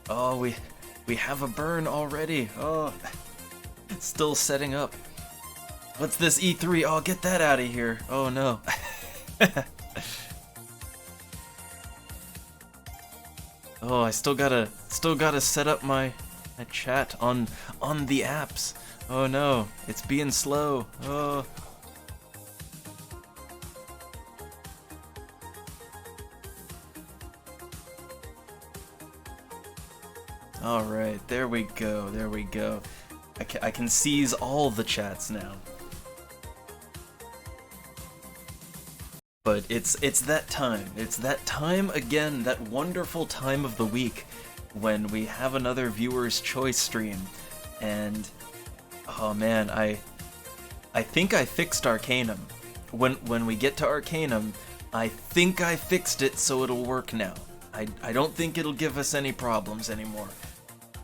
Oh, we have a burn already. Oh, still setting up. What's this E3? Oh, get that out of here. Oh no. Oh, I still gotta set up my chat on the apps. Oh no, it's being slow. Oh. All right, there we go. There we go. I can seize all the chats now. But it's that time. It's that time again, that wonderful time of the week when we have another viewer's choice stream. And oh man, I think I fixed Arcanum. When we get to Arcanum, I think I fixed it so it'll work now. I don't think it'll give us any problems anymore.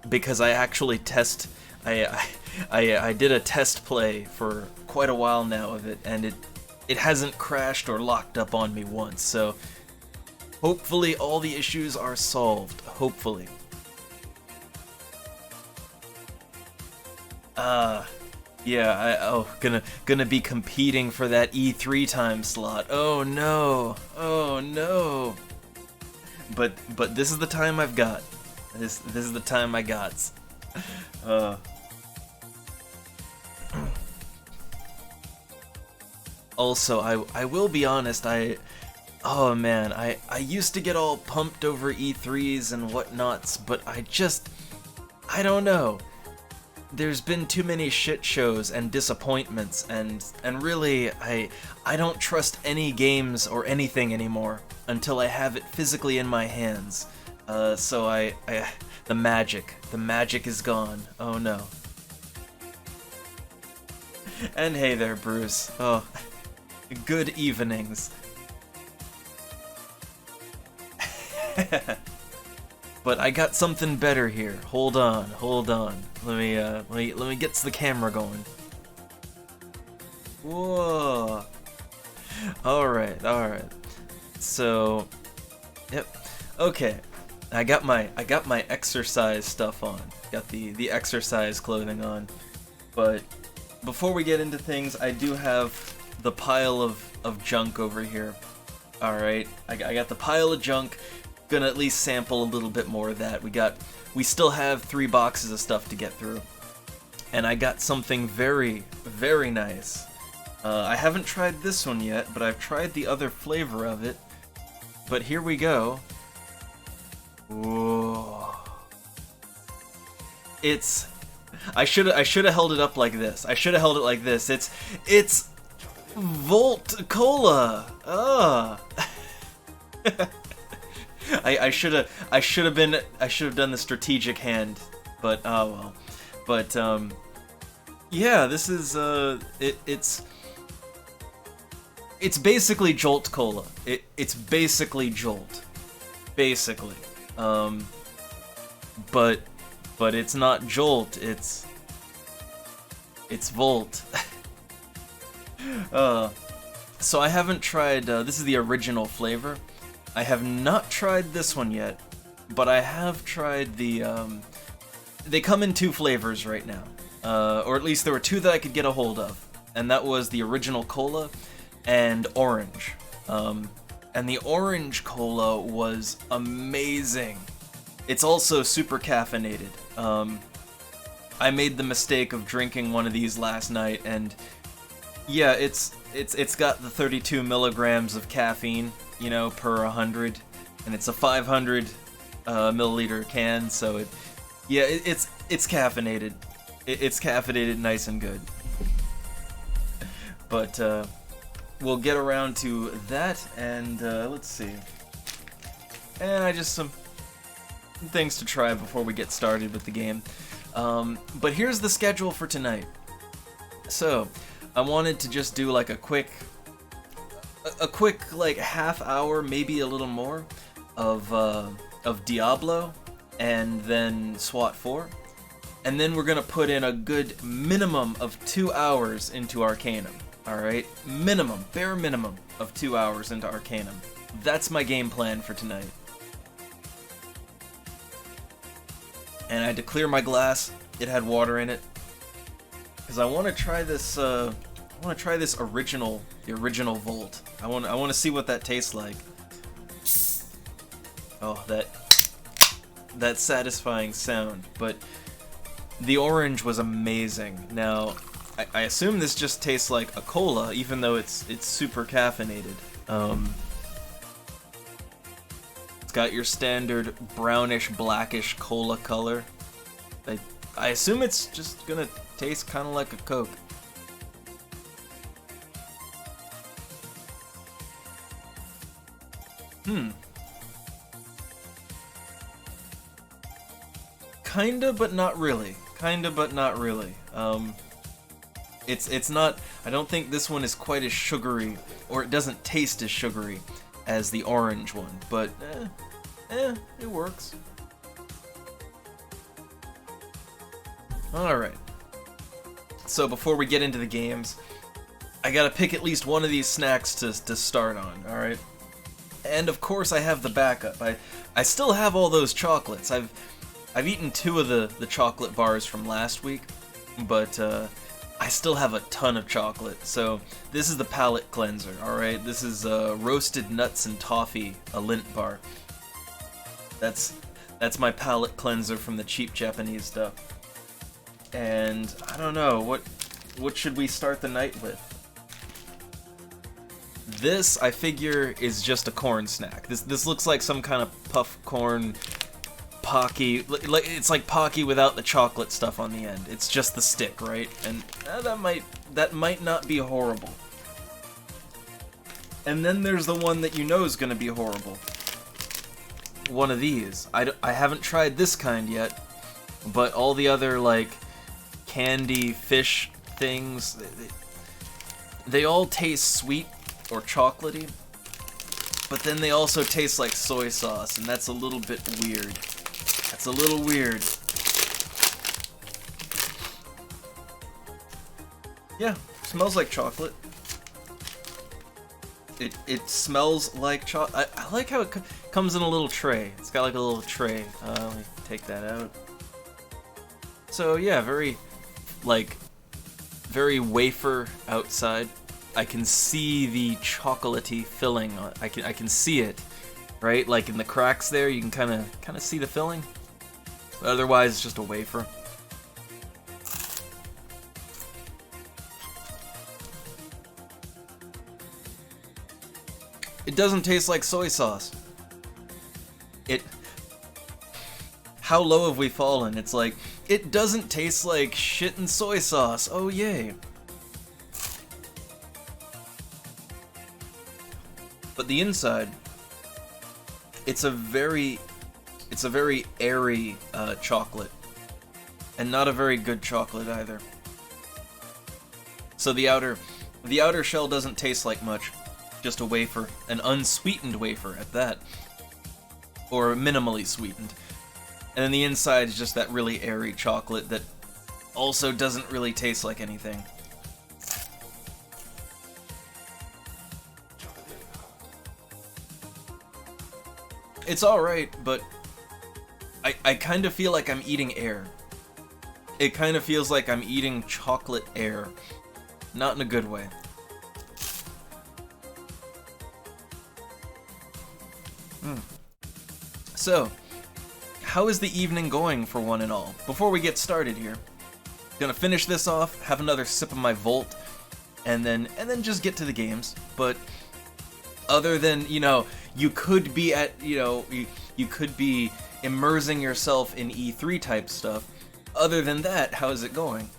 Because I actually I did a test play for quite a while now of it, and it hasn't crashed or locked up on me once, so hopefully all the issues are solved. Hopefully. Yeah, gonna be competing for that E3 time slot. Oh no. Oh no. But this is the time I've got. This is the time I got. Also, I will be honest, oh man, I used to get all pumped over E3s and whatnots, but I don't know. There's been too many shit shows and disappointments, and really, I don't trust any games or anything anymore until I have it physically in my hands. So the magic is gone. Oh no. And hey there, Bruce. Oh, good evenings. But I got something better here. Hold on. Let me get the camera going. Whoa. All right. So, yep. Okay. I got my exercise stuff on. Got the exercise clothing on. But before we get into things, I do have the pile of junk over here. Alright, I got the pile of junk. Gonna at least sample a little bit more of that. We still have 3 boxes of stuff to get through. And I got something very, very nice. I haven't tried this one yet, but I've tried the other flavor of it. But here we go. Whoa. I should have held it up like this. It's Volt Cola. I should have done the strategic hand, but oh well. But yeah, this is it's basically Jolt Cola. It's basically Jolt. Basically. But it's not Jolt, it's Volt. So I haven't tried, this is the original flavor. I have not tried this one yet, but I have tried the, they come in 2 flavors right now. Or at least there were 2 that I could get a hold of. And that was the original cola and orange. And the orange cola was amazing. It's also super caffeinated. I made the mistake of drinking one of these last night, and yeah, it's got the 32 milligrams of caffeine, you know, per 100, and it's a 500 milliliter can, so it's caffeinated. It's caffeinated nice and good. But we'll get around to that, and let's see. And I just some things to try before we get started with the game. But here's the schedule for tonight. So, I wanted to just do like a quick like half hour, maybe a little more, of Diablo, and then SWAT 4. And then we're gonna put in a good minimum of 2 hours into Arcanum. Alright? Minimum, bare minimum of 2 hours into Arcanum. That's my game plan for tonight. and I had to clear my glass. It had water in it. Because I want to try this, the original Volt. I want to see what that tastes like. Oh, that satisfying sound. But the orange was amazing. Now, I assume this just tastes like a cola, even though it's super caffeinated. It's got your standard brownish, blackish cola color. I assume it's just gonna taste kind of like a Coke. Kinda, but not really. Kinda, but not really. It's not. I don't think this one is quite as sugary, or it doesn't taste as sugary as the orange one. But it works. All right. So before we get into the games, I gotta pick at least one of these snacks to start on. All right. And of course I have the backup. I still have all those chocolates. I've eaten 2 of the chocolate bars from last week, but I still have a ton of chocolate. So this is the palate cleanser, alright? This is roasted nuts and toffee, a Lindt bar. That's my palate cleanser from the cheap Japanese stuff. And I don't know, what should we start the night with? This, I figure, is just a corn snack. This looks like some kind of puff corn Pocky, like it's like Pocky without the chocolate stuff on the end. It's just the stick, right? And that might not be horrible. And then there's the one that you know is gonna be horrible. One of these. I haven't tried this kind yet, but all the other like candy fish things, they all taste sweet or chocolatey, but then they also taste like soy sauce, and that's a little bit weird. That's a little weird. Yeah, smells like chocolate. It smells like chocolate. I like how it comes in a little tray. It's got like a little tray. Let me take that out. So yeah, very wafer outside. I can see the chocolatey filling. I can see it, right? Like in the cracks there, you can kind of see the filling. But otherwise, it's just a wafer. It doesn't taste like soy sauce. How low have we fallen? It's like, it doesn't taste like shit and soy sauce. Oh yay. But the inside, it's a very airy chocolate, and not a very good chocolate either. So the outer shell doesn't taste like much, just a wafer, an unsweetened wafer at that, or minimally sweetened. And then the inside is just that really airy chocolate that also doesn't really taste like anything. It's alright, but I kind of feel like I'm eating air. It kind of feels like I'm eating chocolate air. Not in a good way. So, how is the evening going for one and all? Before we get started here, gonna finish this off, have another sip of my Volt, and then just get to the games. But other than, you could be at, you could be immersing yourself in E3 type stuff. Other than that, how is it going?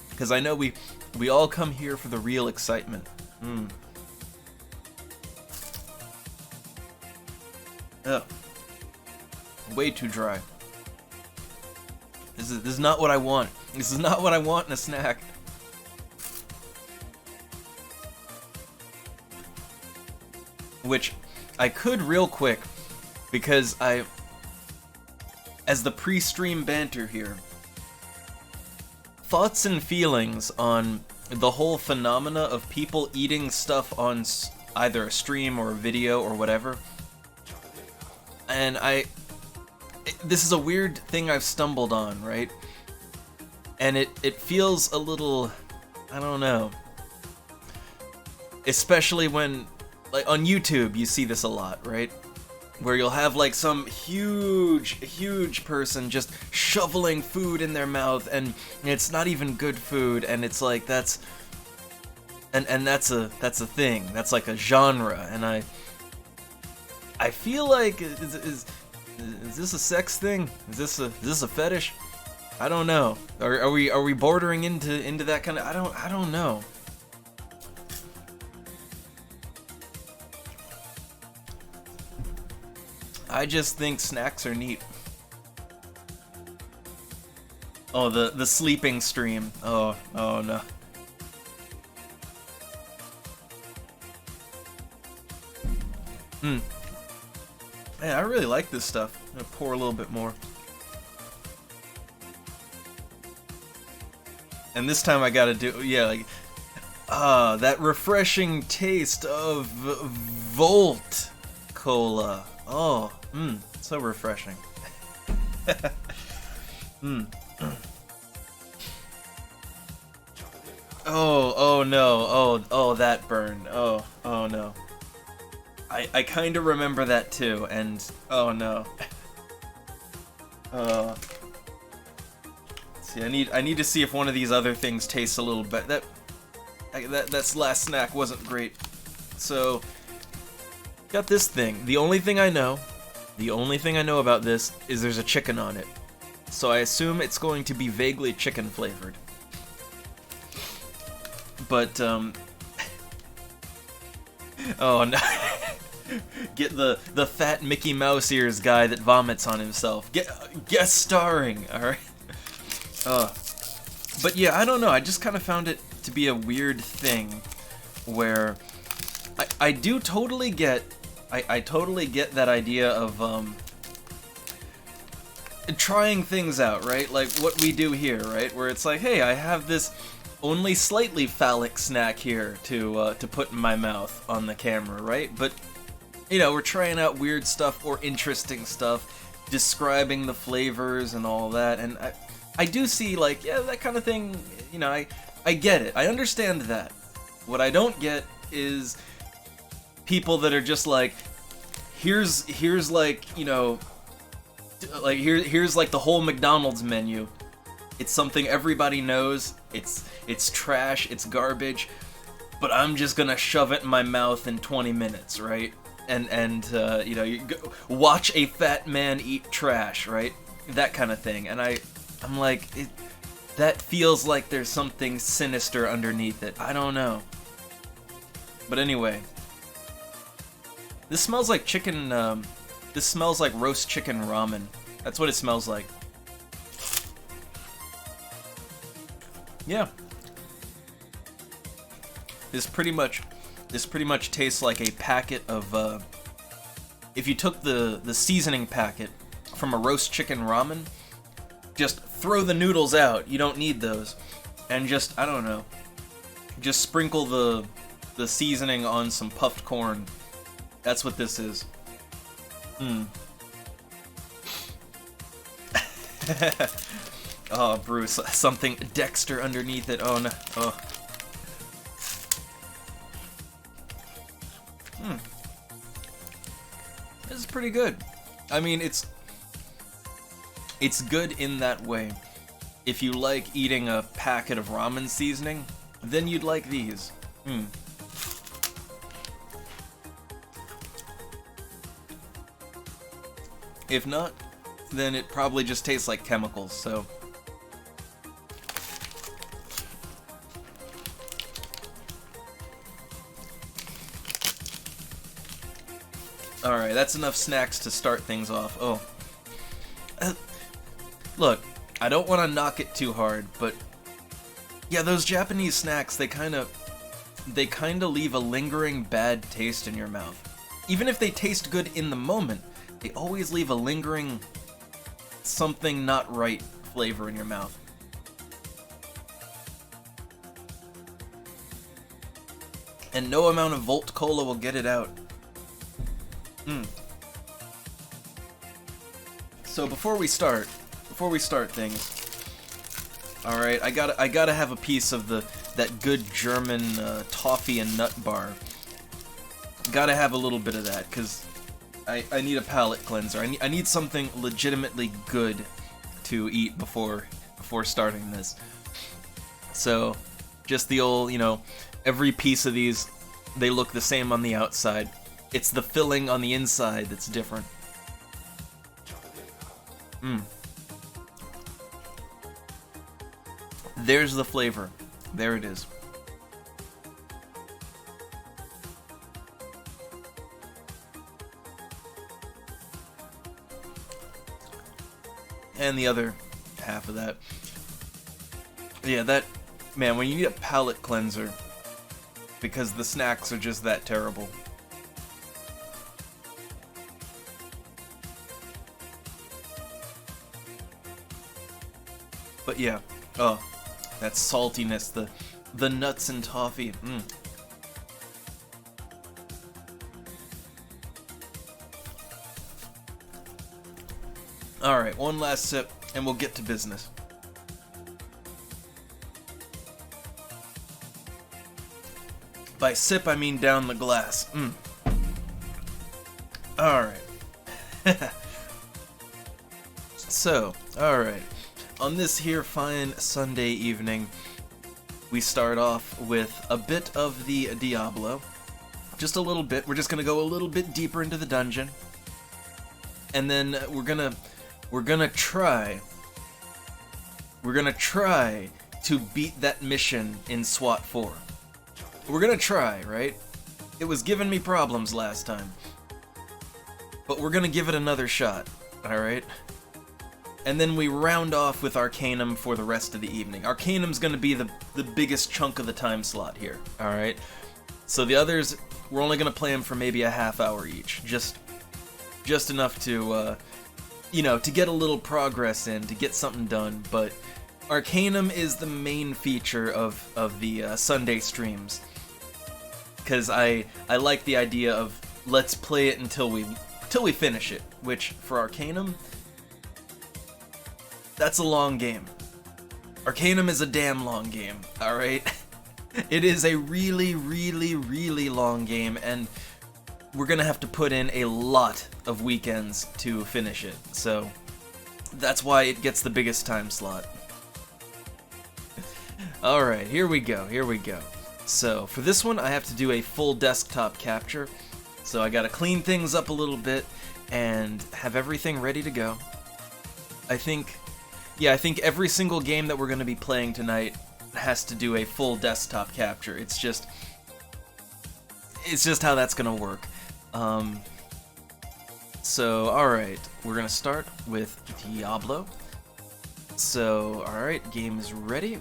Because I know we all come here for the real excitement. Ugh. Way too dry. This is not what I want. This is not what I want in a snack. Which I could real quick, because as the pre-stream banter here, thoughts and feelings on the whole phenomena of people eating stuff on either a stream or a video or whatever. And this is a weird thing I've stumbled on, right? And it feels a little, I don't know. Especially when, like, on YouTube, you see this a lot, right? Where you'll have, like, some huge person just shoveling food in their mouth, and it's not even good food, and it's like, that's a thing. That's like a genre, and I feel like, is this a sex thing? Is this a fetish? I don't know. Are we bordering into that kind of? I don't know. I just think snacks are neat. Oh, the sleeping stream. Oh no. Man, I really like this stuff. I'm gonna pour a little bit more. And this time I gotta do, yeah, like, that refreshing taste of Volt Cola. Oh, so refreshing. Oh no, oh, that burned. Oh no. I kind of remember that too, and oh no. See, I need to see if one of these other things tastes a little better. That last snack wasn't great. So, got this thing. The only thing I know about this is there's a chicken on it. So I assume it's going to be vaguely chicken flavored. But oh no. Get the fat Mickey Mouse ears guy that vomits on himself. Guest starring, alright? But yeah, I don't know, I just kind of found it to be a weird thing where I do totally get, I totally get that idea of trying things out, right? Like what we do here, right? Where it's like, hey, I have this only slightly phallic snack here to put in my mouth on the camera, right? But you know, we're trying out weird stuff or interesting stuff, describing the flavors and all that, and I do see, like, yeah, that kind of thing, you know, I get it. I understand that. What I don't get is people that are just like, here's like, you know, like, here's like the whole McDonald's menu. It's something everybody knows, it's trash, it's garbage, but I'm just gonna shove it in my mouth in 20 minutes, right? And you know, you watch a fat man eat trash, right? That kind of thing. And I'm like, that feels like there's something sinister underneath it. I don't know. But anyway, this smells like chicken. This smells like roast chicken ramen. That's what it smells like. Yeah. This pretty much tastes like a packet of, if you took the seasoning packet from a roast chicken ramen, just throw the noodles out, you don't need those, and just, I don't know, just sprinkle the seasoning on some puffed corn. That's what this is. Oh, Bruce, something Dexter underneath it, oh no, oh. This is pretty good. I mean, it's good in that way. If you like eating a packet of ramen seasoning, then you'd like these. If not, then it probably just tastes like chemicals, so. Alright, that's enough snacks to start things off. Oh. Look, I don't want to knock it too hard, but yeah, those Japanese snacks, they kind of leave a lingering bad taste in your mouth. Even if they taste good in the moment, they always leave a lingering something not right flavor in your mouth. And no amount of Volt Cola will get it out. So before we start things, all right, I gotta have a piece of that good German toffee and nut bar. Gotta have a little bit of that, cause I need a palate cleanser. I need something legitimately good to eat before starting this. So, just the old, every piece of these, they look the same on the outside. It's the filling on the inside that's different. There's the flavor. There it is. And the other half of that. Yeah, that... Man, when you need a palate cleanser, because the snacks are just that terrible. But yeah, oh, that saltiness, the nuts and toffee. Alright, one last sip, and we'll get to business. By sip, I mean down the glass. Alright. So, alright. On this here fine Sunday evening, we start off with a bit of the Diablo. Just a little bit. We're just gonna go a little bit deeper into the dungeon. And then we're gonna try to beat that mission in SWAT 4. We're gonna try, right? It was giving me problems last time. But we're gonna give it another shot, alright? And then we round off with Arcanum for the rest of the evening. Arcanum's gonna be the biggest chunk of the time slot here, alright? So the others, we're only gonna play them for maybe a half hour each. Just enough to, to get a little progress in, to get something done, but Arcanum is the main feature of the Sunday streams. Because I like the idea of let's play it until we finish it, which for Arcanum, that's a long game. Arcanum is a damn long game, alright? It is a really, really, really long game, and we're gonna have to put in a lot of weekends to finish it, so that's why it gets the biggest time slot. Alright, here we go. So, for this one, I have to do a full desktop capture, so I gotta clean things up a little bit and have everything ready to go. I think every single game that we're gonna be playing tonight has to do a full desktop capture. It's just how that's gonna work. So, alright, we're gonna start with Diablo. So, alright, game is ready.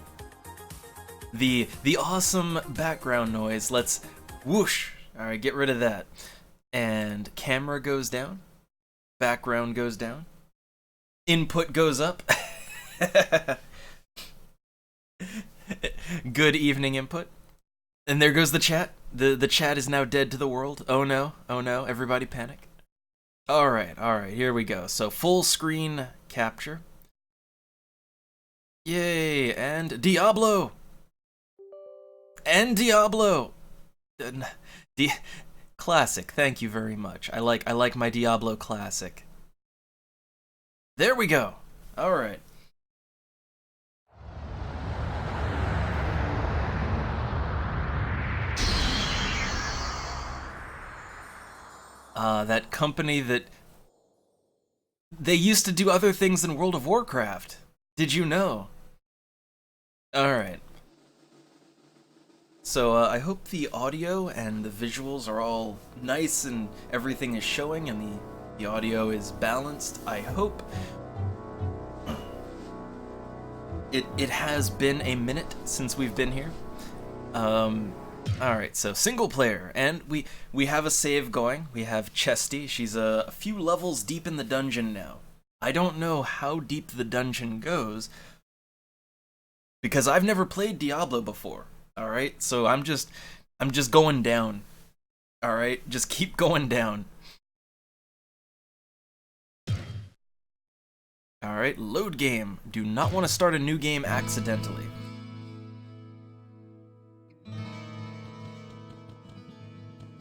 The awesome background noise, let's whoosh. Alright, get rid of that. And camera goes down. Background goes down. Input goes up. Good evening input. And there goes the chat. The chat is now dead to the world. Oh no, everybody panic. Alright, here we go. So full screen capture. Yay, and Diablo! Classic, thank you very much. I like my Diablo classic. There we go. Alright. That company that... They used to do other things in World of Warcraft. Did you know? Alright. So, I hope the audio and the visuals are all nice and everything is showing and the audio is balanced, I hope. It has been a minute since we've been here. Alright, so single player, and we have a save going. We have Chesty. She's a few levels deep in the dungeon now. I don't know how deep the dungeon goes, because I've never played Diablo before. Alright, so I'm just I'm just going down. Alright, just keep going down. Alright, load game. Do not want to start a new game accidentally.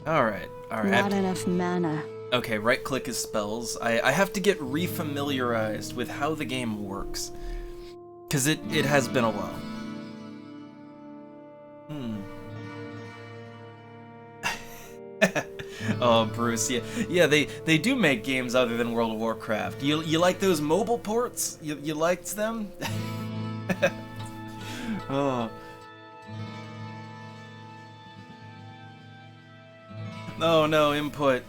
Alright. Not enough mana. Okay, right click is spells. I have to get refamiliarized with how the game works. Because it has been a while. Oh, Bruce, yeah, they do make games other than World of Warcraft. You like those mobile ports? You liked them? Oh. No, input.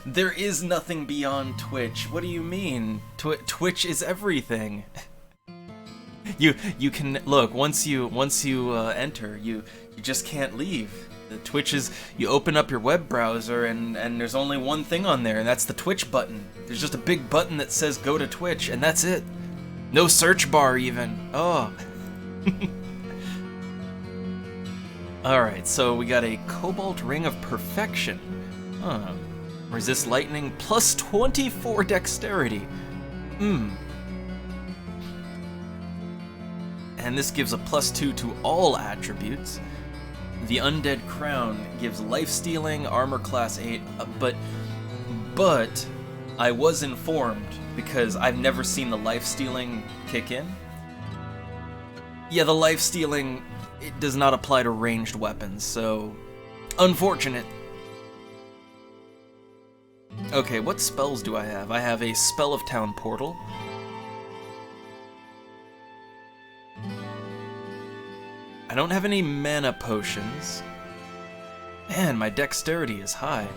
There is nothing beyond Twitch. What do you mean? Twitch is everything. You can look once you enter, you just can't leave. The Twitch is, you open up your web browser and there's only one thing on there, and that's the Twitch button. There's just a big button that says go to Twitch, and that's it. No search bar even. Oh. Alright, so we got a Cobalt Ring of Perfection. Huh. Resist lightning plus 24 dexterity. And this gives a +2 to all attributes. The Undead Crown gives life-stealing, armor class 8, but I was informed, because I've never seen the life-stealing kick in. Yeah, the life-stealing, it does not apply to ranged weapons, so unfortunate. Okay, what spells do I have? I have a Spell of Town Portal. I don't have any mana potions. Man, my dexterity is high.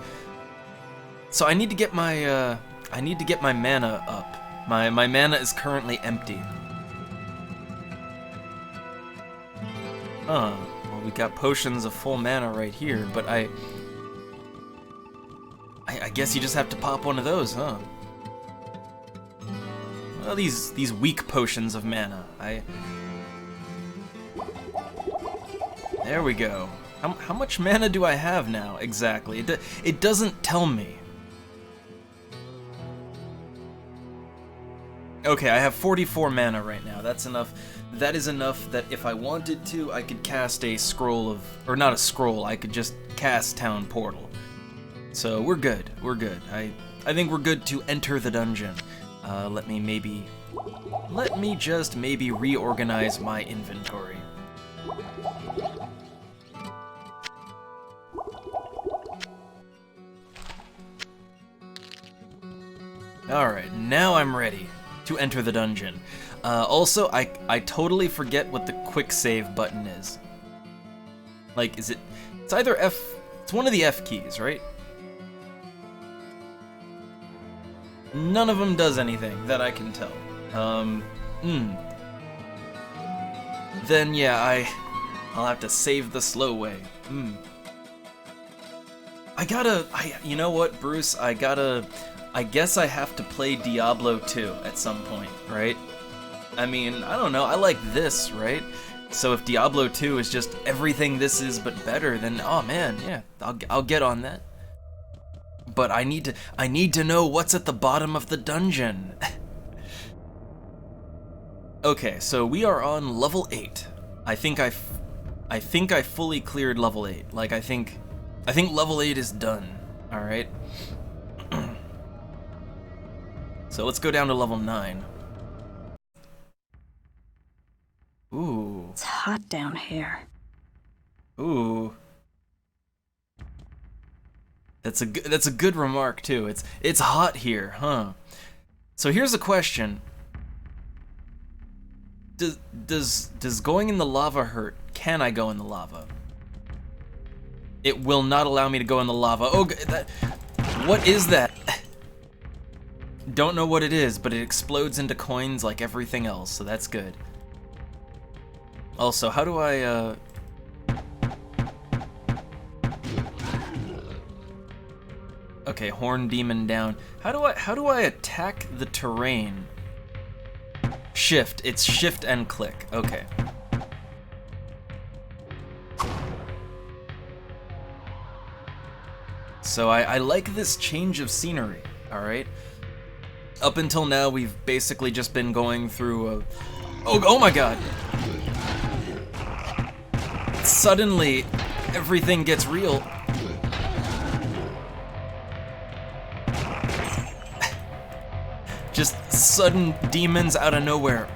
So I need to get my mana up. My mana is currently empty. Well, we got potions of full mana right here, but I guess you just have to pop one of those, huh? Well, these weak potions of mana. There we go. How much mana do I have now, exactly? It doesn't tell me. Okay, I have 44 mana right now. That's enough. That is enough that if I wanted to, I could cast a scroll of... Or not a scroll, I could just cast Town Portal. So we're good, we're good. I think we're good to enter the dungeon. Let me just maybe reorganize my inventory. Alright, now I'm ready to enter the dungeon. Also, I totally forget what the quick save button is. Like, it's either F... It's one of the F keys, right? None of them does anything that I can tell. Then yeah, I'll have to save the slow way. You know what, Bruce? I guess I have to play Diablo 2 at some point, right? I mean, I don't know, I like this, right? So if Diablo 2 is just everything this is but better, then oh man, yeah, I'll get on that. But I need to know what's at the bottom of the dungeon. Okay, so we are on level 8. I think I fully cleared level 8. Like I think level 8 is done. All right. So let's go down to level 9. Ooh. It's hot down here. Ooh. That's a good remark too. It's hot here, huh? So here's a question. Does going in the lava hurt? Can I go in the lava? It will not allow me to go in the lava. Oh, what is that? Don't know what it is, but it explodes into coins like everything else, so that's good. Also, how do I Okay, Horn Demon down. How do I attack the terrain? Shift. It's shift and click. Okay. So I like this change of scenery, alright? Up until now, we've basically just been going through a... Oh my god! Suddenly, everything gets real. Just sudden demons out of nowhere.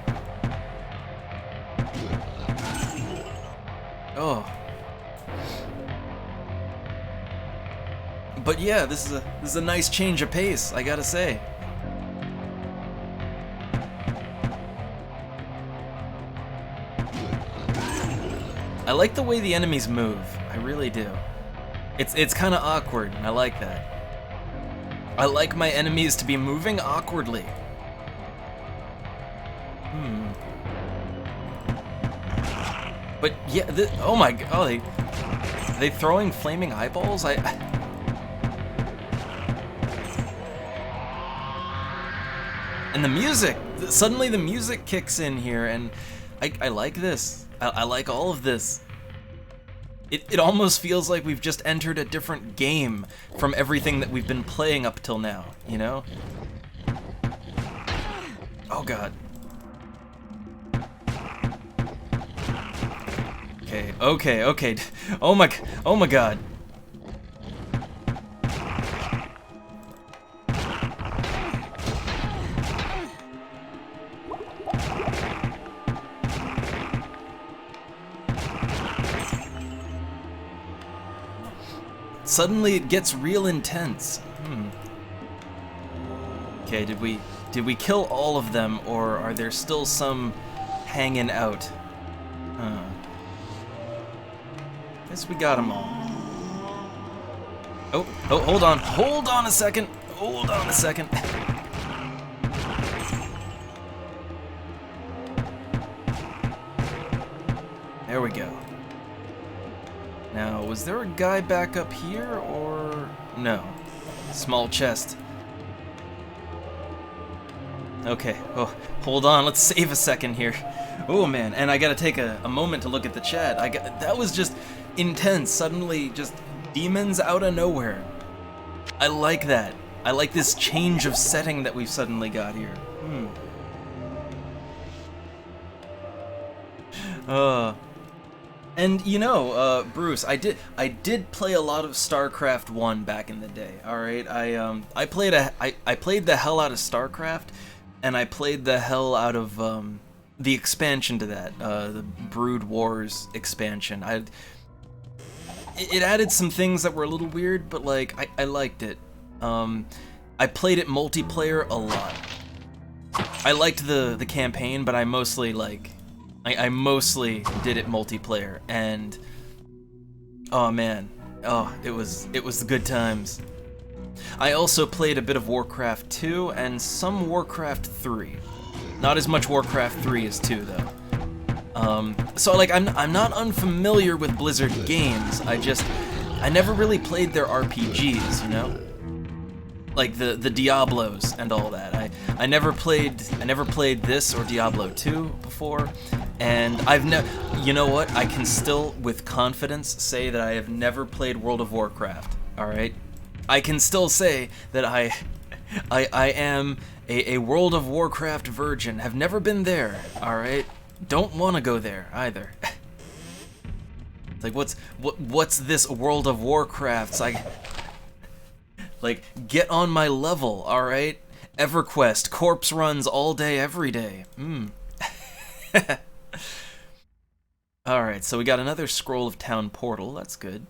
Oh. But yeah, this is a nice change of pace, I gotta say. I like the way the enemies move. I really do. It's kind of awkward, and I like that. I like my enemies to be moving awkwardly. But yeah, oh my god, oh, they throwing flaming eyeballs? And the music! Suddenly the music kicks in here, and I like this. I like all of this. It almost feels like we've just entered a different game from everything that we've been playing up till now, you know? Oh god. Okay. Oh my god. Suddenly it gets real intense. Okay, did we kill all of them, or are there still some hanging out? Guess we got them all. Oh, hold on a second. Hold on a second. There we go. Now, was there a guy back up here, or... No. Small chest. Okay, oh, hold on, let's save a second here. Oh man, and I gotta take a moment to look at the chat. That was just intense, suddenly just demons out of nowhere. I like that. I like this change of setting that we've suddenly got here. And you know, Bruce, I did play a lot of StarCraft 1 back in the day. All right, I played the hell out of StarCraft, and I played the hell out of the expansion to that, the Brood Wars expansion. It added some things that were a little weird, but like I liked it. I played it multiplayer a lot. I liked the campaign, but I mostly I mostly did it multiplayer, and oh man, it was the good times. I also played a bit of Warcraft 2 and some Warcraft 3. Not as much Warcraft 3 as 2 though. So like I'm not unfamiliar with Blizzard games. I never really played their RPGs, you know? Like the Diablos and all that. I never played this or Diablo 2 before, and you know what? I can still with confidence say that I have never played World of Warcraft. All right? I can still say that I am a World of Warcraft virgin. Have never been there, all right? Don't want to go there either. It's like what's this World of Warcraft? Like, get on my level, alright? EverQuest, corpse runs all day, every day. Alright, so we got another scroll of Town Portal, that's good.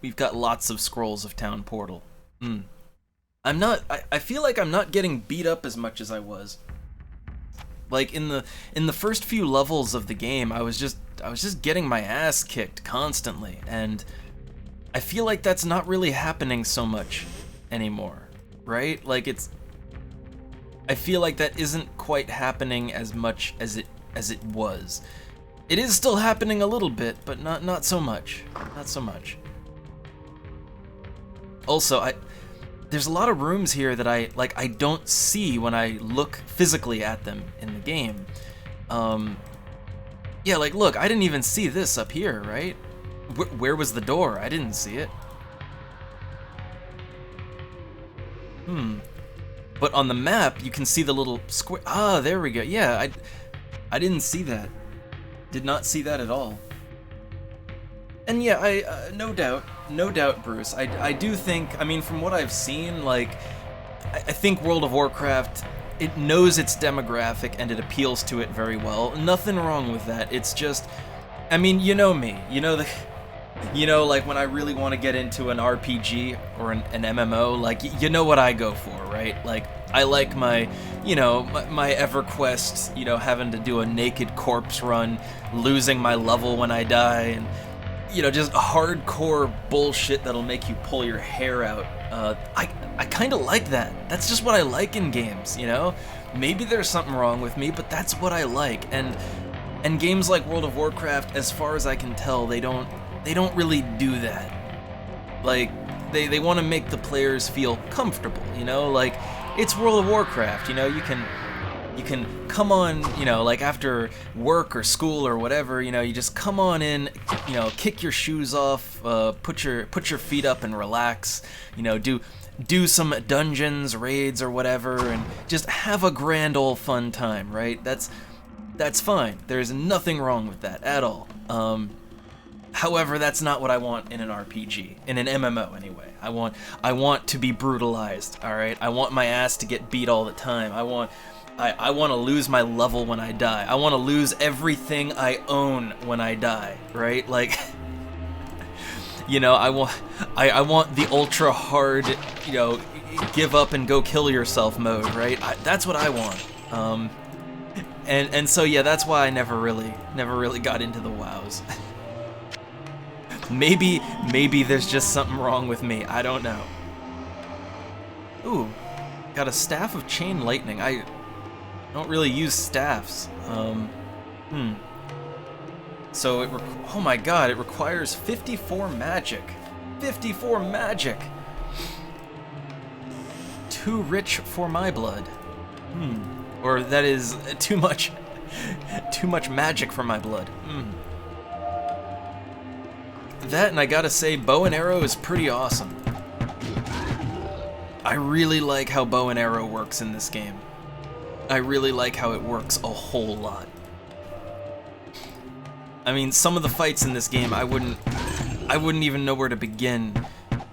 We've got lots of scrolls of Town Portal. I feel like I'm not getting beat up as much as I was. Like, in the first few levels of the game, I was just getting my ass kicked constantly, and I feel like that's not really happening so much anymore, right? Like I feel like that isn't quite happening as much as it was. It is still happening a little bit, but not so much. Not so much. Also, there's a lot of rooms here that I don't see when I look physically at them in the game. Yeah, like look, I didn't even see this up here, right? Where was the door? I didn't see it. But on the map, you can see the little square. Ah, there we go. Yeah, I didn't see that. Did not see that at all. And yeah, no doubt, Bruce. I do think, I mean, from what I've seen, like, I think World of Warcraft, it knows its demographic and it appeals to it very well. Nothing wrong with that. It's just, I mean, you know me. You know, like when I really want to get into an RPG or an MMO, like, you know what I go for, right? Like, I like my, you know, my EverQuest, you know, having to do a naked corpse run, losing my level when I die, and, you know, just hardcore bullshit that'll make you pull your hair out. I kind of like that. That's just what I like in games, you know? Maybe there's something wrong with me, but that's what I like. And games like World of Warcraft, as far as I can tell, they don't really do that. Like, they want to make the players feel comfortable, you know? Like, it's World of Warcraft, you know? You can come on, you know, like after work or school or whatever, you know, you just come on in, you know, kick your shoes off, put your feet up and relax, you know, do some dungeons, raids or whatever, and just have a grand old fun time, right? That's fine. There's nothing wrong with that at all. However, that's not what I want in an RPG, in an MMO anyway. I want to be brutalized, all right? I want my ass to get beat all the time. I want to lose my level when I die. I want to lose everything I own when I die, right? Like, you know, I want the ultra hard, you know, give up and go kill yourself mode, right? That's what I want. And so yeah, that's why I never really got into the WoWs. Maybe there's just something wrong with me. I don't know. Ooh, got a staff of chain lightning. I don't really use staffs. So oh my god, it requires 54 magic. 54 magic. Too rich for my blood. Or that is too much magic for my blood. That, and I gotta say, bow and arrow is pretty awesome. I really like how bow and arrow works in this game. I really like how it works a whole lot. I mean, some of the fights in this game, I wouldn't even know where to begin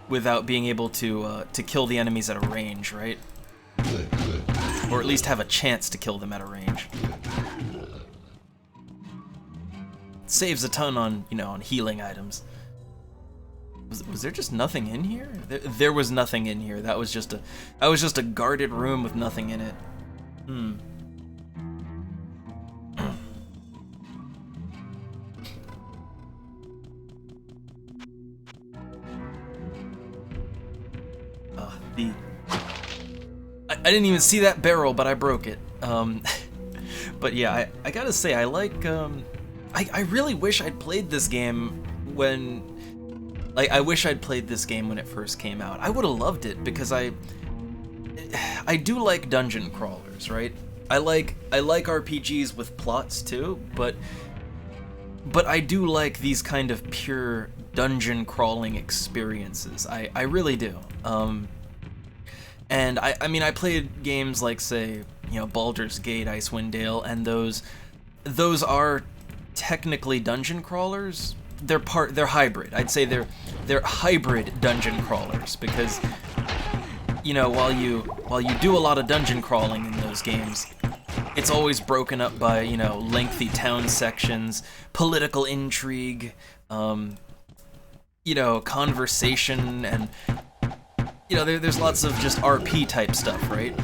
without being able to kill the enemies at a range, right? Or at least have a chance to kill them at a range. It saves a ton on, you know, on healing items. Was there just nothing in here? There was nothing in here. That was just a guarded room with nothing in it. I didn't even see that barrel, but I broke it. But yeah, I gotta say, I like, I really wish I'd played this game when, like, I wish I'd played this game when it first came out. I would have loved it, because I do like dungeon crawlers, right? I like RPGs with plots too, but I do like these kind of pure dungeon crawling experiences. I really do. And I mean, I played games like, say, you know, Baldur's Gate, Icewind Dale, and those are technically dungeon crawlers. They're hybrid. I'd say they're hybrid dungeon crawlers, because, you know, while you do a lot of dungeon crawling in those games, it's always broken up by, you know, lengthy town sections, political intrigue, you know, conversation, and, you know, there's lots of just RP type stuff, right?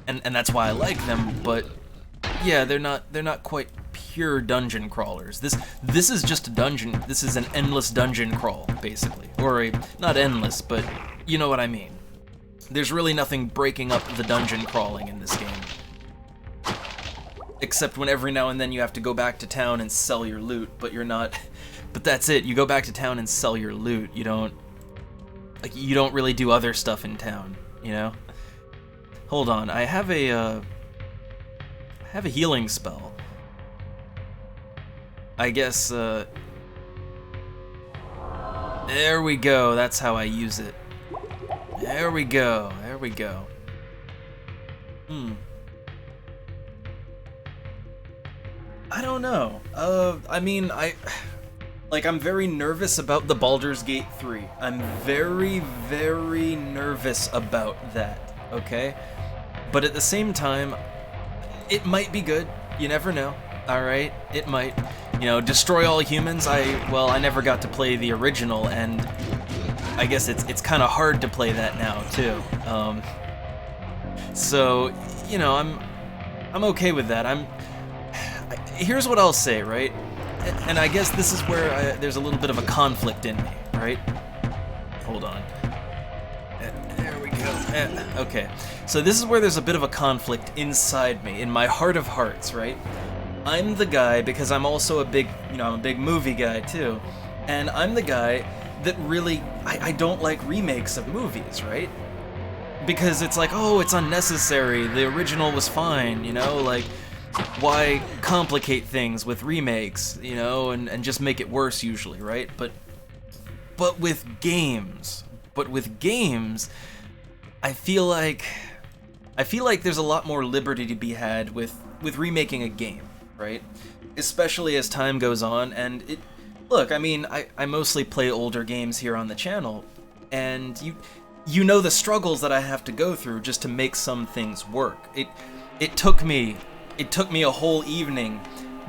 And that's why I like them, but yeah, they're not quite pure dungeon crawlers. This is just a dungeon. This is an endless dungeon crawl, basically. Or not endless, but you know what I mean. There's really nothing breaking up the dungeon crawling in this game. Except when every now and then you have to go back to town and sell your loot, but you're not... But that's it, you go back to town and sell your loot. You don't really do other stuff in town, you know? Hold on, I have a healing spell. I guess, there we go, that's how I use it. There we go. I don't know. I mean, I'm very nervous about the Baldur's Gate 3. I'm very, very nervous about that, okay? But at the same time, it might be good. You never know. Alright? It might. You know, Destroy All Humans, I never got to play the original, and I guess it's kind of hard to play that now, too. So, you know, I'm okay with that. Here's what I'll say, right? And I guess this is where there's a little bit of a conflict in me, right? Hold on. There we go. Okay. So this is where there's a bit of a conflict inside me, in my heart of hearts, right? I'm the guy, because I'm also I'm a big movie guy too, and I'm the guy that really, I don't like remakes of movies, right? Because it's like, oh, it's unnecessary, the original was fine, you know, like, why complicate things with remakes, you know, and just make it worse usually, right? But with games, I feel like there's a lot more liberty to be had with remaking a game, right? Especially as time goes on, and look, I mean, I mostly play older games here on the channel, and you know the struggles that I have to go through just to make some things work. It took me a whole evening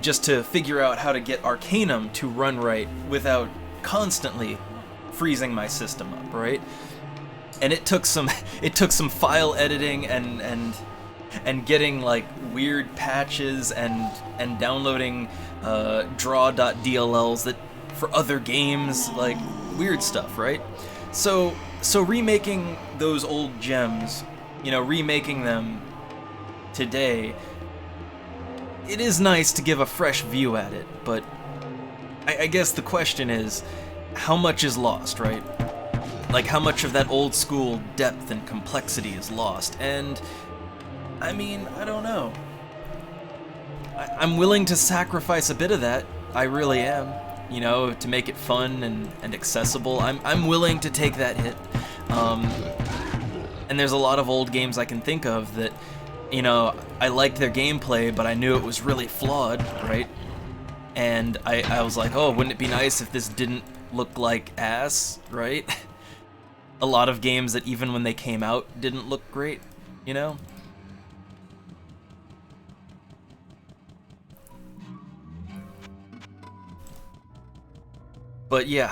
just to figure out how to get Arcanum to run right without constantly freezing my system up, right? And it took some file editing and getting like weird patches and downloading draw.dlls that for other games, like weird stuff, right? So remaking those old gems, you know, remaking them today, it is nice to give a fresh view at it, but I guess the question is, how much is lost, right? Like, how much of that old school depth and complexity is lost? And, I mean, I don't know. I'm willing to sacrifice a bit of that. I really am. You know, to make it fun and accessible. I'm willing to take that hit. And there's a lot of old games I can think of that, you know, I liked their gameplay, but I knew it was really flawed, right? And I was like, oh, wouldn't it be nice if this didn't look like ass, right? A lot of games that even when they came out didn't look great, you know? But yeah,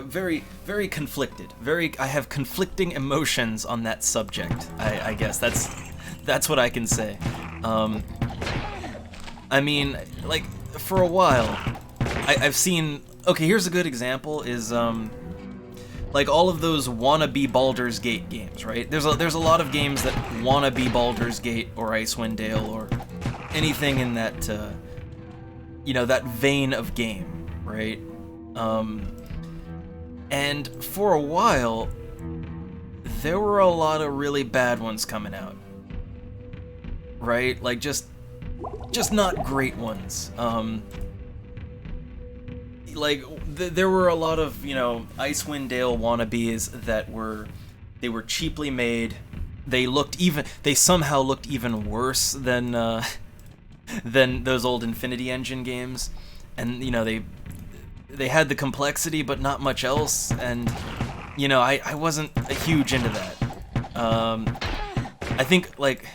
very, very conflicted. I have conflicting emotions on that subject. I guess that's what I can say. I mean, like, for a while, I've seen. Okay, here's a good example. Is like all of those wannabe Baldur's Gate games, right? There's a lot of games that wanna be Baldur's Gate or Icewind Dale or anything in that you know, that vein of game, right? And for a while, there were a lot of really bad ones coming out, right? Like just not great ones. Like there were a lot of, you know, Icewind Dale wannabes that were cheaply made. They somehow looked even worse than those old Infinity Engine games, and you know they had the complexity but not much else, and you know I wasn't huge into that. I think, like,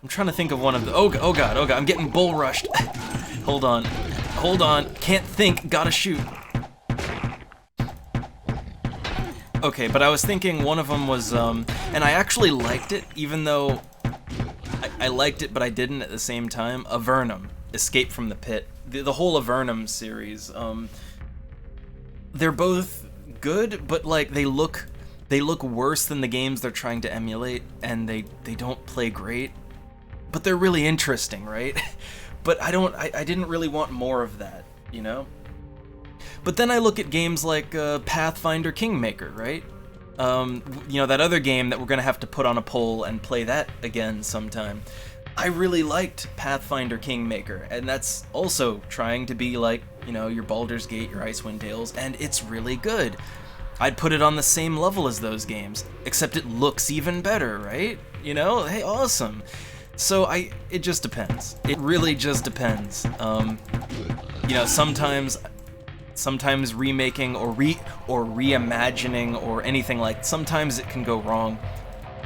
I'm trying to think of one of the oh god, I'm getting bull rushed. Hold on, can't think, gotta shoot. Okay, but I was thinking one of them was and I actually liked it, even though I liked it but I didn't at the same time. Avernum, Escape from the Pit, the whole Avernum series. They're both good, but like they look worse than the games they're trying to emulate, and they don't play great, but they're really interesting, right? But I didn't really want more of that, you know? But then I look at games like Pathfinder Kingmaker, right? You know, that other game that we're gonna have to put on a poll and play that again sometime. I really liked Pathfinder Kingmaker, and that's also trying to be like, you know, your Baldur's Gate, your Icewind Dales, and it's really good. I'd put it on the same level as those games, except it looks even better, right? you know? Hey, awesome. So it just depends. It really just depends. You know, sometimes remaking or reimagining or anything sometimes it can go wrong.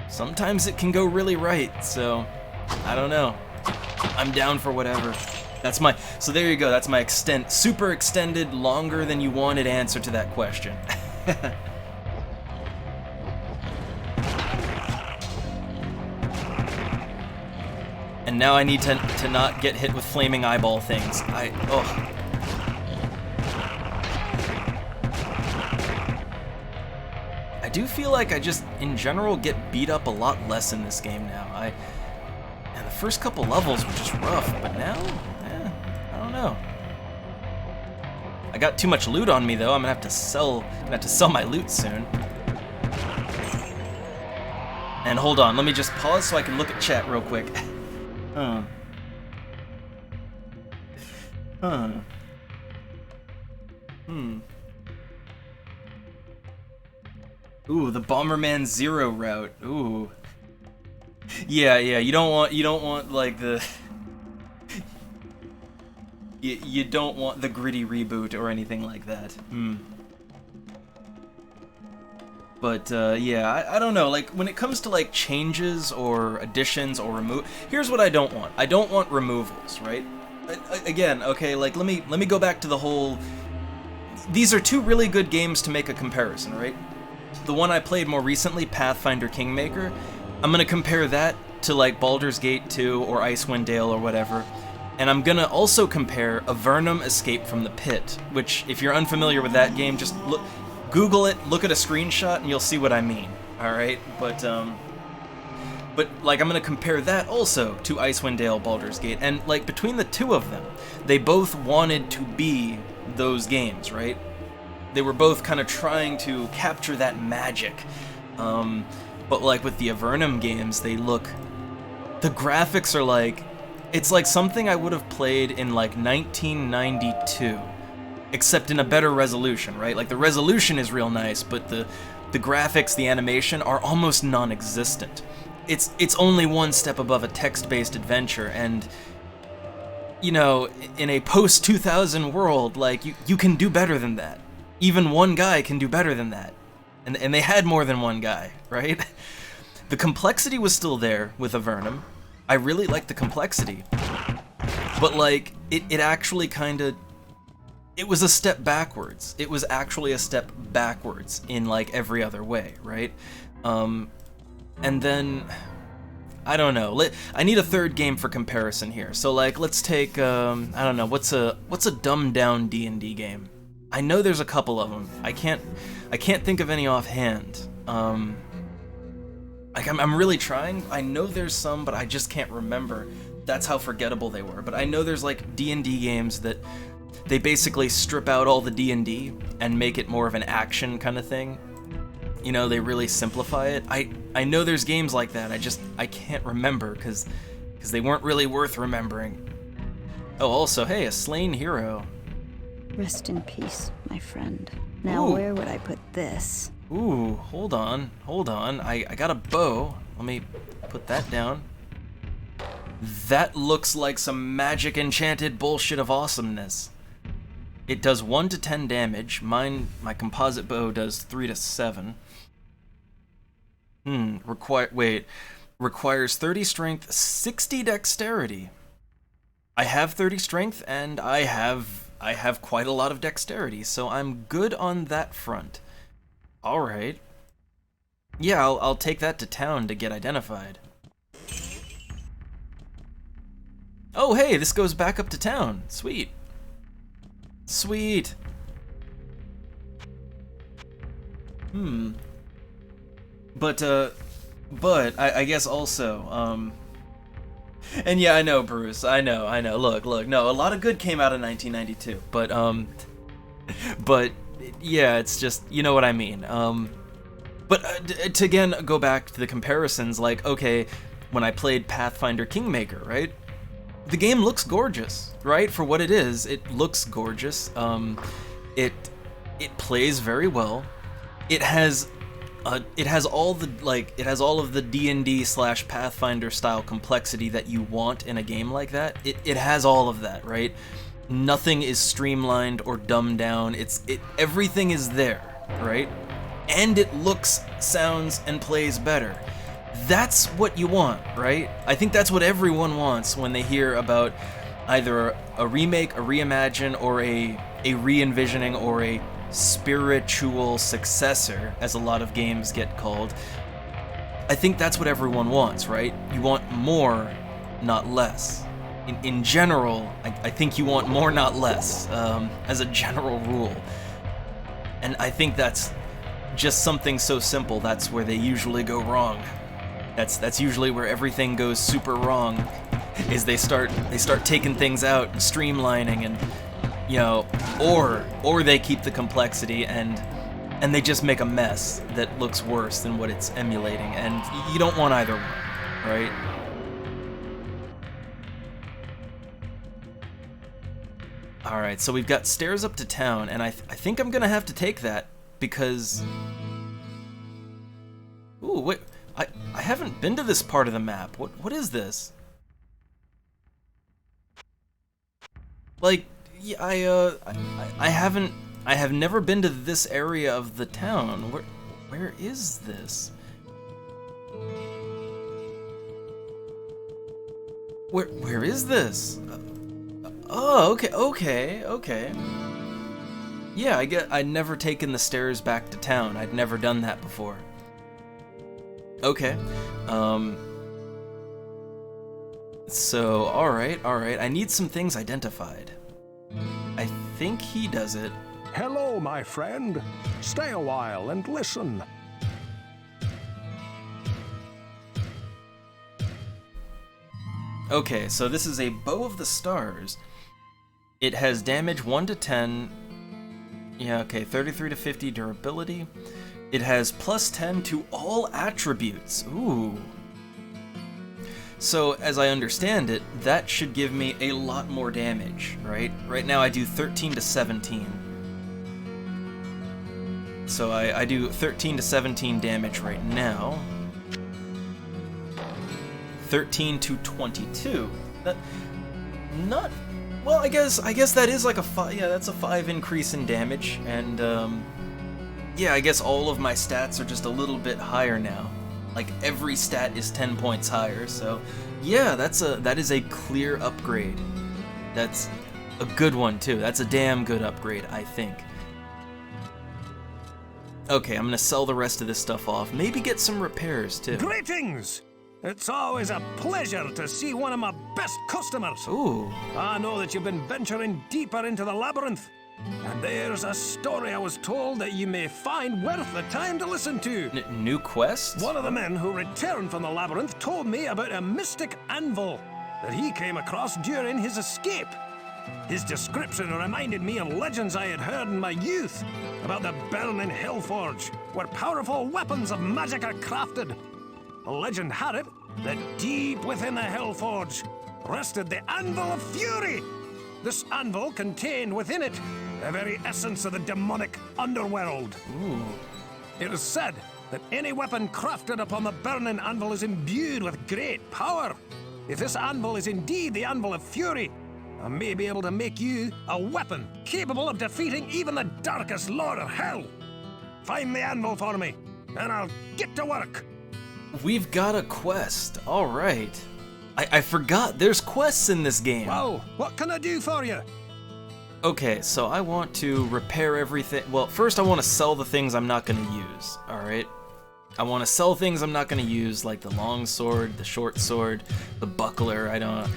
Sometimes it can go really right. So, I don't know. I'm down for whatever. So there you go. That's my super extended, longer than you wanted answer to that question. And now I need to not get hit with flaming eyeball things. I do feel like I just, in general, get beat up a lot less in this game now. And the first couple levels were just rough, but now, I don't know. I got too much loot on me though. I'm gonna have to sell my loot soon. And hold on, let me just pause so I can look at chat real quick. Ooh, the Bomberman Zero route. Ooh. Yeah, you don't want like the you don't want the gritty reboot or anything like that. But yeah, I don't know, like when it comes to like changes or additions or here's what I don't want. I don't want removals, right? Again, okay, like let me go back to the whole, these are two really good games to make a comparison, right? The one I played more recently, Pathfinder Kingmaker, I'm gonna compare that to like Baldur's Gate 2 or Icewind Dale or whatever. And I'm gonna also compare Avernum Escape from the Pit, which if you're unfamiliar with that game, just Google it, look at a screenshot, and you'll see what I mean. All right, but like I'm gonna compare that also to Icewind Dale, Baldur's Gate, and like between the two of them, they both wanted to be those games, right? They were both kind of trying to capture that magic. But like with the Avernum games, the graphics are like, it's like something I would have played in like 1992. Except in a better resolution, right? Like the resolution is real nice, but the graphics, the animation are almost non-existent. It's only one step above a text-based adventure, and you know, in a post-2000 world, like you can do better than that. Even one guy can do better than that. And they had more than one guy, right? The complexity was still there with Avernum. I really liked the complexity. But like it actually kinda, it was a step backwards. It was actually a step backwards in like every other way, right? And then, I don't know. I need a third game for comparison here. So like, let's take, I don't know, what's a dumbed down D&D game? I know there's a couple of them. I can't think of any offhand. Like I'm really trying. I know there's some, but I just can't remember. That's how forgettable they were. But I know there's like D&D games that they basically strip out all the D&D and make it more of an action kind of thing. You know, they really simplify it. I know there's games like that. I can't remember because they weren't really worth remembering. Oh, also, hey, a slain hero. Rest in peace, my friend. Now Ooh. Where would I put this? Ooh, hold on. I got a bow. Let me put that down. That looks like some magic enchanted bullshit of awesomeness. It does 1 to 10 damage. My composite bow does 3 to 7. Requires 30 strength, 60 dexterity. I have 30 strength and I have quite a lot of dexterity, so I'm good on that front. All right. Yeah, I'll take that to town to get identified. Oh, hey, this goes back up to town. Sweet. Sweet. But I guess also, and yeah, I know, Bruce, I know, look, no, a lot of good came out of 1992, but yeah, it's just, you know what I mean, but to again go back to the comparisons, like, okay, when I played Pathfinder Kingmaker, right, the game looks gorgeous, right, for what it is, it looks gorgeous, it plays very well, it has It has all the it has all of the D&D / Pathfinder style complexity that you want in a game like that. It has all of that, right? Nothing is streamlined or dumbed down. Everything is there, right? And it looks, sounds, and plays better. That's what you want, right? I think that's what everyone wants when they hear about either a remake, a reimagine, or a re-envisioning, or a spiritual successor, as a lot of games get called. I think that's what everyone wants, right? You want more, not less. In general, I think you want more, not less, as a general rule. And I think that's just something so simple. That's where they usually go wrong. That's usually where everything goes super wrong, is they start taking things out and streamlining, and you know, or they keep the complexity and they just make a mess that looks worse than what it's emulating, and you don't want either one, right? Alright, so we've got stairs up to town, and I think I'm gonna have to take that, because... Ooh, wait, I haven't been to this part of the map. What is this? Like, yeah, I have never been to this area of the town. Where is this? Where is this? Oh, okay. Yeah, I'd never taken the stairs back to town. I'd never done that before. Okay. So, alright. I need some things identified. I think he does it. Hello, my friend. Stay a while and listen. Okay, so this is a Bow of the Stars. It has damage 1 to 10. Yeah, okay, 33 to 50 durability. It has plus 10 to all attributes. Ooh. So, as I understand it, that should give me a lot more damage, right? Right now I do 13 to 17. So I do 13 to 17 damage right now. 13 to 22. That, not... Well, I guess that is like a 5... Yeah, that's a 5 increase in damage, and, yeah, I guess all of my stats are just a little bit higher now. Like, every stat is 10 points higher, so... Yeah, that is a clear upgrade. That's a good one, too. That's a damn good upgrade, I think. Okay, I'm gonna sell the rest of this stuff off. Maybe get some repairs, too. Greetings! It's always a pleasure to see one of my best customers. Ooh. I know that you've been venturing deeper into the labyrinth, and there's a story I was told that you may find worth the time to listen to. New quest? One of the men who returned from the labyrinth told me about a mystic anvil that he came across during his escape. His description reminded me of legends I had heard in my youth about the burning Hellforge, where powerful weapons of magic are crafted. A legend had it that deep within the Hellforge rested the Anvil of Fury. This anvil contained within it the very essence of the demonic underworld. Ooh. It is said that any weapon crafted upon the burning anvil is imbued with great power. If this anvil is indeed the Anvil of Fury, I may be able to make you a weapon capable of defeating even the darkest lord of hell. Find the anvil for me, and I'll get to work. We've got a quest. All right. I forgot there's quests in this game. Well, what can I do for you? Okay, so I want to repair everything. Well, first I want to sell the things I'm not going to use, alright? I want to sell things I'm not going to use, like the long sword, the short sword, the buckler, I don't...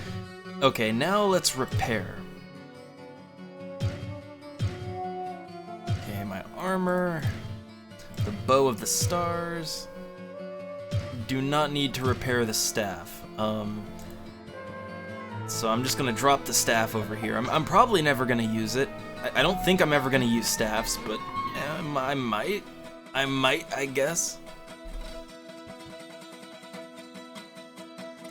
Okay, now let's repair. Okay, my armor, the Bow of the Stars. Do not need to repair the staff. So I'm just gonna drop the staff over here. I'm probably never gonna use it. I don't think I'm ever gonna use staffs, but yeah, I might, I guess.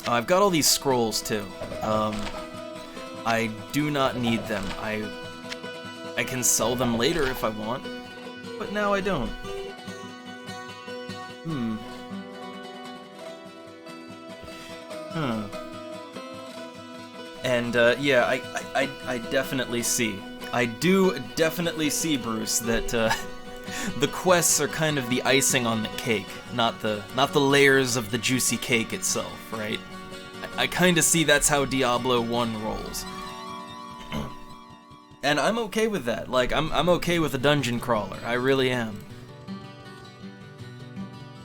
I've got all these scrolls too. I do not need them. I can sell them later if I want, but now I don't. And yeah, I definitely see. I do definitely see, Bruce, that the quests are kind of the icing on the cake, not the layers of the juicy cake itself, right? I kind of see that's how Diablo 1 rolls. And I'm okay with that. Like, I'm okay with a dungeon crawler. I really am.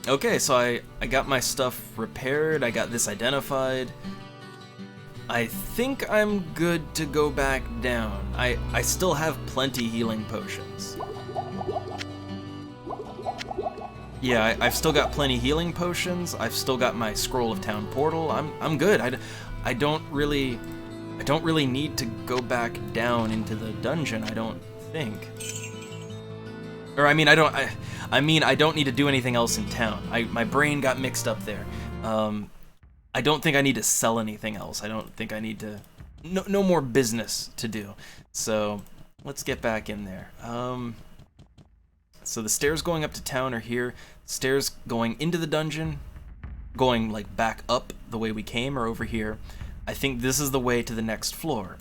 Okay, so I got my stuff repaired. I got this identified. I think I'm good to go back down. I still have plenty healing potions. Yeah, I've still got plenty healing potions. I've still got my Scroll of Town portal. I'm good. I don't really need to go back down into the dungeon, I don't think. Or I mean, I don't need to do anything else in town. My brain got mixed up there. I don't think I need to sell anything else. I don't think I need to... No more business to do. So, let's get back in there. So the stairs going up to town are here. Stairs going into the dungeon, going like back up the way we came, are over here. I think this is the way to the next floor.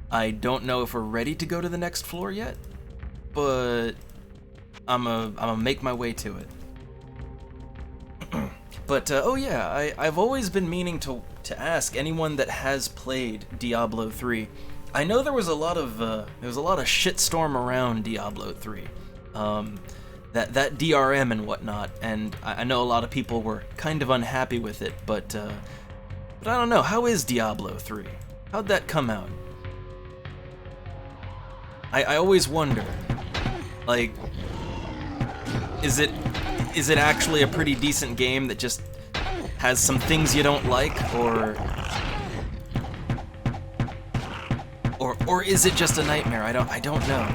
I don't know if we're ready to go to the next floor yet, but I'm gonna make my way to it. But oh yeah, I've always been meaning to ask anyone that has played Diablo 3. I know there was a lot of shitstorm around Diablo 3, that DRM and whatnot, and I know a lot of people were kind of unhappy with it, but I don't know. How is Diablo 3? How'd that come out? I always wonder, like, is it actually a pretty decent game that just has some things you don't like, or is it just a nightmare? I don't know.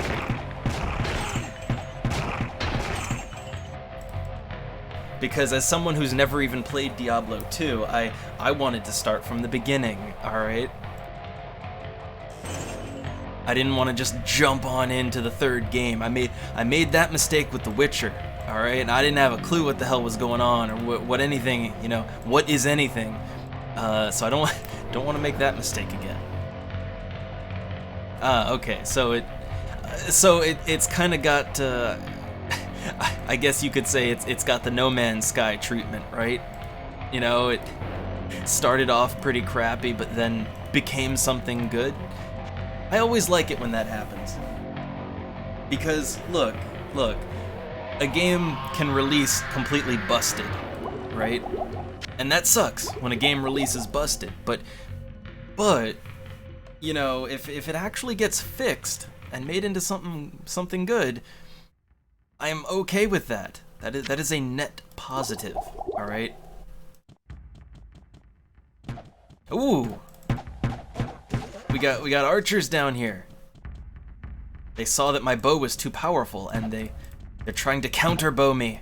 Because as someone who's never even played Diablo 2, I wanted to start from the beginning, alright? I didn't want to just jump on into the third game. I made that mistake with The Witcher, alright? And I didn't have a clue what the hell was going on, or what anything, you know, what is anything. So I don't want to make that mistake again. Okay, so it's kind of got, I guess you could say it's got the No Man's Sky treatment, right? You know, it started off pretty crappy, but then became something good. I always like it when that happens. Because, look, a game can release completely busted, right? And that sucks when a game releases busted, but, you know, if it actually gets fixed and made into something good, I am okay with that. That is a net positive, all right? Ooh, we got archers down here. They saw that my bow was too powerful, and they're trying to counterbow me.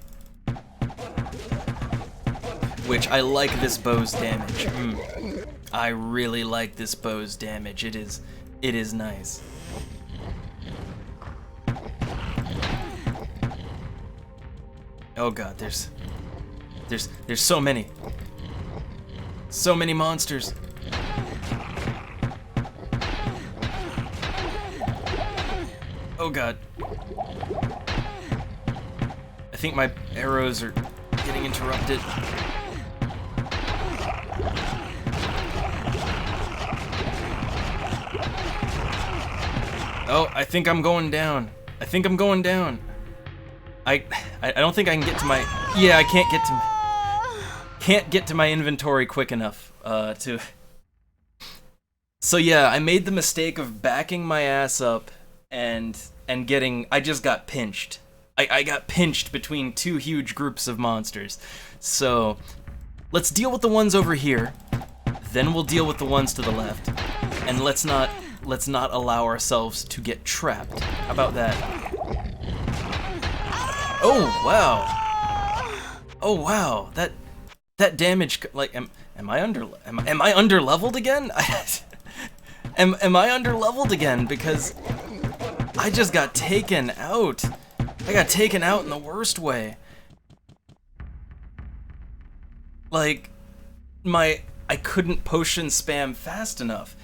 Which I like this bow's damage. I really like this bow's damage. It is nice. Oh god, there's so many. So many monsters. Oh god. I think my arrows are getting interrupted. Oh, I think I'm going down. I don't think I can get to my... Yeah, I can't get to my inventory quick enough to... So yeah, I made the mistake of backing my ass up and getting... I just got pinched. I got pinched between two huge groups of monsters. So let's deal with the ones over here, then we'll deal with the ones to the left, and let's not allow ourselves to get trapped. How about that? Oh wow! Oh wow! That damage, like, am I under leveled again? Am I under leveled again? Because I just got taken out. I got taken out in the worst way. Like, I couldn't potion spam fast enough,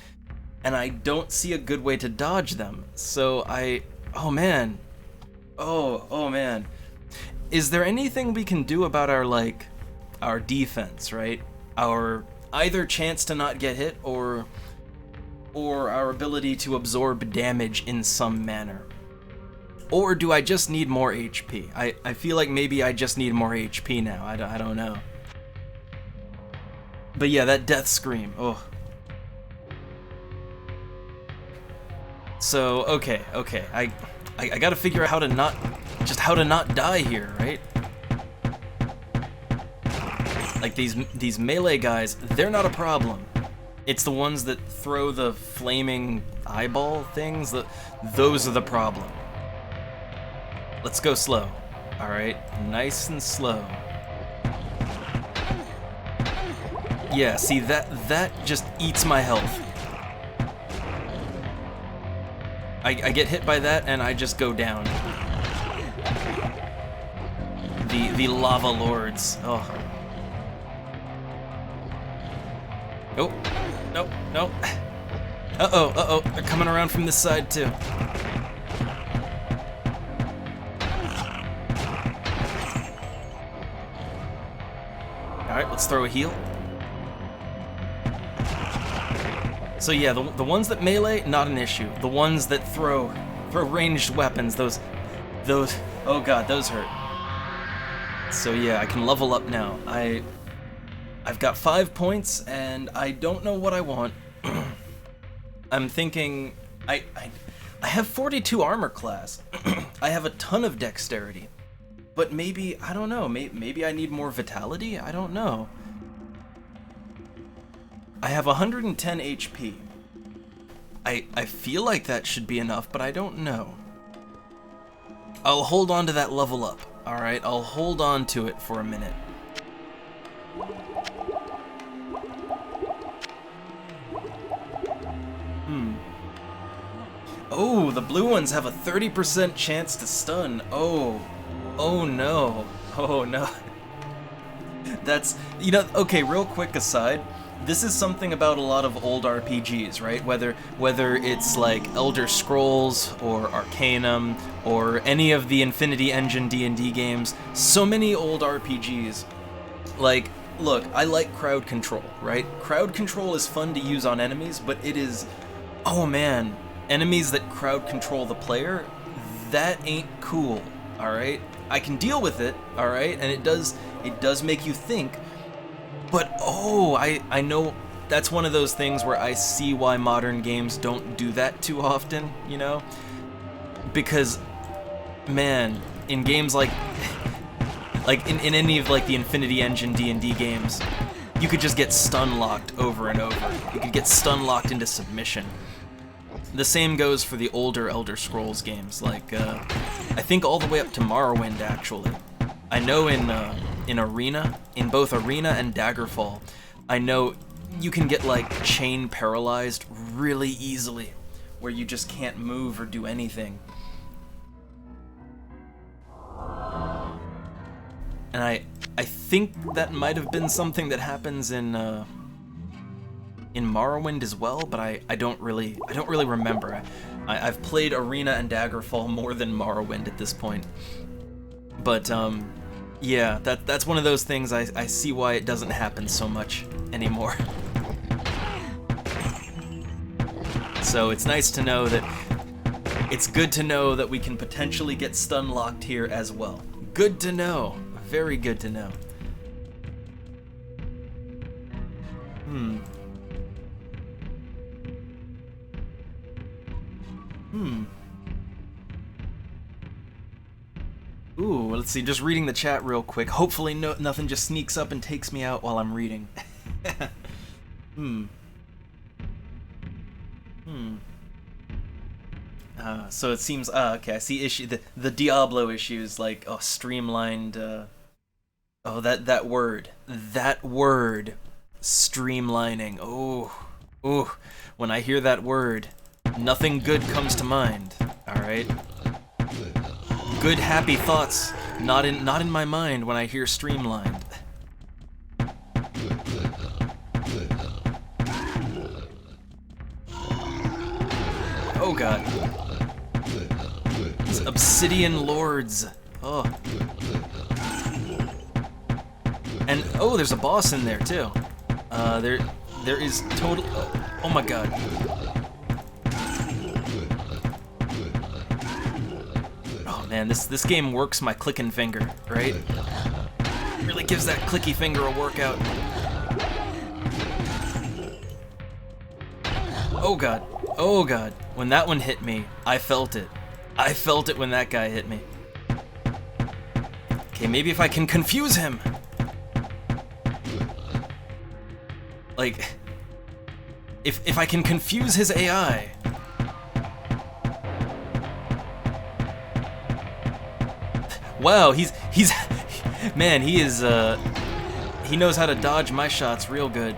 and I don't see a good way to dodge them. So oh man. Oh man. Is there anything we can do about our defense, right? Our either chance to not get hit or our ability to absorb damage in some manner? Or do I just need more HP? I feel like maybe I just need more HP now. I don't know. But yeah, that death scream. Oh. So, okay. I gotta figure out how to not die here, right? Like these melee guys, they're not a problem. It's the ones that throw the flaming eyeball things, those are the problem. Let's go slow. Alright, nice and slow. Yeah, see, that just eats my health. I get hit by that and I just go down. The lava lords. Oh. Oh, no. Uh-oh, they're coming around from this side too. Alright, let's throw a heal. So yeah, the ones that melee, not an issue. The ones that throw ranged weapons, those, oh god, those hurt. So yeah, I can level up now. I've got 5 points, and I don't know what I want. I'm thinking, I have 42 armor class. I have a ton of dexterity. But maybe, I don't know, maybe I need more vitality? I don't know. I have 110 HP. I feel like that should be enough, but I don't know. I'll hold on to that level up, alright? I'll hold on to it for a minute. Oh, the blue ones have a 30% chance to stun. Oh no. Oh no. That's, okay, real quick aside, this is something about a lot of old RPGs, right? Whether it's like Elder Scrolls or Arcanum or any of the Infinity Engine D&D games, so many old RPGs, like, look, I like crowd control, right? Crowd control is fun to use on enemies, but it is, oh man, enemies that crowd control the player, that ain't cool, alright? I can deal with it, alright, and it does make you think, but oh, I know that's one of those things where I see why modern games don't do that too often, because, man, in games like in any of like the Infinity Engine D&D games, you could just get stun locked over and over. You could get stun locked into submission. The same goes for the older Elder Scrolls games, like I think all the way up to Morrowind actually. I know in Arena, in both Arena and Daggerfall, I know you can get like chain paralyzed really easily, where you just can't move or do anything. And I think that might have been something that happens in Morrowind as well, but I don't really remember. I've played Arena and Daggerfall more than Morrowind at this point. But yeah, that's one of those things I see why it doesn't happen so much anymore. So it's nice to know that, it's good to know that we can potentially get stun locked here as well. Good to know. Very good to know. Ooh, let's see, just reading the chat real quick. Hopefully nothing just sneaks up and takes me out while I'm reading. So it seems, okay, I see the Diablo issues, like, streamlined, that word, streamlining, oh, when I hear that word, nothing good comes to mind, alright? Good, happy thoughts, not in my mind when I hear streamlined. Oh god. These obsidian lords. Oh. And oh, there's a boss in there too. There is total. Oh my god. Oh man, this game works my clicking finger, right? Really gives that clicky finger a workout. Oh god. Oh god. When that one hit me, I felt it. I felt it when that guy hit me. Okay, maybe if I can confuse him. Like, if I can confuse his AI. Wow, he's man, he is he knows how to dodge my shots real good.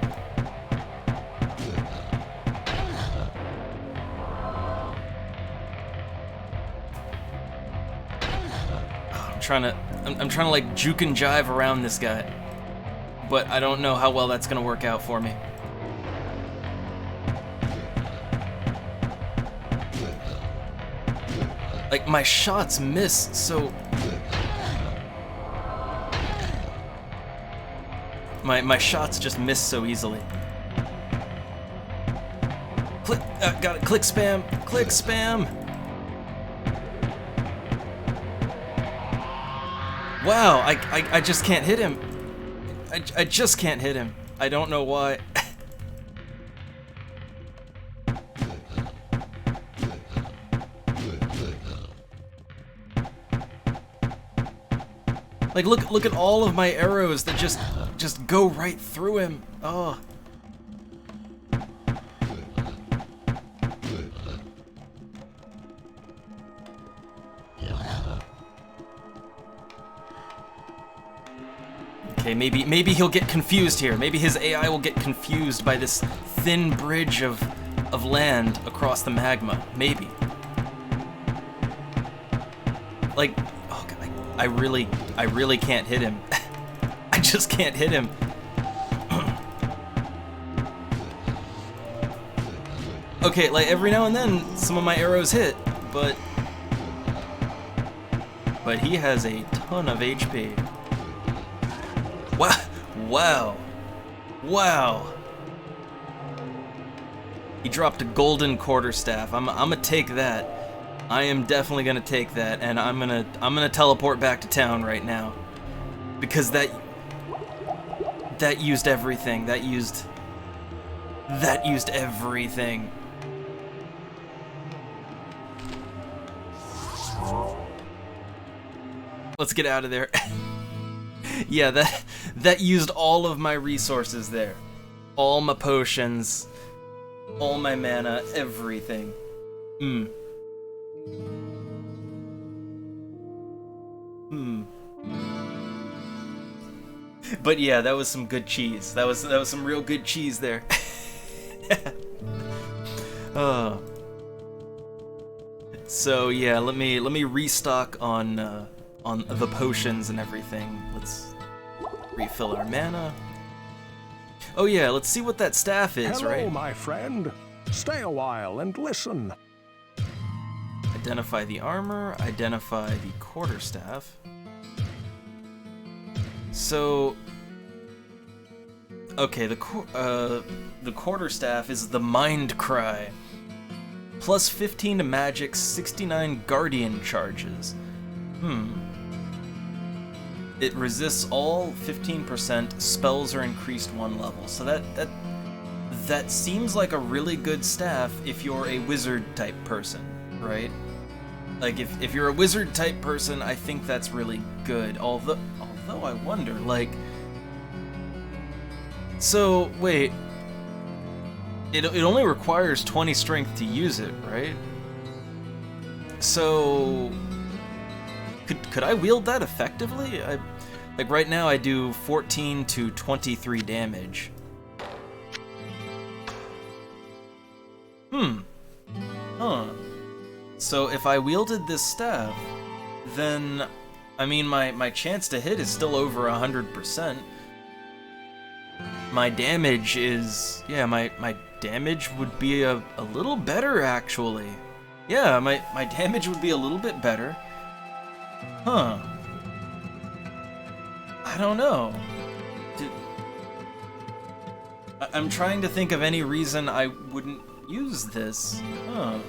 I'm trying to like juke and jive around this guy, but I don't know how well that's gonna work out for me. Like my shots miss so. My shots just miss so easily. Click, got it. Click spam. Click spam. Wow, I just can't hit him. I just can't hit him. I don't know why. Like look at all of my arrows that just go right through him. Oh. Okay, maybe he'll get confused here. Maybe his AI will get confused by this thin bridge of land across the magma. Maybe. Like, oh God, I really can't hit him. I just can't hit him. Okay, like every now and then some of my arrows hit, but he has a ton of HP. Wow! Wow! Wow! He dropped a golden quarterstaff. I'm gonna take that. I am definitely gonna take that, and I'm gonna teleport back to town right now, because that used everything. That used everything. Let's get out of there. Yeah, that used all of my resources there. All my potions, all my mana, everything. But yeah, that was some good cheese. That was some real good cheese there. So yeah, let me restock on the potions and everything. Let's refill our mana. Oh yeah, let's see what that staff is. Hello, right? my friend. Stay a while and listen. Identify the armor, identify the quarterstaff. So, okay, the quarterstaff is the Mind Cry. Plus 15 to Magick, 69 Guardian charges. It resists all 15%. Spells are increased 1 level. So that seems like a really good staff if you're a wizard type person, right? Like if you're a wizard type person, I think that's really good. Although I wonder, like, so wait, it only requires 20 strength to use it, right? So could I wield that effectively? Like right now I do 14 to 23 damage. Huh. So if I wielded this staff, then I mean my chance to hit is still over 100%. My damage is, yeah, my damage would be a little better actually. Yeah, my damage would be a little bit better. Huh. I don't know. I'm trying to think of any reason I wouldn't use this. Huh.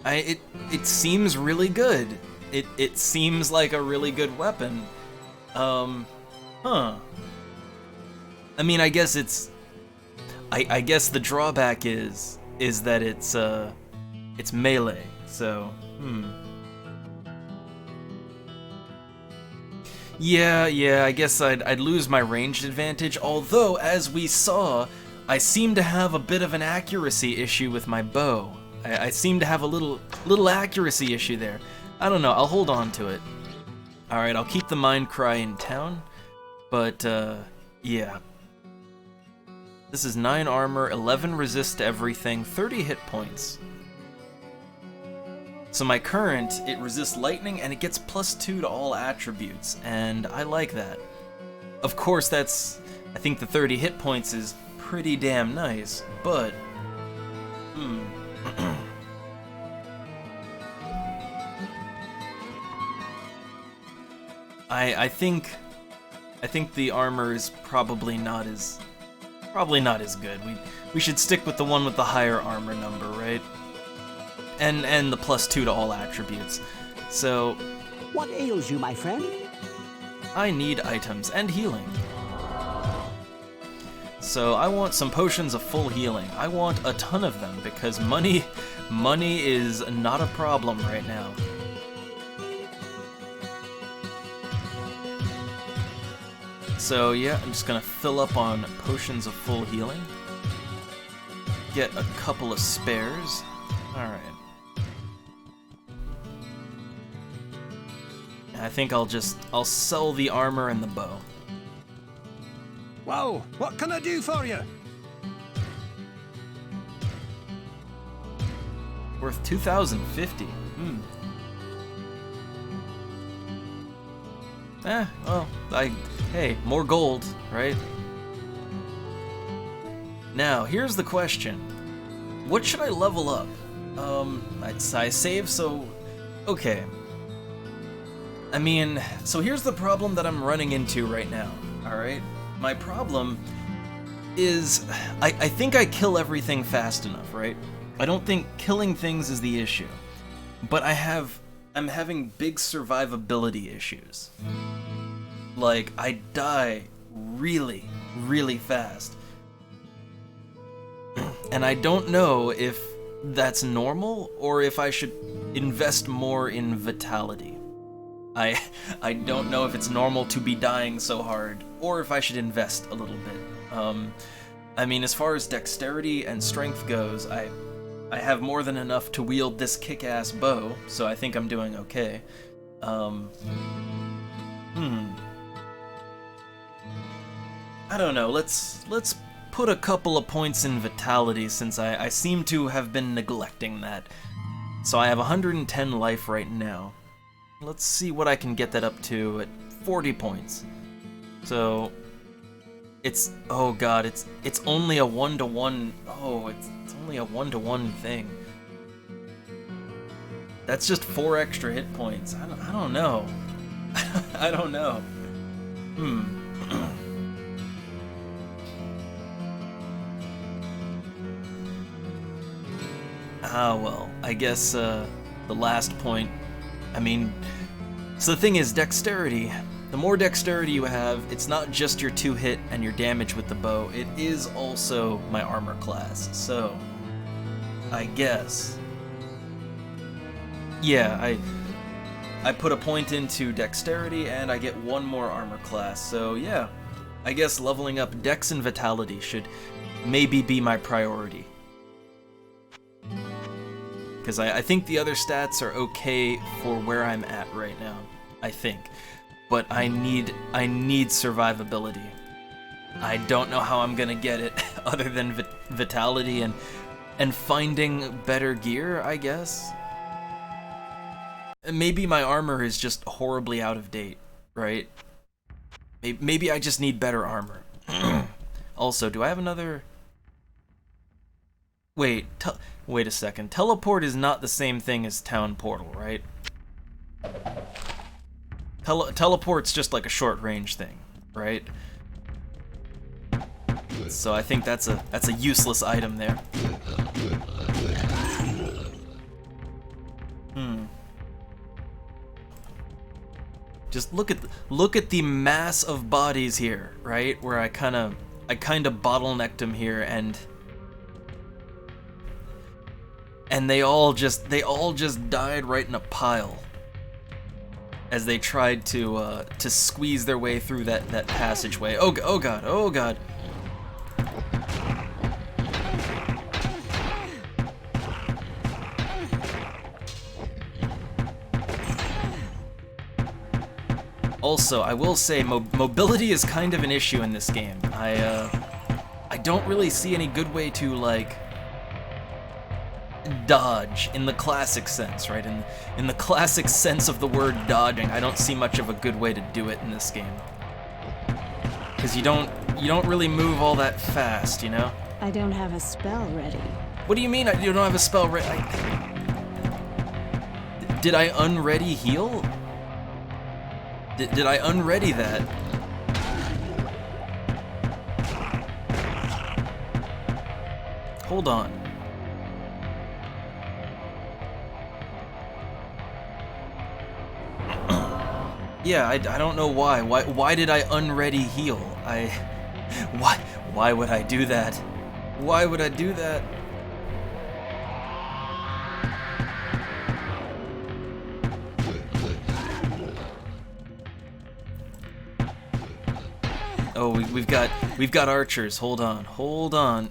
It seems really good. It seems like a really good weapon. Huh. I mean, I guess it's... I guess the drawback is that it's melee, so, Yeah, I guess I'd lose my ranged advantage, although, as we saw, I seem to have a bit of an accuracy issue with my bow. I seem to have a little accuracy issue there. I don't know, I'll hold on to it. Alright, I'll keep the Mind Cry in town, but, yeah. This is 9 armor, 11 resist to everything, 30 hit points. So my current, it resists lightning and it gets +2 to all attributes, and I like that. Of course, I think the 30 hit points is pretty damn nice, but... I think the armor is probably not as good. We should stick with the one with the higher armor number, right? And the +2 to all attributes. So... What ails you, my friend? I need items and healing. So I want some potions of full healing. I want a ton of them because money is not a problem right now. So yeah, I'm just gonna fill up on potions of full healing. Get a couple of spares. Alright. I think I'll sell the armor and the bow. Whoa, what can I do for you? Worth 2,050. Well, hey, more gold, right? Now, here's the question. What should I level up? I save, so... Okay. I mean, so here's the problem that I'm running into right now, alright? My problem is... I think I kill everything fast enough, right? I don't think killing things is the issue. But I'm having big survivability issues. Like, I die really, really fast. And I don't know if that's normal or if I should invest more in vitality. I don't know if it's normal to be dying so hard or if I should invest a little bit. I mean, as far as dexterity and strength goes, I have more than enough to wield this kick-ass bow, so I think I'm doing okay. I don't know, let's put a couple of points in vitality since I seem to have been neglecting that. So I have 110 life right now. Let's see what I can get that up to at 40 points. So it's, oh god, it's only a 1-to-1, oh, it's only a 1-to-1 thing. That's just 4 extra hit points. I don't know. I don't know. Well, I guess, the last point, I mean, so the thing is, dexterity. The more dexterity you have, it's not just your 2-hit and your damage with the bow, it is also my armor class, so, I guess. Yeah, I put a point into dexterity and I get 1 more armor class, so yeah. I guess leveling up dex and vitality should maybe be my priority. Because I think the other stats are okay for where I'm at right now, I think. But I need survivability. I don't know how I'm gonna get it other than vitality and finding better gear, I guess. Maybe my armor is just horribly out of date, right? Maybe I just need better armor. Also, do I have another... Wait, wait a second. Teleport is not the same thing as town portal, right? Teleport's just like a short range thing, right? So I think that's a useless item there. Just look at the mass of bodies here, right? Where I kind of bottlenecked them here, and they all just died right in a pile as they tried to squeeze their way through that passageway. Oh god, oh god. Also, I will say mobility is kind of an issue in this game. I don't really see any good way to, like, dodge in the classic sense, right? In the classic sense of the word dodging, I don't see much of a good way to do it in this game. Because you don't really move all that fast, you know? I don't have a spell ready. What do you mean you don't have a spell ready? Did I unready heal? Did I unready that? Hold on. Yeah, I don't know why. Why did I unready heal? Why would I do that? Why would I do that? Oh, we've got archers. Hold on.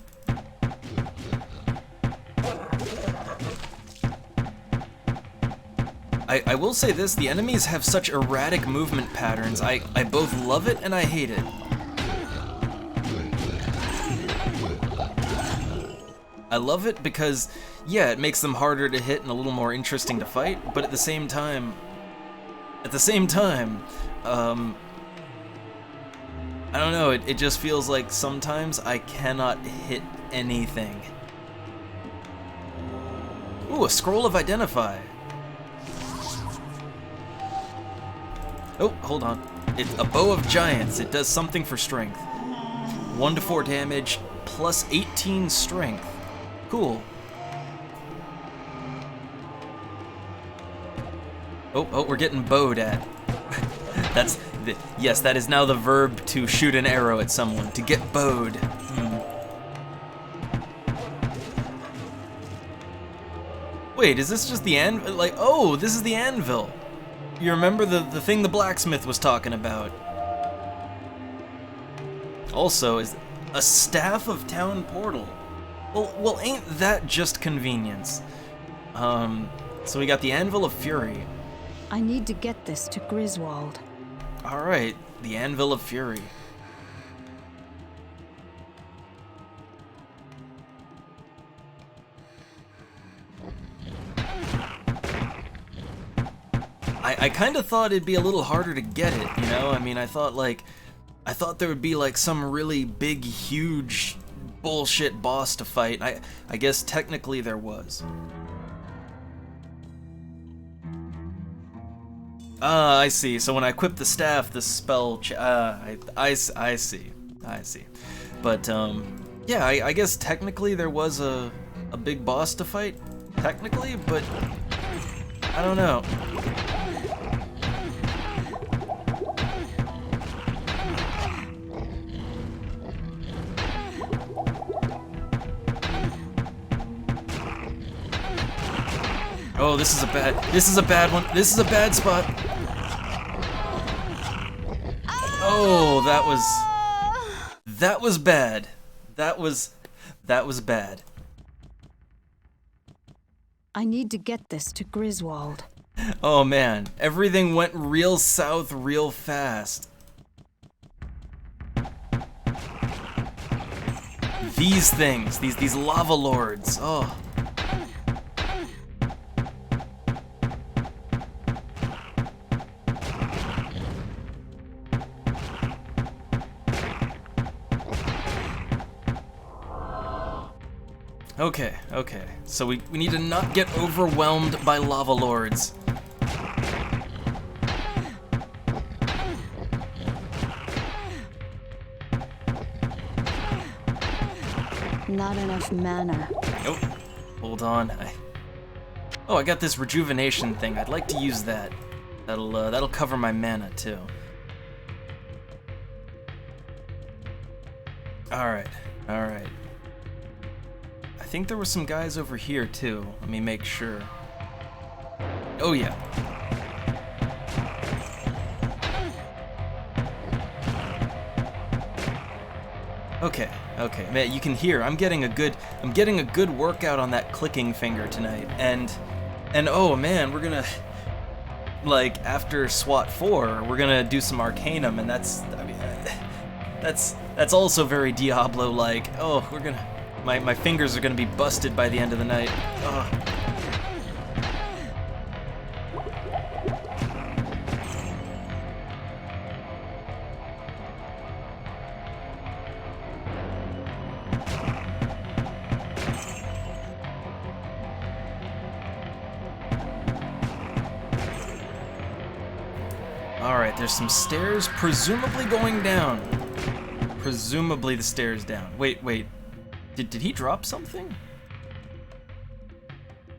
I will say this, the enemies have such erratic movement patterns. I both love it and I hate it. I love it because, yeah, it makes them harder to hit and a little more interesting to fight, but at the same time, I don't know, it just feels like sometimes I cannot hit anything. Ooh, a scroll of identify. Oh, hold on. It's a bow of giants. It does something for strength. 1 to 4 damage, plus 18 strength. Cool. Oh, we're getting bowed at. Yes, that is now the verb to shoot an arrow at someone, to get bowed. Wait, is this just the anvil? Like, oh, this is the anvil. You remember the thing the blacksmith was talking about. Also, is a staff of town portal. Well, ain't that just convenience? So we got the Anvil of Fury. I need to get this to Griswold. Alright, the Anvil of Fury. I kind of thought it'd be a little harder to get it, you know? I mean, I thought there would be like some really big, huge bullshit boss to fight. I guess technically there was. I see. So when I equip the staff, the spell. I see. But yeah, I guess technically there was a big boss to fight. Technically, but I don't know. Oh, this is a bad one. This is a bad spot. Oh, that was bad. That was bad. I need to get this to Griswold. Oh man, everything went real south real fast. These things, these lava lords. Oh. Okay, okay. So we need to not get overwhelmed by lava lords. Not enough mana. Nope. Hold on. Oh, I got this rejuvenation thing. I'd like to use that. That'll cover my mana too. All right. All right. I think there were some guys over here too. Let me make sure. Oh yeah. Okay, okay, man, you can hear I'm getting a good workout on that clicking finger tonight, and oh man, we're gonna, like, after SWAT 4, we're gonna do some Arcanum, and that's also very Diablo-like. Oh, my fingers are gonna be busted by the end of the night. Ugh. Alright, there's some stairs, presumably going down. Presumably the stairs down. Wait. Did he drop something?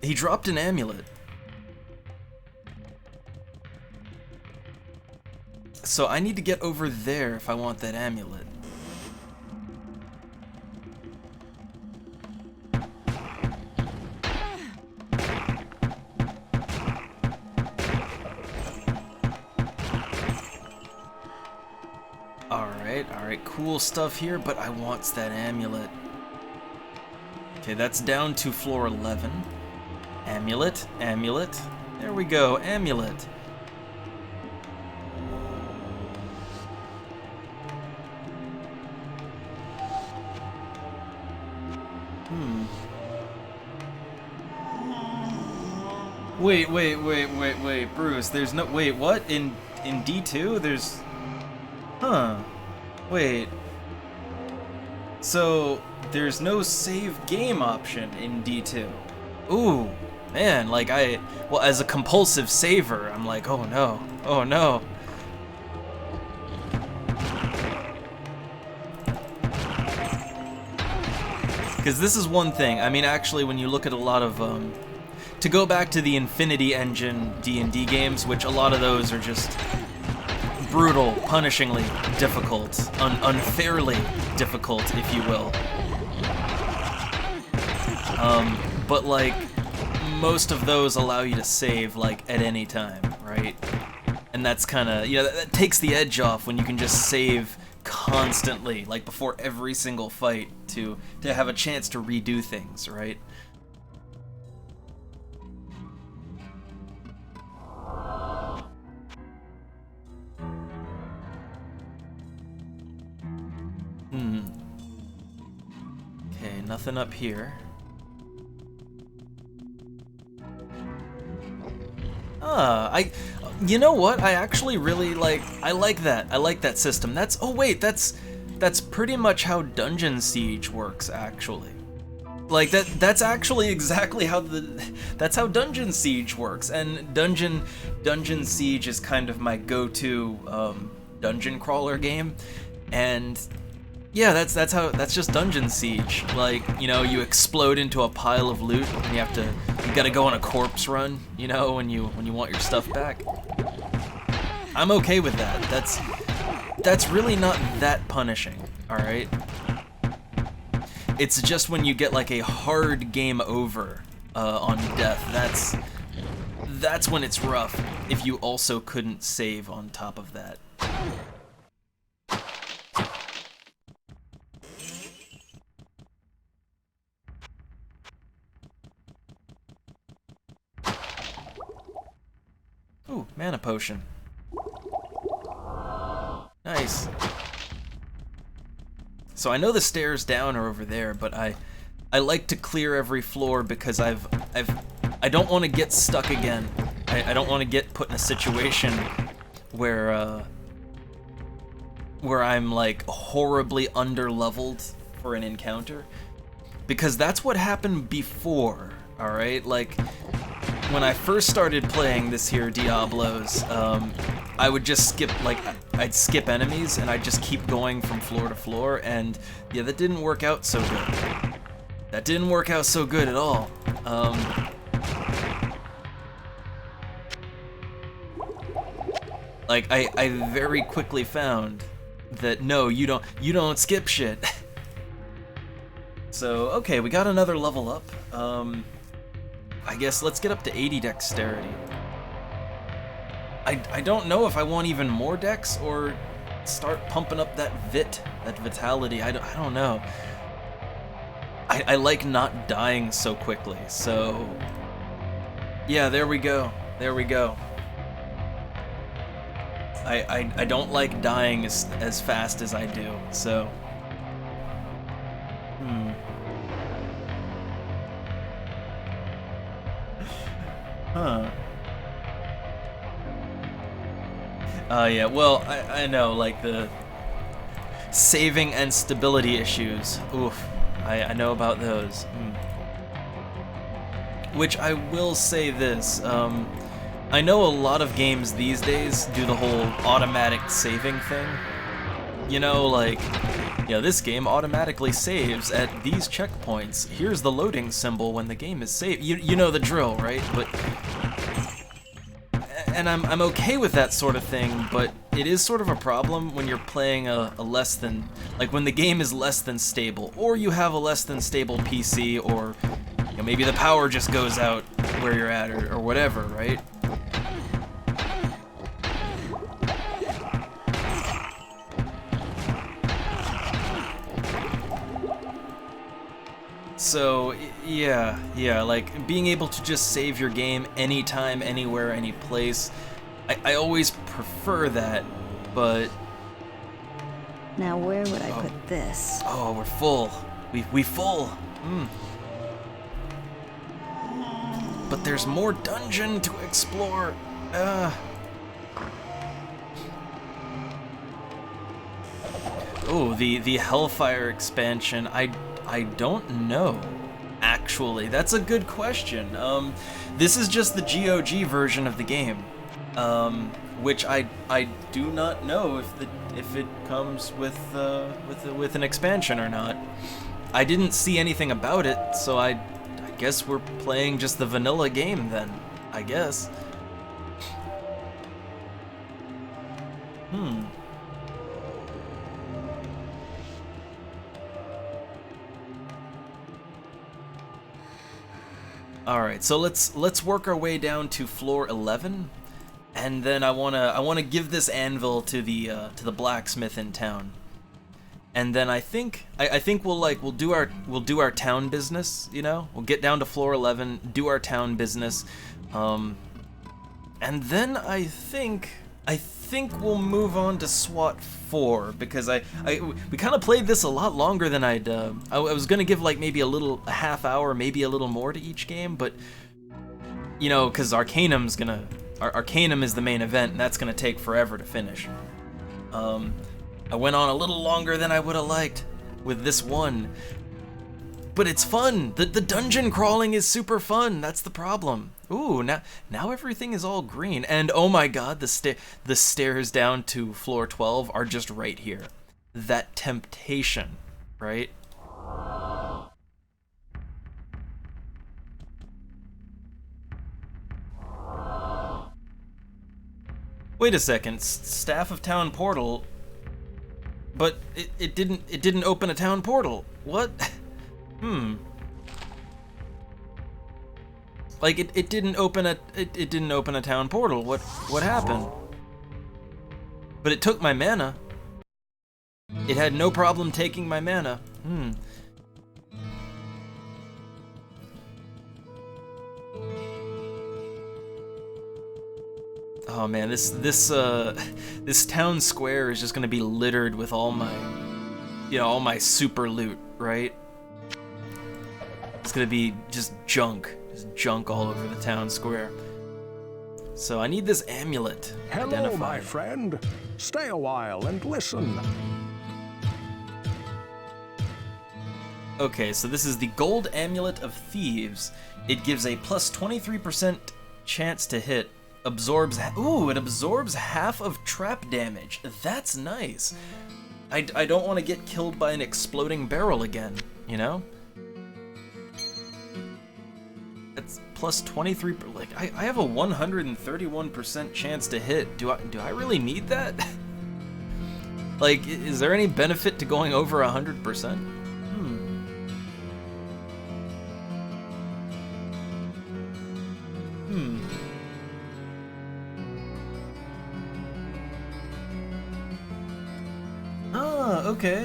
He dropped an amulet. So I need to get over there if I want that amulet. Alright, cool stuff here, but I want that amulet. Okay, that's down to floor 11. Amulet. There we go, amulet. Wait, Bruce, there's no, wait, what? In D2, there's, huh, wait, so there's no save game option in D2. Ooh, man, like well, as a compulsive saver, I'm like, oh no. Because this is one thing, I mean, actually, when you look at a lot of, to go back to the Infinity Engine D&D games, which a lot of those are just brutal, punishingly difficult, unfairly difficult, if you will. But like, most of those allow you to save, like, at any time, right? And that's kind of, you know, that takes the edge off when you can just save constantly, like before every single fight, to have a chance to redo things, right? Okay, nothing up here. You know what? I actually really I like that system. Oh wait, that's pretty much how Dungeon Siege works, actually. Like, that's actually exactly how that's how Dungeon Siege works, and Dungeon Siege is kind of my go-to, dungeon crawler game, and yeah, that's just Dungeon Siege. Like, you know, you explode into a pile of loot, and you gotta go on a corpse run, you know, when you want your stuff back. I'm okay with that. That's really not that punishing, alright? It's just when you get like a hard game over on death, that's when it's rough, if you also couldn't save on top of that. Ooh, mana potion. Nice. So I know the stairs down are over there, but I like to clear every floor because I don't want to get stuck again. I don't want to get put in a situation where I'm like horribly underleveled for an encounter. because that's what happened before, alright? Like, when I first started playing this here Diablos, I would just skip, like, I'd skip enemies, and I'd just keep going from floor to floor, and yeah, that didn't work out so good. That didn't work out so good at all. Like, I very quickly found that no, you don't skip shit. So, okay, we got another level up. I guess let's get up to 80 dexterity. I don't know if I want even more dex or start pumping up that vitality. I don't know. I like not dying so quickly, so yeah, there we go. There we go. I don't like dying as fast as I do, so Huh. Yeah, well, I know, like, the saving and stability issues. Oof, I know about those. Which I will say this, I know a lot of games these days do the whole automatic saving thing. You know, like, yeah, this game automatically saves at these checkpoints. Here's the loading symbol when the game is saved. You know the drill, right? And I'm okay with that sort of thing, but it is sort of a problem when you're playing a less than, like, when the game is less than stable, or you have a less than stable PC, or you know, maybe the power just goes out where you're at, or whatever, right? So, yeah, like, being able to just save your game anytime, anywhere, any place, I always prefer that, but... Now where would I put this? Oh, we're full. We full. But there's more dungeon to explore. Oh, the Hellfire expansion, I don't know, actually. That's a good question. This is just the GOG version of the game, which I do not know if it comes with an expansion or not. I didn't see anything about it, so I guess we're playing just the vanilla game then, I guess. All right, so let's work our way down to floor 11, and then I wanna give this anvil to the blacksmith in town, and then I think we'll do our town business. You know, we'll get down to floor 11, do our town business, and then I think we'll move on to SWAT 4, because we kind of played this a lot longer than I was gonna give, like, maybe a half hour, maybe a little more to each game, but you know, because Arcanum is the main event, and that's gonna take forever to finish. I went on a little longer than I would have liked with this one, but it's fun. The dungeon crawling is super fun. That's the problem. Ooh, now everything is all green, and oh my god, the stairs down to floor 12 are just right here. That temptation, right? Wait a second, Staff of Town Portal, but it didn't open a town portal. What? Like, it didn't open a town portal. What happened? But it took my mana. It had no problem taking my mana. Oh man, this town square is just gonna be littered with all my super loot, right? It's gonna be just junk all over the town square. So I need this amulet. Hello, my friend. Stay a while and listen. Okay, so this is the Gold Amulet of Thieves. It gives a plus 23% chance to hit. Absorbs. Ooh, it absorbs half of trap damage. That's nice. I don't want to get killed by an exploding barrel again, you know? It's plus 23. Like I have a 131% chance to hit. Do I really need that? Like, is there any benefit to going over 100%?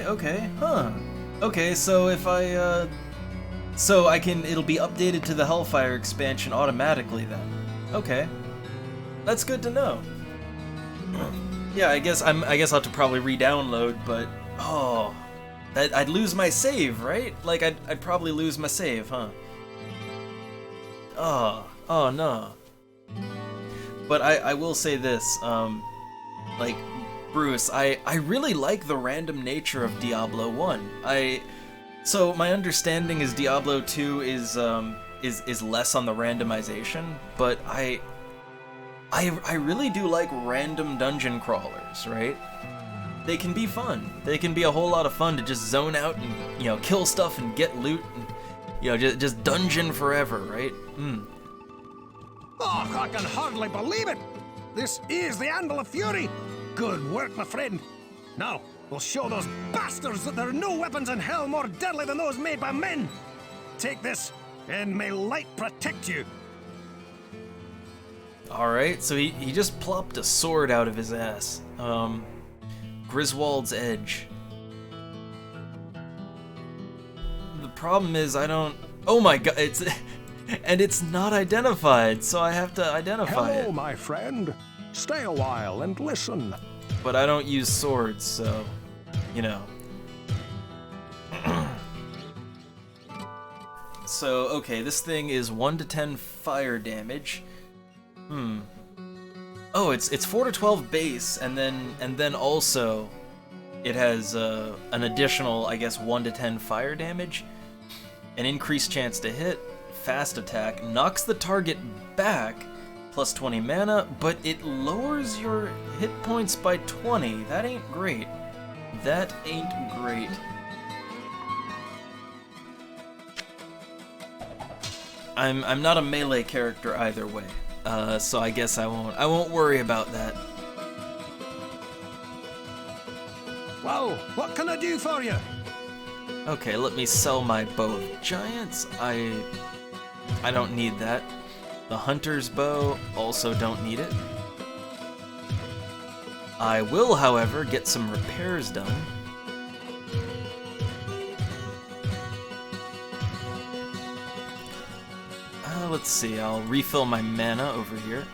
Okay, huh. Okay, so if I, so it'll be updated to the Hellfire expansion automatically then. Okay. That's good to know. Yeah, I guess I'll have to probably re-download, but, oh, I'd lose my save, right? Like, I'd probably lose my save, huh? Oh no. But I will say this, like, Bruce, I really like the random nature of Diablo 1. So my understanding is Diablo 2 is less on the randomization, but I really do like random dungeon crawlers, right? They can be fun. They can be a whole lot of fun to just zone out and, you know, kill stuff and get loot and, you know, just dungeon forever, right? Oh, I can hardly believe it! This is the Anvil of Fury! Good work, my friend. Now, we'll show those bastards that there are no weapons in hell more deadly than those made by men. Take this, and may light protect you. Alright, so he just plopped a sword out of his ass. Griswold's Edge. The problem is I don't... Oh my god, it's... And it's not identified, so I have to identify it. Hello, my friend. Stay a while and listen. But I don't use swords, so, you know. So, okay, this thing is 1 to 10 fire damage. Oh, it's 4 to 12 base, and then also it has an additional, I guess, 1 to 10 fire damage, an increased chance to hit, fast attack, knocks the target back, plus 20 mana, but it lowers your hit points by 20. That ain't great. That ain't great. I'm not a melee character either way, so I guess I won't worry about that. Well, what can I do for you? Okay, let me sell my bow of giants. I don't need that. The hunter's bow, also don't need it. I will, however, get some repairs done. Let's see, I'll refill my mana over here.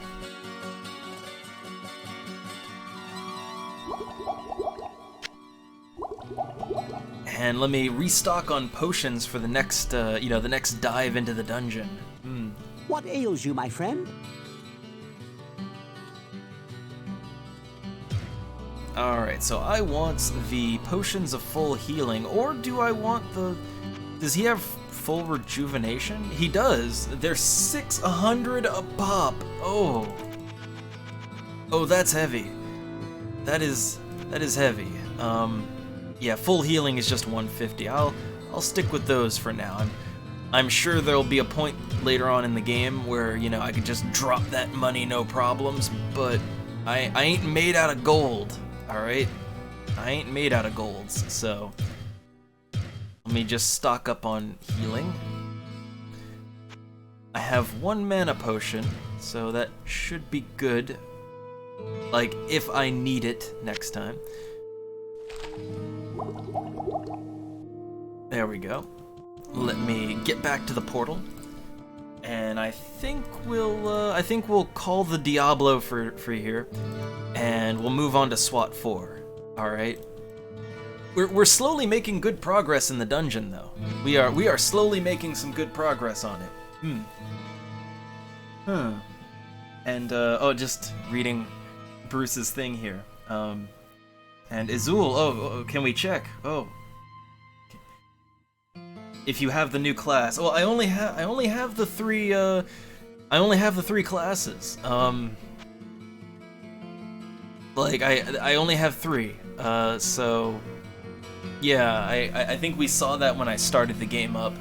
And let me restock on potions for the next, the next dive into the dungeon. What ails you, my friend? Alright, so I want the potions of full healing, or do I want the... Does he have full rejuvenation? He does! They're 600 a pop! Oh! Oh, that's heavy. That is heavy. Yeah, full healing is just 150. I'll stick with those for now. I'm sure there'll be a point later on in the game where, you know, I could just drop that money no problems, but I ain't made out of gold, alright? I ain't made out of golds, so let me just stock up on healing. I have 1 mana potion, so that should be good, like, if I need it next time. There we go. Let me get back to the portal, and I think we'll call the Diablo for here, and we'll move on to SWAT 4. All right. We're slowly making good progress in the dungeon, though. We are slowly making some good progress on it. And oh, just reading Bruce's thing here. And Azul. Oh, can we check? Oh. if you have the new class. Well, I only have the three. I only have the three classes. Like I only have three. So yeah, I think we saw that when I started the game up.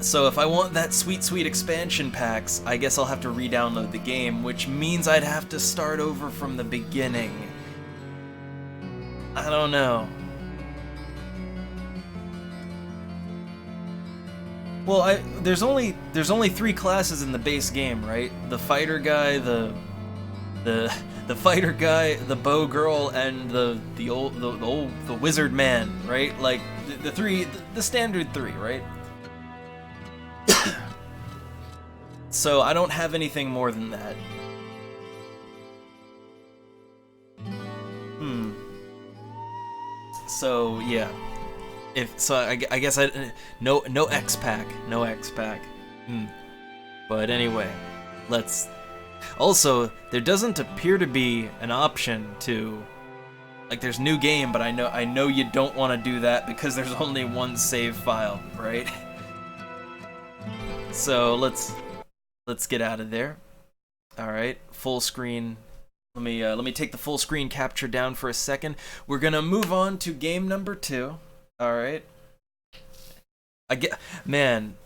So if I want that sweet expansion packs, I guess I'll have to re-download the game, which means I'd have to start over from the beginning. I don't know. Well, there's only three classes in the base game, right? The fighter guy, the fighter guy, the bow girl, and the wizard man, right? Like the standard three, right? So I don't have anything more than that. So yeah, I guess no X pack, no X pack. But anyway, let's. Also, there doesn't appear to be an option to, like, there's new game, but I know you don't want to do that because there's only one save file, right? So let's get out of there. All right, full screen. Let me take the full screen capture down for a second. We're gonna move on to game number 2. All right. Man,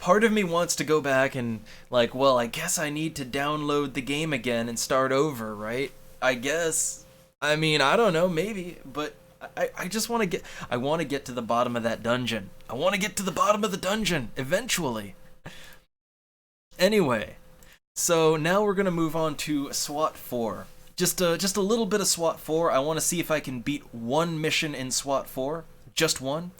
part of me wants to go back and, like, well, I guess I need to download the game again and start over, right? I guess. I mean, I don't know, maybe, but I just want to get to the bottom of that dungeon. I want to get to the bottom of the dungeon eventually. Anyway, so now we're gonna move on to SWAT 4. Just a little bit of SWAT 4. I want to see if I can beat one mission in SWAT 4, just one,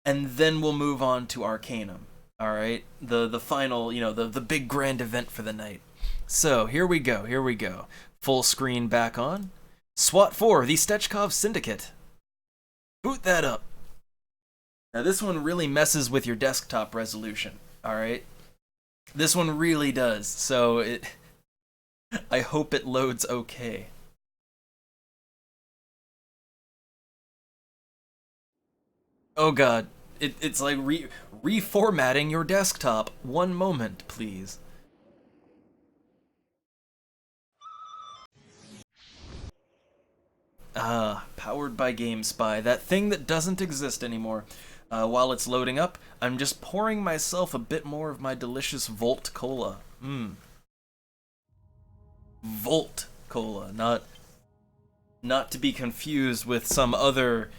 and then we'll move on to Arcanum. All right, the final, the big grand event for the night. So here we go. Full screen back on. SWAT 4, the Stechkov Syndicate. Boot that up. Now this one really messes with your desktop resolution. All right, this one really does. So I hope it loads okay. Oh god, it's like reformatting your desktop. One moment, please. Powered by GameSpy, that thing that doesn't exist anymore. While it's loading up, I'm just pouring myself a bit more of my delicious Volt Cola. Volt Cola, not to be confused with some other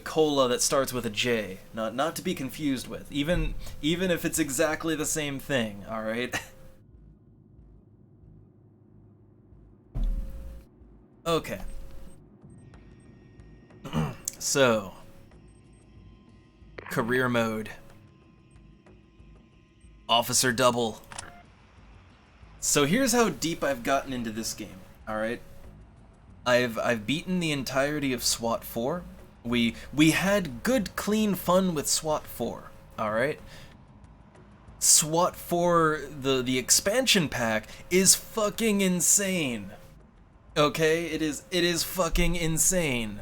cola that starts with a J. Not to be confused with, even if it's exactly the same thing. All right. Okay. So, career mode. Officer double. So here's how deep I've gotten into this game, alright? I've beaten the entirety of SWAT 4. We had good, clean fun with SWAT 4, alright? SWAT 4, the expansion pack, is fucking insane. Okay? It is fucking insane.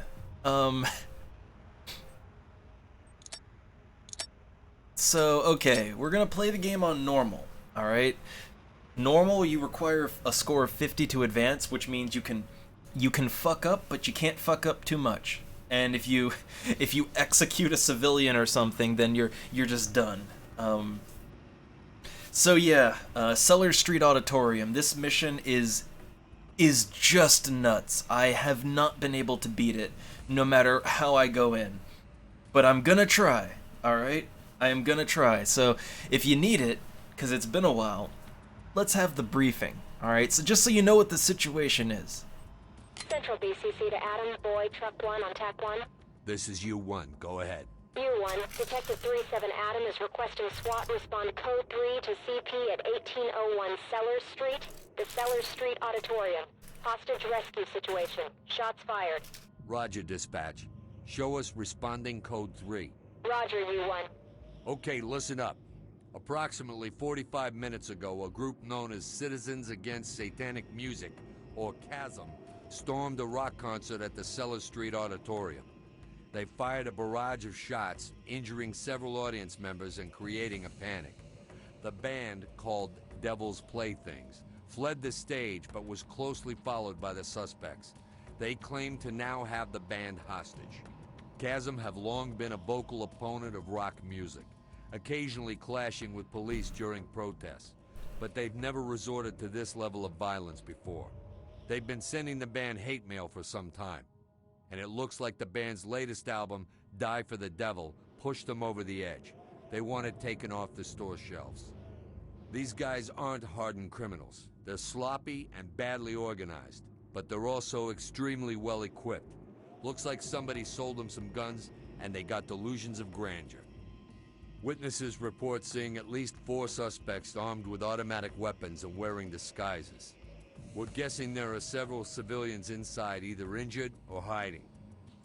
So, okay, we're gonna play the game on normal, alright? Normal, you require a score of 50 to advance, which means you can fuck up, but you can't fuck up too much. And if you execute a civilian or something, then you're just done. So yeah, Cellar Street Auditorium. This mission is just nuts. I have not been able to beat it, no matter how I go in. But I'm gonna try, alright? I am gonna try. So if you need it, because it's been a while, let's have the briefing, alright? So just so you know what the situation is. Central BCC to Adam, Boy, Truck 1 on TAC 1. This is U1. Go ahead. U1, Detective 37 Adam is requesting SWAT respond code 3 to CP at 1801 Sellers Street, the Sellers Street Auditorium. Hostage rescue situation. Shots fired. Roger, dispatch. Show us responding code 3. Roger, U1. Okay, listen up. Approximately 45 minutes ago, a group known as Citizens Against Satanic Music, or CHASM, stormed a rock concert at the Cellar Street Auditorium. They fired a barrage of shots, injuring several audience members and creating a panic. The band, called Devil's Playthings, fled the stage but was closely followed by the suspects. They claim to now have the band hostage. Chasm have long been a vocal opponent of rock music, occasionally clashing with police during protests, but they've never resorted to this level of violence before. They've been sending the band hate mail for some time, and it looks like the band's latest album, Die for the Devil, pushed them over the edge. They want it taken off the store shelves. These guys aren't hardened criminals. They're sloppy and badly organized, but they're also extremely well equipped. Looks like somebody sold them some guns, and they got delusions of grandeur. Witnesses report seeing at least 4 suspects armed with automatic weapons and wearing disguises. We're guessing there are several civilians inside, either injured or hiding.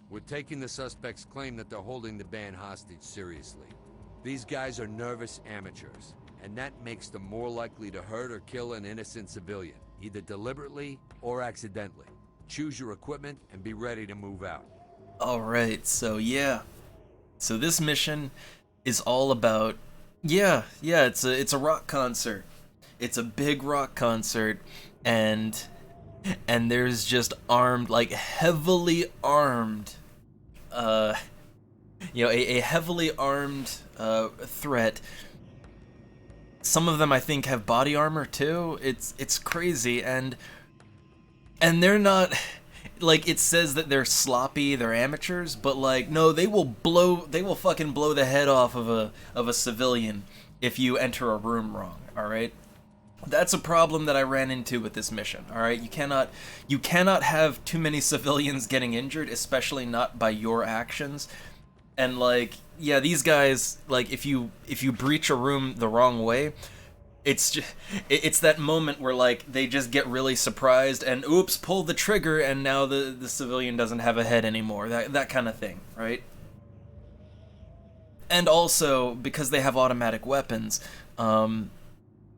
We're taking the suspects' claim that they're holding the band hostage seriously. These guys are nervous amateurs, and that makes them more likely to hurt or kill an innocent civilian, either deliberately or accidentally. Choose your equipment and be ready to move out. Alright, so yeah. So this mission is all about... Yeah, it's a rock concert. It's a big rock concert, and there's just armed, like heavily armed, a heavily armed threat. Some of them I think have body armor too. It's crazy, and they're not, like, it says that they're sloppy, they're amateurs, but like, no, they will fucking blow the head off of a civilian if you enter a room wrong, alright? That's a problem that I ran into with this mission, alright? You cannot have too many civilians getting injured, especially not by your actions. And like, yeah, these guys, like, if you breach a room the wrong way, it's that moment where like they just get really surprised and oops, pull the trigger, and now the civilian doesn't have a head anymore. That kind of thing, right? And also, because they have automatic weapons,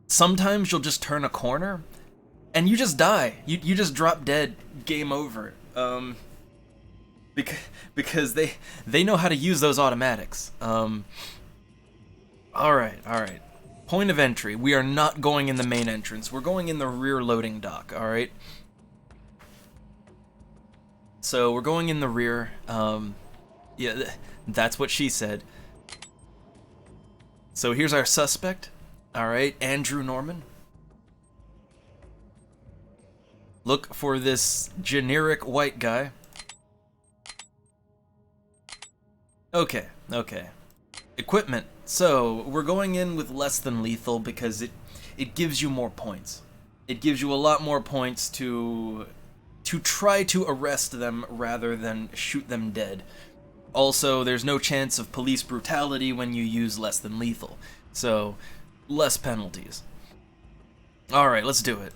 sometimes you'll just turn a corner and you just die. You just drop dead. Game over. Because they know how to use those automatics. Alright. Point of entry. We are not going in the main entrance. We're going in the rear loading dock, alright? So we're going in the rear. Yeah, that's what she said. So here's our suspect. Alright, Andrew Norman. Look for this generic white guy. Okay. Equipment. So, we're going in with less than lethal because it gives you more points. It gives you a lot more points to try to arrest them rather than shoot them dead. Also, there's no chance of police brutality when you use less than lethal. So, less penalties. Alright, let's do it.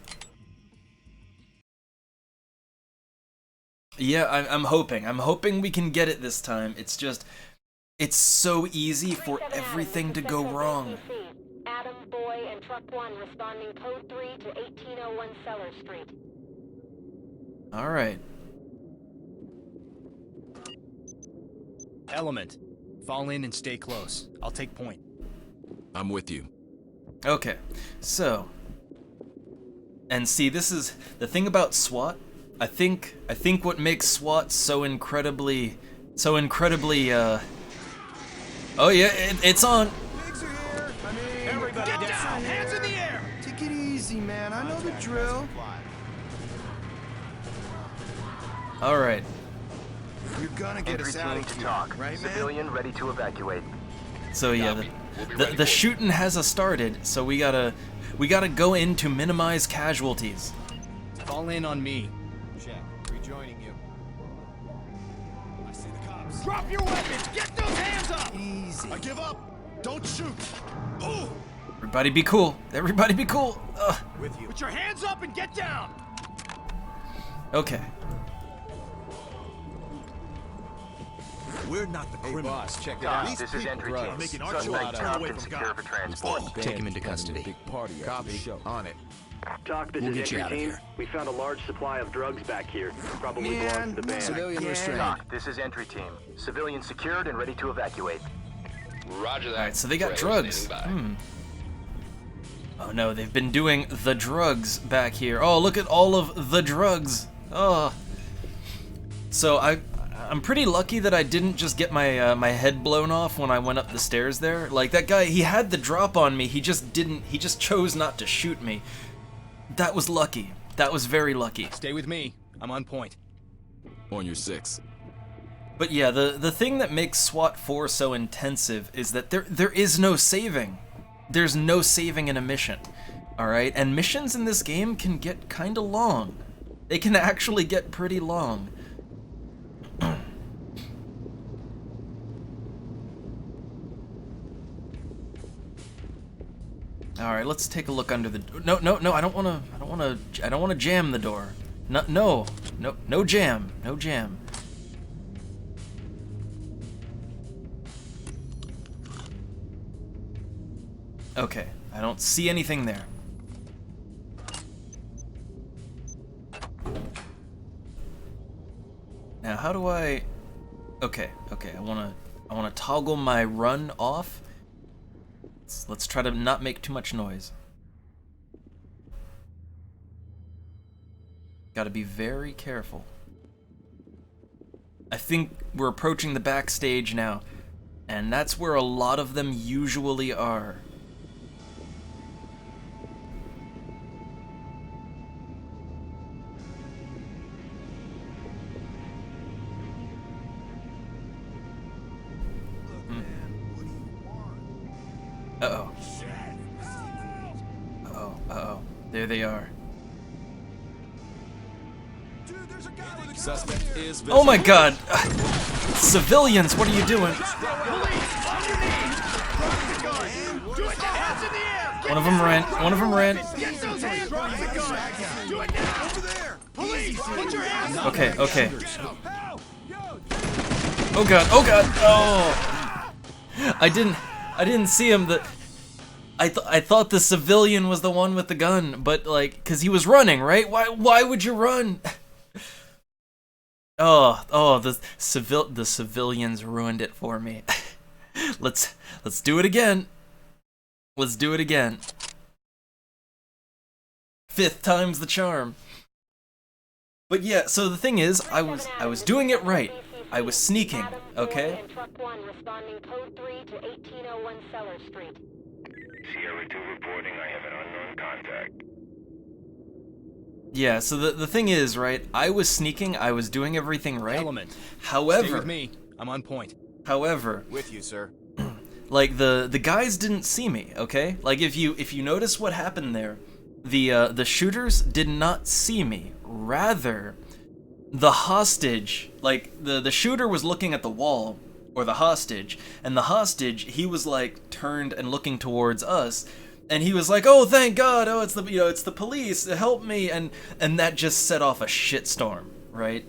Yeah, I'm hoping we can get it this time. It's just, it's so easy for everything to go wrong. Adam, Boy, and Truck 1 responding code 3 to 1801 Cellar Street. Alright. Element, fall in and stay close. I'll take point. I'm with you. Okay, so, and see, this is the thing about SWAT. I think what makes SWAT so incredibly, oh yeah, it's on. Pigs are here. I mean, everybody get down, hands in the air. Take it easy, man. I know the drill. All right. You're gonna get us out of here, right, man? Civilian ready to evacuate. So yeah, the shooting has started. So we gotta go in to minimize casualties. Fall in on me. Check. Rejoining you. I see the cops. Drop your weapons! Get those hands up! Easy. I give up! Don't shoot! Oh! Everybody be cool. Everybody be cool. With you. Put your hands up and get down! Okay. We're not the criminals. boss, check it Doc, out. this is entry team. Making our Suspect turn trapped away and from secure God. for transport. Take him into custody. Big party. Copy. On it. Doc, this We'll is get you entry out of team. here. We found a large supply of drugs back here. Probably belongs to the band. Civilian restrained. Doc, this is entry team. Civilians secured and ready to evacuate. Roger that. Alright, so they got Trailer drugs. standing by. Oh no, they've been doing the drugs back here. Oh, look at all of the drugs. Oh. So I'm pretty lucky that I didn't just get my my head blown off when I went up the stairs there. Like that guy, he had the drop on me. He just chose not to shoot me. That was lucky. That was very lucky. Stay with me. I'm on point. On your 6. But yeah, the thing that makes SWAT 4 so intensive is that there is no saving. There's no saving in a mission. Alright? And missions in this game can get kinda long. They can actually get pretty long. Alright, let's take a look under the no, I don't wanna jam the door. No jam. No jam. Okay, I don't see anything there. Now, how do I... Okay, I wanna toggle my run off. Let's try to not make too much noise. Gotta be very careful. I think we're approaching the backstage now, and that's where a lot of them usually are. Uh-oh. There they are. Suspect is visible. Oh my god! Civilians, what are you doing? One of them ran. Okay. Oh god. Oh! I didn't see him. I thought the civilian was the one with the gun, but like, cause he was running, right? Why would you run? Oh, the civilians ruined it for me. Let's do it again. Let's do it again. 5th time's the charm. But yeah, so the thing is, I was doing it right. I was sneaking, okay? Truck 1 responding code 3 to 1801 Cellar Street. Sierra 2 reporting I have an unknown contact. Yeah, so the thing is, right, I was sneaking, I was doing everything right. Element. However... Stay with me. I'm on point. However... With you, sir. Like, the guys didn't see me, okay? Like, if you notice what happened there, the shooters did not see me. Rather, the hostage, like, the shooter was looking at the wall, or the hostage, and the hostage, he was, like, turned and looking towards us, and he was like, oh, thank God, oh, it's the police, help me, and that just set off a shitstorm, right?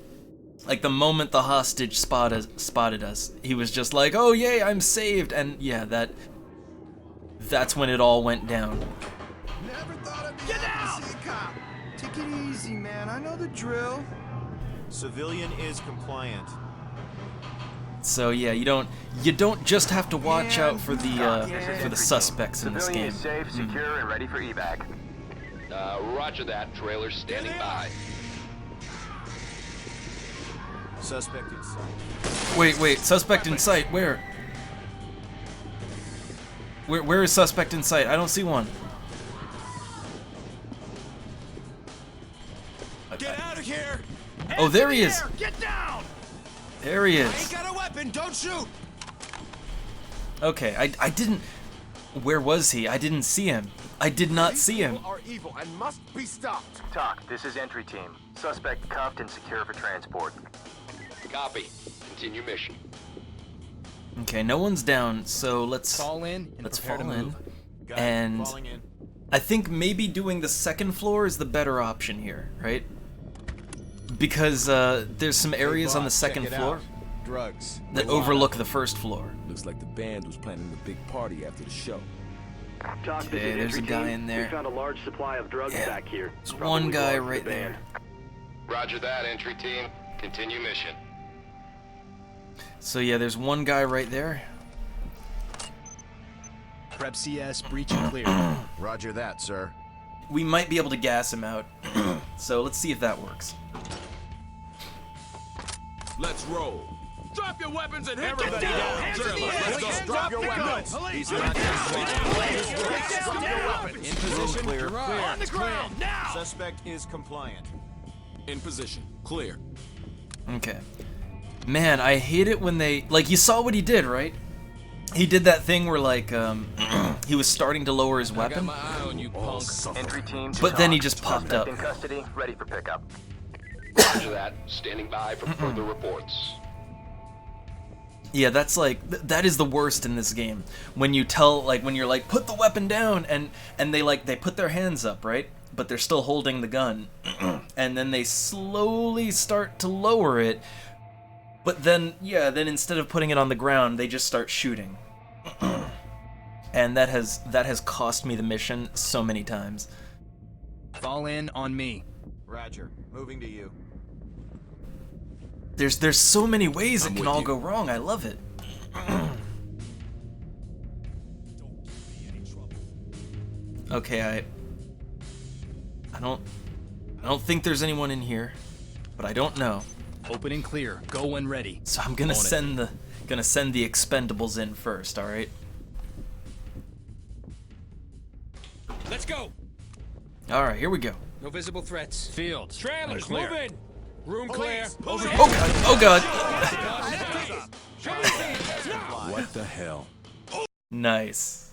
Like, the moment the hostage spotted us, he was just like, oh, yay, I'm saved, and yeah, that's when it all went down. Never thought I'd be able to see a cop. Take it easy, man. I know the drill. Civilian is compliant. So yeah, you don't just have to watch out for the suspects in this game. Civilian is safe, secure, and ready for evac. Roger that. Trailer standing by. Suspect in sight. Wait, suspect in sight, where? Where is suspect in sight? I don't see one. Get out of here! Oh, there he is! Get down! There he I ain't is. got a weapon, don't shoot! Okay, I didn't... Where was he? I didn't see him. I did not see him. Are evil and must be stopped. TOC, this is entry team. Suspect cuffed and secure for transport. Copy. Continue mission. Okay, no one's down, so let's Fall in and let's prepare fall to in. move. And Falling in. I think maybe doing the second floor is the better option here, right? Because there's some areas on the second floor Drugs. that overlook the first floor. Looks like the band was planning a big party after the show. Okay, there's a guy in there. We found a large supply of drugs back here. There's one guy right there. Roger that, entry team. Continue mission. So yeah, there's one guy right there. Prep CS, breach and clear. Roger that, sir. We might be able to gas him out. So let's see if that works. Let's roll. Drop your weapons and hit Everybody down. Hands in the air. Let's drop your weapons. Police, He's not In position, clear. on the ground now. Suspect is compliant. In position. Clear. Okay. Man, I hate it when they... Like, you saw what he did, right? He did that thing where, like, he was starting to lower his weapon. I got my eye on you, punk. Entry team to But then he talk. just popped Suspect up. in custody, ready for pickup. Roger that. Standing by for further reports. Yeah, that's like... that is the worst in this game. When you tell, like, when you're like, put the weapon down, and they, like, they put their hands up, right? But they're still holding the gun. And then they slowly start to lower it. But then, yeah, then instead of putting it on the ground, they just start shooting. And that has cost me the mission so many times. Fall in on me. Roger. Moving to you. There's so many ways it I'm can with all you. go wrong. I love it. Okay, I don't think there's anyone in here, but I don't know. Open and clear. Go when ready. So I'm gonna send the expendables in first. All right. Let's go. All right, here we go. No visible threats. Field. Trailers, Clear. move in. Room clear. Oh god! Oh god! What the hell? Nice.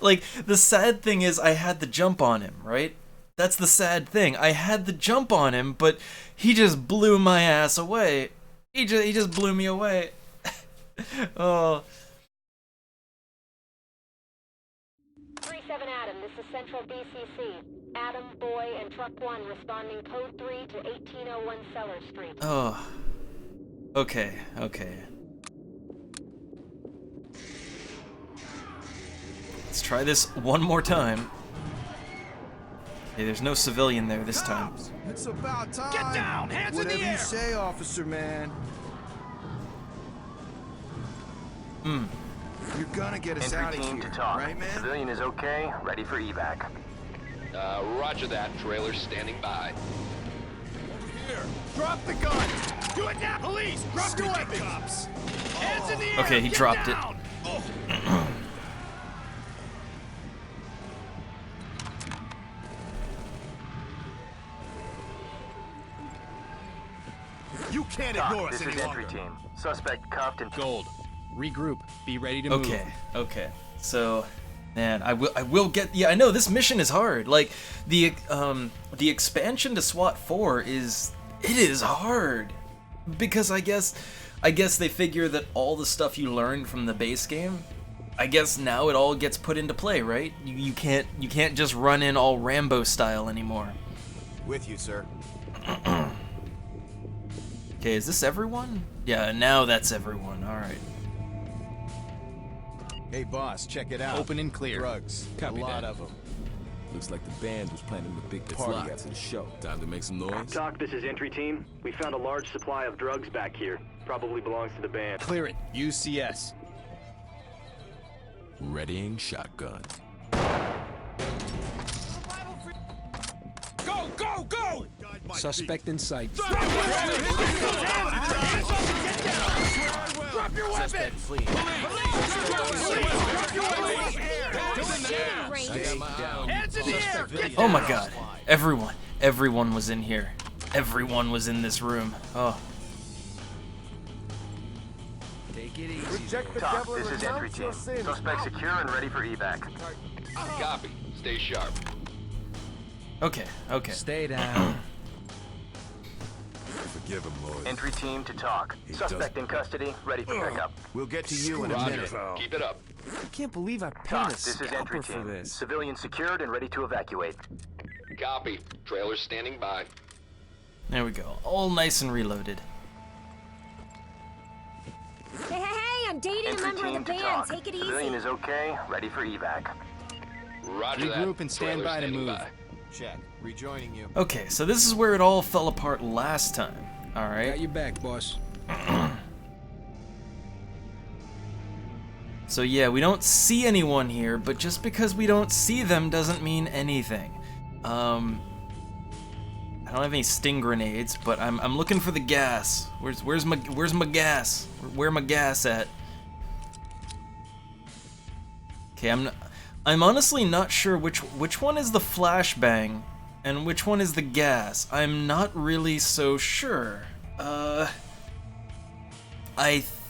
Like, the sad thing is I had the jump on him, right? That's the sad thing. I had the jump on him, but he just blew my ass away. He just blew me away. Oh. 3-7 Adam, this is Central BCC. Adam, Boy, and Truck 1 responding code 3 to 1801 Cellar Street. Oh. Okay. Let's try this one more time. Okay, there's no civilian there this time. It's about time. Get down! Hands in the Whatever air! you say, officer man. You're gonna get us out Entry of team here, to talk. right, man? Civilian is okay, ready for evac. Roger that. Trailer standing by. Here. Drop the gun. Do it now. Police, drop your weapons. Cops. Hands in the air. Okay, he Get dropped it. down. You can't Talk, ignore us this any is longer. entry team. Suspect cuffed and... Gold. Regroup. Be ready to move. Okay. So, man, I will get. Yeah, I know this mission is hard. Like the expansion to SWAT 4 is hard because I guess they figure that all the stuff you learned from the base game, I guess now it all gets put into play, right? You can't just run in all Rambo style anymore. With you, sir. Okay, is this everyone? Yeah, now that's everyone. All right. Hey, boss, check it out. Open and clear. Drugs. Copy a lot that. of them. Looks like the band was planning a big party locked. after the show. Time to make some noise. Doc, this is entry team. We found a large supply of drugs back here. Probably belongs to the band. Clear it. Use CS. Readying shotgun. Go, go, go! Suspect in sight. Drop your weapon! Hands in the air! Get Oh my god. Everyone was in here. Everyone was in this room. Oh. Take it easy. Reject the Talk, devil and this is renounce entry your team. sins. Suspect secure and ready for evac. Copy. Stay sharp. Okay. Stay down. Forgive him, Lord. Entry team to talk. Suspect in custody, ready for pickup. We'll get to you in a Roger. minute. Keep it up. I can't believe I paid Talk, a this is entry scalper for team. this. Civilian secured and ready to evacuate. Copy. Trailer standing by. There we go. All nice and reloaded. Hey, man dating a Entry member of the team to band. talk. Take it Civilian easy. is okay, ready for evac. Roger that. Regroup and stand by to move. Check. Rejoining you. Okay, so this is where it all fell apart last time. All right. Got your back, boss. So yeah, we don't see anyone here, but just because we don't see them doesn't mean anything. I don't have any sting grenades, but I'm looking for the gas. Where's my gas? Where my gas at? Okay, I'm honestly not sure which one is the flashbang and which one is the gas. I'm not really so sure. I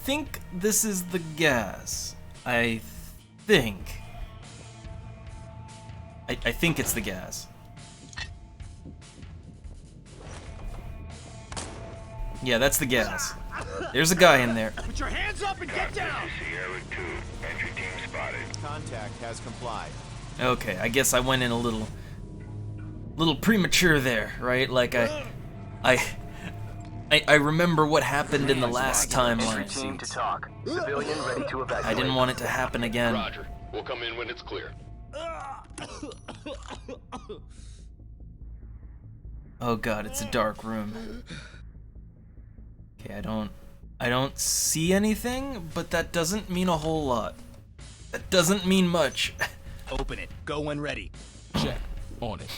think this is the gas. I think it's the gas. Yeah, that's the gas. There's a guy in there. Put your hands up and get down! Sierra 2, entry team spotted. Contact has complied. Okay, I guess I went in a little premature there, right? Like I remember what happened in the last timeline. Entry team to talk. Civilian ready to evacuate. I didn't want it to happen again. Roger. We'll come in when it's clear. Oh god, it's a dark room. Okay, I don't see anything, but that doesn't mean a whole lot. That doesn't mean much. Open it. Go when ready. Check. On it.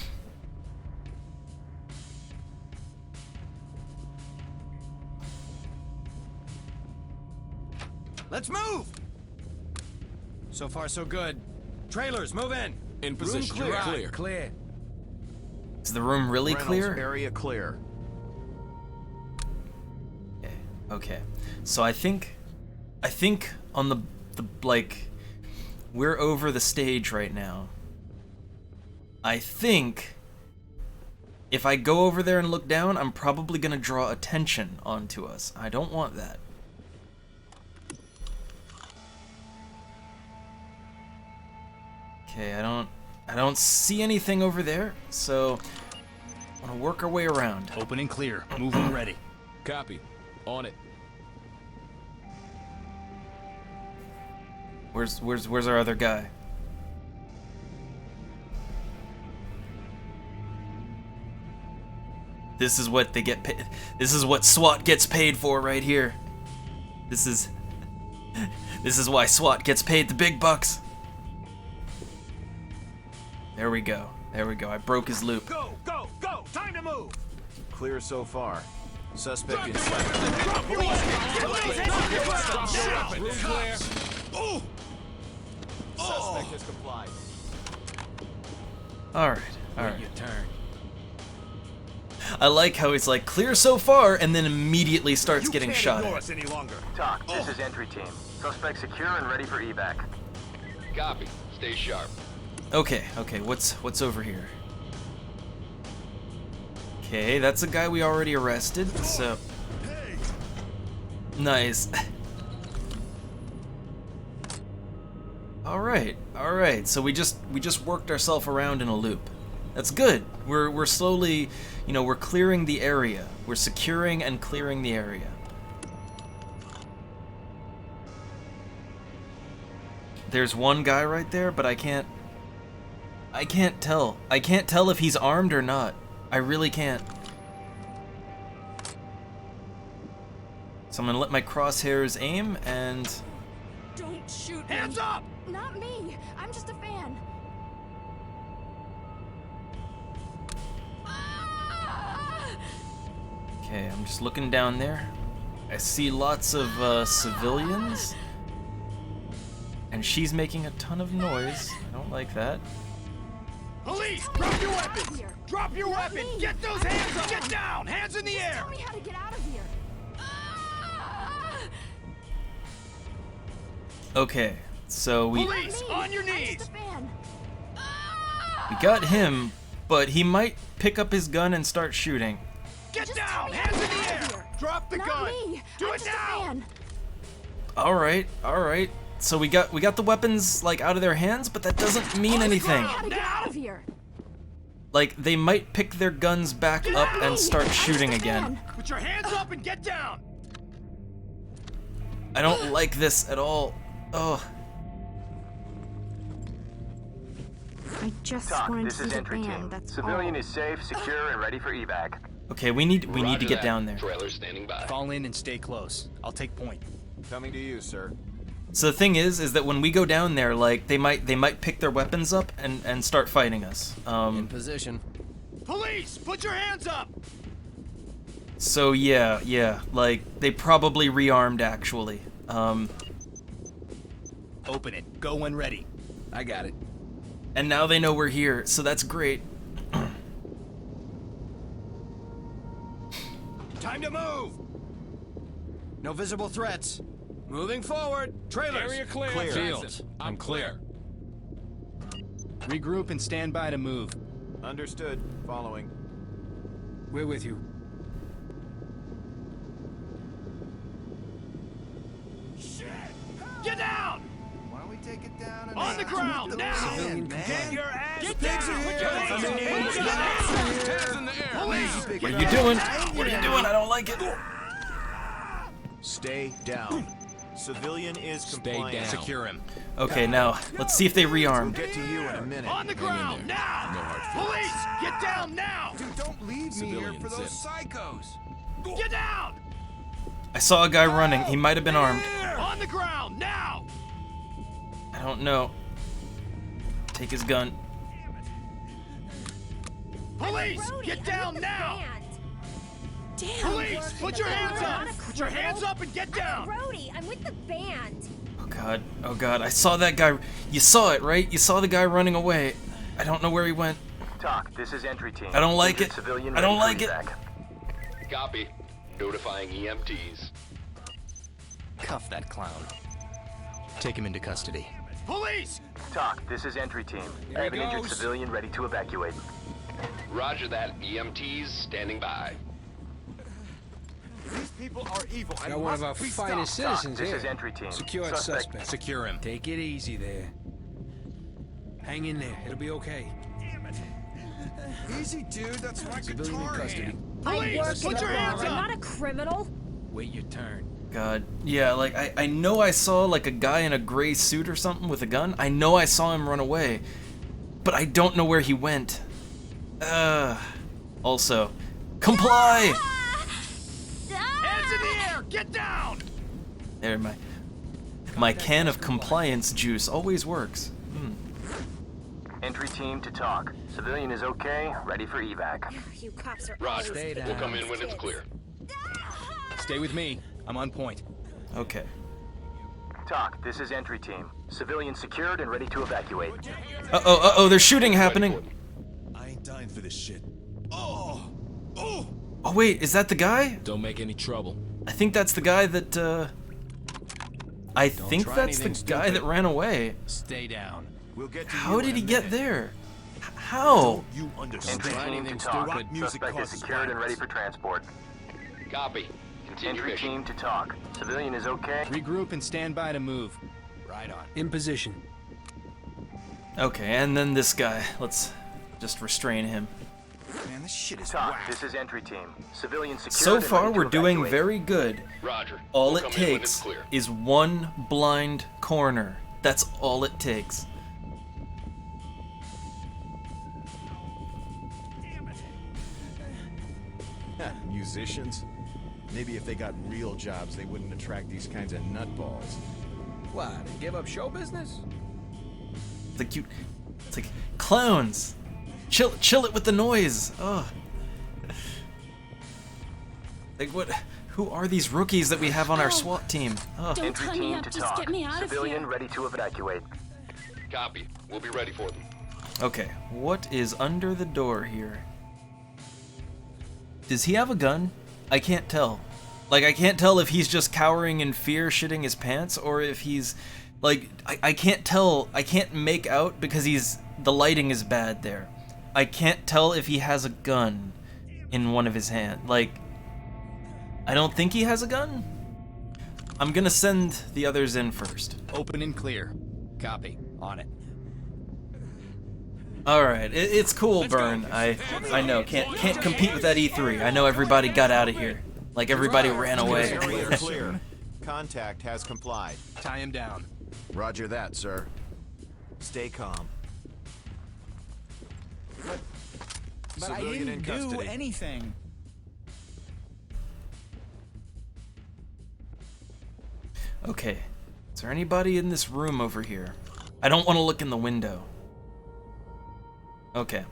Let's move! So far, so good. Trailers, move in. In position. Room Clear. Clear. Is the room really Reynolds clear? area clear. Okay. So I think on the like we're over the stage right now. I think if I go over there and look down, I'm probably gonna draw attention onto us. I don't want that. Okay, I don't see anything over there, so I wanna work our way around. Open and clear. Move when ready. Copy. On it. Where's our other guy? This is what they get paid. This is what SWAT gets paid for right here. This is why SWAT gets paid the big bucks. There we go. There we go. I broke his loop. Go, go, go! Time to move! Clear so far. Suspect in sight. Drop your weapon! Room clear. Oh! Suspect has complied. All right. All right. Your turn. I like how he's like clear so far and then immediately starts getting shot ignore at. us any longer. Talk. This is entry team. Suspect secure and ready for evac. Copy. Stay sharp. Okay, what's over here? Okay, that's a guy we already arrested, so nice. All right. So we just worked ourselves around in a loop. That's good. We're slowly, we're clearing the area. We're securing and clearing the area. There's one guy right there, but I can't tell. I can't tell if he's armed or not. I really can't. So I'm gonna let my crosshairs aim and... Don't shoot me. Hands up! Not me. I'm just a fan. Okay, I'm just looking down there. I see lots of civilians. And she's making a ton of noise. I don't like that. Police, drop your weapons! Drop your weapon! Get those hands up! Get down! Hands in the air! Tell me how to get out of here. Okay, so we Police, on your I'm just knees! a fan. we got him, but he might pick up his gun and start shooting. Get Just tell down! me how to Hands in get the out of air! here. Drop the Not gun! me. Do I'm it just a now! fan. All right. So we got the weapons like out of their hands, but that doesn't mean anything. How to get out of here. Like they might pick their guns back up and start shooting again. Put your hands up and get down! I don't like this at all. Oh. I just Talk, wanted this to is see the entry band, team. that's Civilian all. is safe, secure, and ready for evac. Okay, we need to get down there. Trailer standing by. Fall in and stay close. I'll take point. Coming to you, sir. So the thing is that when we go down there, like they might pick their weapons up and start fighting us. In position. Police, put your hands up! So yeah, like they probably rearmed actually. Open it. Go when ready. I got it. And now they know we're here, so that's great. Time to move! No visible threats. Moving forward. Trailers. Area clear. Fields. I'm clear. Regroup and stand by to move. Understood. Following. We're with you. Shit! Get down! Why don't we take it down and On the ground, now! Get your ass down! Put your hands up! Put your hands in the air. Police! What are you doing? What are you doing? I don't like it. Stay down. Civilian is compliant. down. Secure him. Okay, now let's see if they We'll rearmed. get to you in a minute. On the ground, now! No hard feelings. Police, get down now! Dude, don't leave me here for Civilians those in. psychos. Get down! I saw a guy running. He might have been armed. On the ground, now! I don't know. Take his gun. Police, get down now! Damn. Police, put your hands up! Put your hands up and get down! Brody, I'm with the band. Oh god, I saw that guy. You saw it, right? You saw the guy running away. I don't know where he went. Talk, this is entry team. I don't like it. Civilian I don't ready like for it. evac. Copy. Notifying EMTs. Cuff that clown. Take him into custody. Police! Talk, this is entry team. I have an injured civilian ready to evacuate. Roger that. EMTs standing by. These people are evil. Got one of our finest citizens This here. is entry team. Secured suspect. Secure him. Take it easy there. Hang in there. It'll be okay. Easy, dude. That's my Civilian in guitar custody. hand. Police, put your hands I'm up! not a criminal. Wait your turn. God, yeah, like I know I saw like a guy in a gray suit or something with a gun. I know I saw him run away, but I don't know where he went. Also, comply! Hands in the air! Get down! There, my can of compliance juice always works. Entry team to talk. Civilian is okay, ready for evac. You cops are Roger. always We'll come in when it's clear. Stay with me. I'm on point. Okay. Talk, this is entry team. Civilian secured and ready to evacuate. Uh-oh, there's shooting happening. I ain't dying for this shit. Oh wait, is that the guy? Don't make any trouble. I think that's the guy that, I think try that's the anything guy stupid. that ran away. Stay down. We'll get to How you did in he a get minute. there? How? You understand? Entry Try team to anything talk. stupid. Music Suspect is causes secured and ready violence. for transport. Copy. Continue Entry mission. team to talk. Civilian is okay. Regroup and stand by to move. Right on. In position. Okay, and then this guy. Let's just restrain him. Man, this shit is Talk, whack. this is entry team. Civilian secured So and far, ready to we're doing evacuate. very good. Roger. All We'll it come in when it's takes clear. is one blind corner. That's all it takes. Musicians? Maybe if they got real jobs, they wouldn't attract these kinds of nutballs. What? Give up show business? It's like clowns. Chill it with the noise. Oh. Like what? Who are these rookies that we have on our SWAT team? Oh. Don't Entry tie me team up, to just talk. get me out of Civilian here. ready to evacuate. Copy. We'll be ready for them. Okay, what is under the door here? Does he have a gun? I can't tell. Like, I can't tell if he's just cowering in fear, shitting his pants, or if he's, like, I can't tell, I can't make out because the lighting is bad there. I can't tell if he has a gun in one of his hands. Like, I don't think he has a gun. I'm gonna send the others in first. Open and clear. Copy. On it. Alright, it's cool, Burn. I know, can't compete with that E3. I know everybody got out of here. Like everybody ran away. Clear, clear. Contact has complied. Tie him down. Roger that, sir. Stay calm. But I Civilian in didn't do custody. anything. Okay. Is there anybody in this room over here? I don't want to look in the window. Okay.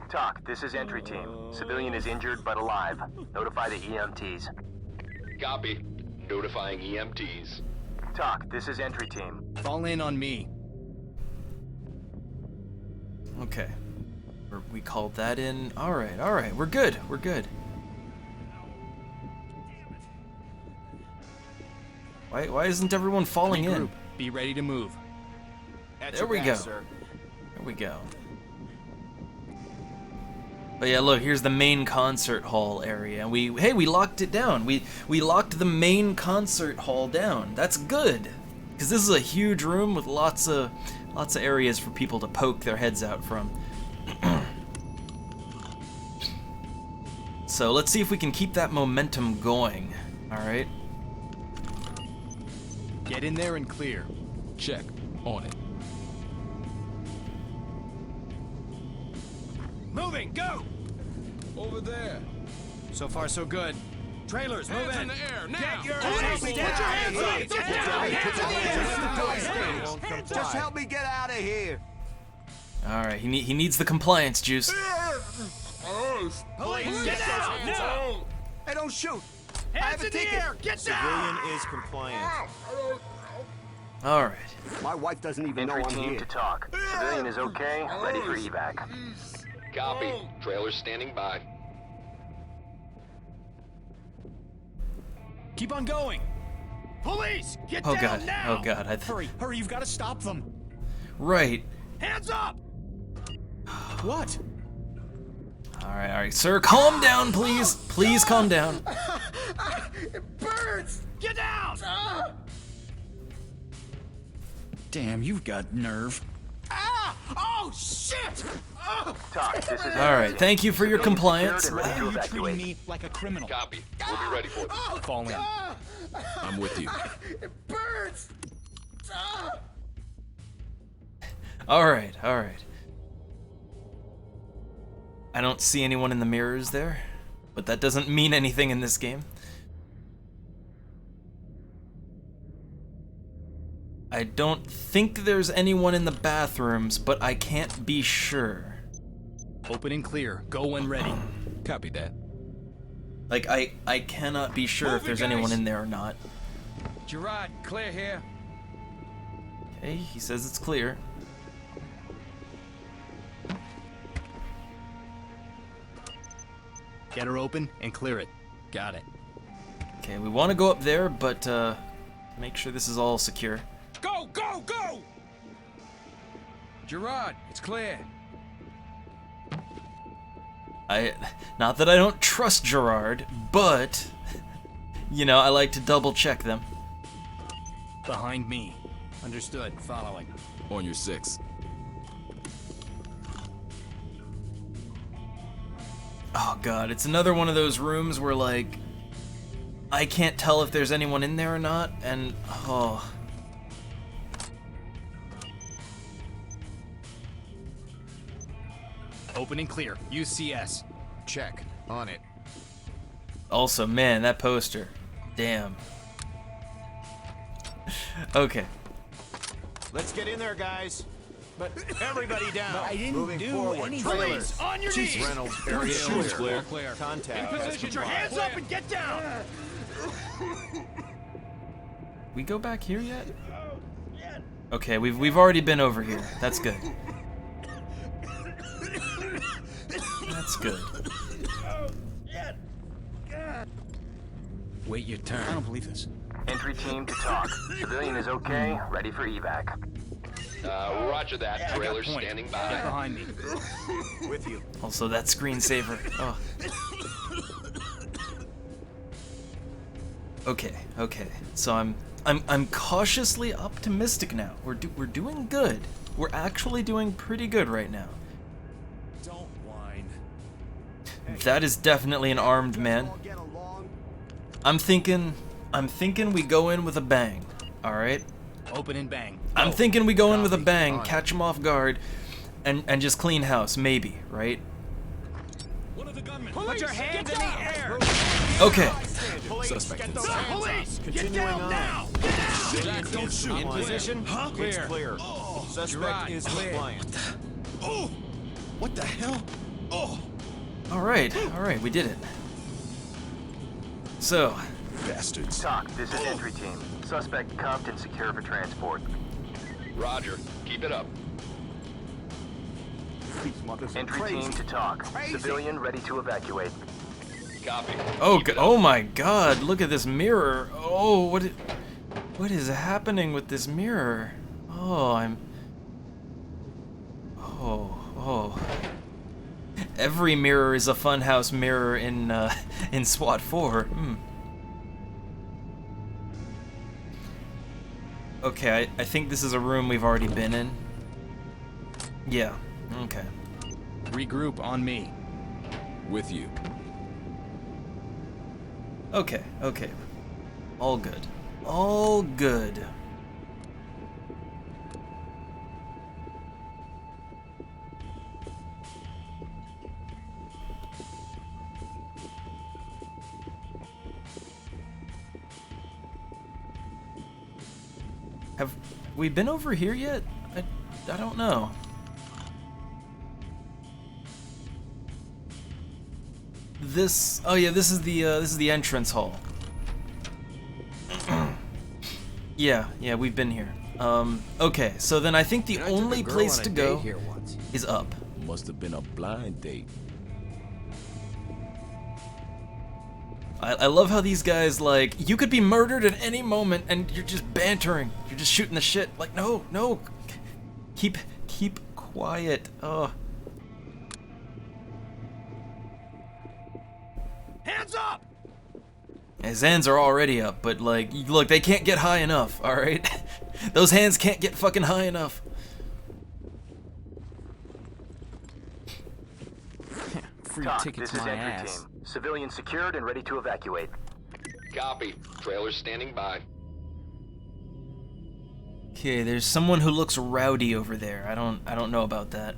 TOC, this is entry team. Civilian is injured but alive. Notify the EMTs. Copy. Notifying EMTs. TOC, this is entry team. Fall in on me. Okay. We called that in. Alright, alright. We're good. We're good. Why isn't everyone falling in? Regroup. Be ready to move. There we go. There we go. But yeah, look, here's the main concert hall area. We locked it down. We locked the main concert hall down. That's good. Because this is a huge room with lots of areas for people to poke their heads out from. So let's see if we can keep that momentum going. Alright. Get in there and clear. Check. On it. Moving, go! Over there. So far, so good. Trailers, Hands move in. in the air, now! Get your hands up! Get your hands up! Get down! Just help me get out of here. Alright, he needs the compliance juice. Police, get down! No! Hey, don't shoot. Hands in the air! Get down! Civilian is compliant. Alright. My wife doesn't even know Entry I'm team here. to TOC. Civilian is okay, ready for evac. Copy. Trailers standing by. Keep on going. Police, get Oh down god, now! oh god. Hurry, hurry, you've got to stop them. Right. Hands up! What? Alright, sir, calm down, please. Please calm down. It burns! Get down! Damn, you've got nerve. Ah! Oh, shit! Oh. TOC, this is Alright, thank you for your compliance. Ready to You're treating evacuate. me like a criminal. Copy. We'll be ready for it. Fall in. I'm with you. It burns! Alright, alright. I don't see anyone in the mirrors there, but that doesn't mean anything in this game. I don't think there's anyone in the bathrooms, but I can't be sure. Open and clear. Go when ready. Copy that. Like, I cannot be sure if there's anyone in there or not. Gerard, clear here. Okay, he says it's clear. Get her open and clear it. Got it. Okay, we want to go up there, but make sure this is all secure. Go, go, go! Gerard, it's clear. Not that I don't trust Gerard, but, you know, I like to double check them. Behind me. Understood. Following. On your 6. Oh god, it's another one of those rooms where, like, I can't tell if there's anyone in there or not, and, oh. Open and clear. UCS. Check. On it. Also, man, that poster. Damn. Okay. Let's get in there, guys. But everybody down. But I didn't Moving do forward. anything. Trailers. On your knees! Reynolds area clear. clear. In Contact. has position, get your complied. hands up and get down! We go back here yet? Okay, we've already been over here. That's good. That's good. Wait your turn. I don't believe this. Entry team to TOC. Civilian is okay, ready for evac. Roger that. Trailers Point. standing Get by. behind me. With you. Also, that screensaver. Oh. Okay, okay. So I'm cautiously optimistic now. We're doing good. We're actually doing pretty good right now. Don't whine. That is definitely an armed man. I'm thinking we go in with a bang. All right. Open and bang. I'm thinking we go in with a bang, catch them off guard, and just clean house, maybe, right? Put your hands in the air! Okay. Suspect Police! Get Continuing down on. now! Jack, don't shoot. In position? It's clear. Suspect is compliant. Oh! What the hell? Oh! All right, we did it. So, Bastards. TOC, this is entry team. Suspect cuffed and secure for transport. Roger. Keep it up. Entry team to TOC. Civilian ready to evacuate. Copy. oh my God! Look at this mirror. Oh, what is happening with this mirror? Oh, oh. Every mirror is a funhouse mirror in SWAT 4. Okay, I think this is a room we've already been in. Yeah. Okay. Regroup on me. With you. Okay. All good. All good. Have we been over here yet? I don't know. Oh yeah, this is the entrance hall. yeah, we've been here. Okay, so then I think the only place to go is up. Must have been a blind date. I love how these guys, like, you could be murdered at any moment and you're just bantering. You're just shooting the shit. Like, no. Keep quiet. Oh. Hands up! His hands are already up, but, like, look, they can't get high enough, alright? Those hands can't get fucking high enough. Free TOC, ticket this to is my entry ass. team. Civilian secured and ready to evacuate. Copy. Trailers standing by. Okay, there's someone who looks rowdy over there. I don't know about that.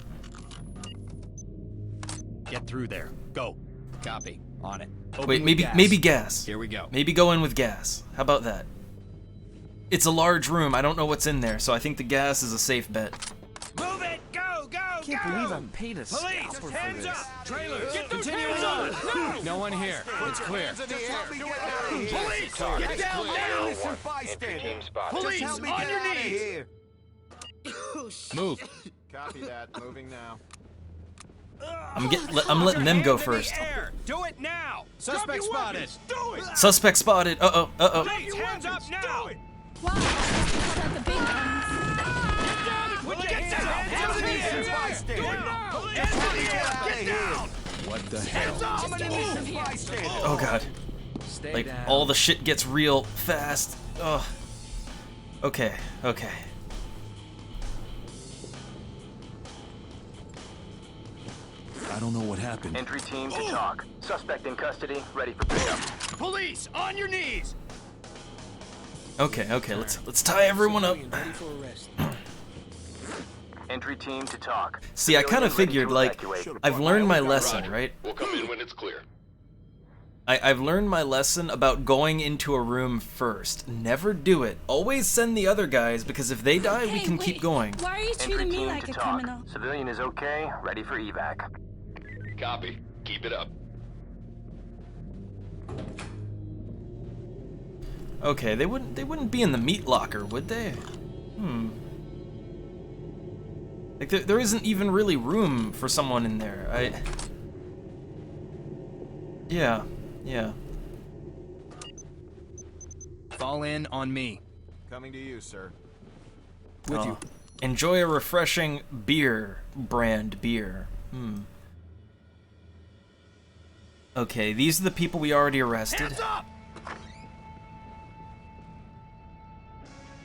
Get through there. Go. Copy. On it. Open Wait, with maybe gas. Here we go. Maybe go in with gas. How about that? It's a large room. I don't know what's in there, so I think the gas is a safe bet. Move it! Go! I can't believe I paid a Police! scalper for Hands this. up! Trailers! Get those Continuing hands on. up! No one here. It's clear. Police! Get down now! Entry team spotted. Police! On your knees! Move. Copy that. Moving now. I'm letting them go first. Do it now! Suspect spotted. Do it! Suspect spotted. Uh-oh. Police, hands up now! Wow, the big ones. Get down! Hands in the air! Hands in the air! Get down! What the hell? Oh god. Stay Like down. all the shit gets real fast. Ugh. Okay. I don't know what happened. Entry team to TOC. Suspect in custody, ready for pickup. Police, on your knees! Okay. Let's tie everyone up. Entry team to TOC. See, I kind of Civilian ready figured, to like, evacuate. I've learned my lesson, Roger. right? We'll come in when it's clear. I've learned my lesson about going into a room first. Never do it. Always send the other guys, because if they die, we can keep going. Why are you Entry treating me team like to a TOC. criminal? Civilian is okay, ready for evac. Copy. Keep it up. Okay, they wouldn't be in the meat locker, would they? Like there isn't even really room for someone in there. Yeah. Fall in on me. Coming to you, sir. With you. Enjoy a refreshing brand beer. Okay, these are the people we already arrested. Hands up!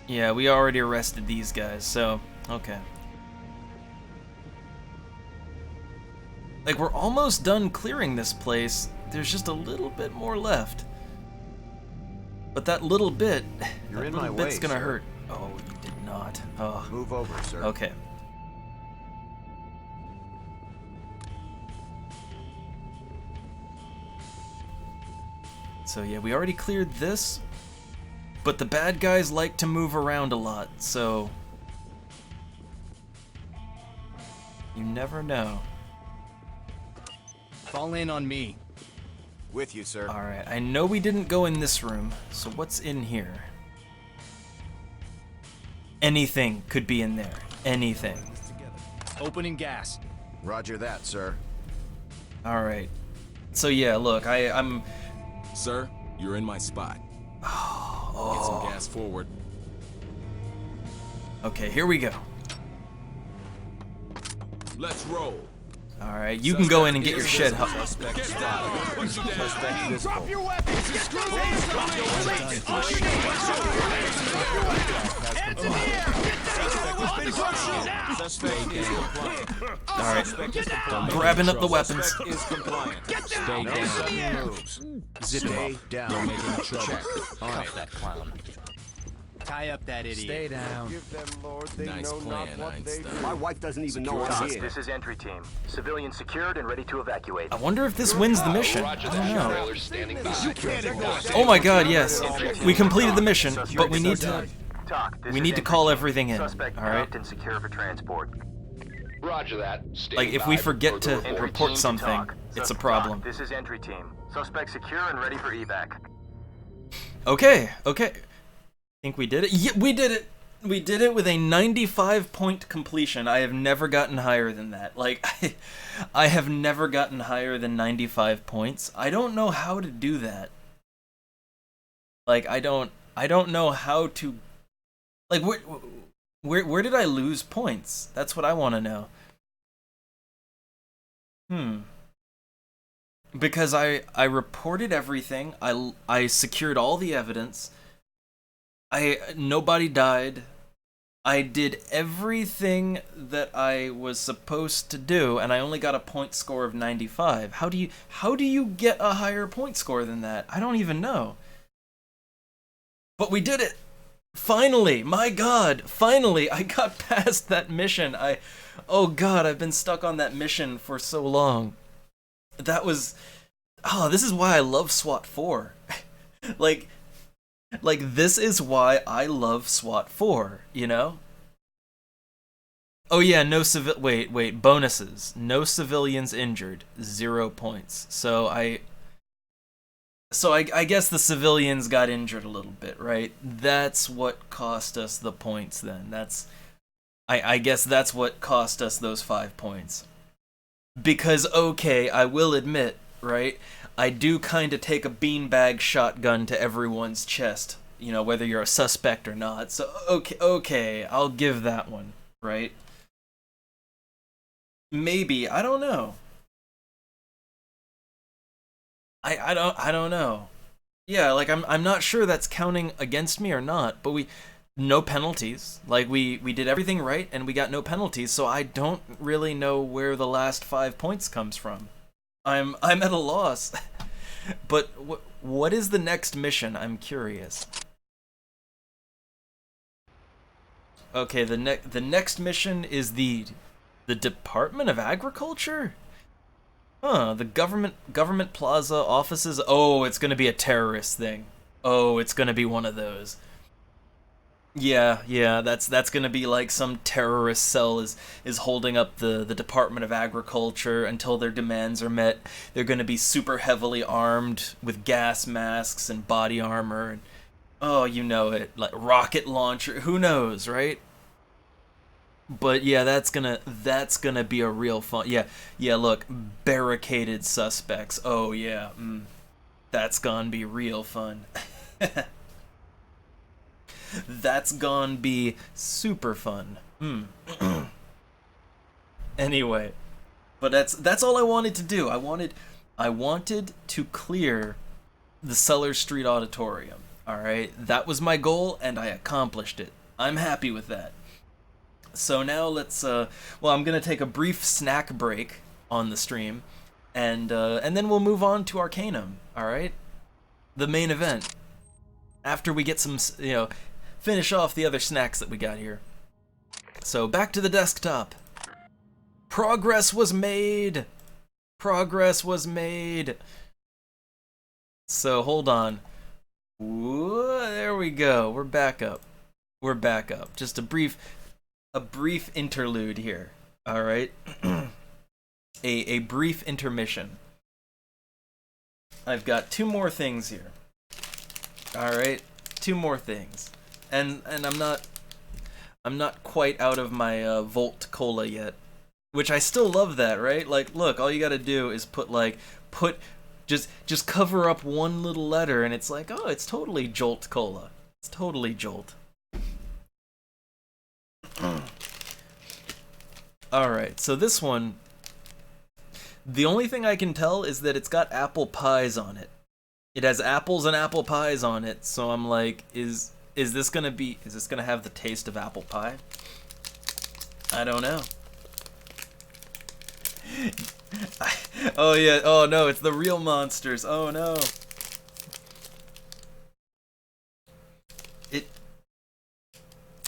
Yeah, we already arrested these guys, so okay. Like, we're almost done clearing this place. There's just a little bit more left. But that little bit, You're that in little my bit's way, gonna sir. hurt. Oh, you did not. Oh. Move over, sir. Okay. So yeah, we already cleared this, but the bad guys like to move around a lot, so you never know. Fall in on me. With you, sir. Alright, I know we didn't go in this room, so what's in here? Anything could be in there. Anything. Opening gas. Roger that, sir. Alright. So yeah, look, I'm... Sir, you're in my spot. Get some gas forward. Okay, here we go. Let's roll. Alright, you can go in and get your shit up. Suspect spotted. Suspect visible. Drop your weapons! Get those hands Suspect is compliant. Alright, grabbing up the weapons. Suspect is compliant. Stay No down. sudden moves. Zip him Stay up. down. Don't make any trouble. Check. All right. Cuff that clown. Tie up that idiot. Stay down. Give them, Lord, they Nice know plan, not what they do. Einstein. My wife doesn't even know I'm here. This is entry team. Civilians secured and ready to evacuate. I wonder if this wins the mission. I Roger don't that. know. Trailer standing by. Oh my god, yes. We completed the mission, but we need to... Talk. This We is need to entry call team. everything in, Suspect alright? cuffed and secure for transport. Roger that. Standing Like, if we by. forget to Entry team report to something, talk. it's a Talk. problem. This is entry team. Suspect secure and ready for evac. Okay, okay. Think we did it? Yeah, we did it! We did it with a 95-point completion. I have never gotten higher than that. Like, I have never gotten higher than 95 points. I don't know how to do that. Like, I don't know how to... Like, where did I lose points? That's what I want to know. Because I reported everything. I secured all the evidence. Nobody died. I did everything that I was supposed to do, and I only got a point score of 95. How do you get a higher point score than that? I don't even know. But we did it! Finally! My god! Finally! I got past that mission. Oh god, I've been stuck on that mission for so long. That was... Oh, this is why I love SWAT 4. Like, this is why I love SWAT 4, you know? Oh yeah, wait, bonuses. No civilians injured, 0 points. So I guess the civilians got injured a little bit, right? That's what cost us the points then. I guess that's what cost us those 5 points. Because, okay, I will admit, right? I do kind of take a beanbag shotgun to everyone's chest, you know, whether you're a suspect or not. So, okay, I'll give that one, right? Maybe, I don't know. I don't know. Yeah, like I'm not sure that's counting against me or not, but no penalties. Like we did everything right and we got no penalties, so I don't really know where the last 5 points comes from. I'm at a loss. But what is the next mission? I'm curious. Okay, the next mission is the Department of Agriculture? Huh, the government plaza offices. Oh, it's gonna be a terrorist thing. Oh, it's gonna be one of those. Yeah, that's gonna be like some terrorist cell is holding up the Department of Agriculture until their demands are met. They're gonna be super heavily armed with gas masks and body armor and, oh, you know it, like rocket launcher, who knows, right? But yeah, that's gonna be a real fun. Yeah, look, barricaded suspects. Oh yeah, that's gonna be real fun. That's gonna be super fun. Anyway, but that's all I wanted to do. I wanted to clear the Sellers Street Auditorium. All right, that was my goal, and I accomplished it. I'm happy with that. So now let's. Well, I'm gonna take a brief snack break on the stream, and then we'll move on to Arcanum. All right, the main event. after we get some, finish off the other snacks that we got here. So back to the desktop. Progress was made. Progress was made. So hold on. Whoa, there we go. We're back up. We're back up. Just a brief interlude here. All right. a brief intermission. I've got 2 more things here. All right, 2 more things, and I'm not quite out of my Volt Cola yet, which I still love that, right? Like, look, all you gotta do is just cover up one little letter, and it's like, oh, it's totally Jolt Cola. It's totally Jolt. All right, so this one, the only thing I can tell is that it's got apple pies on it. It has apples and apple pies on it, so I'm like, is this gonna have the taste of apple pie? I don't know. Oh yeah, oh no, it's the real monsters. Oh no.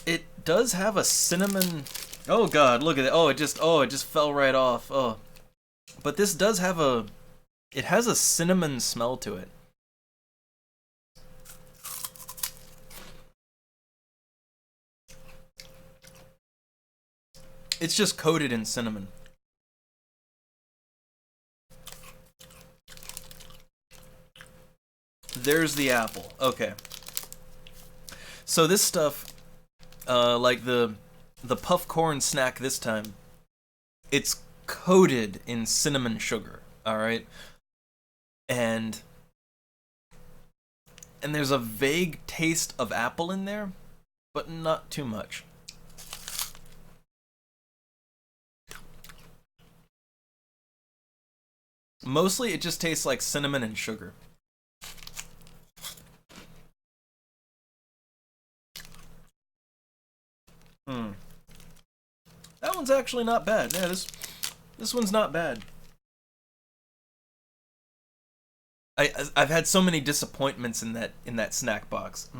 It does have a cinnamon. Oh god, look at it. Oh, it just fell right off. Oh. But this does have it has a cinnamon smell to it. It's just coated in cinnamon. There's the apple. Okay. So this stuff, like the puff corn snack this time, it's coated in cinnamon sugar. All right. And there's a vague taste of apple in there, but not too much. Mostly it just tastes like cinnamon and sugar. That one's actually not bad. Yeah, this one's not bad. I've had so many disappointments in that snack box.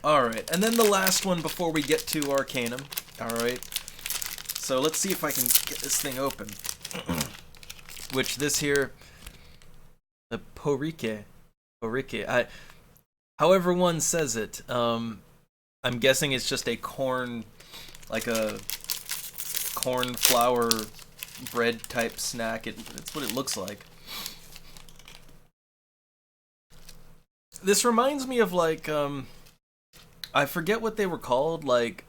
Alright, and then the last one before we get to Arcanum. Alright. So let's see if I can get this thing open. Which this here, the Porrique, however one says it, I'm guessing it's just a corn, like a corn flour bread type snack. It's what it looks like. This reminds me of like, I forget what they were called, like,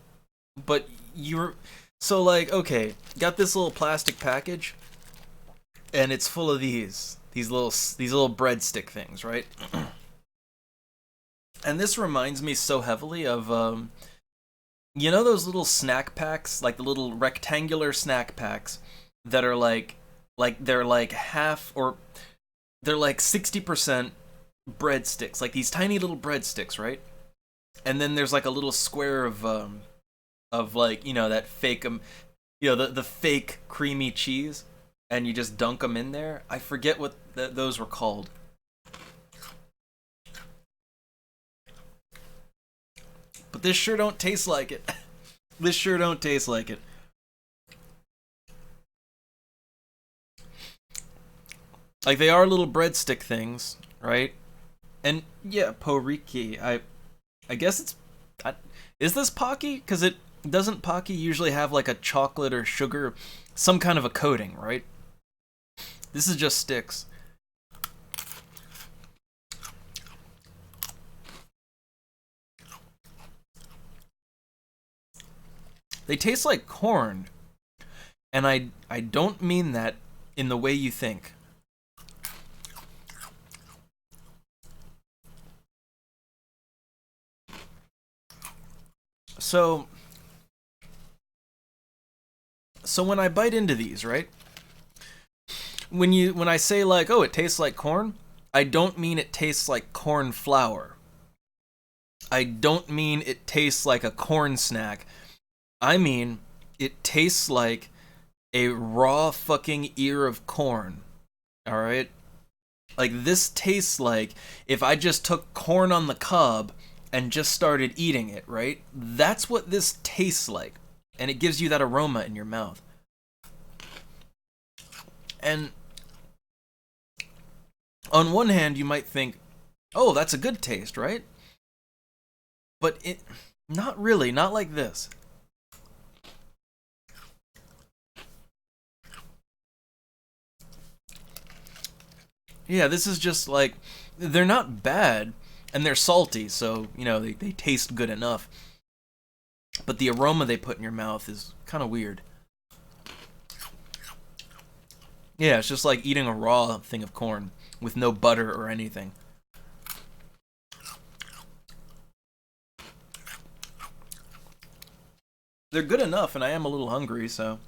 but so like, okay, got this little plastic package, and it's full of these little breadstick things, right? And this reminds me so heavily of, you know those little snack packs, like the little rectangular snack packs that are they're like half, or they're like 60% breadsticks, like these tiny little breadsticks, right? And then there's like a little square of like, you know, that fake, the fake creamy cheese, and you just dunk them in there. I forget what those were called. But this sure don't taste like it. This sure don't taste like it. Like, they are little breadstick things, right? And yeah, Porrique. I guess it's... is this Pocky? Because doesn't Pocky usually have like a chocolate or sugar, some kind of a coating, right? This is just sticks. They taste like corn, and I don't mean that in the way you think. So when I bite into these, right? When I say like, oh, it tastes like corn, I don't mean it tastes like corn flour. I don't mean it tastes like a corn snack. I mean, it tastes like a raw fucking ear of corn All right? Like, this tastes like if I just took corn on the cob and just started eating it, right? That's what this tastes like. And it gives you that aroma in your mouth. And on one hand, you might think, oh, that's a good taste, right? But not really, not like this. Yeah, this is just like, they're not bad, and they're salty, so, you know, they taste good enough. But the aroma they put in your mouth is kind of weird. Yeah, it's just like eating a raw thing of corn with no butter or anything. They're good enough, and I am a little hungry, so...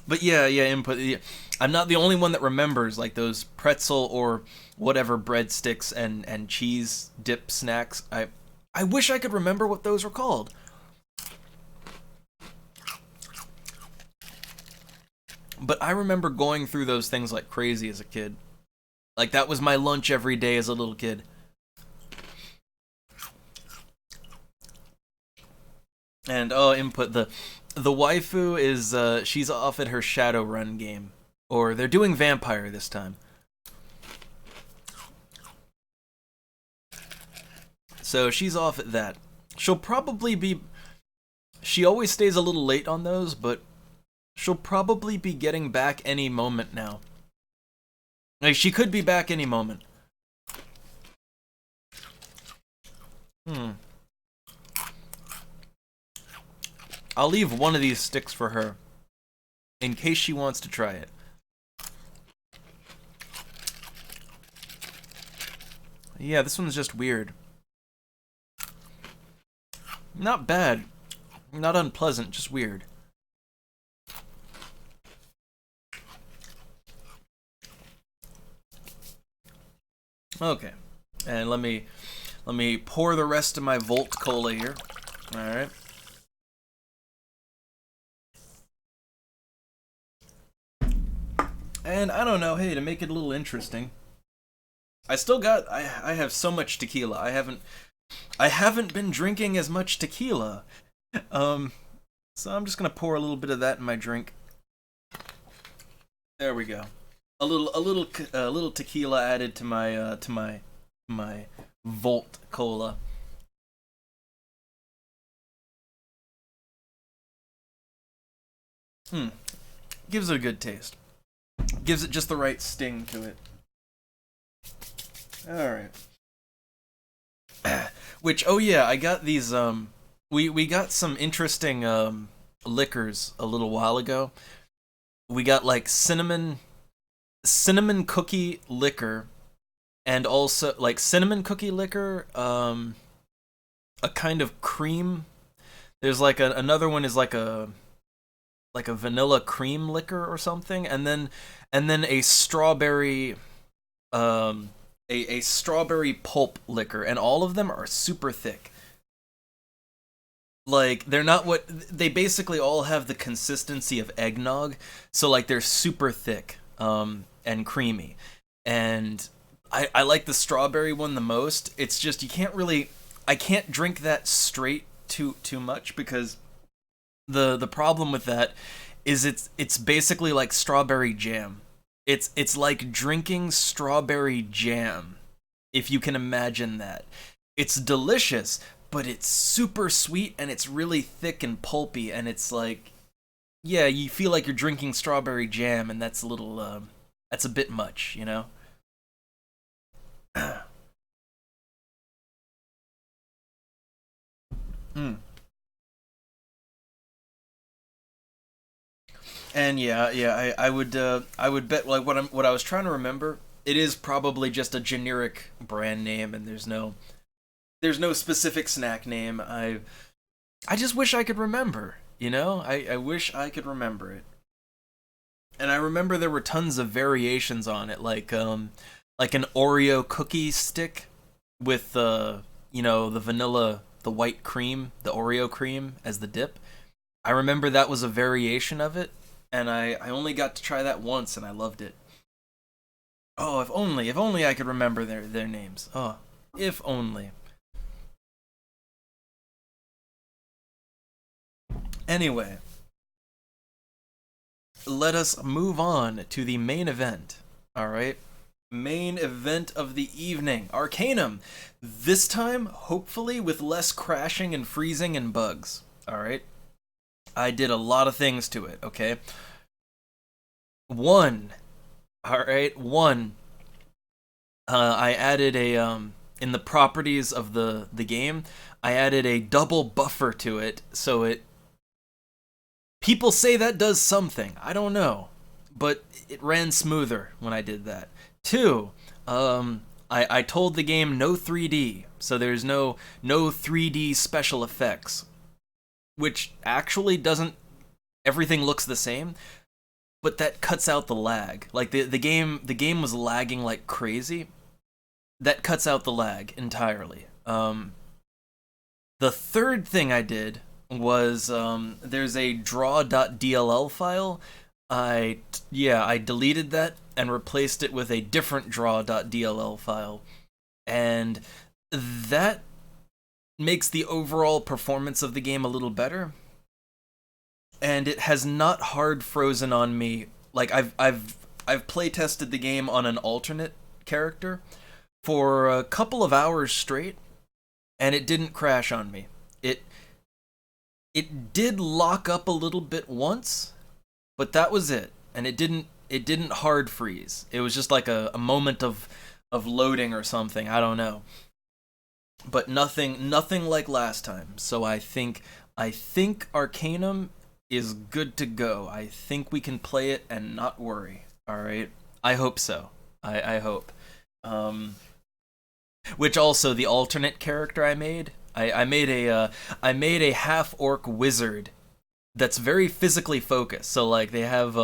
But yeah, input. Yeah. I'm not the only one that remembers like those pretzel or whatever breadsticks and cheese dip snacks. I wish I could remember what those were called. But I remember going through those things like crazy as a kid. Like that was my lunch every day as a little kid. And input the waifu is, she's off at her Shadowrun game. Or they're doing Vampire this time. So she's off at that. She'll probably be... She always stays a little late on those, but she'll probably be getting back any moment now. Like, she could be back any moment. I'll leave one of these sticks for her, in case she wants to try it. Yeah, this one's just weird. Not bad. Not unpleasant, just weird. Okay. And let me pour the rest of my Volt Cola here. Alright. And I don't know, hey, to make it a little interesting, I have so much tequila. I haven't been drinking as much tequila. So I'm just gonna pour a little bit of that in my drink. There we go. A little tequila added to my Volt Cola. Gives it a good taste. Gives it just the right sting to it. Alright. Which, oh yeah, I got these, we got some interesting, liquors a little while ago. We got, like, cinnamon cookie liquor, and also, like, cinnamon cookie liquor, a kind of cream. There's, like, another one is, like a vanilla cream liquor or something, and then a strawberry a strawberry pulp liquor, and all of them are super thick. Like, they're not what they basically all have the consistency of eggnog, so like they're super thick and creamy. And I like the strawberry one the most. It's just I can't drink that straight too much, because the problem with that is it's basically like strawberry jam. It's like drinking strawberry jam, if you can imagine that. It's delicious, but it's super sweet, and it's really thick and pulpy, and it's like, yeah, you feel like you're drinking strawberry jam, and that's a bit much, you know? And yeah, I would bet, like, what I was trying to remember, it is probably just a generic brand name, and there's no specific snack name. I just wish I could remember, you know? I wish I could remember it. And I remember there were tons of variations on it, like an Oreo cookie stick with the vanilla, the white cream, the Oreo cream as the dip. I remember that was a variation of it, and I only got to try that once, and I loved it. Oh, if only I could remember their names. Oh, if only. Anyway, let us move on to the main event. All right, main event of the evening, Arcanum. This time, hopefully, with less crashing and freezing and bugs. All right, I did a lot of things to it. Okay, one. I added a in the properties of the game, I added a double buffer to it, so it. People say that does something. I don't know, but it ran smoother when I did that. 2, I told the game no 3D, so there's no 3D special effects, which actually doesn't. Everything looks the same, but that cuts out the lag. Like the game was lagging like crazy. That cuts out the lag entirely. The third thing I did was there's a draw.dll file. I deleted that and replaced it with a different draw.dll file, and that makes the overall performance of the game a little better. And it has not hard frozen on me. Like I've play tested the game on an alternate character for a couple of hours straight, and it didn't crash on me. It did lock up a little bit once, but that was it. And it didn't hard freeze. It was just like a moment of loading or something. I don't know. But nothing like last time. So I think Arcanum is good to go. I think we can play it and not worry. All right. I hope so. I hope. Which also, the alternate character I made, I made a half orc wizard that's very physically focused. So like they have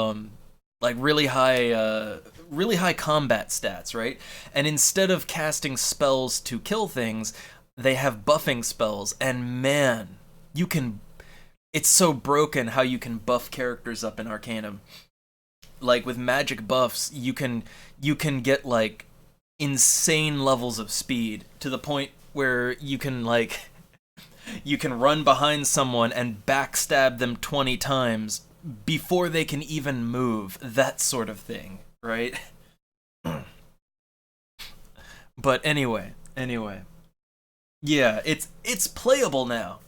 like really high combat stats, right? And instead of casting spells to kill things, they have buffing spells. And man, it's so broken how you can buff characters up in Arcanum. Like with magic buffs, you can get like insane levels of speed to the point where you can run behind someone and backstab them 20 times before they can even move. That sort of thing, right? But anyway. Yeah, it's playable now.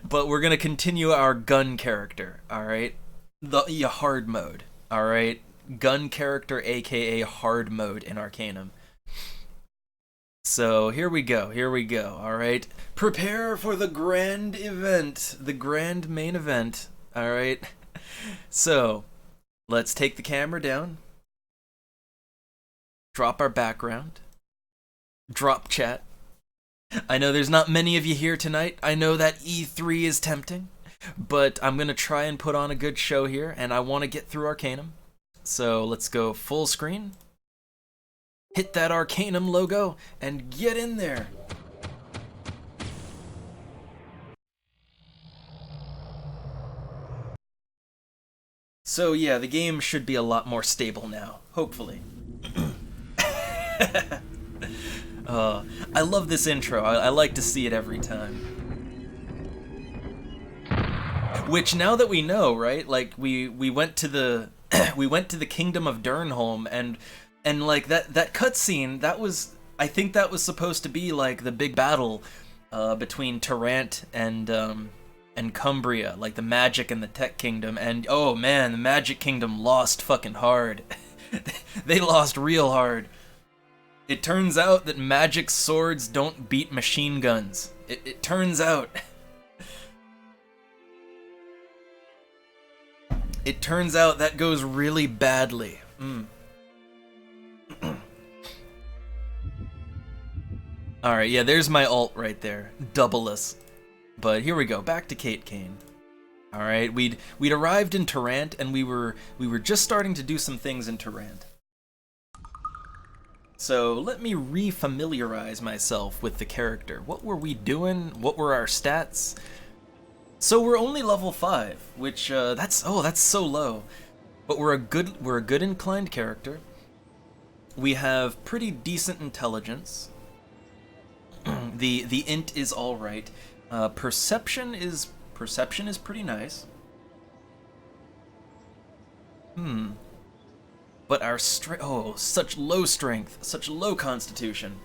But we're gonna continue our gun character, alright? The hard mode, alright? Gun character, aka hard mode in Arcanum. So here we go, alright? Prepare for the grand event, the grand main event, alright? So, let's take the camera down, drop our background, drop chat. I know there's not many of you here tonight. I know that E3 is tempting, but I'm going to try and put on a good show here, and I want to get through Arcanum. So let's go full screen, hit that Arcanum logo, and get in there. So yeah, the game should be a lot more stable now, hopefully. I love this intro. I like to see it every time. Which, now that we know, right? Like we went to the we went to the Kingdom of Durnholm, and like that cutscene, I think that was supposed to be like the big battle between Tarrant and Cumbria, like the Magick and the Tech Kingdom. And oh man, the Magick Kingdom lost fucking hard. They lost real hard. It turns out that magic swords don't beat machine guns. It turns out. It turns out that goes really badly. Alright, yeah, there's my ult right there. Double-us. But here we go, back to Kate Kane. Alright, we'd arrived in Tarrant, and we were just starting to do some things in Tarrant. So let me refamiliarize myself with the character. What were we doing? What were our stats? So we're only level 5, which that's so low. But we're a good inclined character. We have pretty decent intelligence. The int is all right. Perception is pretty nice. But our strength, such low strength, such low constitution.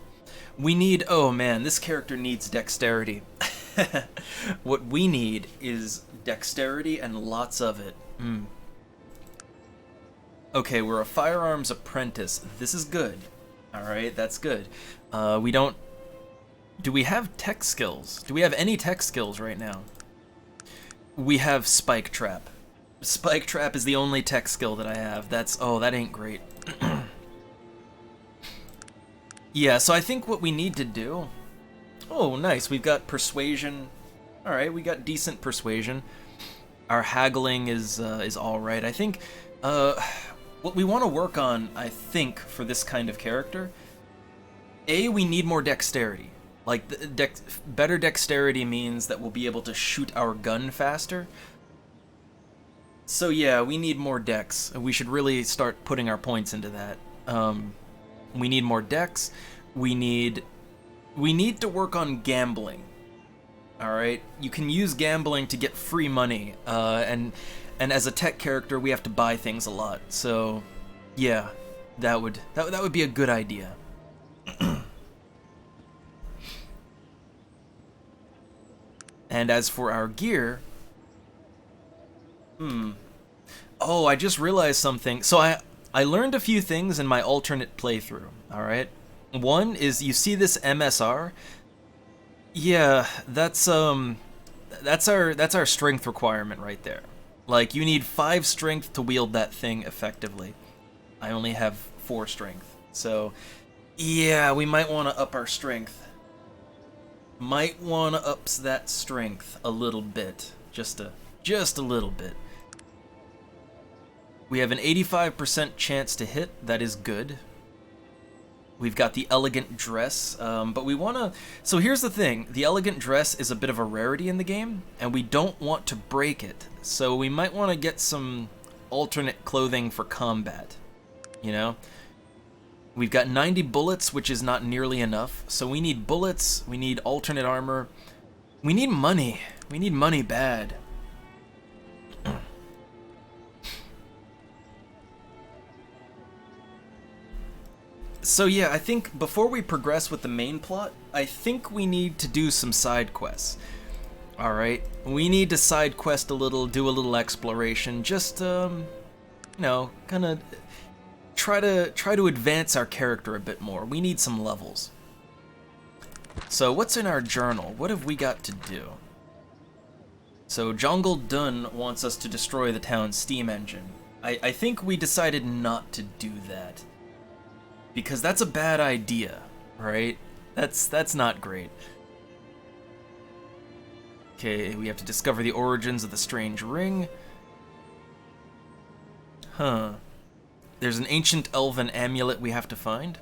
We need, oh man, this character needs dexterity. What we need is dexterity and lots of it. Okay, we're a firearms apprentice. This is good. Alright, that's good. We don't... Do we have tech skills? Do we have any tech skills right now? We have Spike Trap. Spike Trap is the only tech skill that I have. That's... Oh, that ain't great. Yeah, so I think what we need to do... Oh, nice. We've got Persuasion. Alright, we got decent Persuasion. Our haggling is alright. I think... what we want to work on, I think, for this kind of character... we need more dexterity. Like, better dexterity means that we'll be able to shoot our gun faster. So yeah, we need more dex. We should really start putting our points into that. We need more dex. We need to work on gambling. Alright? You can use gambling to get free money. And as a tech character, we have to buy things a lot. So, yeah, that would be a good idea. And as for our gear... Oh, I just realized something. So I learned a few things in my alternate playthrough, alright? One is, you see this MSR? Yeah, that's our strength requirement right there. Like, you need 5 strength to wield that thing effectively. I only have 4 strength. So, yeah, we might want to up our strength. Might want to ups that strength a little bit. Just a little bit. We have an 85% chance to hit. That is good. We've got the elegant dress, but we want to... So here's the thing. The elegant dress is a bit of a rarity in the game, and we don't want to break it. So we might want to get some alternate clothing for combat. You know? We've got 90 bullets, which is not nearly enough. So we need bullets, we need alternate armor. We need money. We need money bad. So yeah, I think before we progress with the main plot, I think we need to do some side quests. Alright, we need to side quest a little, do a little exploration, just, you know, kind of try to advance our character a bit more. We need some levels. So what's in our journal? What have we got to do? So Jungle Dun wants us to destroy the town's steam engine. I think we decided not to do that. Because that's a bad idea, right? That's not great. Okay, we have to discover the origins of the strange ring. Huh. There's an ancient elven amulet we have to find.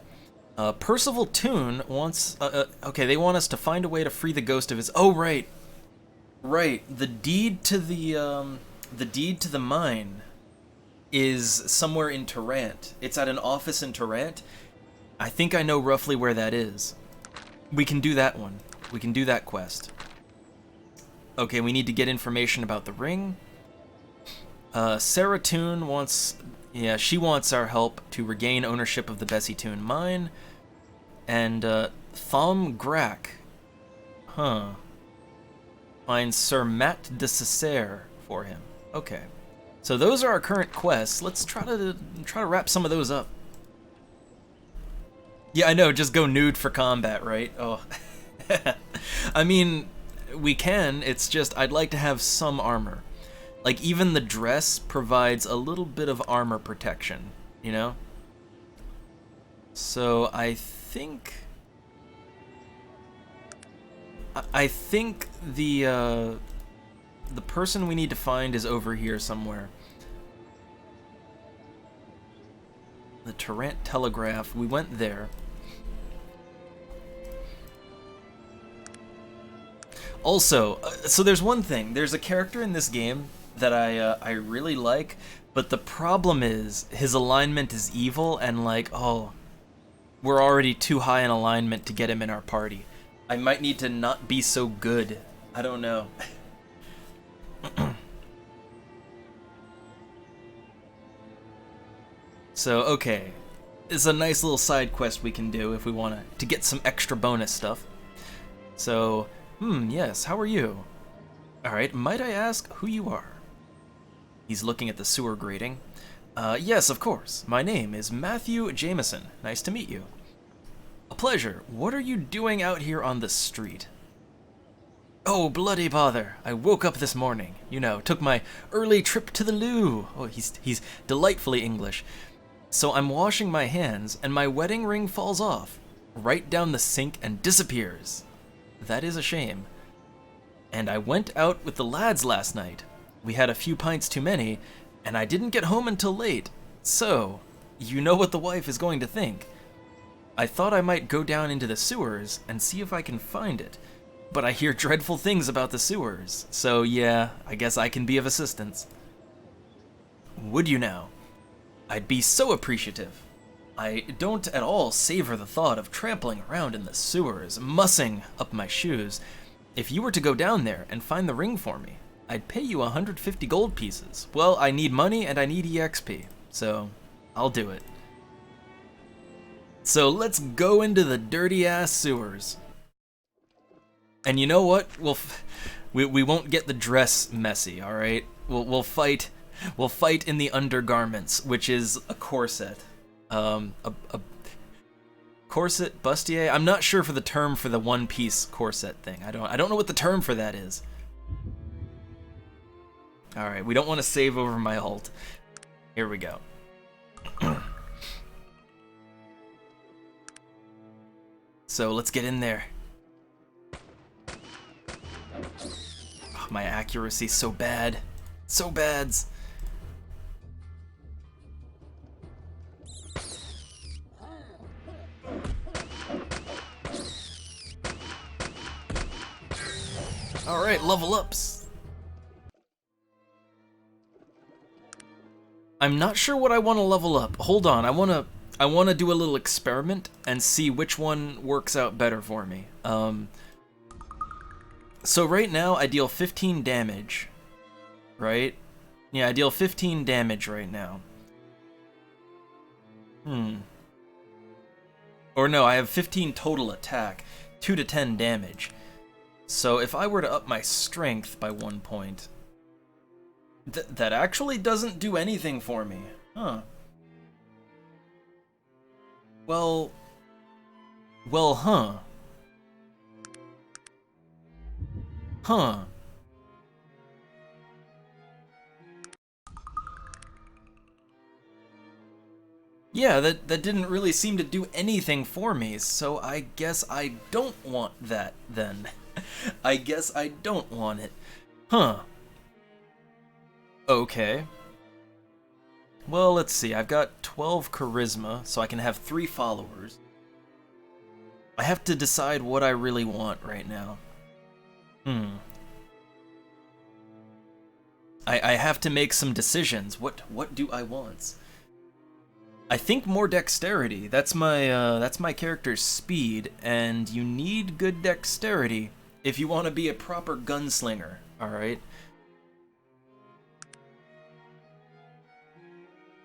Percival Toon wants... okay, they want us to find a way to free the ghost of his... Oh, right. Right. The deed to the mine is somewhere in Tarrant. It's at an office in Tarrant. I think I know roughly where that is. We can do that one. We can do that quest. Okay, we need to get information about the ring. Sarah Toon wants... Yeah, she wants our help to regain ownership of the Bessie Toon mine. And, Thom Grack. Huh. Find Sir Matt de Cesare for him. Okay. So those are our current quests. Let's try to wrap some of those up. Yeah, I know, just go nude for combat, right? Oh. I mean, we can, it's just I'd like to have some armor. Like, even the dress provides a little bit of armor protection, you know? So, I think the person we need to find is over here somewhere. The Tarrant Telegraph, we went there. Also, so there's one thing. There's a character in this game that I really like, but the problem is his alignment is evil, and like, oh, we're already too high in alignment to get him in our party. I might need to not be so good. I don't know. So, okay. This is a nice little side quest we can do if we want to get some extra bonus stuff. So, yes, how are you? Alright, might I ask who you are? He's looking at the sewer grating. Yes, of course. My name is Matthew Jameson. Nice to meet you. A pleasure. What are you doing out here on the street? Oh, bloody bother. I woke up this morning. You know, took my early trip to the loo. Oh, he's delightfully English. So I'm washing my hands, and my wedding ring falls off, right down the sink and disappears. That is a shame. And I went out with the lads last night. We had a few pints too many, and I didn't get home until late. So, you know what the wife is going to think. I thought I might go down into the sewers and see if I can find it, but I hear dreadful things about the sewers, so yeah, I guess I can be of assistance. Would you now? I'd be so appreciative. I don't at all savor the thought of trampling around in the sewers, mussing up my shoes. If you were to go down there and find the ring for me, I'd pay you 150 gold pieces. Well, I need money and I need EXP, so I'll do it. So let's go into the dirty-ass sewers. And you know what? We won't get the dress messy, all right? We'll fight in the undergarments, which is a corset. A corset bustier. I'm not sure for the term for the one-piece corset thing. I don't know what the term for that is. All right, we don't want to save over my ult. Here we go. So let's get in there. Oh, my accuracy's so bad. So bad. Alright, level ups. I'm not sure what I want to level up. Hold on, I want to do a little experiment and see which one works out better for me. So right now I deal 15 damage, right? Yeah, I deal 15 damage right now. Or no, I have 15 total attack, 2 to 10 damage. So if I were to up my strength by 1 point, that actually doesn't do anything for me, huh? Well, huh. Yeah, that didn't really seem to do anything for me, so I guess I don't want that then. I guess I don't want it. Huh. Okay. Well, let's see. I've got 12 charisma, so I can have 3 followers. I have to decide what I really want right now. I have to make some decisions. What do I want? I think more dexterity. That's my character's speed, and you need good dexterity if you want to be a proper gunslinger. All right.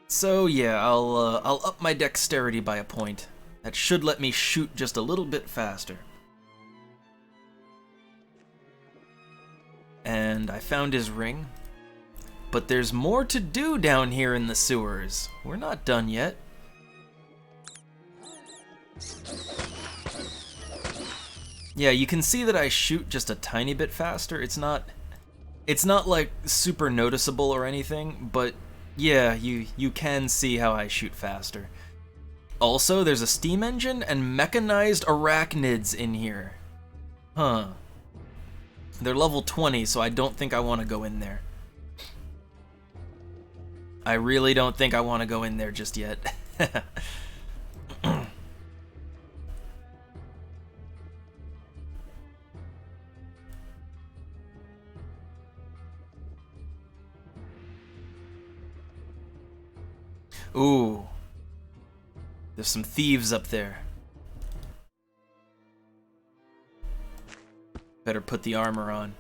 So yeah, I'll up my dexterity by a point. That should let me shoot just a little bit faster. And I found his ring. But there's more to do down here in the sewers. We're not done yet. Yeah, you can see that I shoot just a tiny bit faster. It's not like super noticeable or anything, but yeah, you can see how I shoot faster. Also, there's a steam engine and mechanized arachnids in here. Huh. They're level 20, so I don't think I want to go in there. I really don't think I want to go in there just yet. Ooh. There's some thieves up there. Better put the armor on.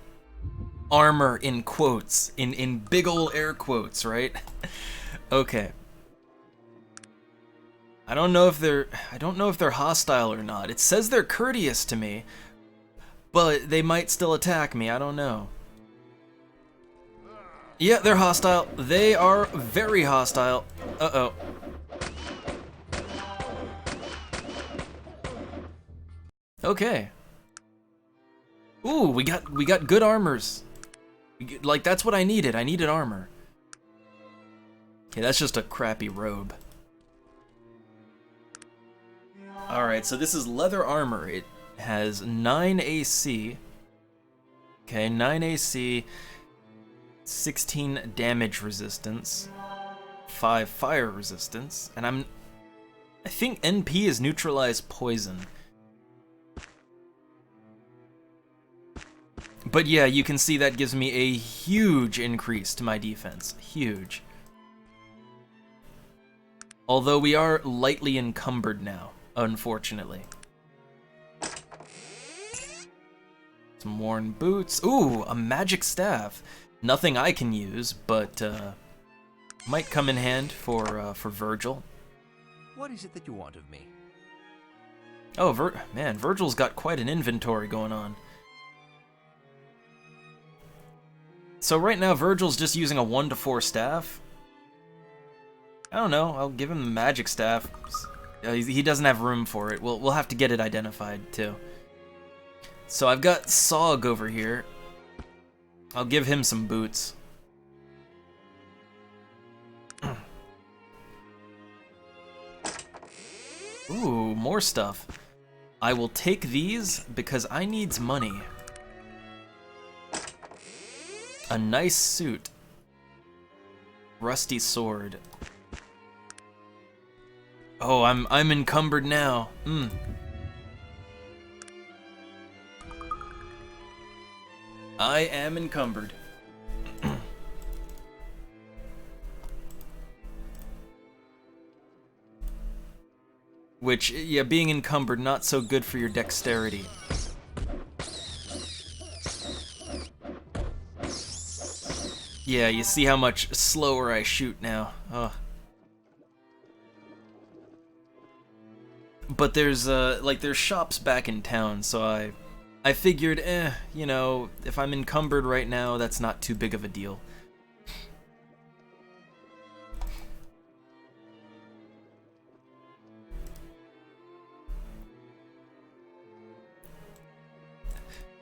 Armor in quotes. In big ol' air quotes, right? Okay. I don't know if they're hostile or not. It says they're courteous to me, but they might still attack me. I don't know. Yeah, they're hostile. They are very hostile. Uh-oh. Okay. Ooh, we got good armors. Like, that's what I needed. I needed armor. Okay, that's just a crappy robe. Alright, so this is leather armor. It has 9 AC. Okay, 9 AC, 16 damage resistance, 5 fire resistance, and I think NP is neutralize poison. But yeah, you can see that gives me a huge increase to my defense. Huge. Although we are lightly encumbered now, unfortunately. Some worn boots. Ooh, a magic staff. Nothing I can use, but might come in hand for Virgil. What is it that you want of me? Oh, man, Virgil's got quite an inventory going on. So right now, Virgil's just using a 1-to-4 staff. I don't know. I'll give him the magic staff. He doesn't have room for it. We'll have to get it identified too. So I've got Sog over here. I'll give him some boots. Ooh, more stuff. I will take these because I needs money. A nice suit. Rusty sword. Oh, I'm encumbered now. I am encumbered. Which, yeah, being encumbered, not so good for your dexterity. Yeah, you see how much slower I shoot now. Ugh. But there's there's shops back in town, so I figured, you know, if I'm encumbered right now, that's not too big of a deal.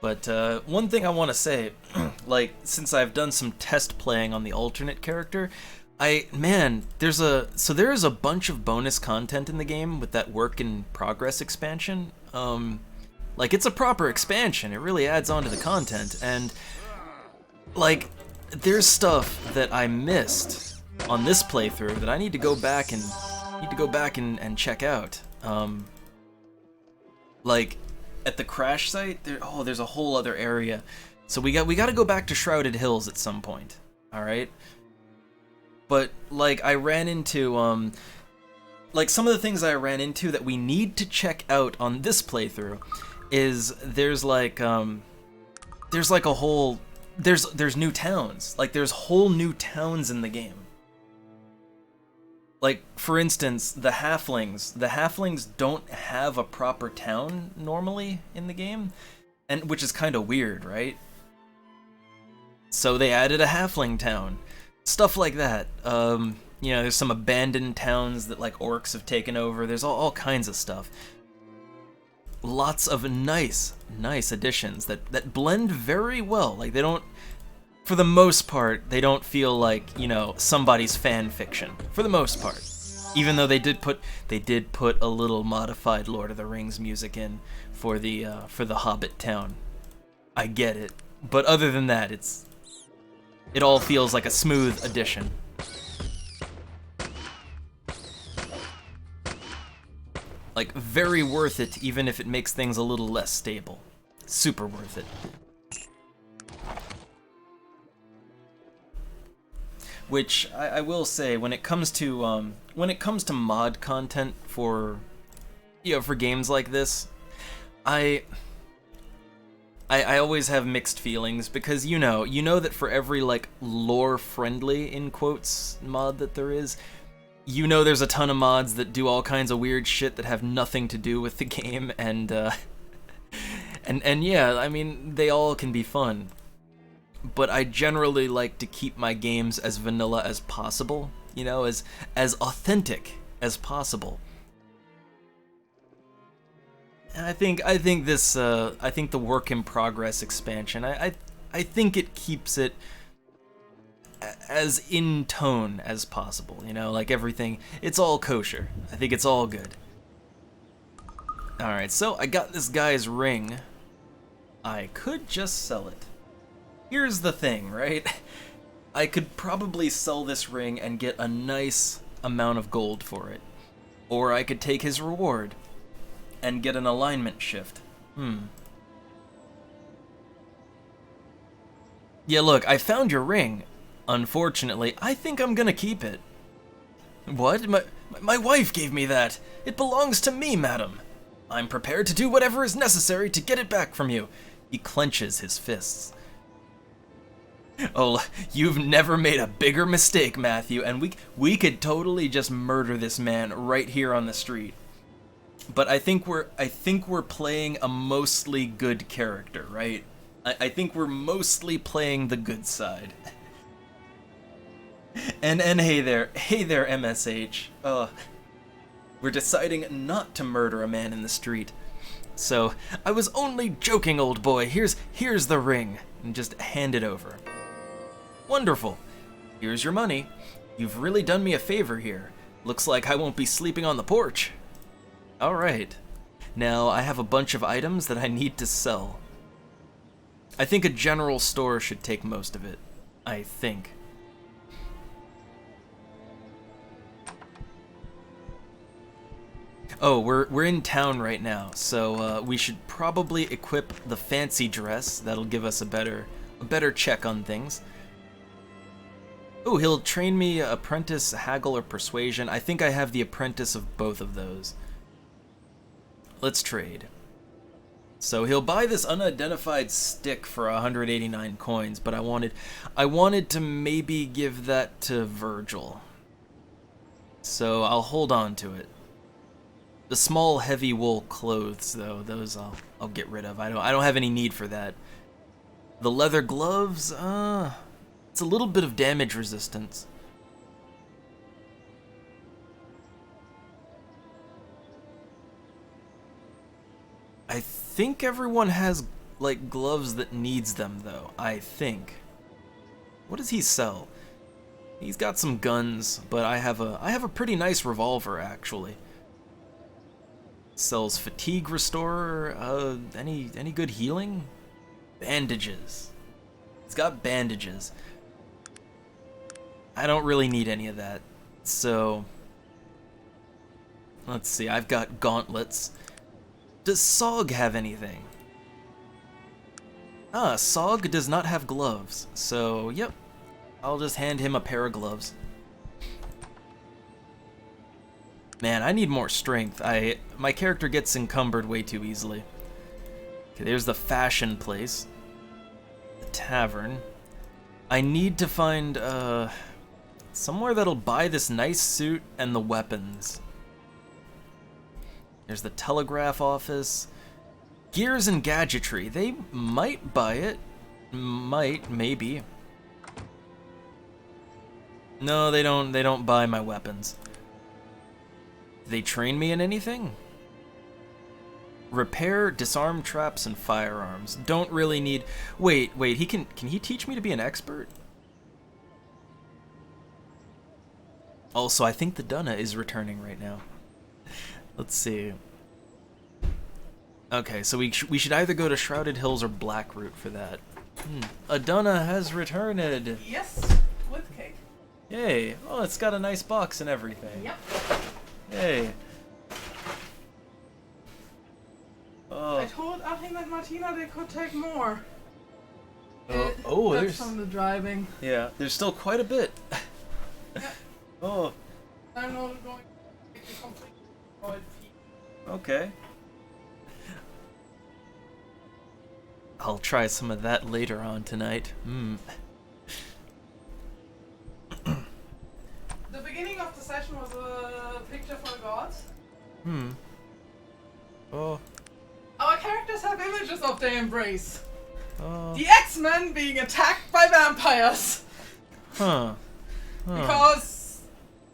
But one thing I want to say, like, since I've done some test playing on the alternate character, there is a bunch of bonus content in the game with that work in progress expansion. Like, it's a proper expansion. It really adds on to the content, and like, there's stuff that I missed on this playthrough that I need to go back and check out. Like, at the crash site, there's a whole other area. So we got to go back to Shrouded Hills at some point. All right. But like, I ran into like, some of the things I ran into that we need to check out on this playthrough is there's new towns. Like, there's whole new towns in the game. Like, for instance, the halflings don't have a proper town normally in the game, and which is kind of weird, right? So they added a halfling town. Stuff like that. You know, there's some abandoned towns that, like, orcs have taken over. There's all kinds of stuff. Lots of nice additions that blend very well. Like, they don't, for the most part, they don't feel like, you know, somebody's fan fiction. For the most part. Even though they did put a little modified Lord of the Rings music in for the Hobbit town. I get it. But other than that, it all feels like a smooth addition. Like, very worth it, even if it makes things a little less stable. Super worth it. Which I will say, when it comes to mod content for, for games like this, I always have mixed feelings, because you know that for every like lore friendly in quotes mod that there is, there's a ton of mods that do all kinds of weird shit that have nothing to do with the game, and yeah, I mean, they all can be fun. But I generally like to keep my games as vanilla as possible, as authentic as possible. And I think the work in progress expansion, I think it keeps it as in tone as possible, like everything, it's all kosher. I think it's all good. Alright, so I got this guy's ring. I could just sell it. Here's the thing, right? I could probably sell this ring and get a nice amount of gold for it. Or I could take his reward and get an alignment shift. Yeah, look, I found your ring. Unfortunately, I think I'm gonna keep it. What? My wife gave me that. It belongs to me, madam. I'm prepared to do whatever is necessary to get it back from you. He clenches his fists. Oh, you've never made a bigger mistake, Matthew, and we could totally just murder this man right here on the street. But I think we're playing a mostly good character, right? I think we're mostly playing the good side. And hey there, MSH. We're deciding not to murder a man in the street. So, I was only joking, old boy. Here's the ring, and just hand it over. Wonderful. Here's your money. You've really done me a favor here. Looks like I won't be sleeping on the porch. Alright. Now, I have a bunch of items that I need to sell. I think a general store should take most of it. I think. Oh, we're in town right now, so we should probably equip the fancy dress. That'll give us a better check on things. Oh, he'll train me apprentice, haggle, or persuasion. I think I have the apprentice of both of those. Let's trade. So he'll buy this unidentified stick for 189 coins, but I wanted to maybe give that to Virgil. So I'll hold on to it. The small heavy wool clothes, though, those I'll get rid of. I don't have any need for that. The leather gloves, it's a little bit of damage resistance. I think everyone has like gloves that needs them, though. I think. What does he sell? He's got some guns, but I have a pretty nice revolver, actually. Sells fatigue restorer. Any good healing? Bandages. It's got bandages. I don't really need any of that. So let's see. I've got gauntlets. Does Sog have anything? Sog does not have gloves. So yep. I'll just hand him a pair of gloves. Man, I need more strength. My character gets encumbered way too easily. Okay, there's the fashion place. The tavern. I need to find, somewhere that'll buy this nice suit and the weapons. There's the telegraph office. Gears and gadgetry. They might buy it. Maybe. No, they don't buy my weapons. They train me in anything? Repair, disarm traps, and firearms. Don't really need... Wait, can he teach me to be an expert? Also, I think the Dunna is returning right now. Let's see. Okay, so we should either go to Shrouded Hills or Blackroot for that. Aduna has returned. Yes, with cake. Yay. Oh, it's got a nice box and everything. Yep. Hey. Oh. I told Achim and Martina they could take more. There's from the driving. Yeah, there's still quite a bit. Oh. I'm not going to make a complete destroyed feet. Okay. I'll try some of that later on tonight. The beginning of the session was a picture for the gods. Oh. Our characters have images of their embrace. Oh. The X-Men being attacked by vampires. Because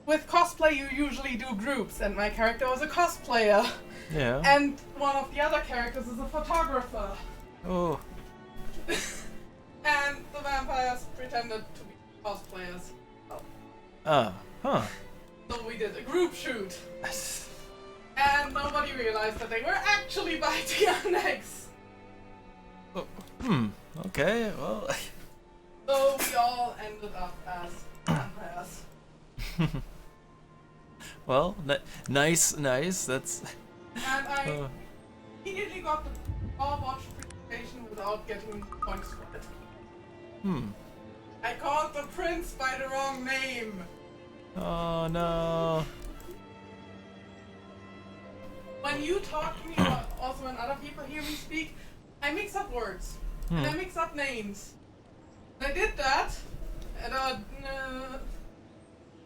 with cosplay you usually do groups, and my character was a cosplayer. Yeah. And one of the other characters is a photographer. Oh. And the vampires pretended to be cosplayers. So we did a group shoot. And nobody realized that they were actually biting our necks. Okay, well. So we all ended up as vampires. Well, nice. That's. And I immediately got the Overwatch presentation without getting points for it. I called the prince by the wrong name. Oh no. When you talk to me, or also when other people hear me speak, I mix up words. And I mix up names. And I did that, and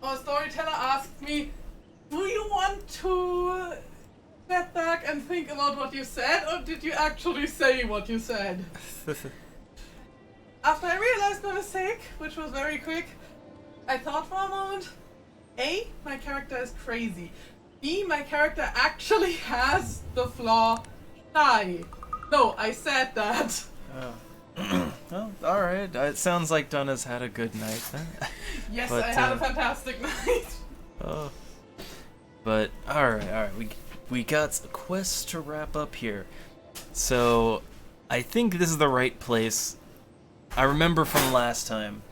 our storyteller asked me, do you want to step back and think about what you said, or did you actually say what you said? After I realized my mistake, which was very quick, I thought for a moment, A, my character is crazy. B, my character actually has the flaw shy. No, I said that. Well, alright. It sounds like Donna's had a good night then. Yes, But, I had a fantastic night. But alright. We got a quest to wrap up here. So I think this is the right place. I remember from last time.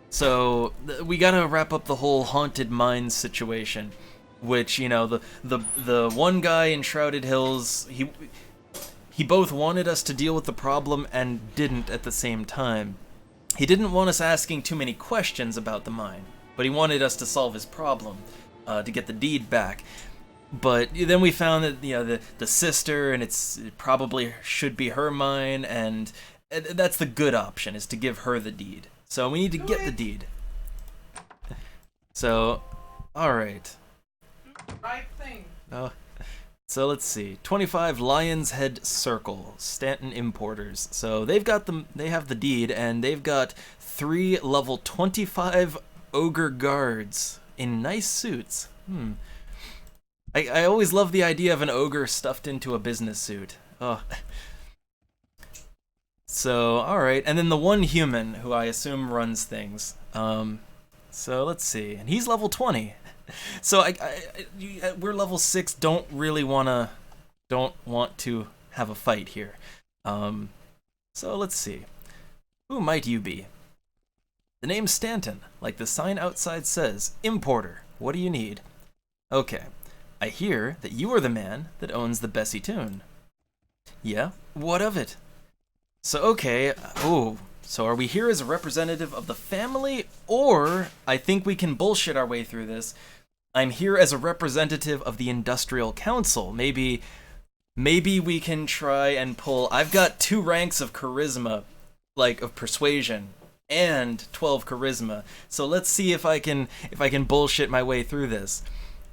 So we gotta wrap up the whole haunted mines situation, which, you know, the one guy in Shrouded Hills, he both wanted us to deal with the problem and didn't at the same time. He didn't want us asking too many questions about the mine, but he wanted us to solve his problem, to get the deed back. But then we found that, you know, the sister, and it probably should be her mine, and that's the good option, is to give her the deed. So we need to get the deed. So, alright. Right thing. So let's see. 25 Lion's Head Circle, Stanton Importers. So they have the deed, and they've got 3 level 25 ogre guards in nice suits. I always love the idea of an ogre stuffed into a business suit. Oh. So, alright, and then the one human who I assume runs things. So let's see, and he's level 20. So we're level 6, don't want to have a fight here. So let's see. Who might you be? The name's Stanton, like the sign outside says, importer. What do you need? Okay, I hear that you are the man that owns the Bessie Tune. Yeah, what of it? So okay, so are we here as a representative of the family, or I think we can bullshit our way through this. I'm here as a representative of the Industrial Council. Maybe we can try and pull. I've got 2 ranks of charisma, like of persuasion, and 12 charisma. So let's see if I can bullshit my way through this.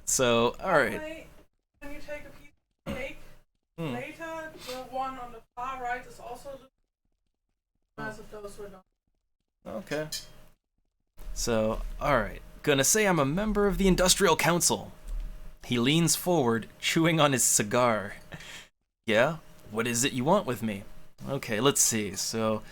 So, all right. Can you take a piece of cake? Later, the one on the far right is also the rest of those were done. Okay. So, all right. Gonna say I'm a member of the Industrial Council. He leans forward, chewing on his cigar. Yeah? What is it you want with me? Okay, let's see. So,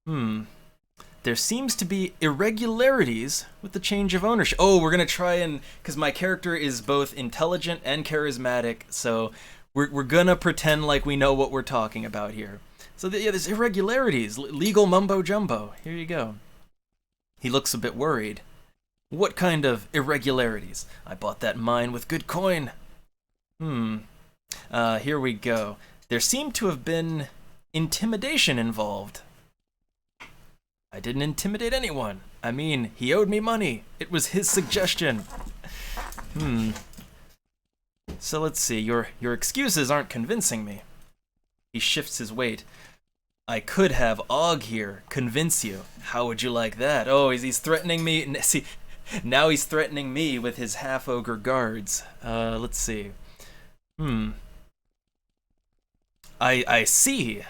there seems to be irregularities with the change of ownership. Oh, we're gonna try and, because my character is both intelligent and charismatic, so we're gonna pretend like we know what we're talking about here. So yeah, there's irregularities, legal mumbo jumbo. Here you go. He looks a bit worried. What kind of irregularities? I bought that mine with good coin. Here we go. There seemed to have been intimidation involved. I didn't intimidate anyone. I mean, he owed me money. It was his suggestion. So let's see, your excuses aren't convincing me. He shifts his weight. I could have Og here convince you. How would you like that? Oh, he's threatening me. See, now he's threatening me with his half-ogre guards. Let's see. I see.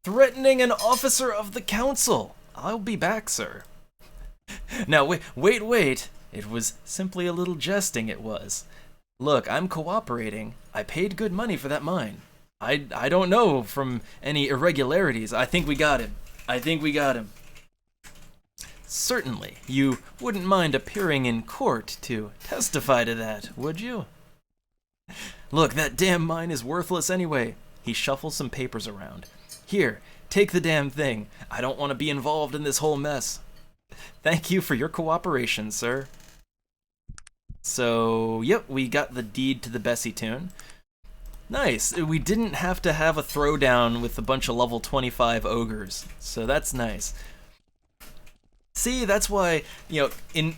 Threatening an officer of the council. I'll be back, sir. Now, wait. It was simply a little jesting, it was. Look, I'm cooperating. I paid good money for that mine. I don't know from any irregularities. I think we got him. Certainly. You wouldn't mind appearing in court to testify to that, would you? Look, that damn mine is worthless anyway. He shuffles some papers around. Here, take the damn thing. I don't want to be involved in this whole mess. Thank you for your cooperation, sir. So, yep, we got the deed to the Bessie tune. Nice. We didn't have to have a throwdown with a bunch of level 25 ogres, so that's nice. See, that's why, you know,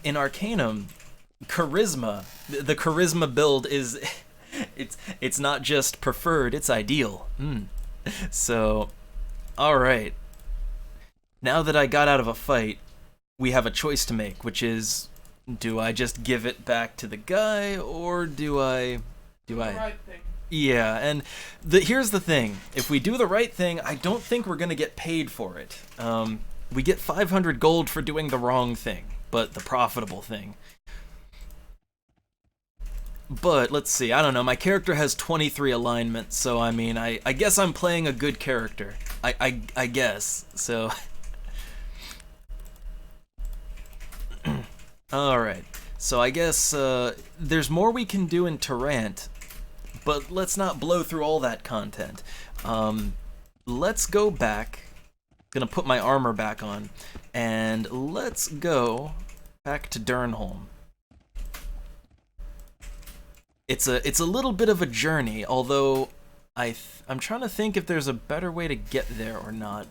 in Arcanum, charisma, the charisma build is, it's not just preferred, it's ideal. So, alright. Now that I got out of a fight, we have a choice to make, which is, do I just give it back to the guy, or do I... The right thing. Yeah, and here's the thing. If we do the right thing, I don't think we're going to get paid for it. We get 500 gold for doing the wrong thing, but the profitable thing. But, let's see, I don't know, my character has 23 alignments, so I mean, I guess I'm playing a good character. I guess, so... Alright, so I guess there's more we can do in Tarrant, but let's not blow through all that content. Let's go back, gonna put my armor back on, and let's go back to Durnholm. It's a little bit of a journey, although I'm trying to think if there's a better way to get there or not.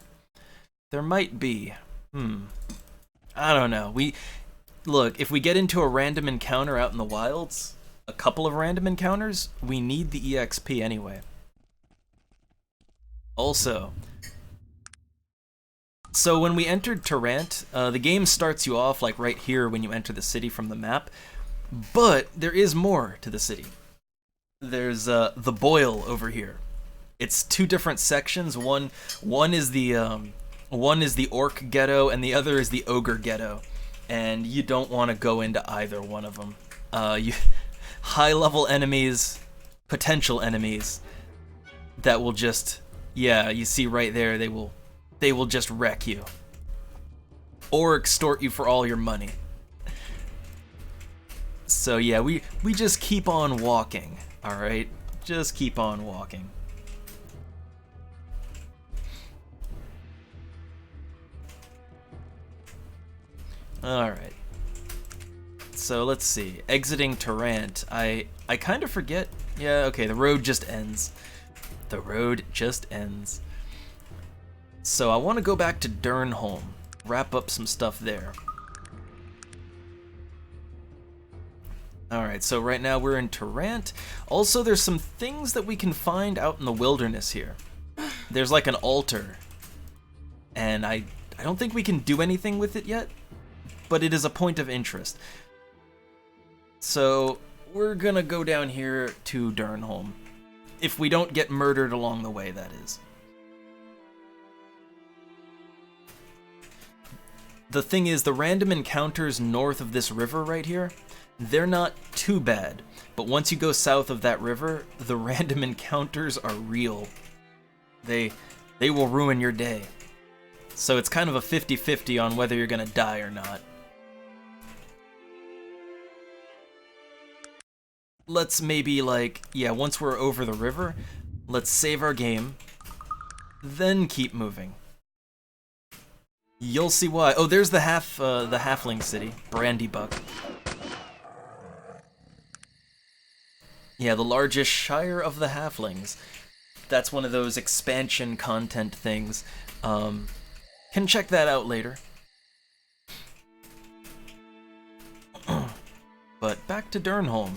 There might be. I don't know. Look, if we get into a random encounter out in the wilds, a couple of random encounters, we need the EXP anyway. Also, so when we entered Tarrant, the game starts you off like right here when you enter the city from the map, but there is more to the city. There's the Boil over here. It's two different sections. One is the Orc ghetto, and the other is the Ogre ghetto. And you don't want to go into either one of them. High-level enemies, potential enemies, that will just, yeah, you see right there, they will just wreck you. Or extort you for all your money. So yeah, we just keep on walking, alright? Just keep on walking. Alright. So let's see. Exiting Tarrant. I kind of forget. Yeah, okay, the road just ends. The road just ends. So I want to go back to Durnholm. Wrap up some stuff there. Alright, so right now we're in Tarrant. Also, there's some things that we can find out in the wilderness here. There's like an altar. And I don't think we can do anything with it yet, but it is a point of interest. So we're gonna go down here to Durnholm. If we don't get murdered along the way, that is. The thing is, the random encounters north of this river right here, they're not too bad. But once you go south of that river, the random encounters are real. They will ruin your day. So it's kind of a 50-50 on whether you're gonna die or not. Let's maybe, like, yeah, once we're over the river, let's save our game, then keep moving. You'll see why. Oh, there's the halfling city, Brandybuck. Yeah, the largest shire of the halflings. That's one of those expansion content things. Can check that out later. But back to Durnholm.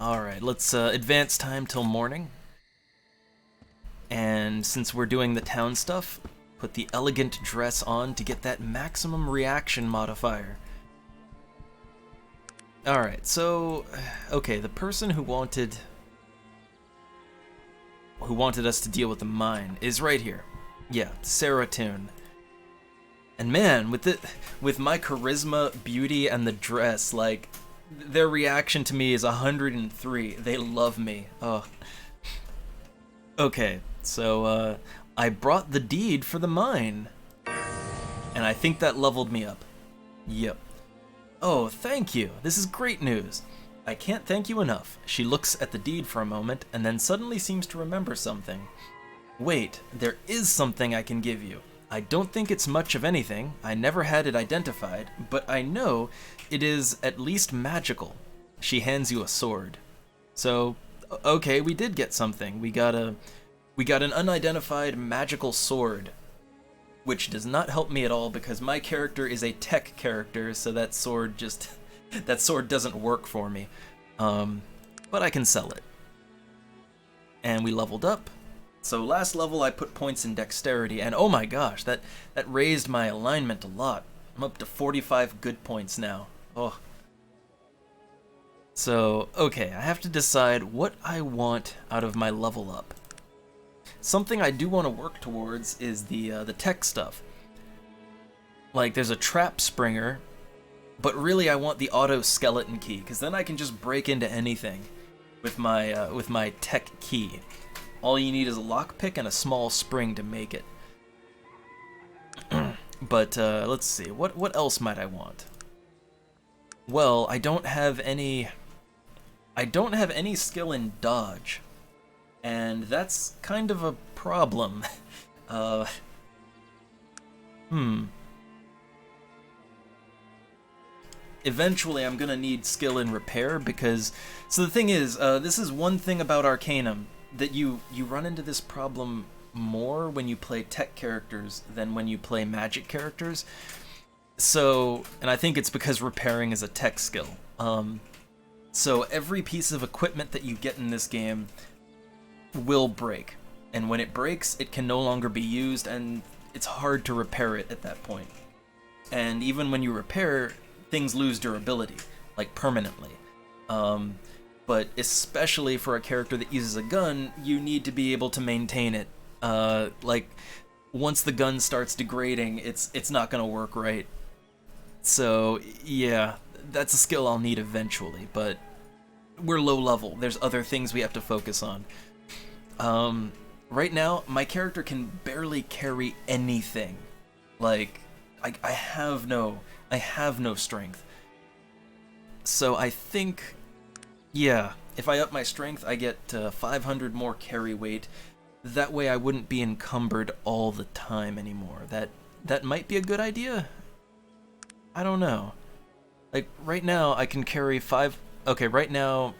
Alright, let's advance time till morning. And since we're doing the town stuff, put the elegant dress on to get that maximum reaction modifier. Alright, so, okay, the person who wanted us to deal with the mine is right here. Yeah, Sarah Toon. And man, with my charisma, beauty, and the dress, like, their reaction to me is 103. They love me. Oh. Okay, so, I brought the deed for the mine. And I think that leveled me up. Yep. Oh, thank you. This is great news. I can't thank you enough. She looks at the deed for a moment, and then suddenly seems to remember something. Wait, there is something I can give you. I don't think it's much of anything, I never had it identified, but I know it is at least magical. She hands you a sword. So, okay, we did get something. We got an unidentified magical sword, which does not help me at all because my character is a tech character, so that sword doesn't work for me. But I can sell it. And we leveled up. So last level I put points in dexterity, and oh my gosh, that raised my alignment a lot. I'm up to 45 good points now. Oh. So, okay, I have to decide what I want out of my level up. Something I do want to work towards is the tech stuff. Like, there's a trap springer, but really I want the auto skeleton key, because then I can just break into anything with my tech key. All you need is a lockpick and a small spring to make it. But let's see, what else might I want? Well, I don't have any skill in dodge, and that's kind of a problem. Eventually I'm gonna need skill in repair because, so the thing is, this is one thing about Arcanum, that you run into this problem more when you play tech characters than when you play magic characters. So, and I think it's because repairing is a tech skill. So every piece of equipment that you get in this game will break. And when it breaks, it can no longer be used, and it's hard to repair it at that point. And even when you repair, things lose durability, like permanently. But especially for a character that uses a gun, you need to be able to maintain it. Like, once the gun starts degrading, it's not gonna work right. So, yeah, that's a skill I'll need eventually, but we're low level. There's other things we have to focus on. Right now, my character can barely carry anything. Like, I have no strength. So I think, yeah, if I up my strength, I get 500 more carry weight. That way I wouldn't be encumbered all the time anymore. That might be a good idea? I don't know. Like, right now I can carry okay, right now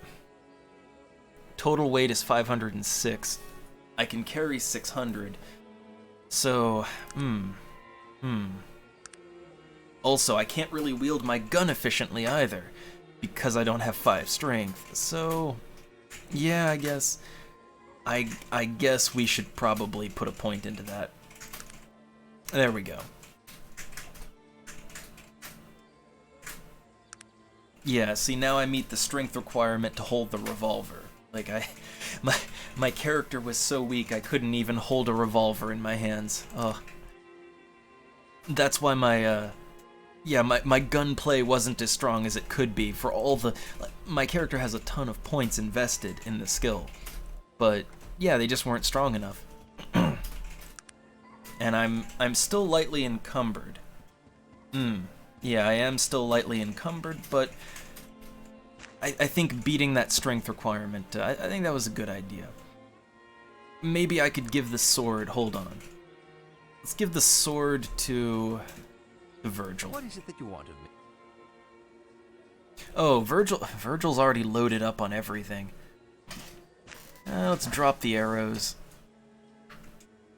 total weight is 506. I can carry 600. So, Also, I can't really wield my gun efficiently either, because I don't have 5 strength. So, yeah, I guess we should probably put a point into that. There we go. Yeah, see, now I meet the strength requirement to hold the revolver. Like, my character was so weak I couldn't even hold a revolver in my hands. Oh. That's why my gunplay wasn't as strong as it could be for all the... My character has a ton of points invested in the skill, but yeah, they just weren't strong enough. And I'm still lightly encumbered. Yeah, I am still lightly encumbered, but I think beating that strength requirement, I think that was a good idea. Maybe I could give the sword... Hold on. Let's give the sword to Virgil. What is it that you want of me? Oh, Virgil's already loaded up on everything. Let's drop the arrows.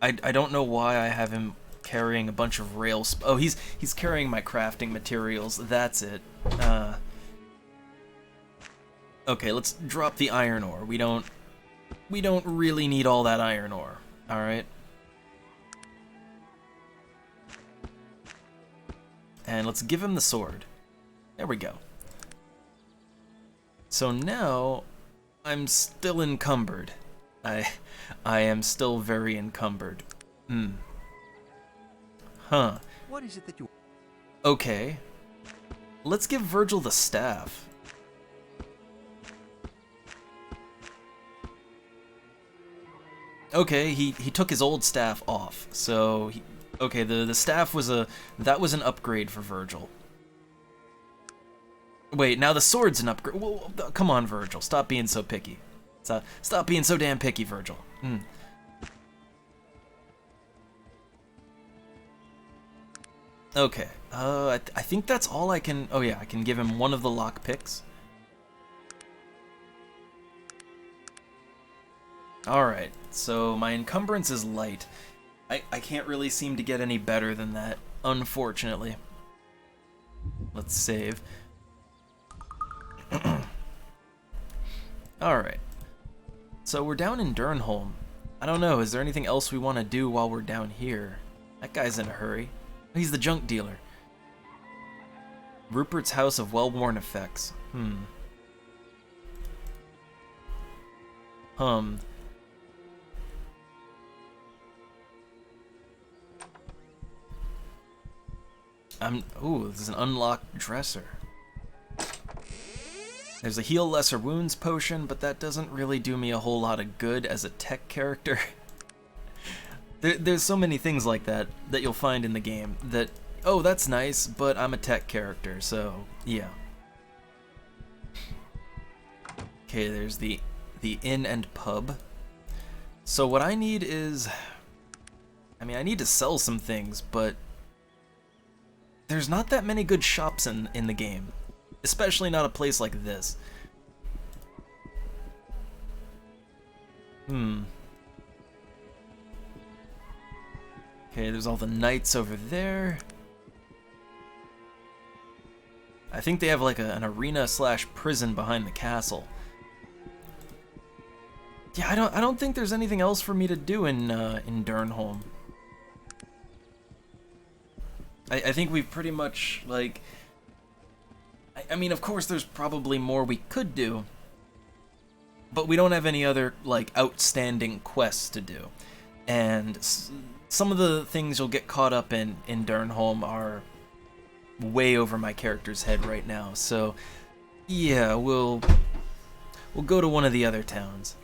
I don't know why I have him carrying a bunch of rail oh, he's carrying my crafting materials. That's it. Okay, let's drop the iron ore. We don't really need all that iron ore. All right. And let's give him the sword. There we go. So now I'm still encumbered. I am still very encumbered. Huh. What is it that you... Okay. Let's give Virgil the staff. Okay, he took his old staff off. So okay, the staff was that was an upgrade for Virgil. Wait, now the sword's an upgrade. Whoa, come on, Virgil. Stop being so picky. Stop being so damn picky, Virgil. Okay. I think that's all I can... Oh yeah, I can give him one of the lockpicks. Alright, so my encumbrance is light. I can't really seem to get any better than that, unfortunately. Let's save. Alright. So we're down in Durnholm. I don't know, is there anything else we want to do while we're down here? That guy's in a hurry. He's the junk dealer. Rupert's House of Well-Worn Effects. Ooh, this is an unlocked dresser. There's a heal lesser wounds potion, but that doesn't really do me a whole lot of good as a tech character. There's so many things like that you'll find in the game that, oh, that's nice, but I'm a tech character, so yeah. Okay, there's the inn and pub. So what I need is, I mean, I need to sell some things, but there's not that many good shops in the game. Especially not a place like this. Okay, there's all the knights over there. I think they have like an arena / prison behind the castle. Yeah, I don't think there's anything else for me to do in Durnholm. I think we've pretty much, like... I mean, of course, there's probably more we could do, but we don't have any other, like, outstanding quests to do. And some of the things you'll get caught up in Durnholm are way over my character's head right now. So, yeah, we'll go to one of the other towns.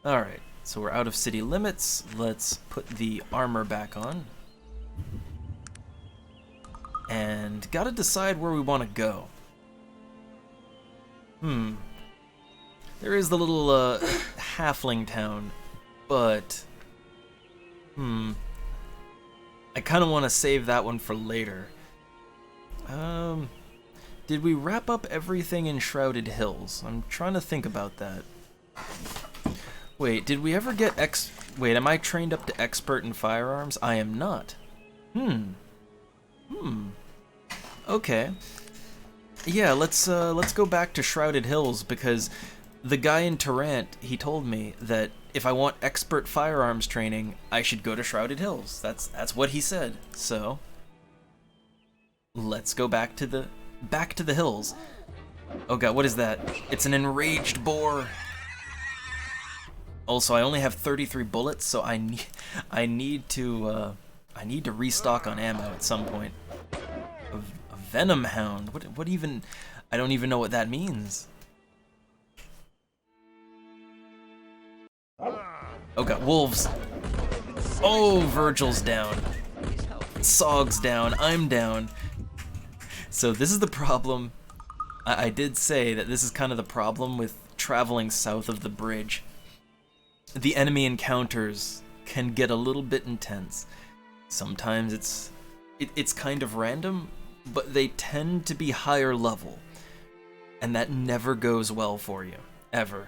Alright, so we're out of city limits. Let's put the armor back on. And gotta decide where we want to go. There is the little halfling town, but I kind of want to save that one for later. Did we wrap up everything in Shrouded Hills? I'm trying to think about that. Wait, did we ever get Wait, am I trained up to expert in firearms? I am not. Okay. Yeah, let's go back to Shrouded Hills, because the guy in Tarrant, he told me that if I want expert firearms training, I should go to Shrouded Hills. That's what he said. So let's go back to the hills. Oh god, what is that? It's an enraged boar. Also, I only have 33 bullets, so I need to restock on ammo at some point. A venom hound. What even? I don't even know what that means. Oh god, wolves. Oh, Virgil's down. Sog's down. I'm down. So this is the problem. I did say that this is kind of the problem with traveling south of the bridge. The enemy encounters can get a little bit intense. Sometimes it's kind of random, but they tend to be higher level, and that never goes well for you, ever.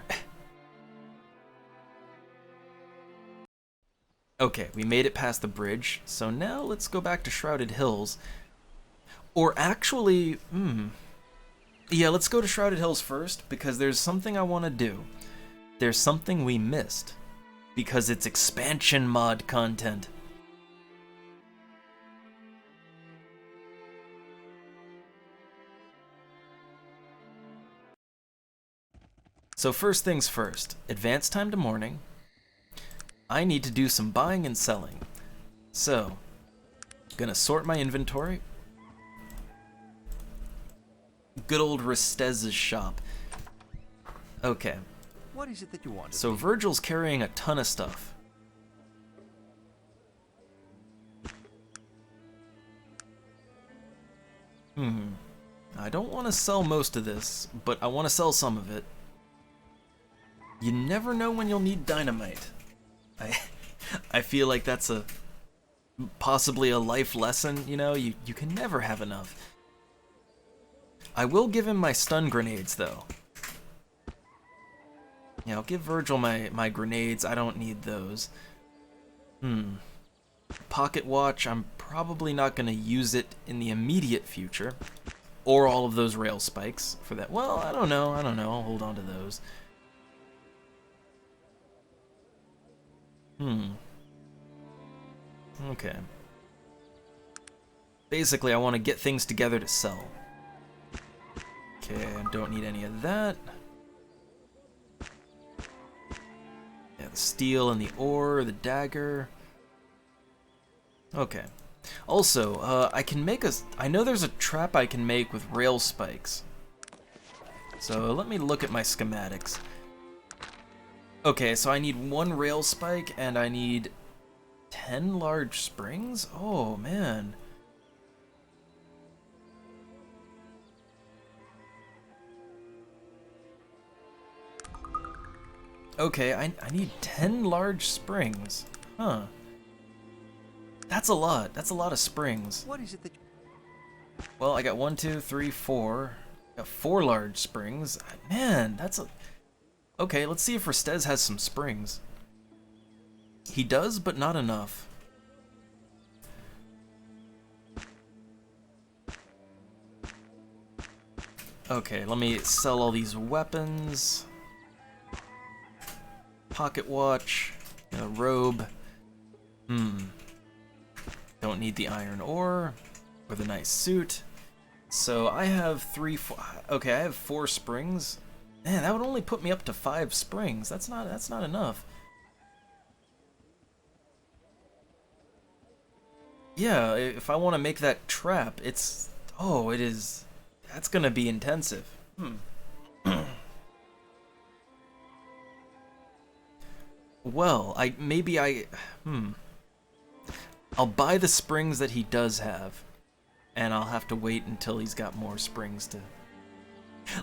Okay, we made it past the bridge, so now let's go back to Shrouded Hills. Or actually, yeah, let's go to Shrouded Hills first, because there's something I want to do. There's something we missed, because it's expansion mod content. So first things first, advance time to morning. I need to do some buying and selling. So, gonna sort my inventory. Good old Restez's shop. Okay. What is it that you want? So Virgil's carrying a ton of stuff. I don't want to sell most of this, but I want to sell some of it. You never know when you'll need dynamite. I feel like that's possibly a life lesson, you know? You can never have enough. I will give him my stun grenades, though. Yeah, I'll give Virgil my grenades. I don't need those. Pocket watch, I'm probably not going to use it in the immediate future. Or all of those rail spikes for that. Well, I don't know. I'll hold on to those. Okay. Basically, I want to get things together to sell. Okay, I don't need any of that. Yeah, the steel and the ore, the dagger. Okay. Also, I can make I know there's a trap I can make with rail spikes. So let me look at my schematics. Okay, so I need 1 rail spike and I need 10 large springs? Oh, man. Okay, I need 10 large springs. Huh. That's a lot. That's a lot of springs. What is it that Well, I got 1, 2, 3, 4. Got 4 large springs. Man, that's a... Okay, let's see if Restez has some springs. He does, but not enough. Okay, let me sell all these weapons. Pocket watch. A robe. Don't need the iron ore. Or the nice suit. So I have 3, 4... Okay, I have 4 springs. Man, that would only put me up to 5 springs. That's not enough. Yeah, if I want to make that trap, it's... Oh, it is... That's gonna be intensive. Well, I'll buy the springs that he does have. And I'll have to wait until he's got more springs to...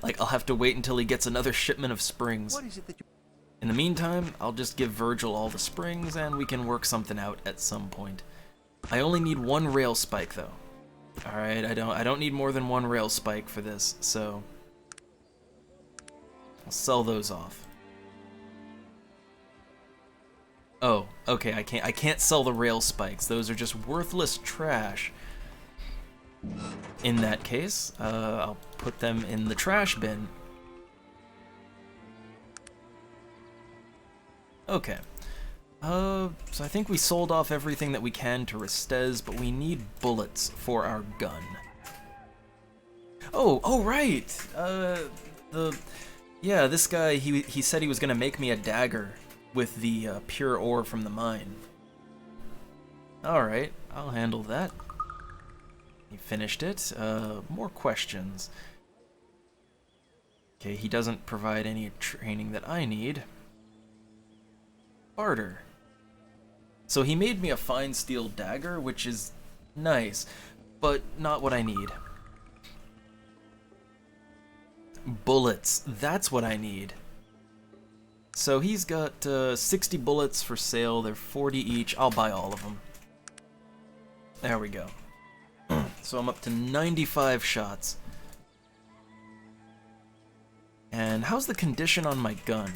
Like, I'll have to wait until he gets another shipment of springs. What is it that you... In the meantime, I'll just give Virgil all the springs and we can work something out at some point. I only need 1 rail spike though. Alright, I don't need more than 1 rail spike for this, so I'll sell those off. Oh, okay, I can't sell the rail spikes. Those are just worthless trash. In that case, I'll put them in the trash bin. Okay. So I think we sold off everything that we can to Restez, but we need bullets for our gun. Oh right! Yeah, this guy, he said he was gonna make me a dagger with the pure ore from the mine. Alright, I'll handle that. He finished it. More questions. Okay, he doesn't provide any training that I need. Barter. So he made me a fine steel dagger, which is nice, but not what I need. Bullets, that's what I need. So he's got 60 bullets for sale, they're 40 each, I'll buy all of them. There we go. So I'm up to 95 shots. And how's the condition on my gun?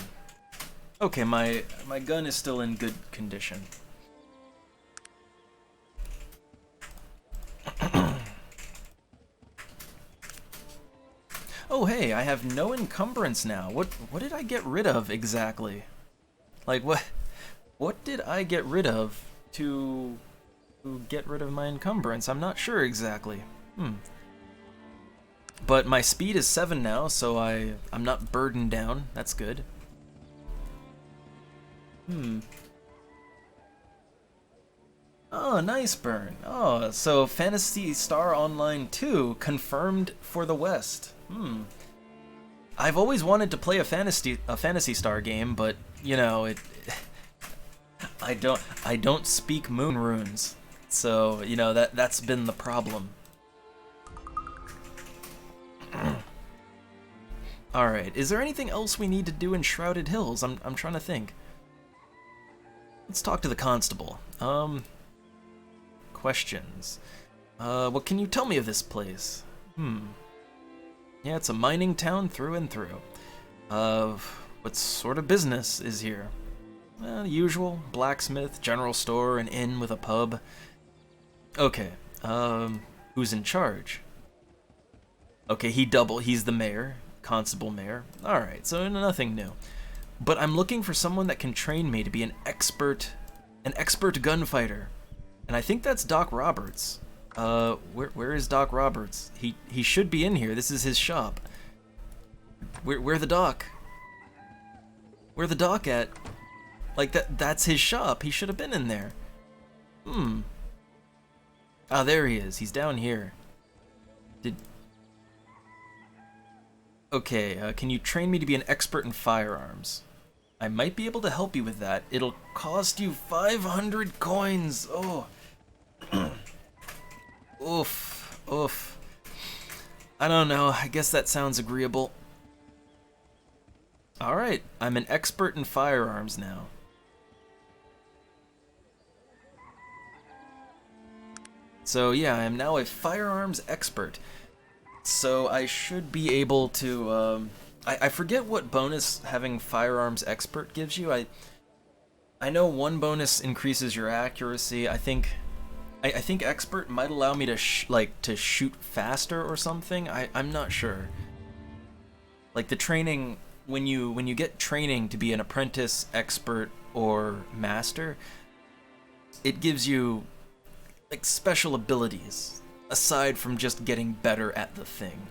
Okay, my gun is still in good condition. Oh hey, I have no encumbrance now. What did I get rid of exactly? Like what did I get rid of to get rid of my encumbrance? I'm not sure exactly. But my speed is 7 now, so I'm not burdened down. That's good. Oh, nice burn. Oh, so Phantasy Star Online 2 confirmed for the West. I've always wanted to play a Phantasy Star game, but you know, I don't speak moon runes. So, you know, that's been the problem. Alright, is there anything else we need to do in Shrouded Hills? I'm trying to think. Let's talk to the constable. Questions. What can you tell me of this place? Yeah, it's a mining town through and through. What sort of business is here? The usual, blacksmith, general store, an inn with a pub. Okay, who's in charge? Okay, he's the mayor, constable mayor. Alright, so nothing new. But I'm looking for someone that can train me to be an expert gunfighter. And I think that's Doc Roberts. Where is Doc Roberts? He should be in here. This is his shop. Where the Doc? Where the Doc at? Like that's his shop. He should have been in there. Ah, there he is. He's down here. Okay, can you train me to be an expert in firearms? I might be able to help you with that. It'll cost you 500 coins. Oh. Oof. I don't know. I guess that sounds agreeable. Alright, I'm an expert in firearms now. So yeah, I am now a firearms expert. So I should be able to, I forget what bonus having firearms expert gives you. I know one bonus increases your accuracy. I think expert might allow me to to shoot faster or something. I'm not sure. Like the training, when you get training to be an apprentice, expert, or master, it gives you like special abilities aside from just getting better at the thing.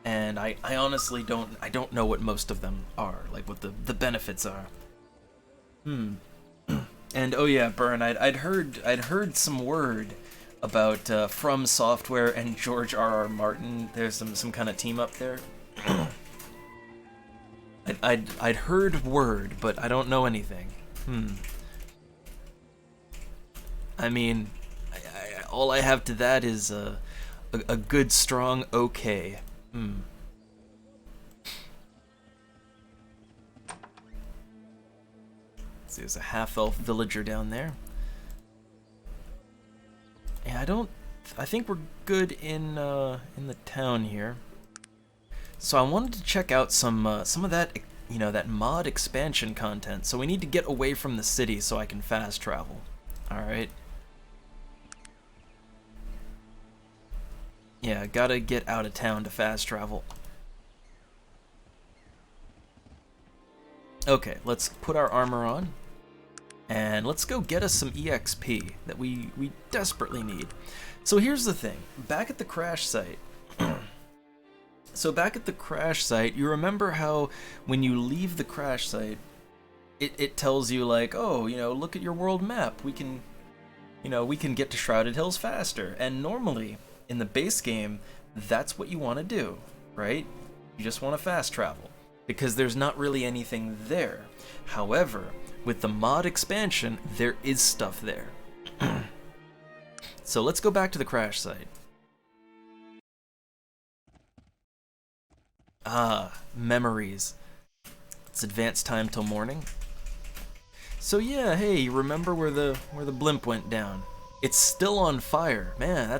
And I honestly don't know what most of them are, like what the benefits are. And oh yeah, Burn, I'd heard some word about From Software and George R.R. Martin. There's some kind of team up there. I'd heard word, but I don't know anything. I mean, all I have to that is a good strong okay. See, there's a half-elf villager down there. Yeah, I think we're good in the town here. So I wanted to check out some of that, you know, that mod expansion content. So we need to get away from the city so I can fast travel. All right. Yeah, gotta get out of town to fast travel. Okay, let's put our armor on. And let's go get us some EXP that we desperately need. So here's the thing. Back at the crash site... So back at the crash site, you remember how when you leave the crash site, it tells you like, oh, you know, look at your world map. We can get to Shrouded Hills faster. And normally, in the base game, that's what you want to do, right? You just want to fast travel, because there's not really anything there. However, with the mod expansion, there is stuff there. So let's go back to the crash site. Ah, memories. Let's advance time till morning. So yeah, hey, you remember where the blimp went down? It's still on fire. Man,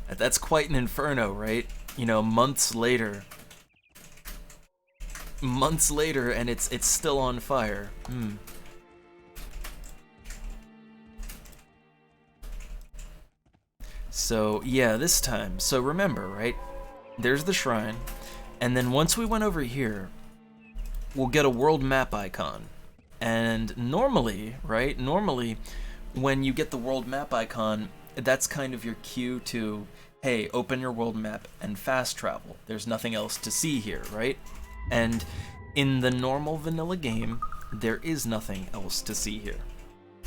that's quite an inferno, right? You know, months later, and it's still on fire. So yeah, this time. So remember, right? There's the shrine, and then once we went over here, we'll get a world map icon. And normally, right? Normally, when you get the world map icon, that's kind of your cue to, hey, open your world map and fast travel. There's nothing else to see here, right? And in the normal vanilla game, there is nothing else to see here.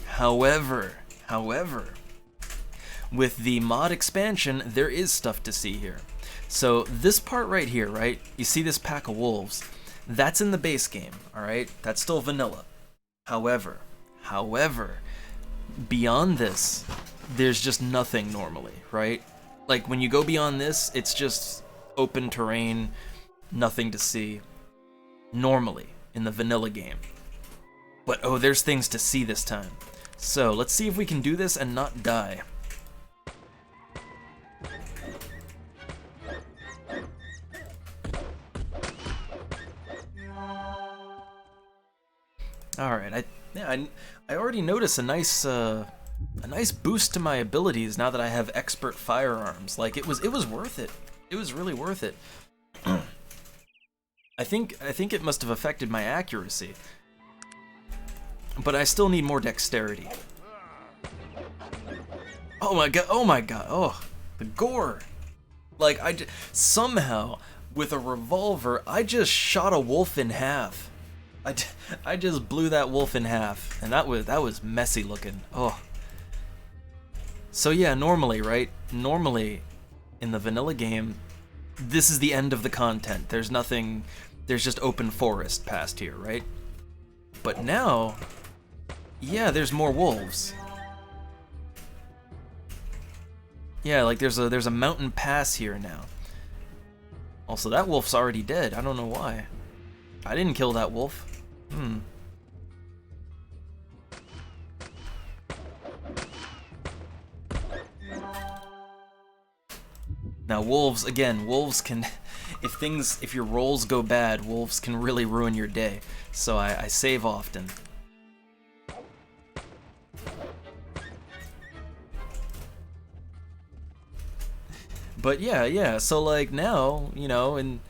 However, with the mod expansion, there is stuff to see here. So this part right here, right? You see this pack of wolves? That's in the base game, alright? That's still vanilla. However, beyond this, there's just nothing normally, right? Like when you go beyond this, it's just open terrain, nothing to see. Normally, in the vanilla game. But oh, there's things to see this time. So let's see if we can do this and not die. Alright, I already notice a nice boost to my abilities now that I have expert firearms. Like it was worth it. It was really worth it. I think it must have affected my accuracy. But I still need more dexterity. Oh my god, oh, the gore. Like somehow with a revolver, I just shot a wolf in half. I just blew that wolf in half, and that was messy looking. Oh. So yeah, normally, right? Normally, in the vanilla game, this is the end of the content. There's nothing. There's just open forest past here, right? But now, yeah, there's more wolves. Yeah, like there's a mountain pass here now. Also, that wolf's already dead. I don't know why. I didn't kill that wolf. Now wolves, again, wolves can, if your rolls go bad, wolves can really ruin your day. So I save often. But yeah, so like now, you know, and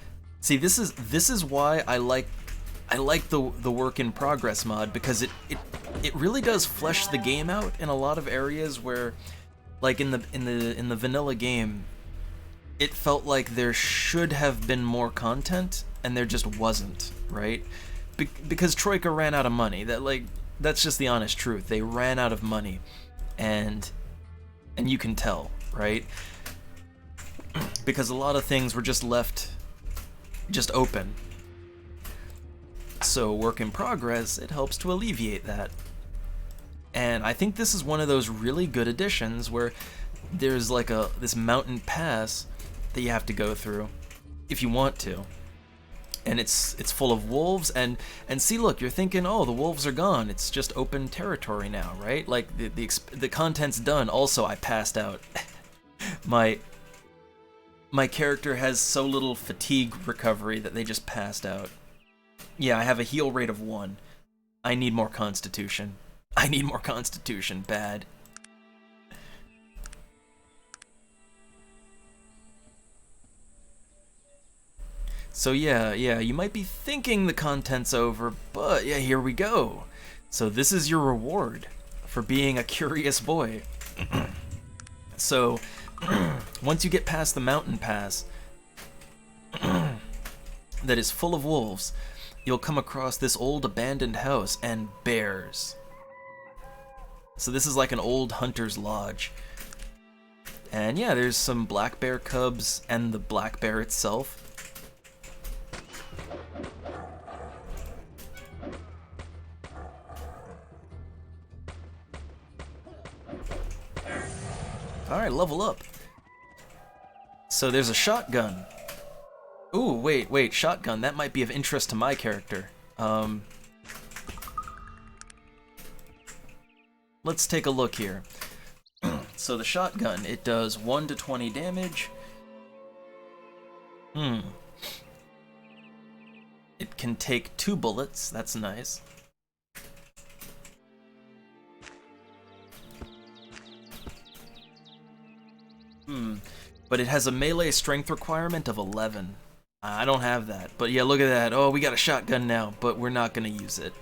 see this is why I like the work in progress mod, because it really does flesh the game out in a lot of areas where, like in the vanilla game, it felt like there should have been more content and there just wasn't, right? Because Troika ran out of money. That's just the honest truth. They ran out of money, and you can tell, right? Because a lot of things were just left just open. So work in progress, it helps to alleviate that. And I think this is one of those really good additions where there's like this mountain pass that you have to go through if you want to. And it's full of wolves, and see, look, you're thinking, oh, the wolves are gone. It's just open territory now, right? Like the content's done. Also, I passed out. My character has so little fatigue recovery that they just passed out. Yeah, I have a heal rate of 1. I need more constitution. I need more constitution, bad. So yeah, you might be thinking the content's over, but yeah, here we go. So this is your reward for being a curious boy. So, once you get past the mountain pass that is full of wolves, you'll come across this old abandoned house and bears. So this is like an old hunter's lodge. And yeah, there's some black bear cubs and the black bear itself. Alright, level up. So there's a shotgun. Ooh, wait, shotgun. That might be of interest to my character. Let's take a look here. So the shotgun, it does 1 to 20 damage. It can take 2 bullets, that's nice. But it has a melee strength requirement of 11. I don't have that. But yeah, look at that. Oh, we got a shotgun now, but we're not going to use it.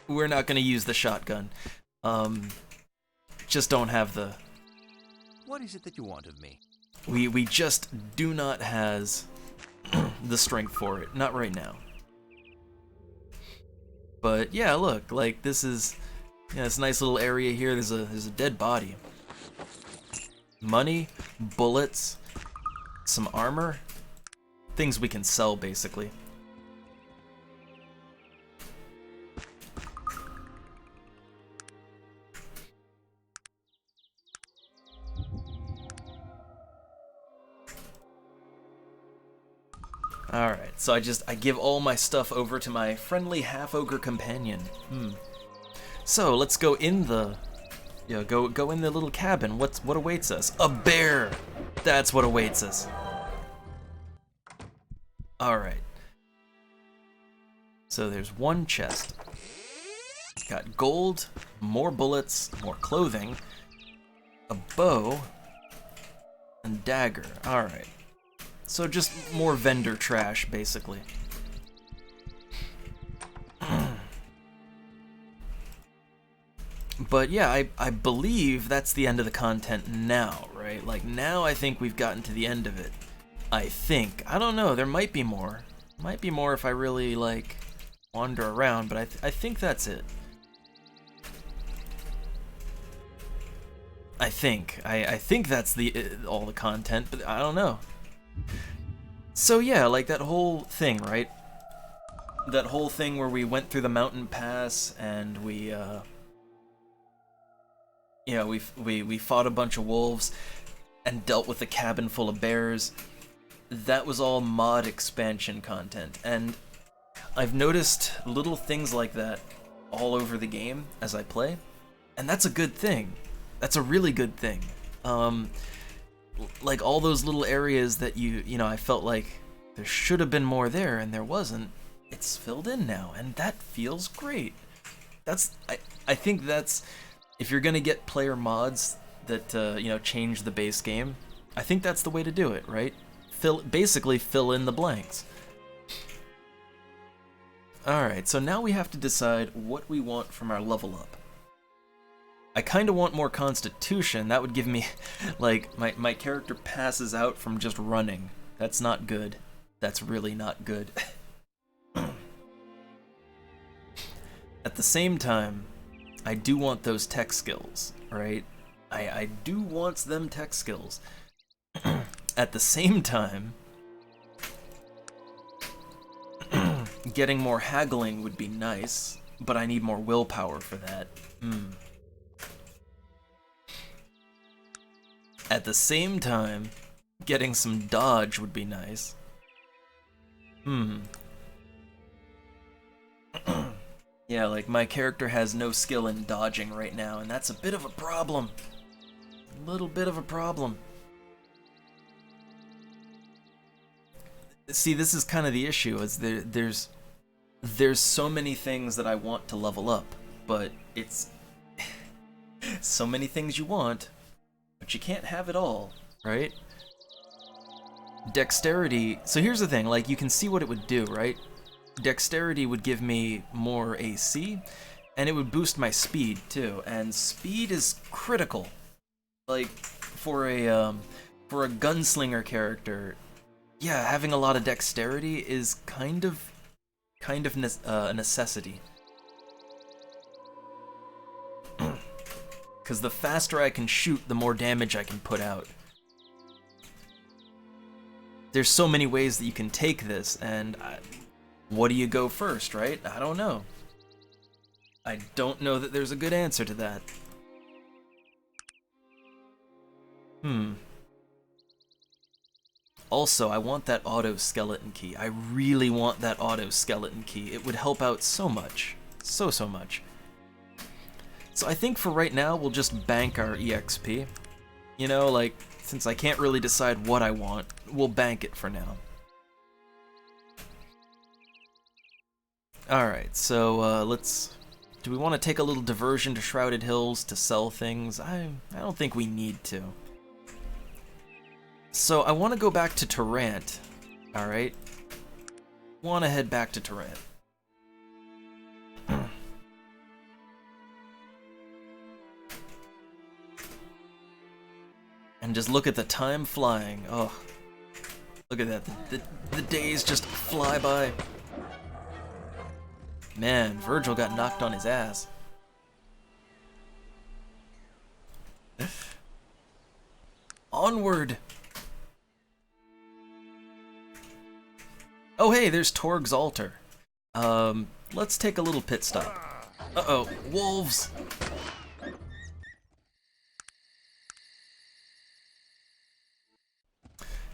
We're not going to use the shotgun. Just don't have the... What is it that you want of me? We just do not has the strength for it. Not right now. But yeah, look, like this is this nice little area here. There's a dead body. Money, bullets, some armor, things we can sell basically. Alright, so I give all my stuff over to my friendly half-ogre companion. So, let's go in the... go in the little cabin. What awaits us? A bear! That's what awaits us. Alright. So there's one chest. Got gold, more bullets, more clothing, a bow, and dagger. Alright. So just more vendor trash, basically. But yeah, I believe that's the end of the content now, right? Like, now I think we've gotten to the end of it. I think. I don't know, there might be more. Might be more if I really, like, wander around, but I think that's it. I think that's all the content, but I don't know. So yeah, like that whole thing, right? That whole thing where we went through the mountain pass and we fought a bunch of wolves and dealt with a cabin full of bears. That was all mod expansion content, and I've noticed little things like that all over the game as I play, and that's a good thing. That's a really good thing. Like all those little areas that I felt like there should have been more there and there wasn't, it's filled in now, and that feels great. I think that's, if you're gonna get player mods that change the base game, I think that's the way to do it, right? Basically fill in the blanks. Alright, so now we have to decide what we want from our level up. I kind of want more constitution. That would give me, like, my character passes out from just running. That's not good. That's really not good. At the same time, I do want those tech skills, right? I do want them tech skills. At the same time, getting more haggling would be nice, but I need more willpower for that. At the same time, getting some dodge would be nice. Yeah, like my character has no skill in dodging right now, and that's a bit of a problem. A little bit of a problem. See, this is kind of the issue, is there's so many things that I want to level up, but it's so many things you want, but you can't have it all, right? Dexterity, so here's the thing, like you can see what it would do, right? Dexterity would give me more AC, and it would boost my speed too, and speed is critical. Like for a gunslinger character, yeah, having a lot of dexterity is kind of a necessity. Because the faster I can shoot, the more damage I can put out. There's so many ways that you can take this, and what do you go first, right? I don't know. I don't know that there's a good answer to that. Also, I want that auto skeleton key. I really want that auto skeleton key. It would help out so much. So much. So I think for right now, we'll just bank our EXP. You know, like, since I can't really decide what I want, we'll bank it for now. Alright, so do we want to take a little diversion to Shrouded Hills to sell things? I don't think we need to. So I want to go back to Tarrant. Alright. Want to head back to Tarrant. And just look at the time flying. Oh, look at that. The days just fly by. Man, Virgil got knocked on his ass. Onward! Oh hey, there's Torg's altar. Let's take a little pit stop. Uh-oh, wolves!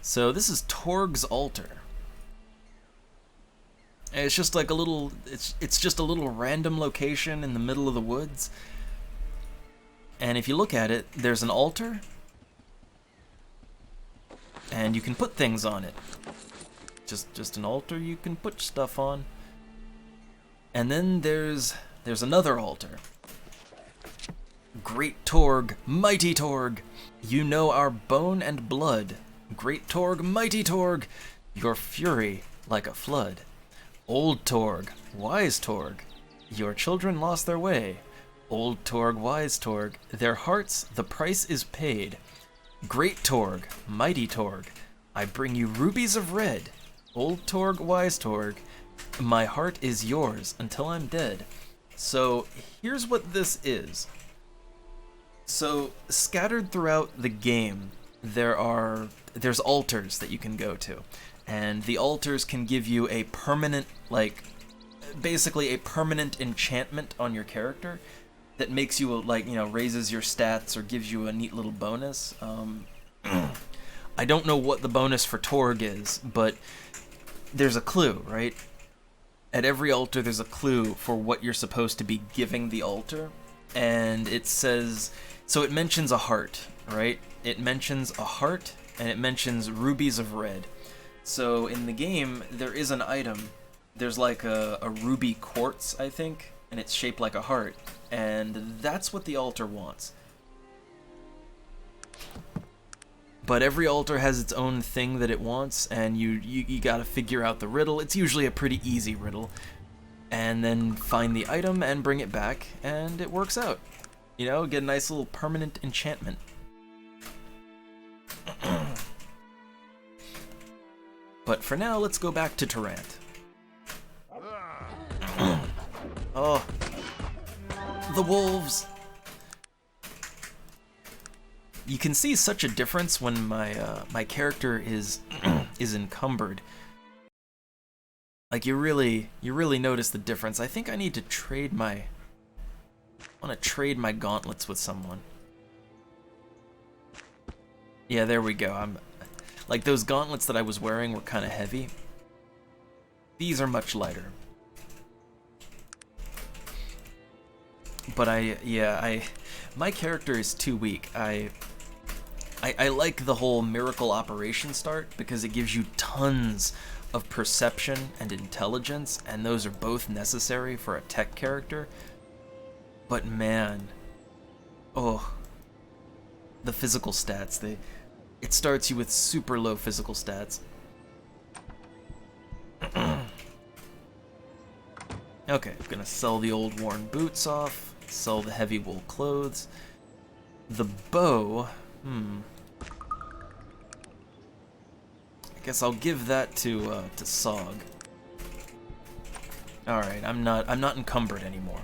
So this is Torg's altar. And it's just like a little, it's just a little random location in the middle of the woods. And if you look at it, there's an altar. And you can put things on it. Just an altar you can put stuff on. And then there's another altar. Great Torg, mighty Torg, you know our bone and blood. Great Torg, mighty Torg, your fury like a flood. Old Torg, wise Torg, your children lost their way. Old Torg, wise Torg, their hearts the price is paid. Great Torg, mighty Torg, I bring you rubies of red. Old Torg, wise Torg, my heart is yours until I'm dead. So here's what this is. So scattered throughout the game, there's altars that you can go to, and the altars can give you a permanent, like, basically a permanent enchantment on your character that makes you, like, you know, raises your stats or gives you a neat little bonus. I don't know what the bonus for Torg is, but there's a clue, right? At every altar there's a clue for what you're supposed to be giving the altar, and it says, so it mentions a heart, right? It mentions a heart, and it mentions rubies of red. So in the game, there is an item. There's like a ruby quartz, I think, and it's shaped like a heart. And that's what the altar wants. But every altar has its own thing that it wants, and you gotta figure out the riddle. It's usually a pretty easy riddle. And then find the item and bring it back, and it works out. You know, get a nice little permanent enchantment. But for now, let's go back to Tarrant. Oh, the wolves! You can see such a difference when my character is is encumbered. Like you really notice the difference. I think I need to trade my. I want to trade my gauntlets with someone. Yeah, there we go. Like those gauntlets that I was wearing were kind of heavy. These are much lighter. But my character is too weak. I like the whole miracle operation start because it gives you tons of perception and intelligence, and those are both necessary for a tech character. But man, oh, the physical stats, it starts you with super low physical stats. Okay, I'm gonna sell the old worn boots off, sell the heavy wool clothes. The bow, I guess I'll give that to Sog. Alright, I'm not encumbered anymore.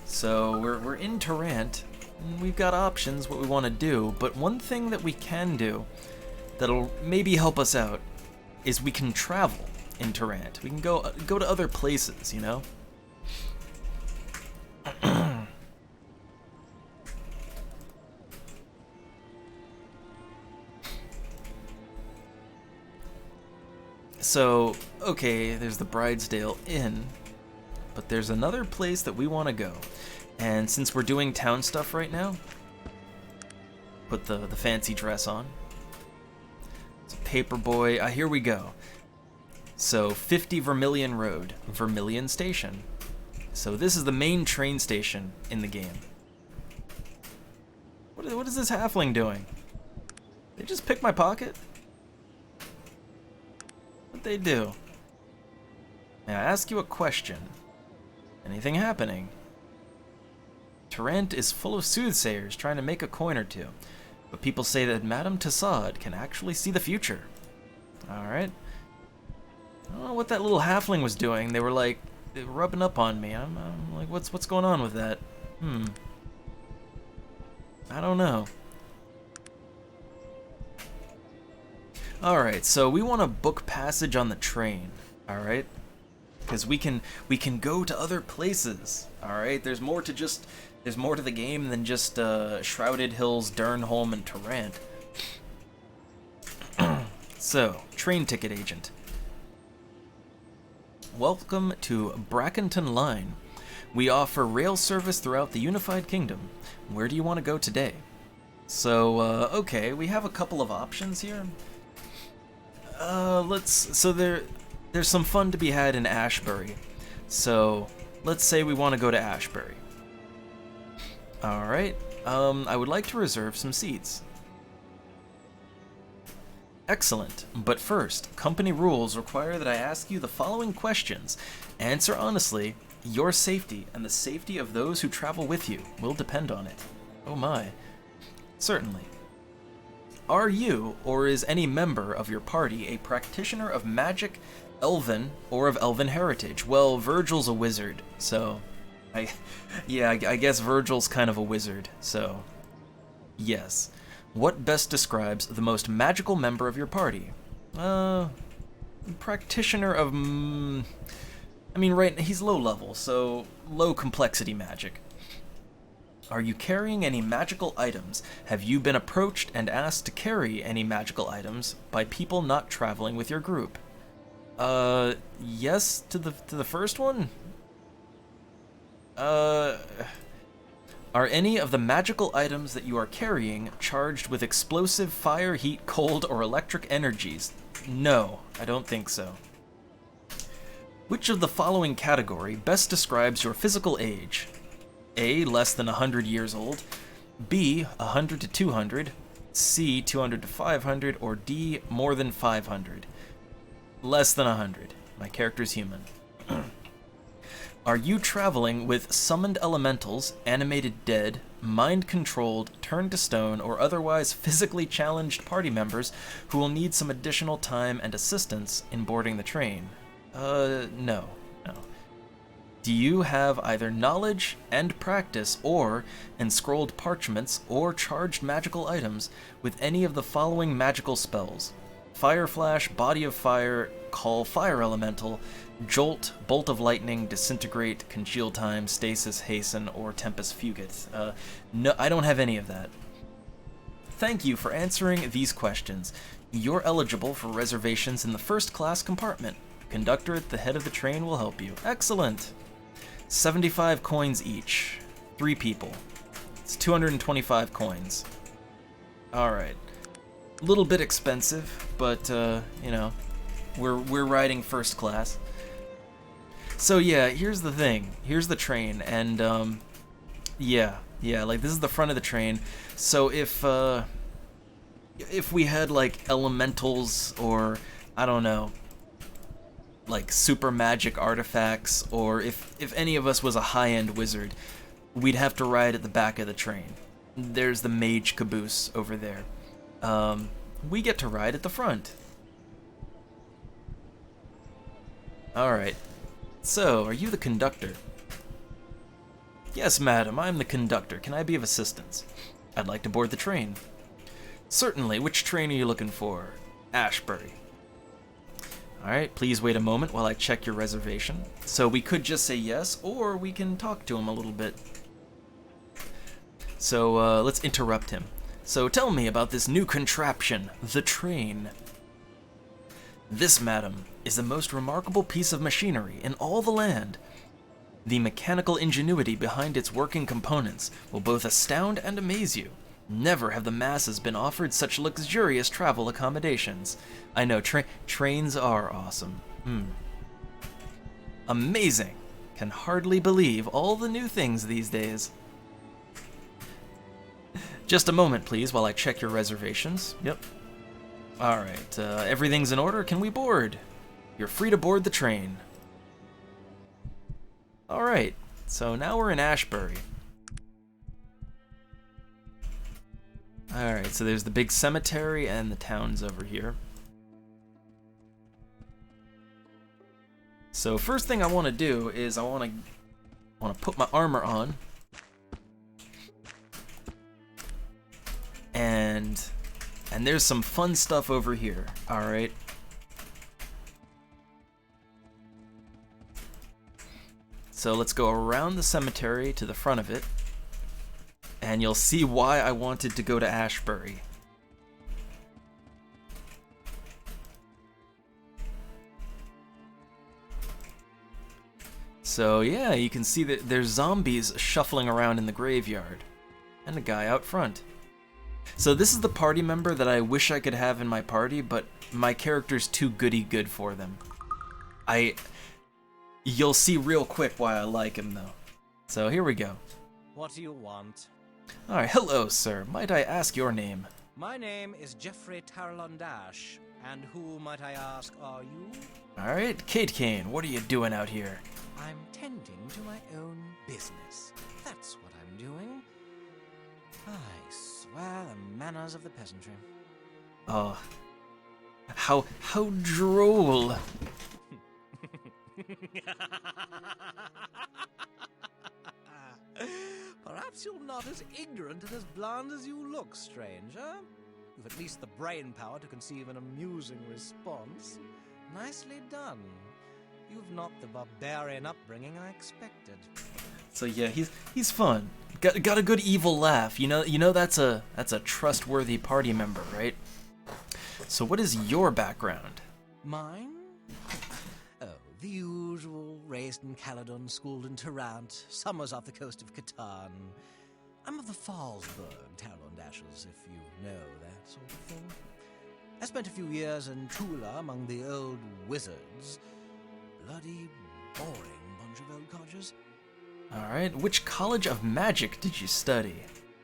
So we're in Tarrant, and we've got options what we want to do, but one thing that we can do that'll maybe help us out is we can travel in Tarrant. We can go to other places, you know? So, okay, there's the Bridesdale Inn, but there's another place that we want to go. And since we're doing town stuff right now, put the fancy dress on. It's a paperboy. Here we go. So 50 Vermilion Road, Vermilion Station. So this is the main train station in the game. What is this halfling doing? They just pick my pocket? What'd they do? May I ask you a question? Anything happening? Tarrant is full of soothsayers trying to make a coin or two, but people say that Madame Tassad can actually see the future. Alright. I don't know what that little halfling was doing. They were like, rubbing up on me. I'm like, what's going on with that? I don't know. Alright, so we want to book passage on the train. Alright? Because we can go to other places. Alright? There's more to the game than just Shrouded Hills, Durnholm, and Tarrant. So, train ticket agent. Welcome to Brackenton Line. We offer rail service throughout the Unified Kingdom. Where do you want to go today? So, okay, we have a couple of options here. There's some fun to be had in Ashbury. So, let's say we want to go to Ashbury. Alright, I would like to reserve some seats. Excellent, but first, company rules require that I ask you the following questions. Answer honestly. Your safety and the safety of those who travel with you will depend on it. Oh my. Certainly. Are you, or is any member of your party, a practitioner of magic, elven, or of elven heritage? Well, Virgil's a wizard, so... I guess Virgil's kind of a wizard, so... Yes. What best describes the most magical member of your party? Practitioner of... I mean, right, he's low level, so low complexity magic. Are you carrying any magical items? Have you been approached and asked to carry any magical items by people not traveling with your group? Yes to the first one? Are any of the magical items that you are carrying charged with explosive fire, heat, cold, or electric energies? No, I don't think so. Which of the following category best describes your physical age? A, less than 100 years old, B, 100 to 200, C, 200 to 500, or D, more than 500? Less than 100. My character's human. Are you traveling with summoned elementals, animated dead, mind-controlled, turned to stone, or otherwise physically challenged party members who will need some additional time and assistance in boarding the train? No. Do you have either knowledge and practice or enscrolled parchments or charged magical items with any of the following magical spells? Fire Flash, Body of Fire, Call Fire Elemental, Jolt, Bolt of Lightning, Disintegrate, Congeal Time, Stasis, Hasten, or Tempest Fugit? No, I don't have any of that. Thank you for answering these questions. You're eligible for reservations in the first class compartment. Conductor at the head of the train will help you. Excellent! 75 coins each. 3 people. It's 225 coins. Alright. A little bit expensive, but, you know, we're riding first class. So yeah, here's the thing. Here's the train, and, yeah, like, this is the front of the train. So if we had, like, elementals, or, I don't know, like super magic artifacts, or if any of us was a high-end wizard, we'd have to ride at the back of the train. There's the mage caboose over there. We get to ride at the front. Alright. So, are you the conductor? Yes, madam, I'm the conductor. Can I be of assistance? I'd like to board the train. Certainly. Which train are you looking for? Ashbury. Alright, please wait a moment while I check your reservation. So we could just say yes, or we can talk to him a little bit. So, let's interrupt him. So tell me about this new contraption, the train. This, madam, is the most remarkable piece of machinery in all the land. The mechanical ingenuity behind its working components will both astound and amaze you. Never have the masses been offered such luxurious travel accommodations. I know, trains are awesome. Amazing. Can hardly believe all the new things these days. Just a moment, please, while I check your reservations. Yep. Alright, everything's in order. Can we board? You're free to board the train. Alright, so now we're in Ashbury. Alright, so there's the big cemetery and the town's over here. So first thing I want to do is I want to put my armor on. And there's some fun stuff over here. Alright. So let's go around the cemetery to the front of it. And you'll see why I wanted to go to Ashbury. So yeah, you can see that there's zombies shuffling around in the graveyard. And a guy out front. So this is the party member that I wish I could have in my party, but my character's too goody-good for them. You'll see real quick why I like him, though. So here we go. What do you want? Alright, hello, sir. Might I ask your name? My name is Jeffrey Tarlondash, and who, might I ask, are you? Alright, Kate Kane, what are you doing out here? I'm tending to my own business. That's what I'm doing. I swear the manners of the peasantry. Oh, how droll. Perhaps you're not as ignorant and as bland as you look, stranger. You've at least the brain power to conceive an amusing response. Nicely done. You've not the barbarian upbringing I expected. So yeah, he's fun. Got a good evil laugh. You know that's a trustworthy party member, right? So what is your background? Mine? Oh, the usual. Raised in Caledon, schooled in Tarrant, summers off the coast of Catan. I'm of the Fallsburg Tarlondashes, if you know that sort of thing. I spent a few years in Tula among the old wizards. Bloody boring bunch of old codgers. Alright, which college of magic did you study?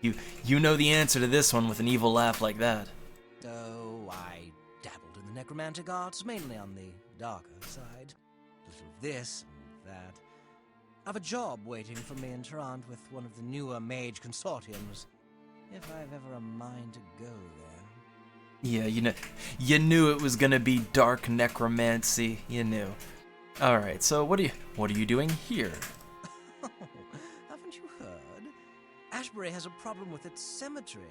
You know the answer to this one with an evil laugh like that. Oh, I dabbled in the necromantic arts, mainly on the darker side. A little of this and that. I've a job waiting for me in Tarrant with one of the newer mage consortiums, if I've ever a mind to go there. Yeah, you knew it was gonna be dark necromancy. You knew. Alright, so what are you doing here? Haven't you heard? Ashbury has a problem with its cemetery.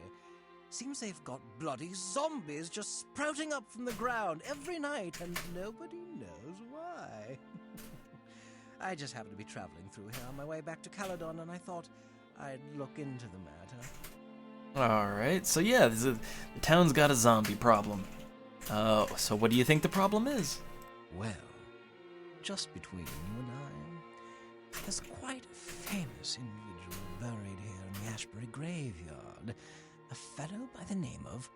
Seems they've got bloody zombies just sprouting up from the ground every night, and nobody knows why. I just happened to be traveling through here on my way back to Caledon, and I thought I'd look into the matter. Alright, so yeah, the town's got a zombie problem. So what do you think the problem is? Well, just between you and I, there's quite a famous individual buried here in the Ashbury graveyard. A fellow by the name of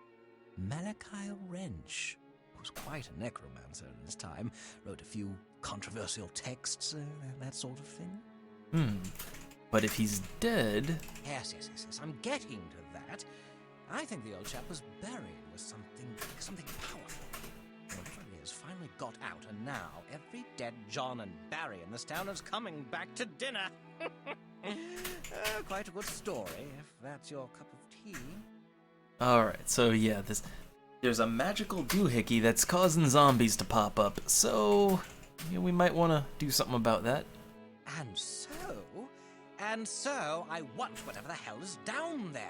Malachi Wrench, who was quite a necromancer in his time, wrote a few controversial texts, that sort of thing. But if he's dead... Yes, I'm getting to that. I think the old chap was buried with something powerful. Whatever it is finally got out, and now every dead John and Barry in this town is coming back to dinner. Quite a good story, if that's your cup of tea. Alright, so yeah, there's a magical doohickey that's causing zombies to pop up, so yeah, we might want to do something about that. And so, I want whatever the hell is down there.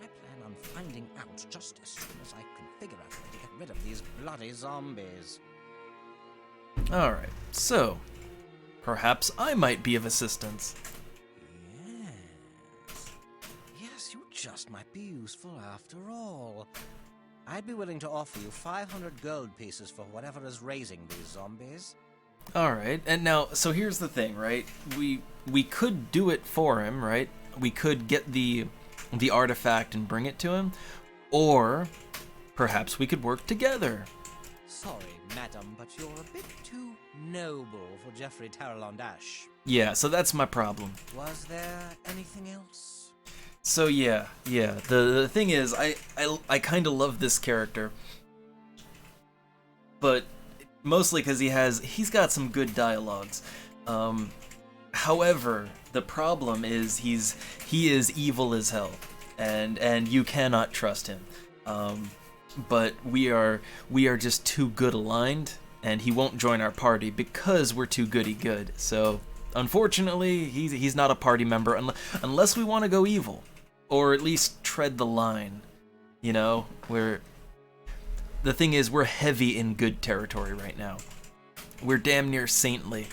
And I plan on finding out just as soon as I can figure out a way to get rid of these bloody zombies. Alright, so perhaps I might be of assistance. Yes, you just might be useful after all. I'd be willing to offer you 500 gold pieces for whatever is raising these zombies. Alright, and now, so here's the thing, right? We could do it for him, right? We could get the artifact and bring it to him, or perhaps we could work together. Sorry, madam, but you're a bit too noble for Jeffrey Tarlondash. Yeah, so that's my problem. Was there anything else? So yeah. The thing is, I kind of love this character, but mostly because he's got some good dialogues. However, the problem is he is evil as hell, and you cannot trust him. But we are just too good aligned, and he won't join our party because we're too goody good. So unfortunately, he's not a party member unless we want to go evil, or at least tread the line. You know, the thing is, we're heavy in good territory right now. We're damn near saintly.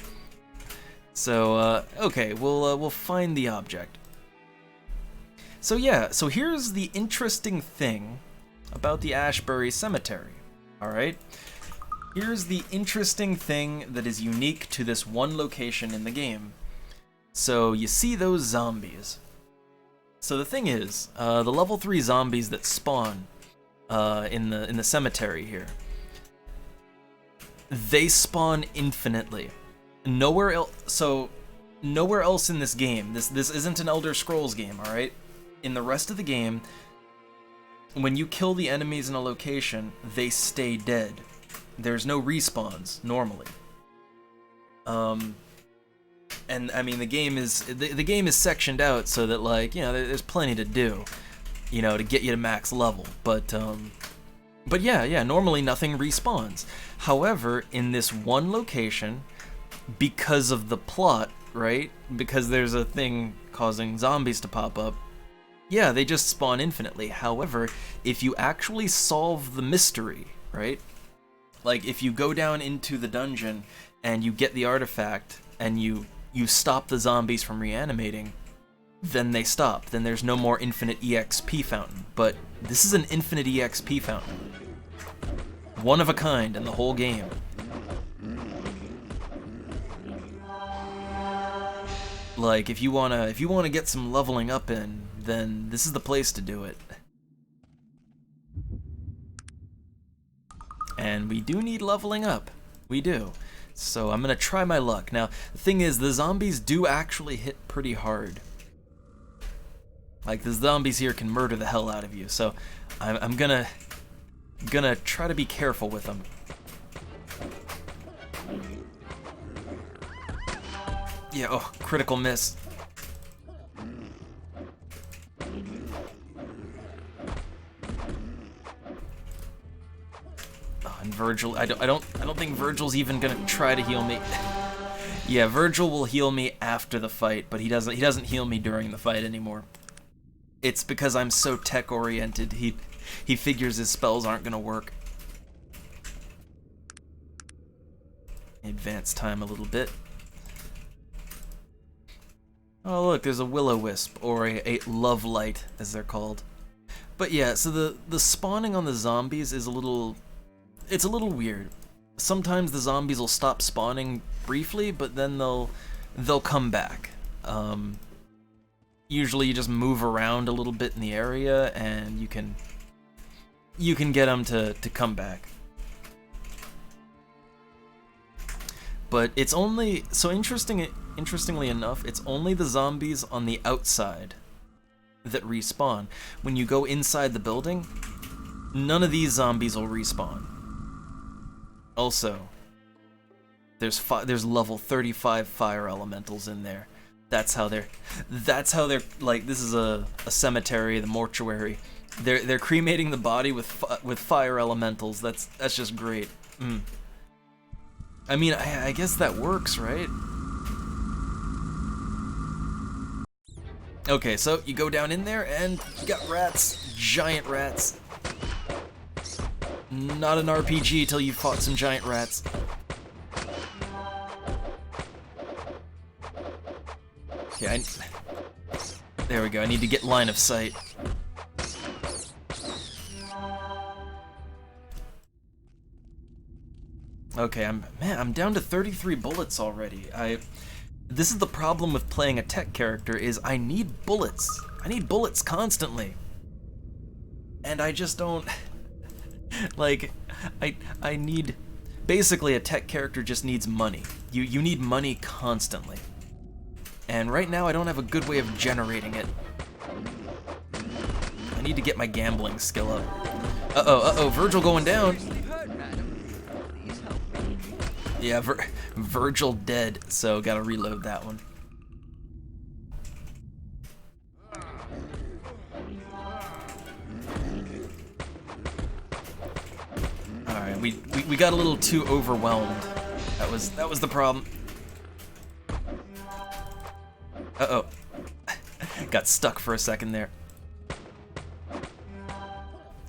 So okay, we'll find the object. So yeah, so here's the interesting thing about the Ashbury Cemetery. All right, here's the interesting thing that is unique to this one location in the game. So you see those zombies. So the thing is, the level 3 zombies that spawn in the cemetery here, they spawn infinitely. Nowhere else in this game. This isn't an Elder Scrolls game, all right? In the rest of the game, when you kill the enemies in a location, they stay dead. There's no respawns normally. And I mean, the game is sectioned out so that, like, you know, there's plenty to do, you know, to get you to max level. But yeah, normally nothing respawns. However, in this one location, because of the plot, right? Because there's a thing causing zombies to pop up, yeah, they just spawn infinitely. However, if you actually solve the mystery, right? Like, if you go down into the dungeon and you get the artifact and you stop the zombies from reanimating, then they stop. Then there's no more infinite EXP fountain. But this is an infinite EXP fountain. One of a kind in the whole game. Like, if you wanna get some leveling up in, then this is the place to do it. And we do need leveling up. We do. So I'm gonna try my luck. Now, the thing is, the zombies do actually hit pretty hard. Like, the zombies here can murder the hell out of you. So I'm gonna try to be careful with them. Yeah, oh, critical miss. Oh, and Virgil, I don't think Virgil's even gonna try to heal me. Yeah, Virgil will heal me after the fight, but he doesn't heal me during the fight anymore. It's because I'm so tech oriented. He figures his spells aren't gonna work. Advance time a little bit. Oh look, there's a will-o-wisp, or a love light, as they're called. But yeah, so the spawning on the zombies is a little weird. Sometimes the zombies will stop spawning briefly, but then they'll come back. Usually you just move around a little bit in the area, and you can get them to come back. But it's only, so interestingly enough, it's only the zombies on the outside that respawn. When you go inside the building, none of these zombies will respawn. Also, there's level 35 fire elementals in there. That's how they're like, this is a cemetery, the mortuary. They're cremating the body with fire elementals. That's just great. I mean, I guess that works, right? Okay, so you go down in there and you got rats, giant rats. Not an RPG till you fought some giant rats. Okay, there we go. I need to get line of sight. Okay, I'm down to 33 bullets already. This is the problem with playing a tech character, is I need bullets. I need bullets constantly. And I just don't like, I need, basically a tech character just needs money. You need money constantly. And right now I don't have a good way of generating it. I need to get my gambling skill up. Uh-oh, Virgil going down. Yeah, Virgil dead, so gotta reload that one. Alright, we got a little too overwhelmed. That was the problem. Uh-oh. Got stuck for a second there.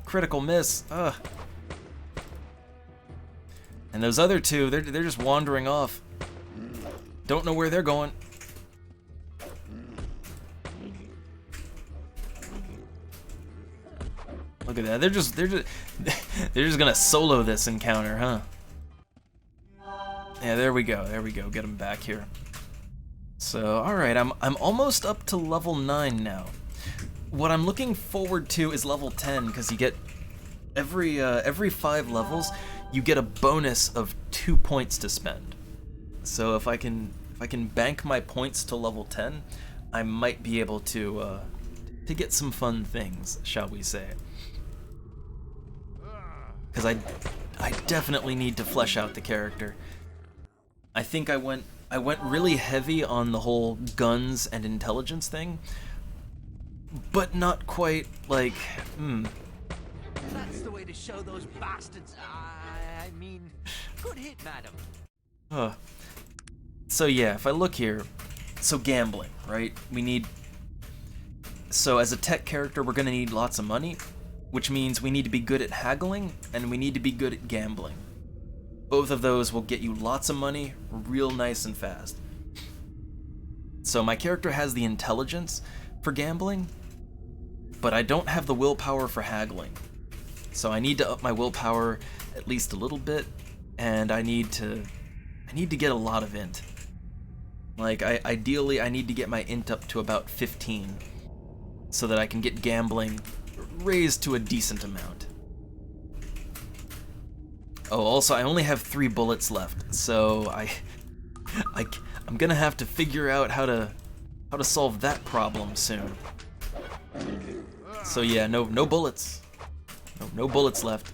Critical miss. Ugh. And those other two, they're just wandering off. Don't know where they're going. Look at that. They're just gonna solo this encounter, huh? Yeah, there we go. There we go. Get them back here. So, all right, I'm almost up to level 9 now. What I'm looking forward to is level 10 because you get every 5 levels you get a bonus of 2 points to spend. So if I can bank my points to level 10, I might be able to get some fun things, shall we say? Because I definitely need to flesh out the character. I think I went really heavy on the whole guns and intelligence thing, but not quite like, That's the way to show those bastards. I mean, good hit, madam. So yeah, if I look here, so gambling, right? So as a tech character, we're gonna need lots of money, which means we need to be good at haggling, and we need to be good at gambling. Both of those will get you lots of money, real nice and fast. So my character has the intelligence for gambling, but I don't have the willpower for haggling. So I need to up my willpower at least a little bit, and I need to get a lot of int. Like, ideally, I need to get my int up to about 15, so that I can get gambling raised to a decent amount. Oh, also, I only have 3 bullets left, so I'm gonna have to figure out how to solve that problem soon. So yeah, no bullets. No bullets left.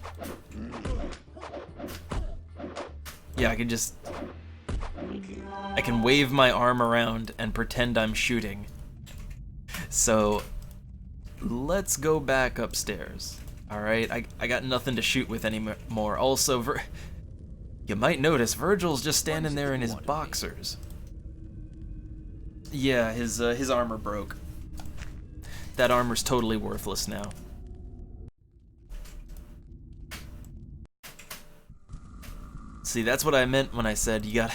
Yeah, I can wave my arm around and pretend I'm shooting. So let's go back upstairs. Alright, I got nothing to shoot with anymore. Also, you might notice Virgil's just standing there in his boxers. Yeah, his armor broke. That armor's totally worthless now. See, that's what I meant when I said you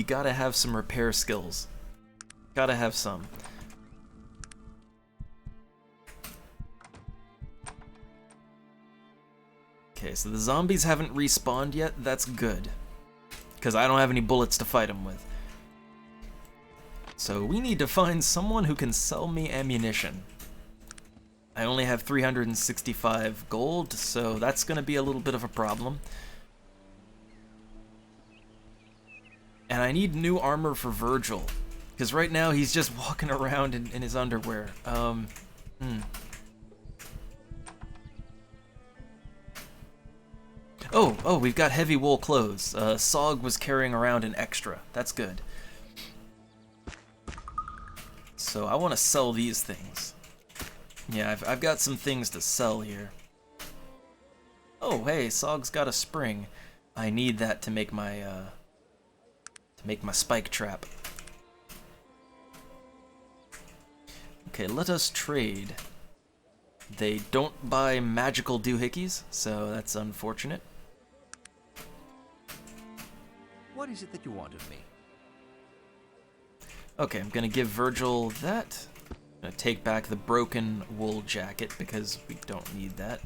gotta have some repair skills. Gotta have some. Okay, so the zombies haven't respawned yet. That's good, because I don't have any bullets to fight them with. So we need to find someone who can sell me ammunition. I only have 365 gold, so that's gonna be a little bit of a problem. And I need new armor for Virgil, because right now he's just walking around in his underwear. Oh, we've got heavy wool clothes. Sog was carrying around an extra. That's good. So I want to sell these things. Yeah, I've got some things to sell here. Oh, hey, Sog's got a spring. I need that to make my spike trap. Okay, let us trade. They don't buy magical doohickeys, so that's unfortunate. What is it that you want of me? Okay, I'm gonna give Virgil that. I'm gonna take back the broken wool jacket because we don't need that.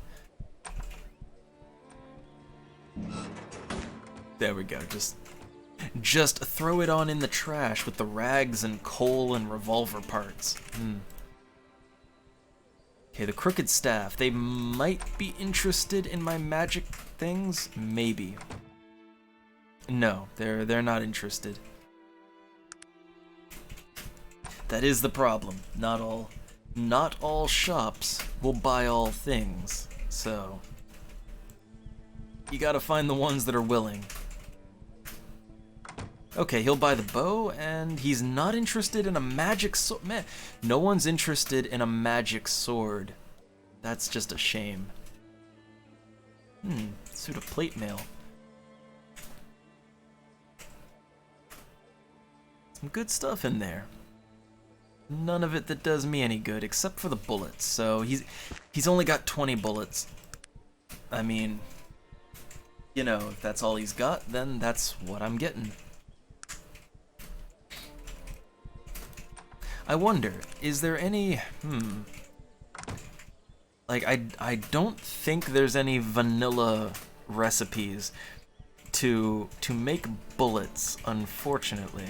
There we go, just throw it on in the trash with the rags and coal and revolver parts. Okay, the crooked staff. They might be interested in my magic things? Maybe. No, they're not interested. That is the problem. Not all not all shops will buy all things, so you gotta find the ones that are willing. Okay, he'll buy the bow, and he's not interested in a magic sword. Man, no one's interested in a magic sword. That's just a shame. Suit of plate mail. Some good stuff in there. None of it that does me any good, except for the bullets. So he's only got 20 bullets. I mean, you know, if that's all he's got, then that's what I'm getting. I wonder, is there any, like, I don't think there's any vanilla recipes to make bullets, unfortunately.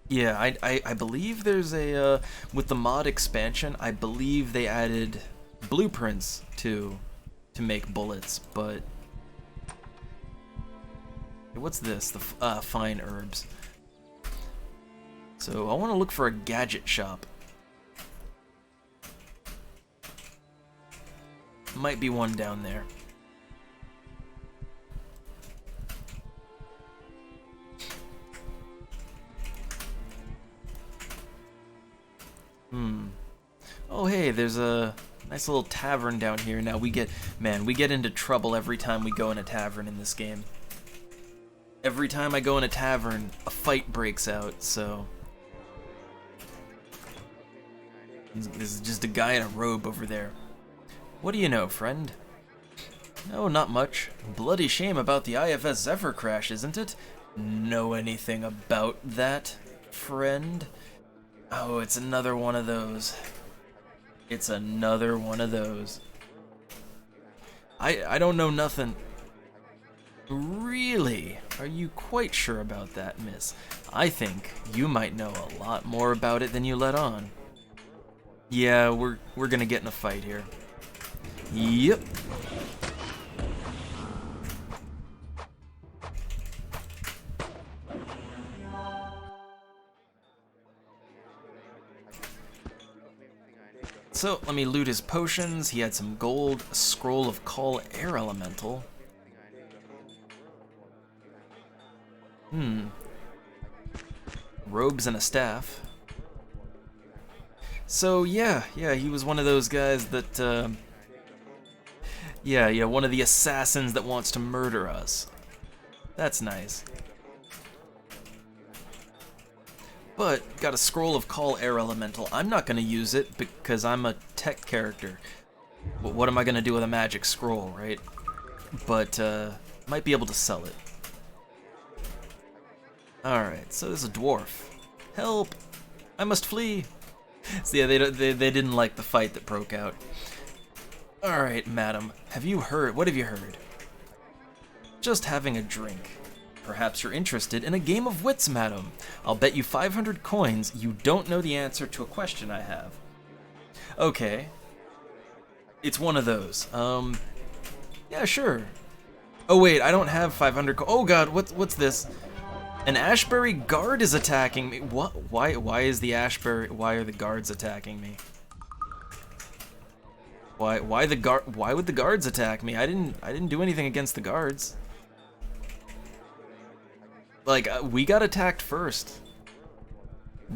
Yeah, I believe there's a, with the mod expansion, I believe they added blueprints to make bullets, but what's this? The fine herbs. So I want to look for a gadget shop. Might be one down there. Oh hey, there's a nice little tavern down here. Now we get into trouble every time we go in a tavern in this game. Every time I go in a tavern, a fight breaks out, so this is just a guy in a robe over there. What do you know, friend? Oh, not much. Bloody shame about the IFS Zephyr crash, isn't it? Know anything about that, friend? Oh, it's another one of those. It's another one of those. I don't know nothing. Really? Are you quite sure about that, miss? I think you might know a lot more about it than you let on. Yeah, we're gonna get in a fight here. Yep. So, let me loot his potions. He had some gold, a scroll of Call Air Elemental. Robes and a staff. So, yeah, he was one of those guys that, yeah, one of the assassins that wants to murder us. That's nice. But, got a scroll of Call Air Elemental. I'm not going to use it because I'm a tech character. But what am I going to do with a magic scroll, right? But, might be able to sell it. Alright, so there's a dwarf. Help! I must flee! So yeah, they didn't like the fight that broke out. Alright, madam, have you heard? What have you heard? Just having a drink. Perhaps you're interested in a game of wits, madam. I'll bet you 500 coins you don't know the answer to a question I have. Okay. It's one of those. Yeah, sure. Oh wait, I don't have 500 oh god, what's this? An Ashbury guard is attacking me. What? Why is the Ashbury? Why are the guards attacking me? Why would the guards attack me? I didn't do anything against the guards. Like, we got attacked first.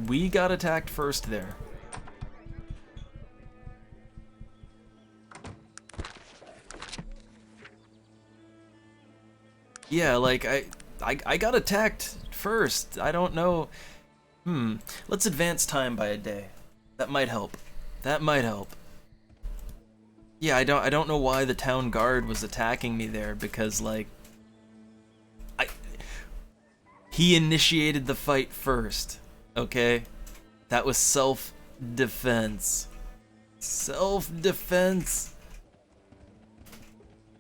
We got attacked first there. Yeah, like, I got attacked first. I don't know. Let's advance time by a day. That might help. That might help. Yeah, I don't know why the town guard was attacking me there, because, like, he initiated the fight first, okay? That was self-defense. Self-defense.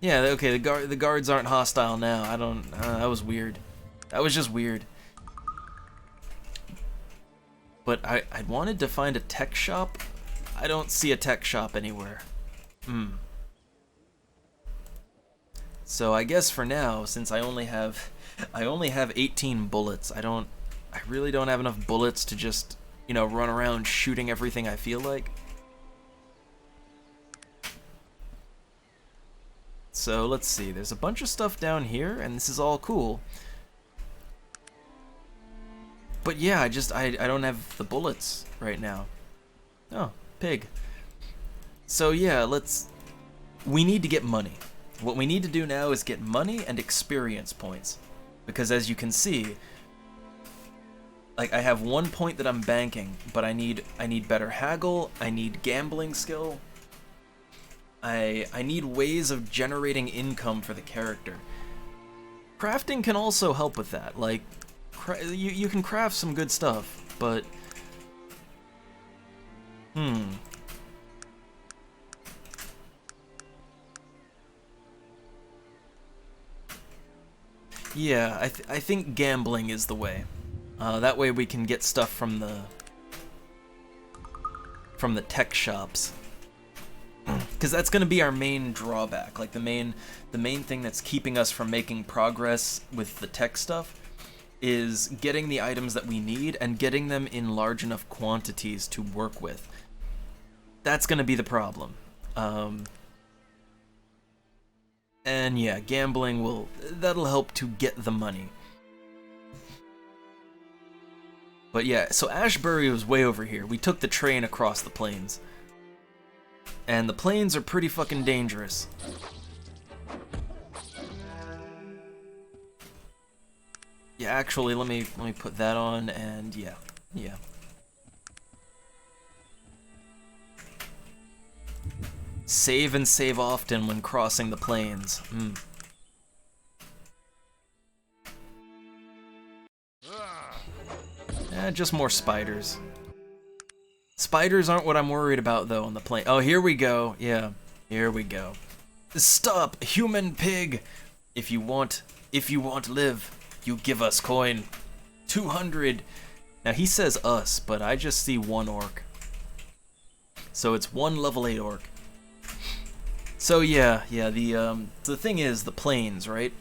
Yeah, okay, the guards aren't hostile now. That was weird. That was just weird. But I wanted to find a tech shop. I don't see a tech shop anywhere. So I guess for now, since I only have 18 bullets, I really don't have enough bullets to just you know, run around shooting everything I feel like. So let's see, there's a bunch of stuff down here, and this is all cool. But yeah, I don't have the bullets right now. Oh, pig. So yeah, we need to get money. What we need to do now is get money and experience points. Because as you can see, like, I have 1 point that I'm banking, but I need better haggle, I need gambling skill. I need ways of generating income for the character. Crafting can also help with that. Like, you can craft some good stuff, but yeah, I think gambling is the way. That way we can get stuff from the tech shops. Because that's going to be our main drawback. Like, the main thing that's keeping us from making progress with the tech stuff is getting the items that we need and getting them in large enough quantities to work with. That's going to be the problem. And yeah, gambling that'll help to get the money. But yeah, so Ashbury was way over here. We took the train across the plains. And the plains are pretty fucking dangerous. Yeah, actually, let me put that on, and yeah. Save and save often when crossing the plains. Just more spiders. Spiders aren't what I'm worried about, though, on the plane. Oh, here we go. Yeah, here we go. Stop, human pig! If you want live, you give us coin. 200. Now, he says us, but I just see one orc. So it's one level 8 orc. So yeah, the thing is, the plains, right?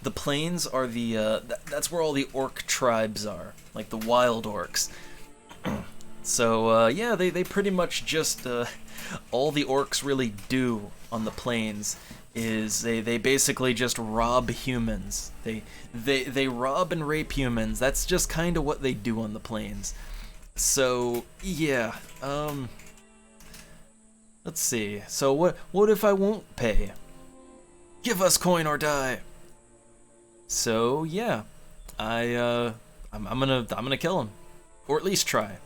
The plains are that's where all the orc tribes are, like the wild orcs. So, yeah, they pretty much just, all the orcs really do on the plains is they basically just rob humans. They rob and rape humans. That's just kind of what they do on the plains. So, yeah, let's see. So what if I won't pay? Give us coin or die. So, yeah, I'm gonna kill him. Or at least try.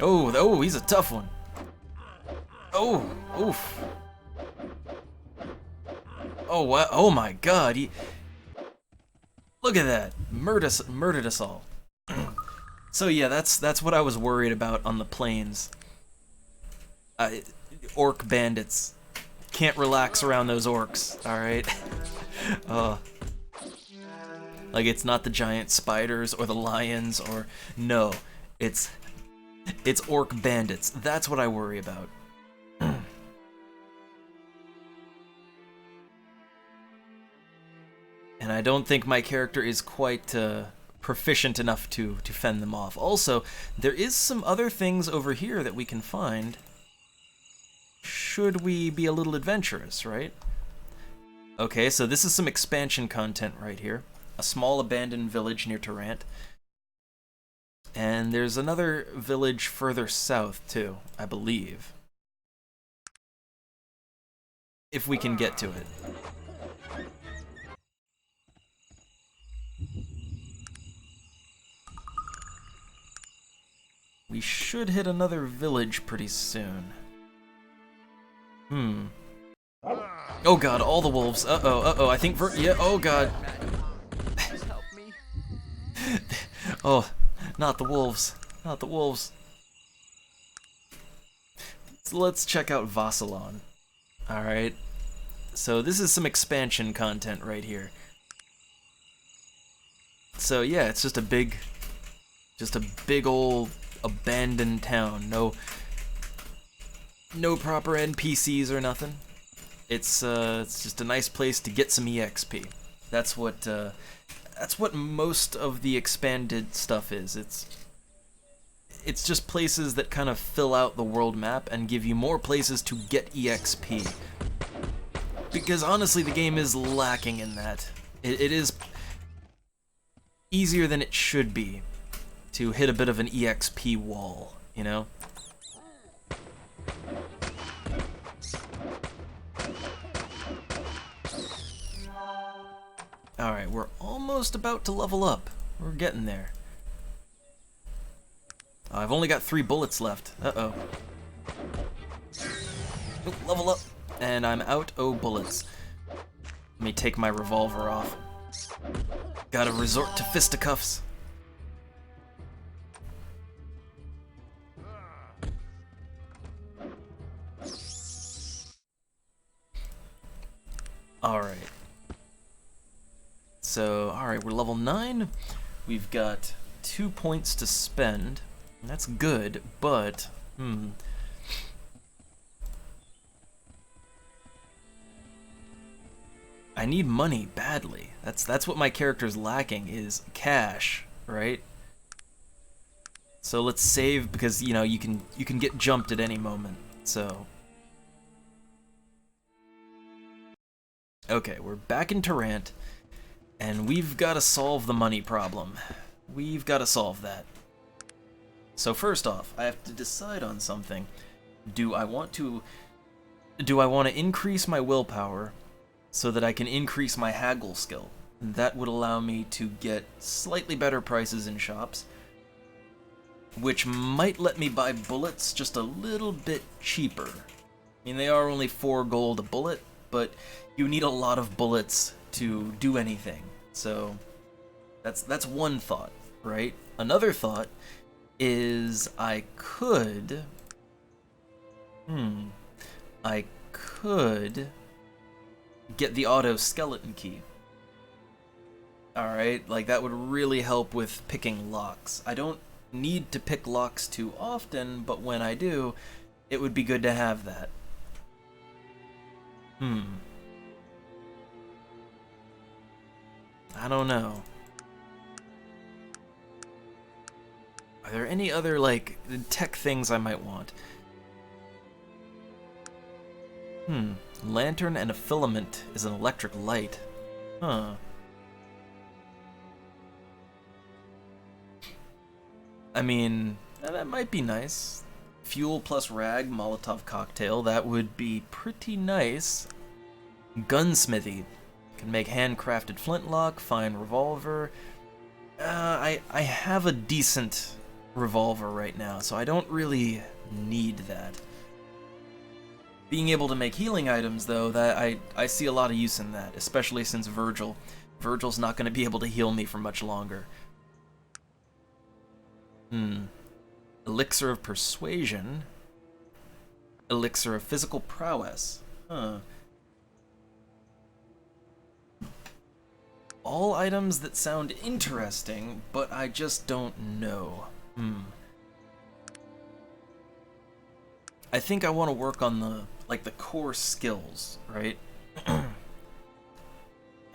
Oh, he's a tough one. Oh, oof. Oh, what? Oh my God! Look at that! Murdered us all. So yeah, that's what I was worried about on the plains. Orc bandits can't relax around those orcs. All right. Like, it's not the giant spiders or the lions or no, it's orc bandits. That's what I worry about. And I don't think my character is quite proficient enough to fend them off. Also, there is some other things over here that we can find. Should we be a little adventurous, right? Okay, so this is some expansion content right here. A small abandoned village near Tarrant. And there's another village further south, too, I believe. If we can get to it. We should hit another village pretty soon. Oh God, all the wolves. Uh-oh, I think yeah, oh God. Oh, not the wolves. Not the wolves. So let's check out Vassalon. Alright. So this is some expansion content right here. So yeah, it's just a big old abandoned town. No proper NPCs or nothing. It's just a nice place to get some EXP. That's what most of the expanded stuff is. it's just places that kind of fill out the world map and give you more places to get EXP. Because honestly, the game is lacking in that. It is easier than it should be to hit a bit of an EXP wall, you know? Alright, we're almost about to level up. We're getting there. I've only got 3 bullets left. Uh-oh. Oop, level up. And I'm out of bullets. Let me take my revolver off. Gotta resort to fisticuffs. Alright. So, alright, we're level 9. We've got 2 points to spend. That's good, but, I need money badly. That's what my character's lacking, is cash, right? So let's save, because you know you can get jumped at any moment. So okay, we're back in Tarrant, and we've got to solve the money problem. We've got to solve that. So first off, I have to decide on something. Do I want to increase my willpower so that I can increase my haggle skill? That would allow me to get slightly better prices in shops, which might let me buy bullets just a little bit cheaper. I mean, they are only 4 gold a bullet, but you need a lot of bullets to do anything. So that's one thought, right? Another thought is I could get the auto skeleton key. Alright, like that would really help with picking locks. I don't need to pick locks too often, but when I do, it would be good to have that. I don't know. Are there any other, like, tech things I might want? Lantern and a filament is an electric light. Huh. I mean, that might be nice. Fuel plus rag, Molotov cocktail, that would be pretty nice. Gunsmithy. Can make handcrafted flintlock, fine revolver. I have a decent revolver right now, so I don't really need that. Being able to make healing items, though, that I see a lot of use in that, especially since Virgil's not going to be able to heal me for much longer. Elixir of Persuasion. Elixir of Physical Prowess. Huh. All items that sound interesting, but I just don't know. I think I want to work on the core skills, right?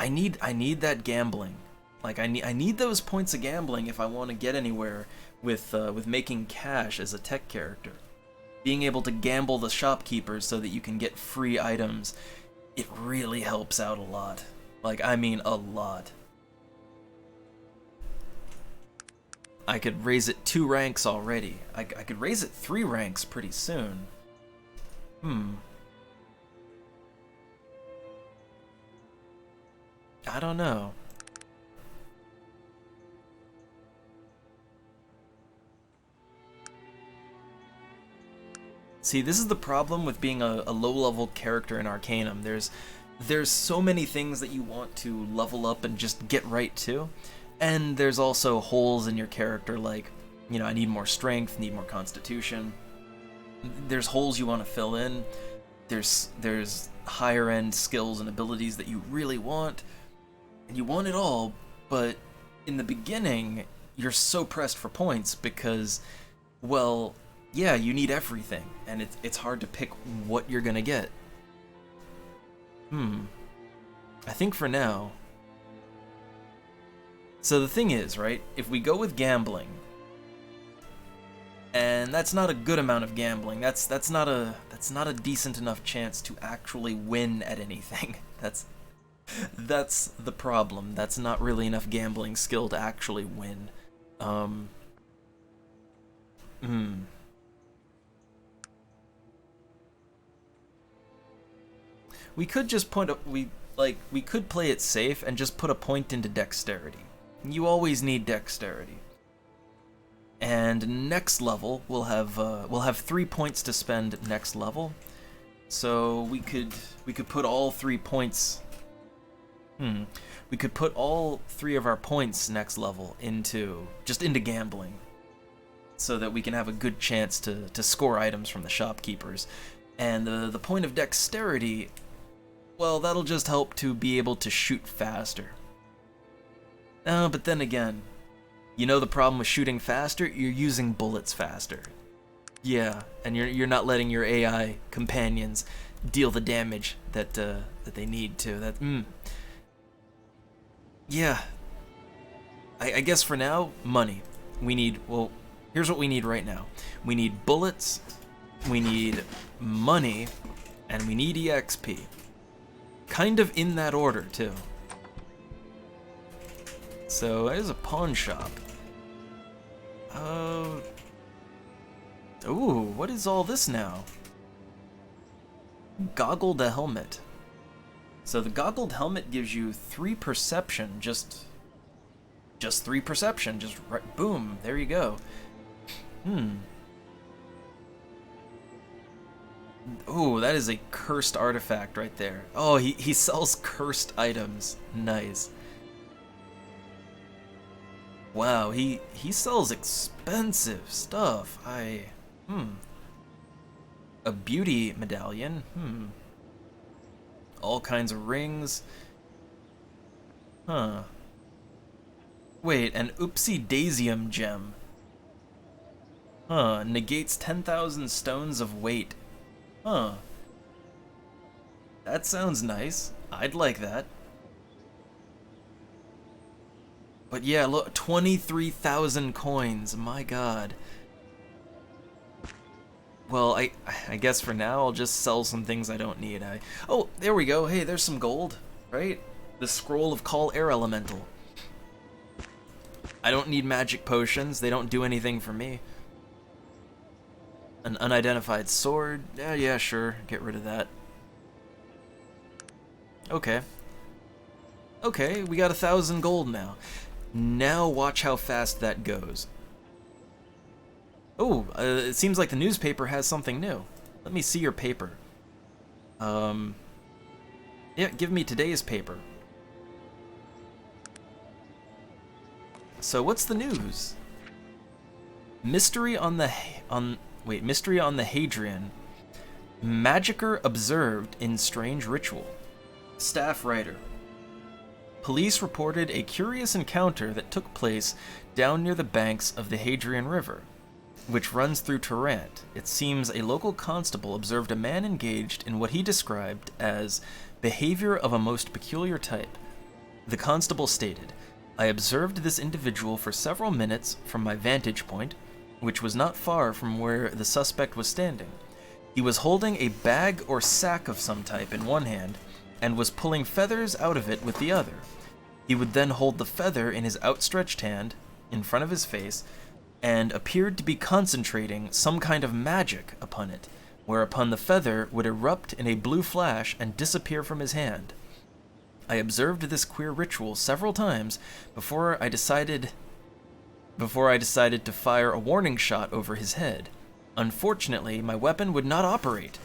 I need that gambling. Like I need those points of gambling if I want to get anywhere with making cash as a tech character. Being able to gamble the shopkeepers so that you can get free items, it really helps out a lot. Like, I mean a lot. I could raise it 2 ranks already. I could raise it 3 ranks pretty soon. I don't know. See, this is the problem with being a low-level character in Arcanum. There's so many things that you want to level up and just get right to, and there's also holes in your character, like, you know, I need more strength, need more constitution. There's holes you want to fill in. There's higher-end skills and abilities that you really want, and you want it all, but in the beginning, you're so pressed for points because, well, yeah, you need everything, and it's hard to pick what you're gonna get. I think for now... So the thing is, right, if we go with gambling, And that's not a good amount of gambling. That's not a decent enough chance to actually win at anything. That's the problem. That's not really enough gambling skill to actually win. We could just we could play it safe and just put a point into dexterity. You always need dexterity. And next level we'll have 3 points to spend next level. So we could put all 3 points. We could put all 3 of our points next level into gambling, so that we can have a good chance to score items from the shopkeepers. And the point of dexterity, well, that'll just help to be able to shoot faster. But then again, you know the problem with shooting faster? You're using bullets faster. Yeah, and you're not letting your AI companions deal the damage that they need to. Yeah. I guess for now, money. Here's what we need right now. We need bullets, we need money, and we need EXP. Kind of in that order, too. So, there's a pawn shop. Ooh, what is all this now? Goggled helmet. So the goggled helmet gives you 3 perception, just 3 perception, just right, boom, there you go. Oh, that is a cursed artifact right there. Oh, he sells cursed items. Nice. Wow, he sells expensive stuff. A beauty medallion. All kinds of rings. Wait, an Oopsie-Daisium gem. Negates 10,000 stones of weight. That sounds nice. I'd like that. But yeah, look, 23,000 coins. My god. Well, I guess for now I'll just sell some things I don't need. Oh, there we go. Hey, there's some gold, right? The Scroll of Call Air Elemental. I don't need magic potions. They don't do anything for me. An unidentified sword. Yeah, sure. Get rid of that. Okay. Okay, we got 1,000 gold now. Now watch how fast that goes. Oh, it seems like the newspaper has something new. Let me see your paper. Yeah, give me today's paper. So what's the news? Mystery on the Hadrian. Magicker observed in strange ritual. Staff writer. Police reported a curious encounter that took place down near the banks of the Hadrian River, which runs through Tarrant. It seems a local constable observed a man engaged in what he described as behavior of a most peculiar type. The constable stated, "I observed this individual for several minutes from my vantage point, which was not far from where the suspect was standing. He was holding a bag or sack of some type in one hand and was pulling feathers out of it with the other. He would then hold the feather in his outstretched hand in front of his face and appeared to be concentrating some kind of magic upon it, whereupon the feather would erupt in a blue flash and disappear from his hand. I observed this queer ritual several times before I decided to fire a warning shot over his head. Unfortunately, my weapon would not operate."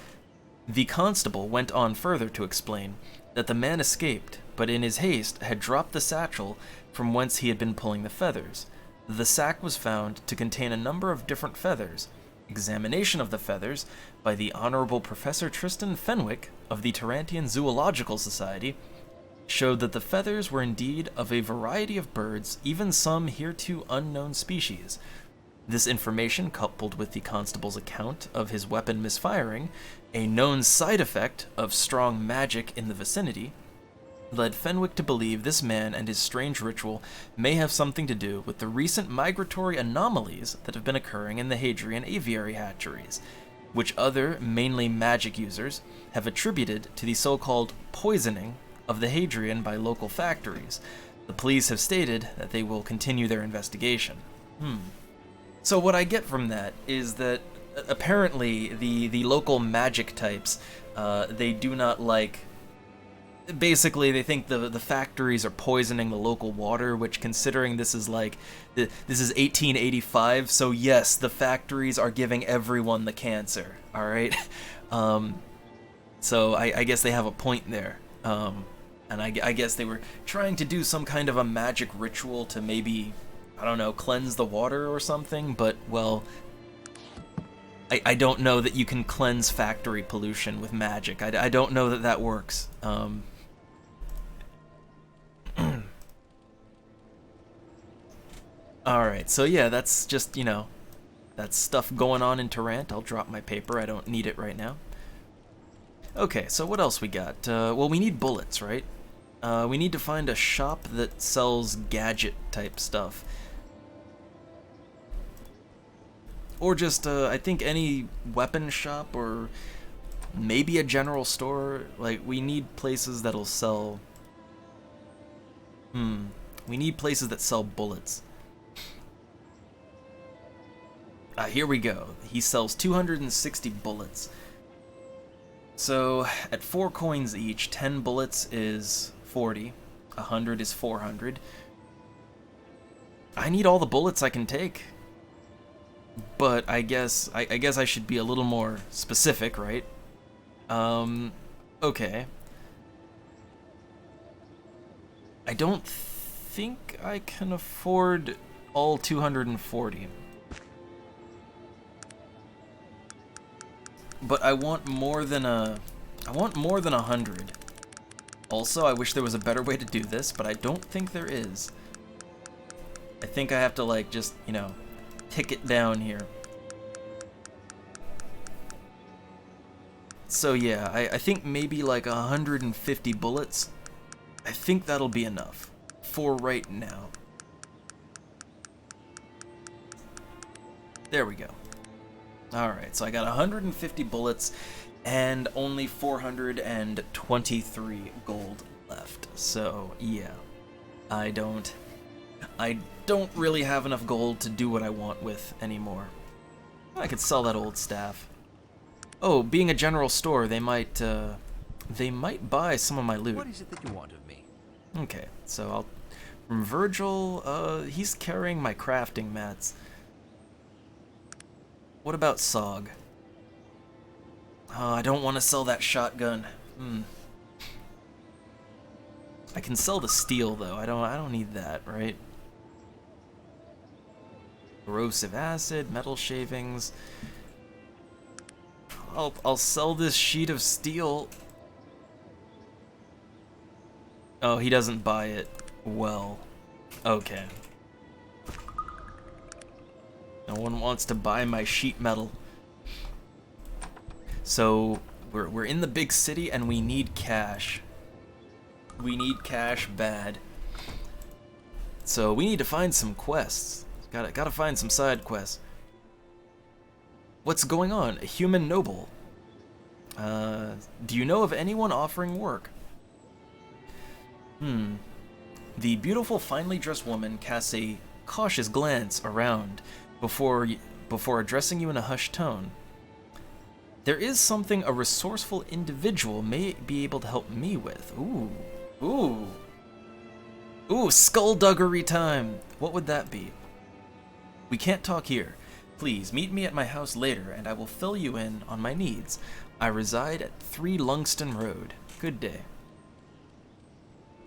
The constable went on further to explain that the man escaped, but in his haste had dropped the satchel from whence he had been pulling the feathers. The sack was found to contain a number of different feathers. Examination of the feathers by the Honorable Professor Tristan Fenwick of the Tarantian Zoological Society showed that the feathers were indeed of a variety of birds, even some hereto unknown species. This information, coupled with the constable's account of his weapon misfiring, a known side effect of strong magic in the vicinity, led Fenwick to believe this man and his strange ritual may have something to do with the recent migratory anomalies that have been occurring in the Hadrian aviary hatcheries, which other, mainly magic users, have attributed to the so-called poisoning of the Hadrian by local factories. The police have stated that they will continue their investigation. So what I get from that is that apparently the local magic types, they do not like... Basically, they think the factories are poisoning the local water, which, considering this is like... This is 1885, so yes, the factories are giving everyone the cancer, alright? So I guess they have a point there. And I guess they were trying to do some kind of a magic ritual to maybe, I don't know, cleanse the water or something, but, well... I don't know that you can cleanse factory pollution with magic. I don't know that that works. Alright, so yeah, that's just, you know, that's stuff going on in Tarrant. I'll drop my paper, I don't need it right now. Okay, so what else we got? Well, we need bullets, right? We need to find a shop that sells gadget-type stuff. Or just, I think any weapon shop, or maybe a general store. Like, we need places that'll sell... We need places that sell bullets. Here we go. He sells 260 bullets. So, at 4 coins each, 10 bullets is 40. 100 is 400. I need all the bullets I can take. But I guess I should be a little more specific, right? Okay. I don't think I can afford all 240. But I want more than 100. Also, I wish there was a better way to do this, but I don't think there is. I think I have to, like, just, you know, tick it down here. So yeah, I think maybe like 150 bullets. I think that'll be enough for right now. There we go. Alright, so I got 150 bullets and only 423 gold left. So yeah, I don't really have enough gold to do what I want with anymore. I could sell that old staff. Oh, being a general store, they might buy some of my loot. What is it that you want of me? Okay, so I'll... From Virgil, he's carrying my crafting mats. What about Sog? Oh, I don't want to sell that shotgun. I can sell the steel though. I don't need that, right? Corrosive acid, metal shavings. I'll sell this sheet of steel. Oh, he doesn't buy it. Well, okay. No one wants to buy my sheet metal. So we're in the big city and we need cash. We need cash bad. So we need to find some quests. Gotta find some side quests. What's going on? A human noble. Do you know of anyone offering work? The beautiful, finely dressed woman casts a cautious glance around before addressing you in a hushed tone. There is something a resourceful individual may be able to help me with. Ooh, skullduggery time! What would that be? We can't talk here. Please, meet me at my house later, and I will fill you in on my needs. I reside at 3 Lungston Road. Good day.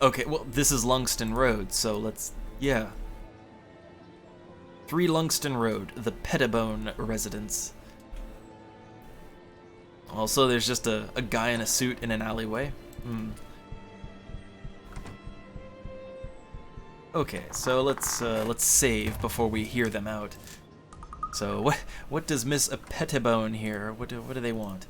Okay, well, this is Lungston Road, so let's... yeah. 3 Lungston Road, the Pettibone residence. Also, there's just a guy in a suit in an alleyway. Okay, so let's save before we hear them out. So what does Miss Pettibone here? What do they want?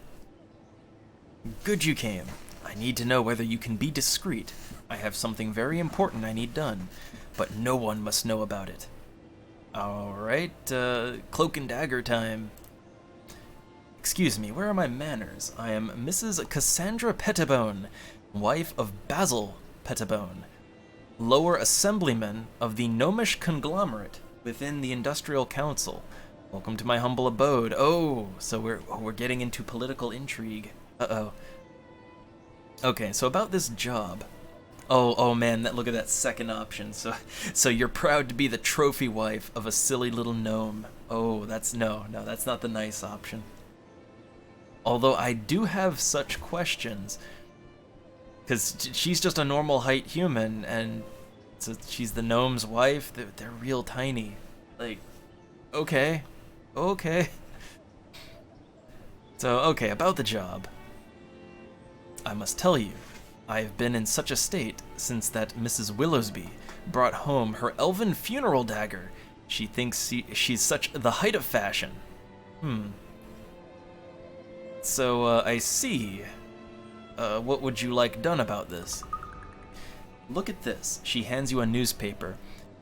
Good you came. I need to know whether you can be discreet. I have something very important I need done, but no one must know about it. Alright, cloak and dagger time. Excuse me, where are my manners? I am Mrs. Cassandra Pettibone, wife of Basil Pettibone, lower assemblyman of the Gnomish conglomerate within the Industrial Council. Welcome to my humble abode. Oh, so we're getting into political intrigue. Uh-oh. Okay, so about this job. Oh man, look at that second option. So you're proud to be the trophy wife of a silly little gnome. Oh, that's no, that's not the nice option. Although I do have such questions, because she's just a normal height human, and so she's the gnome's wife. They're real tiny. Like, okay. So, okay, about the job. I must tell you, I have been in such a state since that Mrs. Willowsby brought home her elven funeral dagger. She thinks she's such the height of fashion. So, I see. What would you like done about this? Look at this. She hands you a newspaper.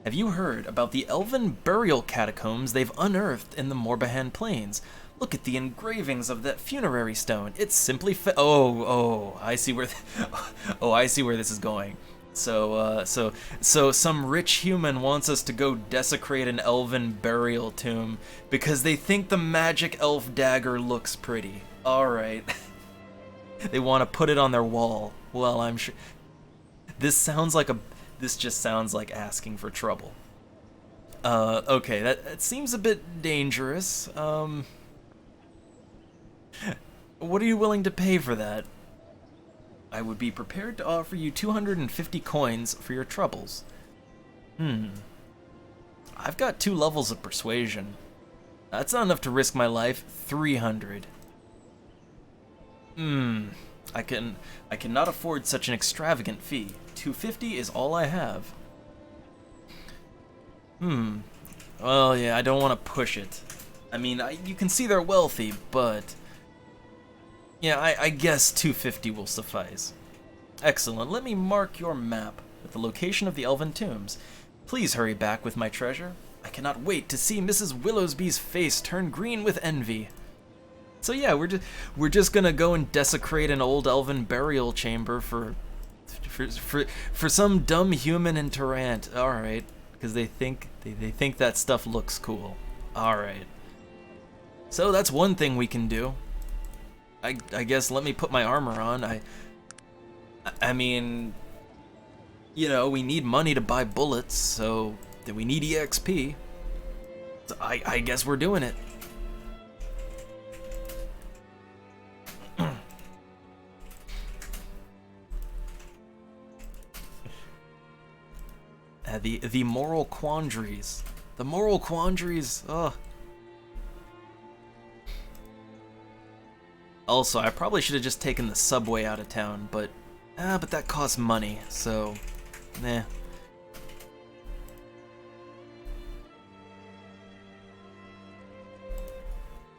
Have you heard about the elven burial catacombs they've unearthed in the Morbihan Plains? Look at the engravings of that funerary stone. It's simply I see where I see where this is going. So some rich human wants us to go desecrate an elven burial tomb because they think the magic elf dagger looks pretty. All right. They want to put it on their wall. Well, I'm sure this just sounds like asking for trouble. Okay, that seems a bit dangerous. What are you willing to pay for that? I would be prepared to offer you 250 coins for your troubles. I've got 2 levels of persuasion. That's not enough to risk my life. 300. I cannot afford such an extravagant fee. 250 is all I have. Well, yeah, I don't want to push it. I mean, you can see they're wealthy, but yeah, I guess 250 will suffice. Excellent. Let me mark your map with the location of the elven tombs. Please hurry back with my treasure. I cannot wait to see Mrs. Willowsby's face turn green with envy. So yeah, we're just gonna go and desecrate an old elven burial chamber for some dumb human in Tarrant. All right, because they think that stuff looks cool. All right. So that's one thing we can do. I guess let me put my armor on. I mean, you know, we need money to buy bullets, so we need EXP. So I guess we're doing it. The moral quandaries. The moral quandaries. Ugh. Also, I probably should have just taken the subway out of town, but that costs money, so nah.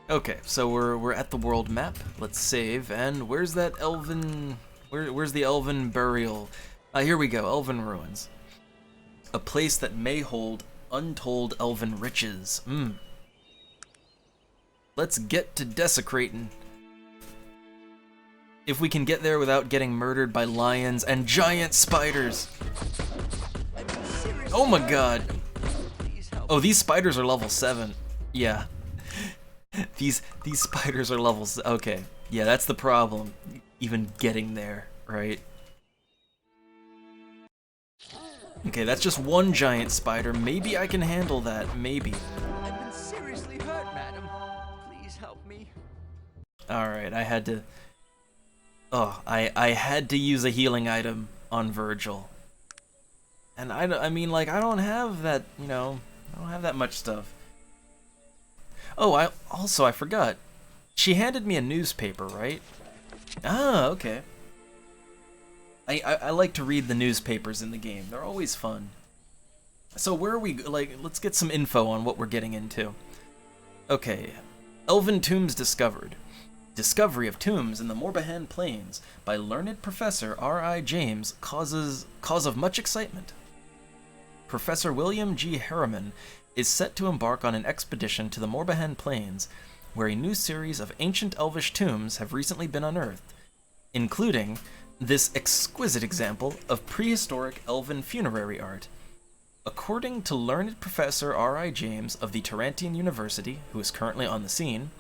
Okay, so we're at the world map. Let's save. And where's that elven? Where's the elven burial? Here we go. Elven ruins. A place that may hold untold elven riches. Let's get to desecrating. If we can get there without getting murdered by lions and giant spiders. Oh my god. Oh, these spiders are level 7. Yeah. These spiders are levels. Okay. Yeah, that's the problem. Even getting there, right? Okay, that's just one giant spider. Maybe I can handle that. Maybe. I've been seriously hurt, madam. Please help me. Alright, I had to... Oh, I had to use a healing item on Virgil. And I mean, like, I don't have that, you know, I don't have that much stuff. Oh, I forgot. She handed me a newspaper, right? Ah, okay. I like to read the newspapers in the game. They're always fun. So where are we, like, let's get some info on what we're getting into. Okay. Elven tombs discovered. Discovery of tombs in the Morbihan Plains by learned Professor R.I. James cause of much excitement. Professor William G. Harriman is set to embark on an expedition to the Morbihan Plains, where a new series of ancient elvish tombs have recently been unearthed, including this exquisite example of prehistoric elven funerary art. According to learned Professor R.I. James of the Tarantian University, who is currently on the scene,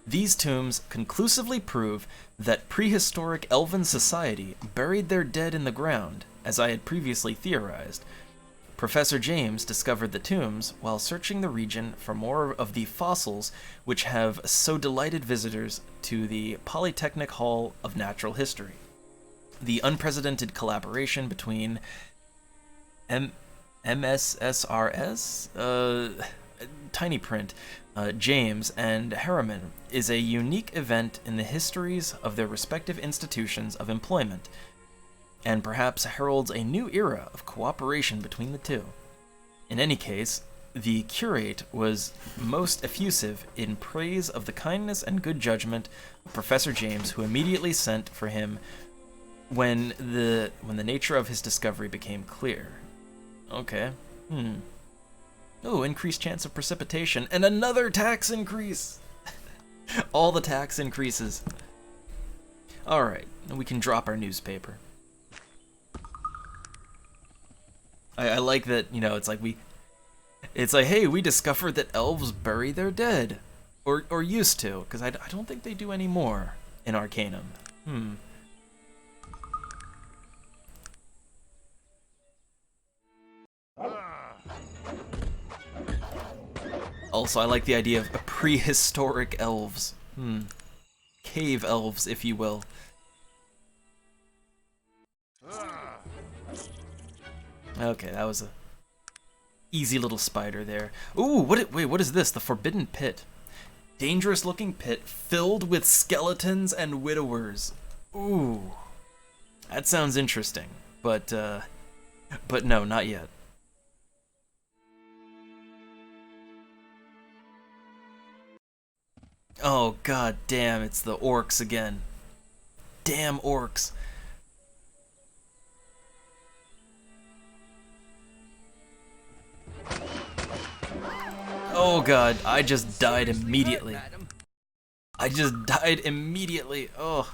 these tombs conclusively prove that prehistoric elven society buried their dead in the ground, as I had previously theorized. Professor James discovered the tombs while searching the region for more of the fossils which have so delighted visitors to the Polytechnic Hall of Natural History. The unprecedented collaboration between MSSRS, Tiny Print, James, and Harriman is a unique event in the histories of their respective institutions of employment, and perhaps heralds a new era of cooperation between the two. In any case, the curate was most effusive in praise of the kindness and good judgment of Professor James, who immediately sent for him when the nature of his discovery became clear. Okay. Oh, increased chance of precipitation, and another tax increase! All the tax increases. Alright, we can drop our newspaper. I like that, you know, it's like, hey, we discovered that elves bury their dead. Or used to, because I don't think they do anymore in Arcanum. Also, I like the idea of prehistoric elves. Cave elves, if you will. Okay, that was a easy little spider there. Ooh, wait, what is this? The Forbidden Pit. Dangerous looking pit filled with skeletons and widowers. Ooh. That sounds interesting, but no, not yet. Oh, god damn, it's the orcs again. Damn orcs. Oh god, I just died immediately. Oh.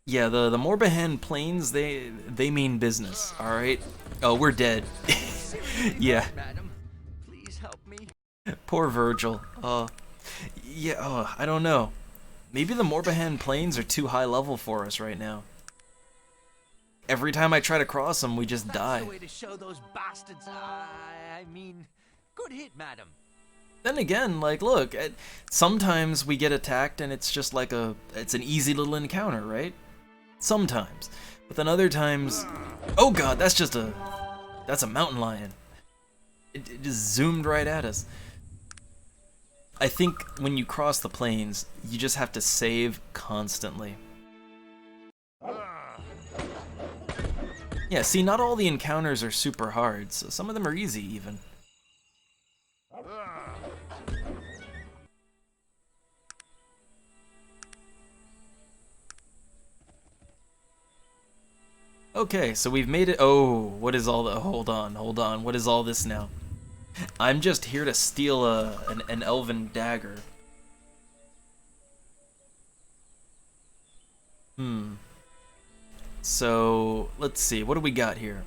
Yeah, the Morbihan Plains, they mean business, alright? Oh, we're dead. Yeah. Please help me. Poor Virgil. Yeah, I don't know. Maybe the Morbihan Plains are too high level for us right now. Every time I try to cross them, we just die. That's the way to show those bastards. I mean, good hit, madam. Then again, like, look, sometimes we get attacked and it's just like it's an easy little encounter, right? Sometimes. But then other times, oh god, that's a mountain lion. It just zoomed right at us. I think when you cross the plains, you just have to save constantly. Yeah, see, not all the encounters are super hard, so some of them are easy, even. Okay, so we've made it. Oh, what is all the... Hold on. What is all this now? I'm just here to steal an elven dagger. So, let's see, what do we got here?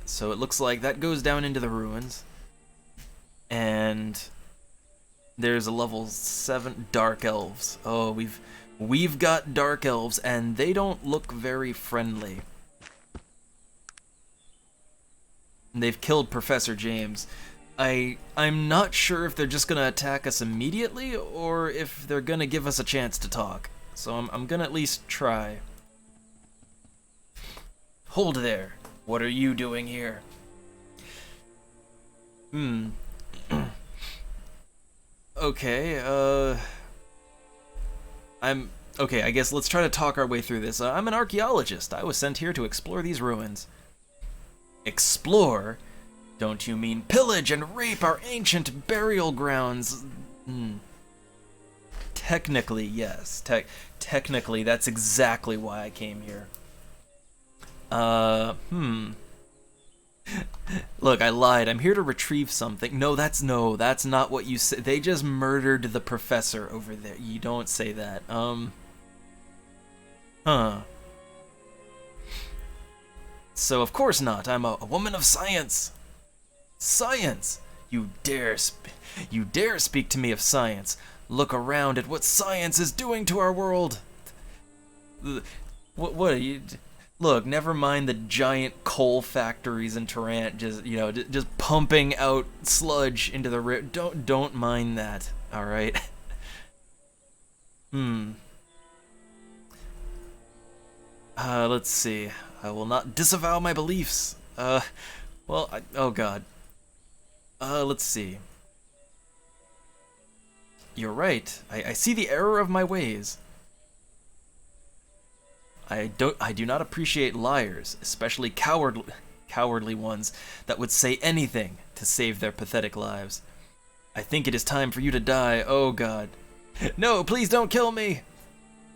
So it looks like that goes down into the ruins. And there's a level 7 dark elves. Oh, we've got dark elves, and they don't look very friendly. They've killed Professor James. I'm not sure if they're just gonna attack us immediately, or if they're gonna give us a chance to talk. So I'm gonna at least try. Hold there. What are you doing here? Okay, okay, I guess let's try to talk our way through this. I'm an archaeologist. I was sent here to explore these ruins. Explore? Don't you mean pillage and rape our ancient burial grounds? Technically, yes. Technically, that's exactly why I came here. Look, I lied. I'm here to retrieve something. No, that's not what you said. They just murdered the professor over there. You don't say that. So of course not. I'm a woman of science. Science. You dare speak to me of science. Look around at what science is doing to our world. What are you? Look, never mind the giant coal factories in Tarrant, just pumping out sludge into the river. Don't mind that. All right. Let's see. I will not disavow my beliefs. Oh God. Let's see. You're right. I see the error of my ways. I do not appreciate liars, especially cowardly ones that would say anything to save their pathetic lives. I think it is time for you to die. Oh God. No, please don't kill me.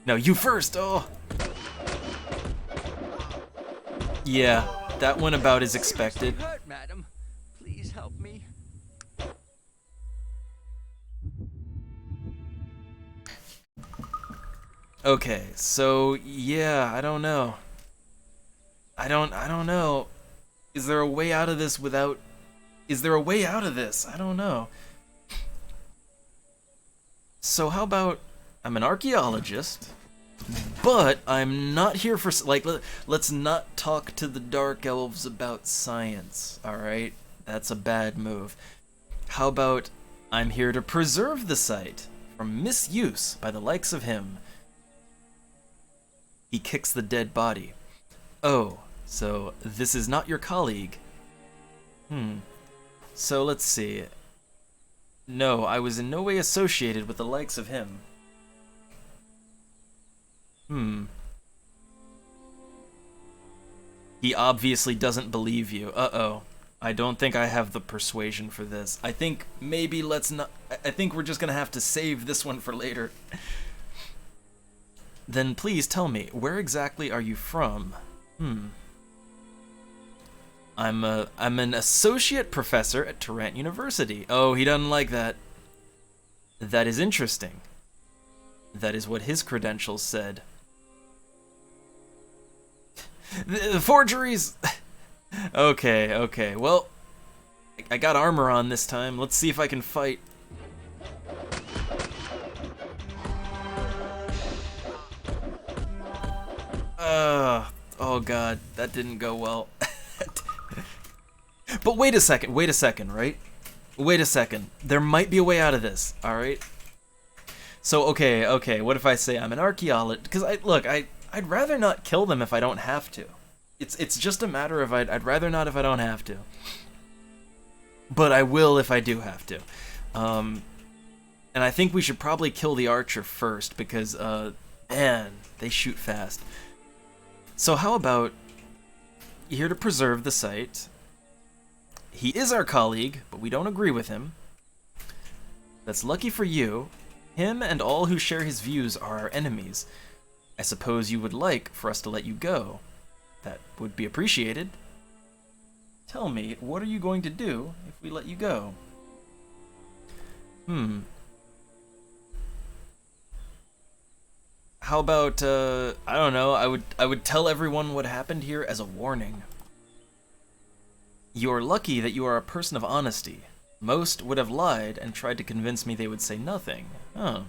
No, you first. Oh. Yeah, that went about as expected. Hurt, madam. Please help me. Okay, so yeah, I don't know. I don't know. Is there a way out of this without... Is there a way out of this? I don't know. So how about... I'm an archaeologist, but I'm not here for... Like, let's not talk to the Dark Elves about science, alright? That's a bad move. How about I'm here to preserve the site from misuse by the likes of him. He kicks the dead body. Oh, so this is not your colleague. So let's see. No, I was in no way associated with the likes of him. He obviously doesn't believe you. Uh-oh. I don't think I have the persuasion for this. I think maybe let's not... I think we're just gonna have to save this one for later. Then please tell me, where exactly are you from? I'm an associate professor at Tarrant University. Oh, he doesn't like that. That is interesting. That is what his credentials said. The forgeries! Okay, well, I got armor on this time. Let's see if I can fight. Oh God, that didn't go well. But wait a second, right? Wait a second. There might be a way out of this, alright? So, okay, what if I say I'm an archaeologist? Because, I'd rather not kill them if I don't have to. It's just a matter of I'd rather not if I don't have to. But I will if I do have to. And I think we should probably kill the archer first, because, man, they shoot fast. So how about, here to preserve the site. He is our colleague, but we don't agree with him. That's lucky for you. Him and all who share his views are our enemies. I suppose you would like for us to let you go. That would be appreciated. Tell me, what are you going to do if we let you go? How about, I don't know, I would tell everyone what happened here as a warning. You're lucky that you are a person of honesty. Most would have lied and tried to convince me they would say nothing. Huh.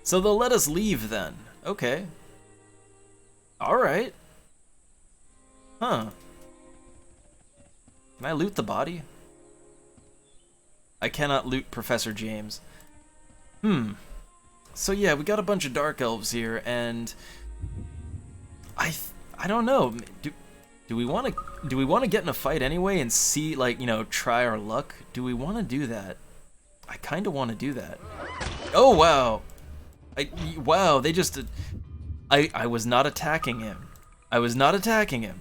So they'll let us leave then. Okay. Alright. Huh. Can I loot the body? I cannot loot Professor James. So yeah, we got a bunch of Dark Elves here, and I don't know. Do we want to get in a fight anyway and see, like, you know, try our luck? Do we want to do that? I kind of want to do that. Oh wow. Wow, they just I was not attacking him. I was not attacking him.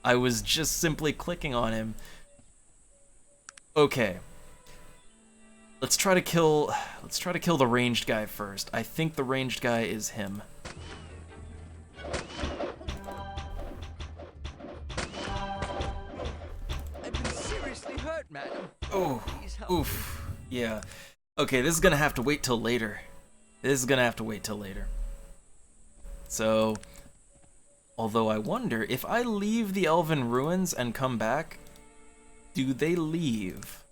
I was just simply clicking on him. Okay. Let's try to kill the ranged guy first. I think the ranged guy is him. I've been seriously hurt, madam. Oh, Please help oof. Yeah. Okay, this is gonna have to wait till later. So, although I wonder if I leave the Elven Ruins and come back, do they leave?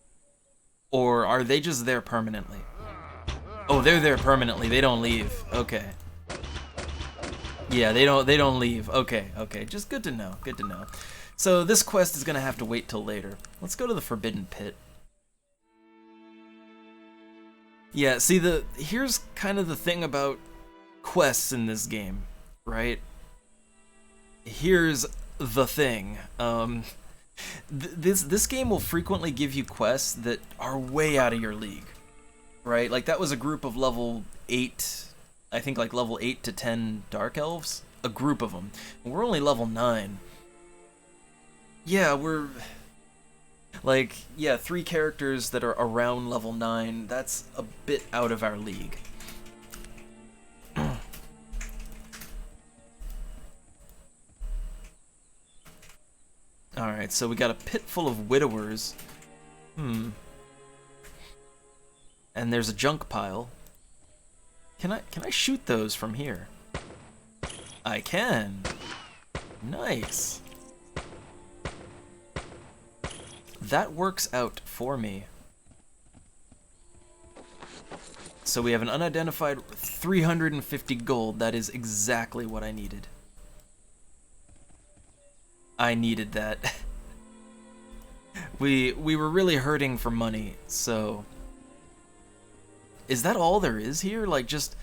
Or are they just there permanently? Oh, they're there permanently. They don't leave. Okay. Yeah, they don't leave. Okay, okay. Just good to know. Good to know. So this quest is gonna have to wait till later. Let's go to the Forbidden Pit. Yeah, see, here's kind of the thing about quests in this game, right? Here's the thing. This game will frequently give you quests that are way out of your league, right? Like that was a group of level 8, I think like level 8 to 10 Dark Elves, a group of them. And we're only level 9. Yeah, we're like, yeah, 3 characters that are around level 9. That's a bit out of our league. Alright, so we got a pit full of widowers. And there's a junk pile. Can I shoot those from here? I can. Nice. That works out for me. So we have an unidentified 350 gold. That is exactly what I needed. I needed that. We were really hurting for money, so is that all there is here? Like just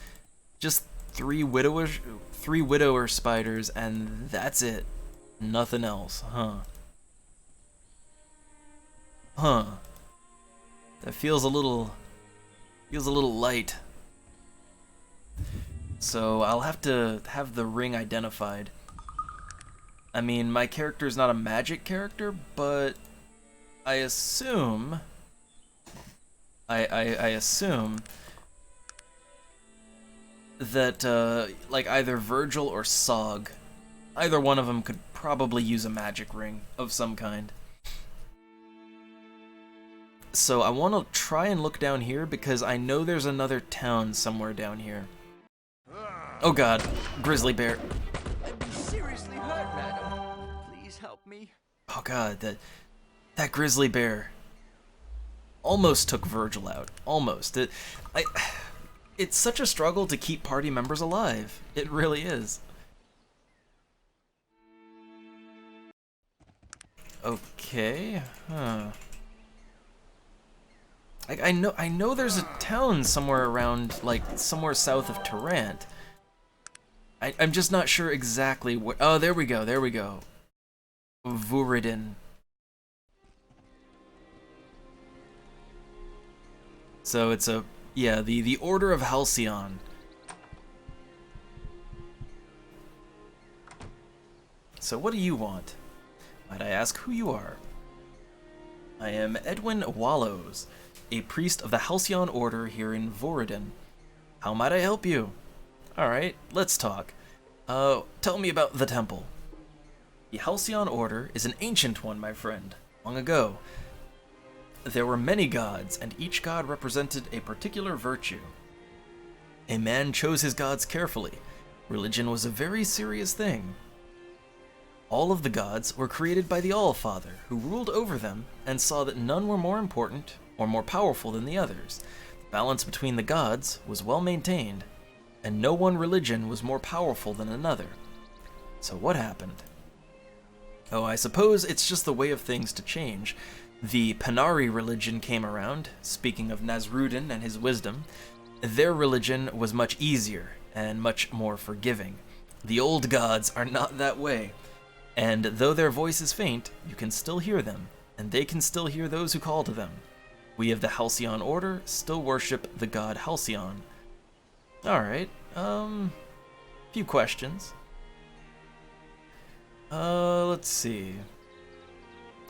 3 widower spiders and that's it. Nothing else, huh? Huh. That feels a little light. So I'll have to have the ring identified. I mean, my character is not a magic character, but I assume I assume that like either Virgil or Sog, either one of them could probably use a magic ring of some kind. So I want to try and look down here because I know there's another town somewhere down here. Oh god, grizzly bear. I've been seriously hurt, madam. Please help me. Oh god, that grizzly bear almost took Virgil out. Almost. It's such a struggle to keep party members alive. It really is. Okay. Huh. I know there's a town somewhere around, like somewhere south of Tarant. I'm just not sure exactly where. Oh, there we go. There we go. Vuridin. So it's the Order of Halcyon. So what do you want? Might I ask who you are? I am Edwin Wallows, a priest of the Halcyon Order here in Vuridin. How might I help you? Alright, let's talk. Tell me about the temple. The Halcyon Order is an ancient one, my friend. Long ago, there were many gods, and each god represented a particular virtue. A man chose his gods carefully. Religion was a very serious thing. All of the gods were created by the All-Father, who ruled over them and saw that none were more important or more powerful than the others. The balance between the gods was well maintained, and no one religion was more powerful than another. So what happened? Oh, I suppose it's just the way of things to change. The Panari religion came around, speaking of Nasrudin and his wisdom. Their religion was much easier and much more forgiving. The old gods are not that way, and though their voice is faint, you can still hear them, and they can still hear those who call to them. We of the Halcyon Order still worship the god Halcyon. Alright, few questions. Let's see.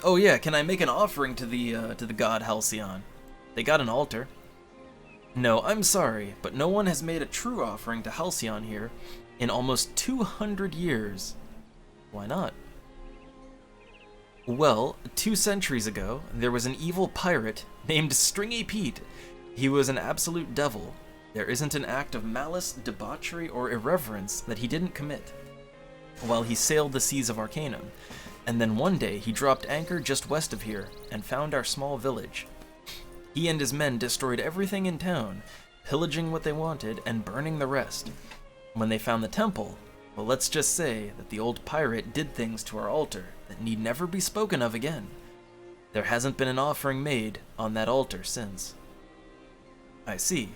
Oh yeah, can I make an offering to the god Halcyon? They got an altar. No, I'm sorry, but no one has made a true offering to Halcyon here in almost 200 years. Why not? Well, 2 centuries ago, there was an evil pirate named Stringy Pete. He was an absolute devil. There isn't an act of malice, debauchery, or irreverence that he didn't commit while he sailed the seas of Arcanum. And then one day, he dropped anchor just west of here and found our small village. He and his men destroyed everything in town, pillaging what they wanted and burning the rest. When they found the temple, well, let's just say that the old pirate did things to our altar that need never be spoken of again. There hasn't been an offering made on that altar since. I see.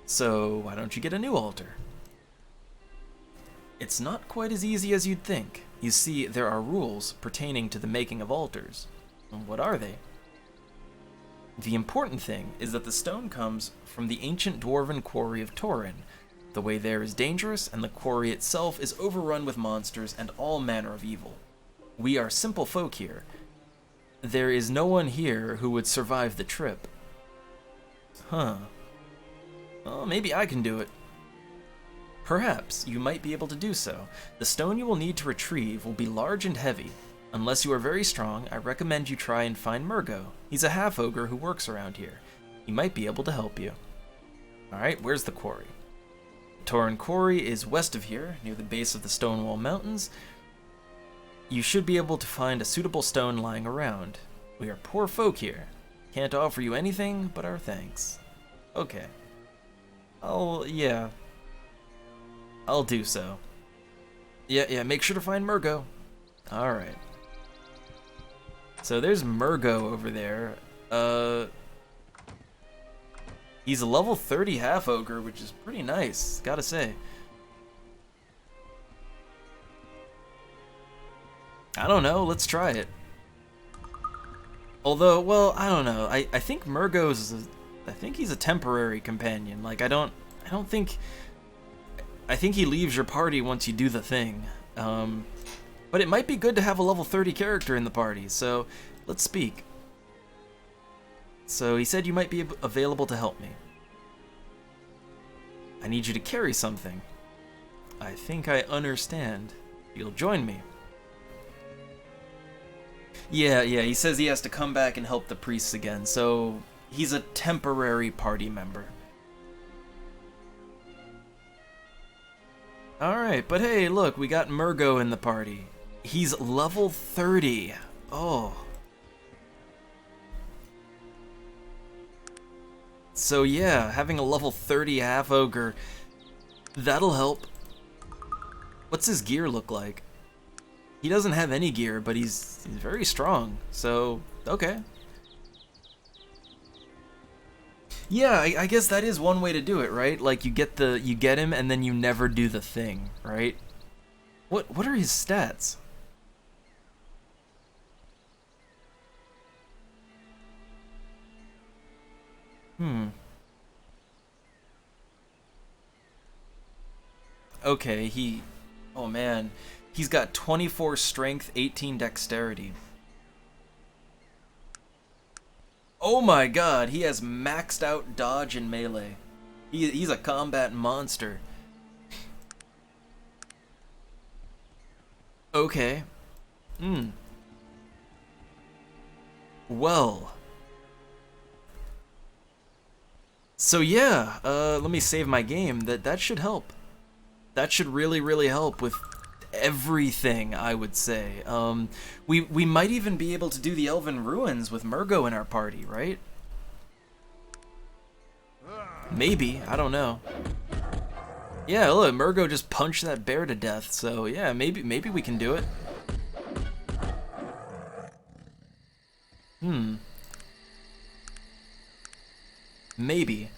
So why don't you get a new altar? It's not quite as easy as you'd think. You see, there are rules pertaining to the making of altars. What are they? The important thing is that the stone comes from the ancient dwarven quarry of Torin. The way there is dangerous, and the quarry itself is overrun with monsters and all manner of evil. We are simple folk here. There is no one here who would survive the trip. Huh. Well, maybe I can do it. Perhaps you might be able to do so. The stone you will need to retrieve will be large and heavy. Unless you are very strong, I recommend you try and find Murgo. He's a half-ogre who works around here. He might be able to help you. Alright, where's the quarry? Torin Quarry is west of here, near the base of the Stonewall Mountains. You should be able to find a suitable stone lying around. We are poor folk here. Can't offer you anything but our thanks. Okay. I'll do so. Yeah, make sure to find Murgo. Alright. So there's Murgo over there. He's a level 30 half-ogre, which is pretty nice, gotta say. I don't know, let's try it. Although, well, I don't know. I think Murgo's I think he's a temporary companion. Like, I think he leaves your party once you do the thing. But it might be good to have a level 30 character in the party, so let's speak. So he said you might be available to help me. I need you to carry something. I think I understand. You'll join me. Yeah, he says he has to come back and help the priests again, so he's a temporary party member. Alright, but hey, look, we got Murgo in the party. He's level 30. Oh. So yeah, having a level 30 half-ogre, that'll help. What's his gear look like? He doesn't have any gear, but he's very strong, so okay. Yeah, I guess that is one way to do it, right? Like you get him and then you never do the thing, right? What are his stats? Okay, oh man, he's got 24 strength, 18 dexterity. Oh my god, he has maxed out dodge and melee. He's a combat monster. Okay. Well. So yeah, let me save my game. That should help. That should really help with everything, I would say. We might even be able to do the Elven Ruins with Murgo in our party, right? Maybe, I don't know. Yeah, look, Murgo just punched that bear to death, so yeah, maybe we can do it. Maybe.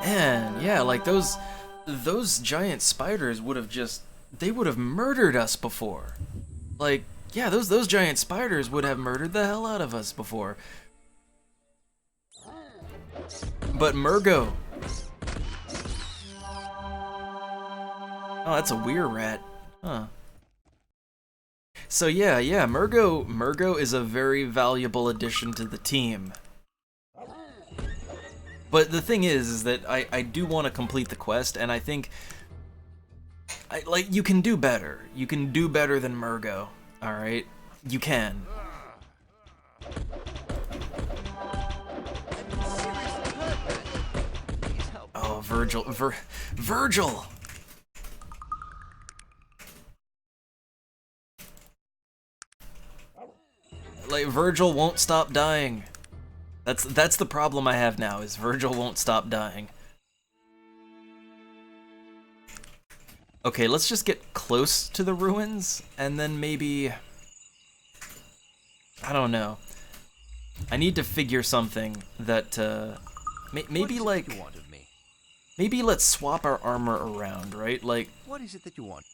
Man, yeah, like those giant spiders would have murdered us before. Like, yeah, those giant spiders would have murdered the hell out of us before. But Murgo. Oh, that's a weird rat. Huh. So yeah, Murgo is a very valuable addition to the team. But the thing is that I do want to complete the quest, and I think you can do better. You can do better than Murgo. All right, you can. Oh, Virgil, Virgil. Like, Virgil won't stop dying. That's the problem I have now, is Virgil won't stop dying. Okay, let's just get close to the ruins, and then maybe... I don't know. I need to figure something that, maybe like... Maybe let's swap our armor around, right? Like... What is it that you want?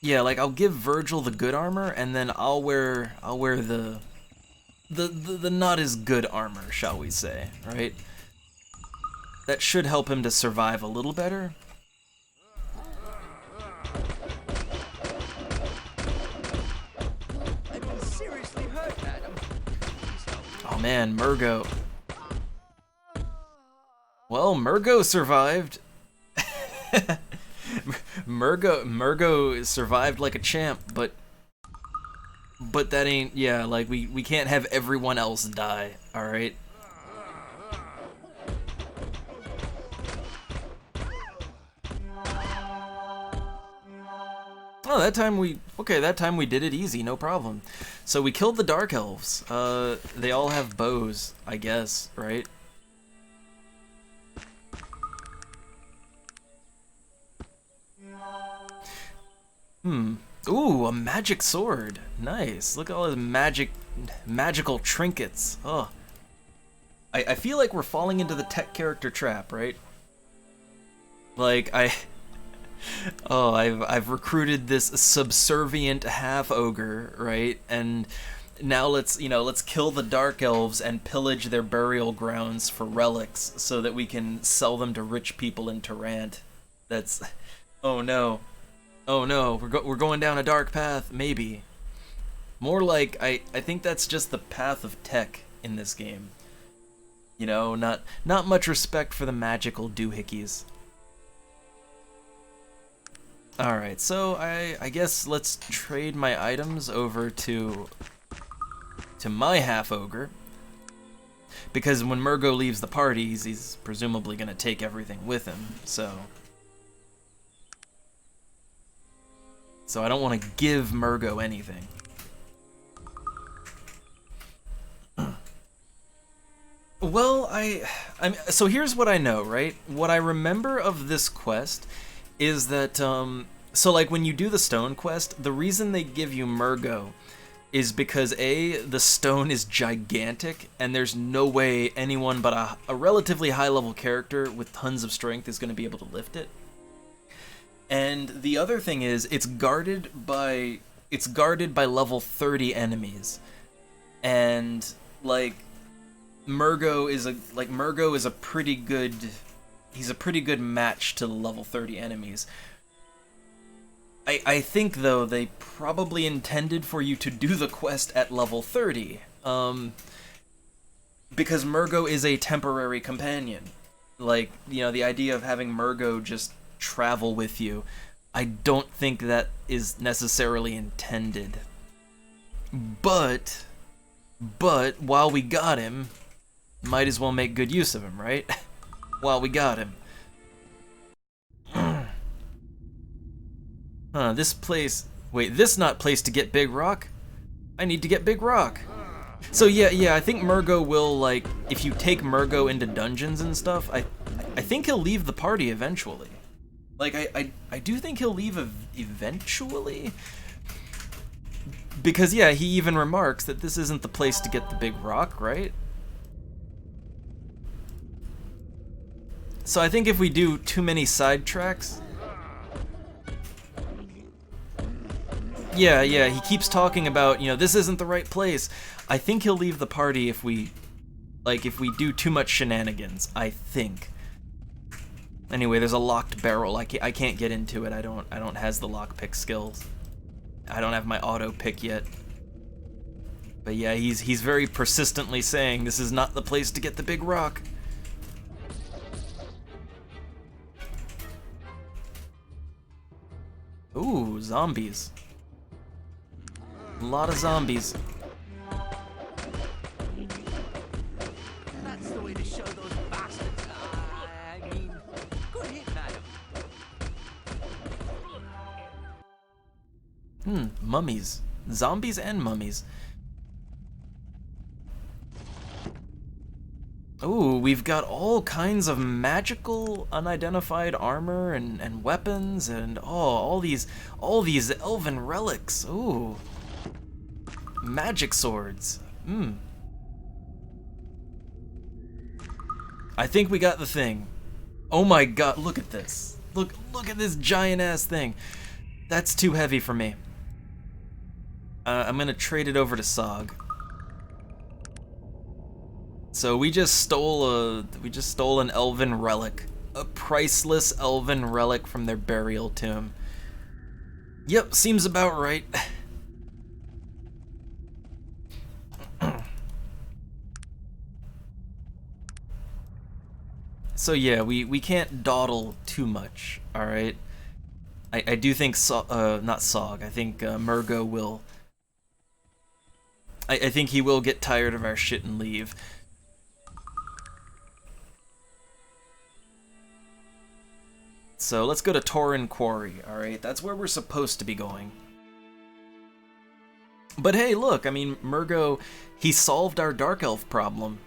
Yeah, like I'll give Virgil the good armor, and then I'll wear the not as good armor, shall we say, right? That should help him to survive a little better. I've been seriously hurt, madam. Oh man, Murgo. Well, Murgo survived. Murgo survived like a champ, but that ain't, yeah, like we can't have everyone else die, all right? Oh, that time we did it easy, no problem. So we killed the Dark Elves. They all have bows, I guess, right? Ooh, a magic sword. Nice. Look at all the magical trinkets. Oh. I feel like we're falling into the tech character trap, right? Like, I've recruited this subservient half-ogre, right? And now let's kill the Dark Elves and pillage their burial grounds for relics so that we can sell them to rich people in Tarant. That's... Oh no. Oh no, we're going down a dark path, maybe. More like, I think that's just the path of tech in this game. You know, not much respect for the magical doohickeys. Alright, so I guess let's trade my items over to my half-ogre. Because when Murgo leaves the party, he's presumably gonna take everything with him, so I don't want to give Murgo anything. Well, so here's what I know, right? What I remember of this quest is that, so like when you do the stone quest, the reason they give you Murgo is because A, the stone is gigantic, and there's no way anyone but a relatively high-level character with tons of strength is going to be able to lift it. And the other thing is, it's guarded by level 30 enemies, and like Murgo is a pretty good, he's a pretty good match to the level 30 enemies. I think though they probably intended for you to do the quest at level 30, because Murgo is a temporary companion. Like, you know, the idea of having Murgo just travel with you, I don't think that is necessarily intended. But while we got him, might as well make good use of him, right? While we got him. This place... Wait, this not place to get Big Rock? I need to get Big Rock. So yeah, I think Murgo will, like, if you take Murgo into dungeons and stuff, I think he'll leave the party eventually. Like, I do think he'll leave eventually. Because, yeah, he even remarks that this isn't the place to get the Big Rock, right? So I think if we do too many side tracks... Yeah, he keeps talking about, you know, this isn't the right place. I think he'll leave the party if we do too much shenanigans, I think. Anyway, there's a locked barrel. I can't get into it. I don't has the lockpick skills. I don't have my auto pick yet. But yeah, he's very persistently saying this is not the place to get the big rock. Ooh, zombies. A lot of zombies. That's the way to show those bastards. I mean, good hit, madam. Mummies. Zombies and mummies. Ooh, we've got all kinds of magical, unidentified armor and weapons and all these elven relics. Ooh. Magic swords. I think we got the thing. Oh my god, look at this. Look at this giant ass thing. That's too heavy for me. I'm gonna trade it over to Sog. So we just stole an elven relic, a priceless elven relic from their burial tomb. Yep, seems about right. So yeah, we can't dawdle too much, all right? I do think not Sog. I think Murgo will. I think he will get tired of our shit and leave. So let's go to Tauren Quarry, alright? That's where we're supposed to be going. But hey, look, I mean, Murgo, he solved our Dark Elf problem.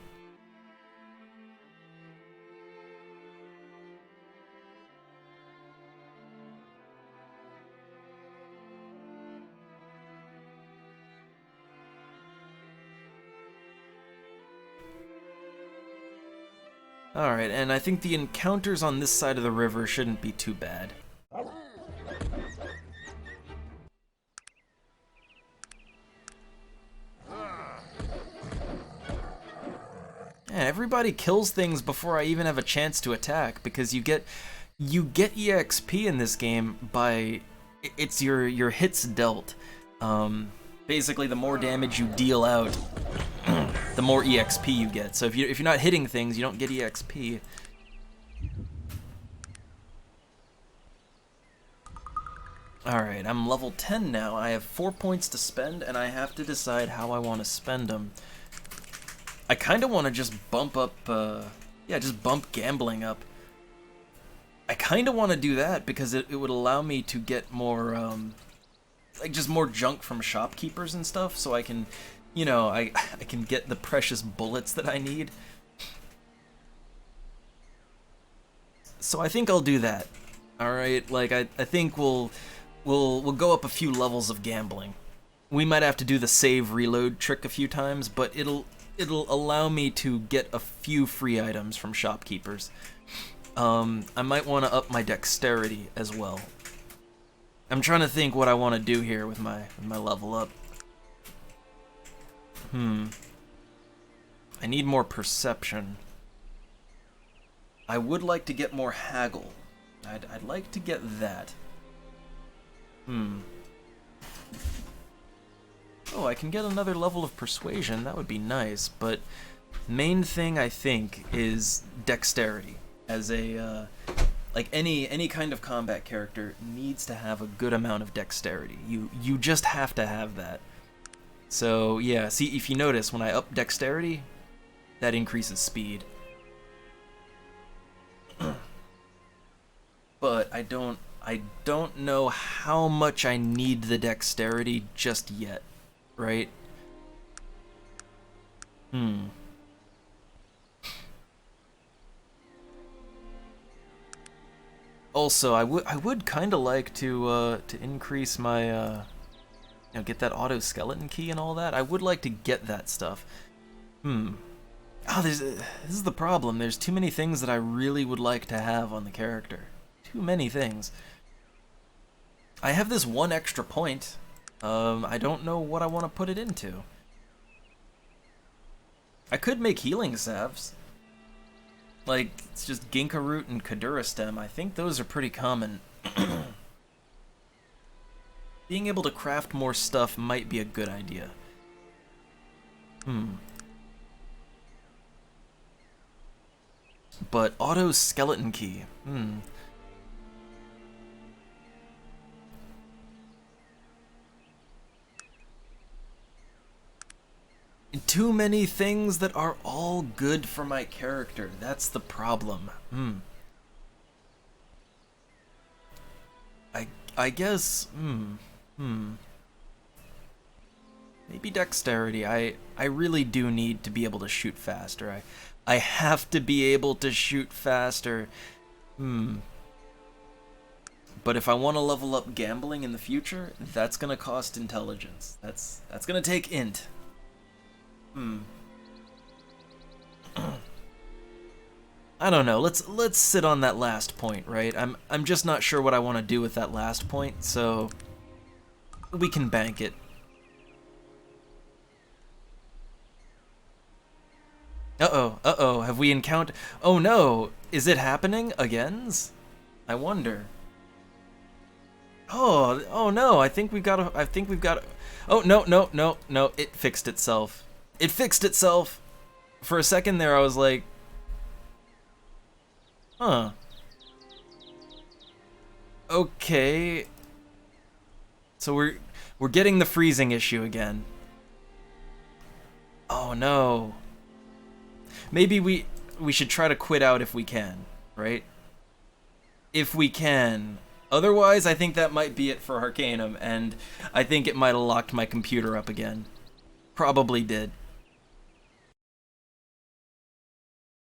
Alright, and I think the encounters on this side of the river shouldn't be too bad. Yeah, everybody kills things before I even have a chance to attack, because you get EXP in this game by it's your hits dealt. Basically, the more damage you deal out, the more EXP you get. So if you're not hitting things, you don't get EXP. Alright, I'm level 10 now. I have 4 points to spend, and I have to decide how I want to spend them. I kind of want to just bump up, just bump gambling up. I kind of want to do that because it would allow me to get more, like just more junk from shopkeepers and stuff, so I can, you know, I can get the precious bullets that I need. So I think I'll do that. All right, like I think we'll go up a few levels of gambling. We might have to do the save reload trick a few times, but it'll allow me to get a few free items from shopkeepers. I might want to up my dexterity as well. I'm trying to think what I want to do here with my level up. I need more perception. I would like to get more haggle. I'd like to get that. Oh, I can get another level of persuasion. That would be nice, but main thing I think is dexterity. As a like any kind of combat character needs to have a good amount of dexterity. You just have to have that. So yeah, see, if you notice, when I up dexterity, that increases speed. But I don't know how much I need the dexterity just yet, right? Also, I would kind of like to increase my you know, get that auto skeleton key and all that. I would like to get that stuff. Oh, this is the problem. There's too many things that I really would like to have on the character. Too many things. I have this one extra point. I don't know what I want to put it into. I could make healing salves. Like, it's just Ginkgo root and Kadura stem. I think those are pretty common. Being able to craft more stuff might be a good idea. But auto skeleton key. Too many things that are all good for my character. That's the problem. I guess. Maybe dexterity. I really do need to be able to shoot faster. I have to be able to shoot faster. But if I want to level up gambling in the future, that's gonna cost intelligence. That's gonna take int. I don't know. Let's sit on that last point, right? I'm just not sure what I want to do with that last point, so we can bank it. Uh-oh, have we encountered... Oh no, is it happening again? I wonder. Oh no, I think we've got Oh, no, it fixed itself. It fixed itself! For a second there, I was like... Huh. Okay. So we're getting the freezing issue again. Oh no. Maybe we should try to quit out if we can, right? If we can. Otherwise, I think that might be it for Arcanum, and I think it might have locked my computer up again. Probably did.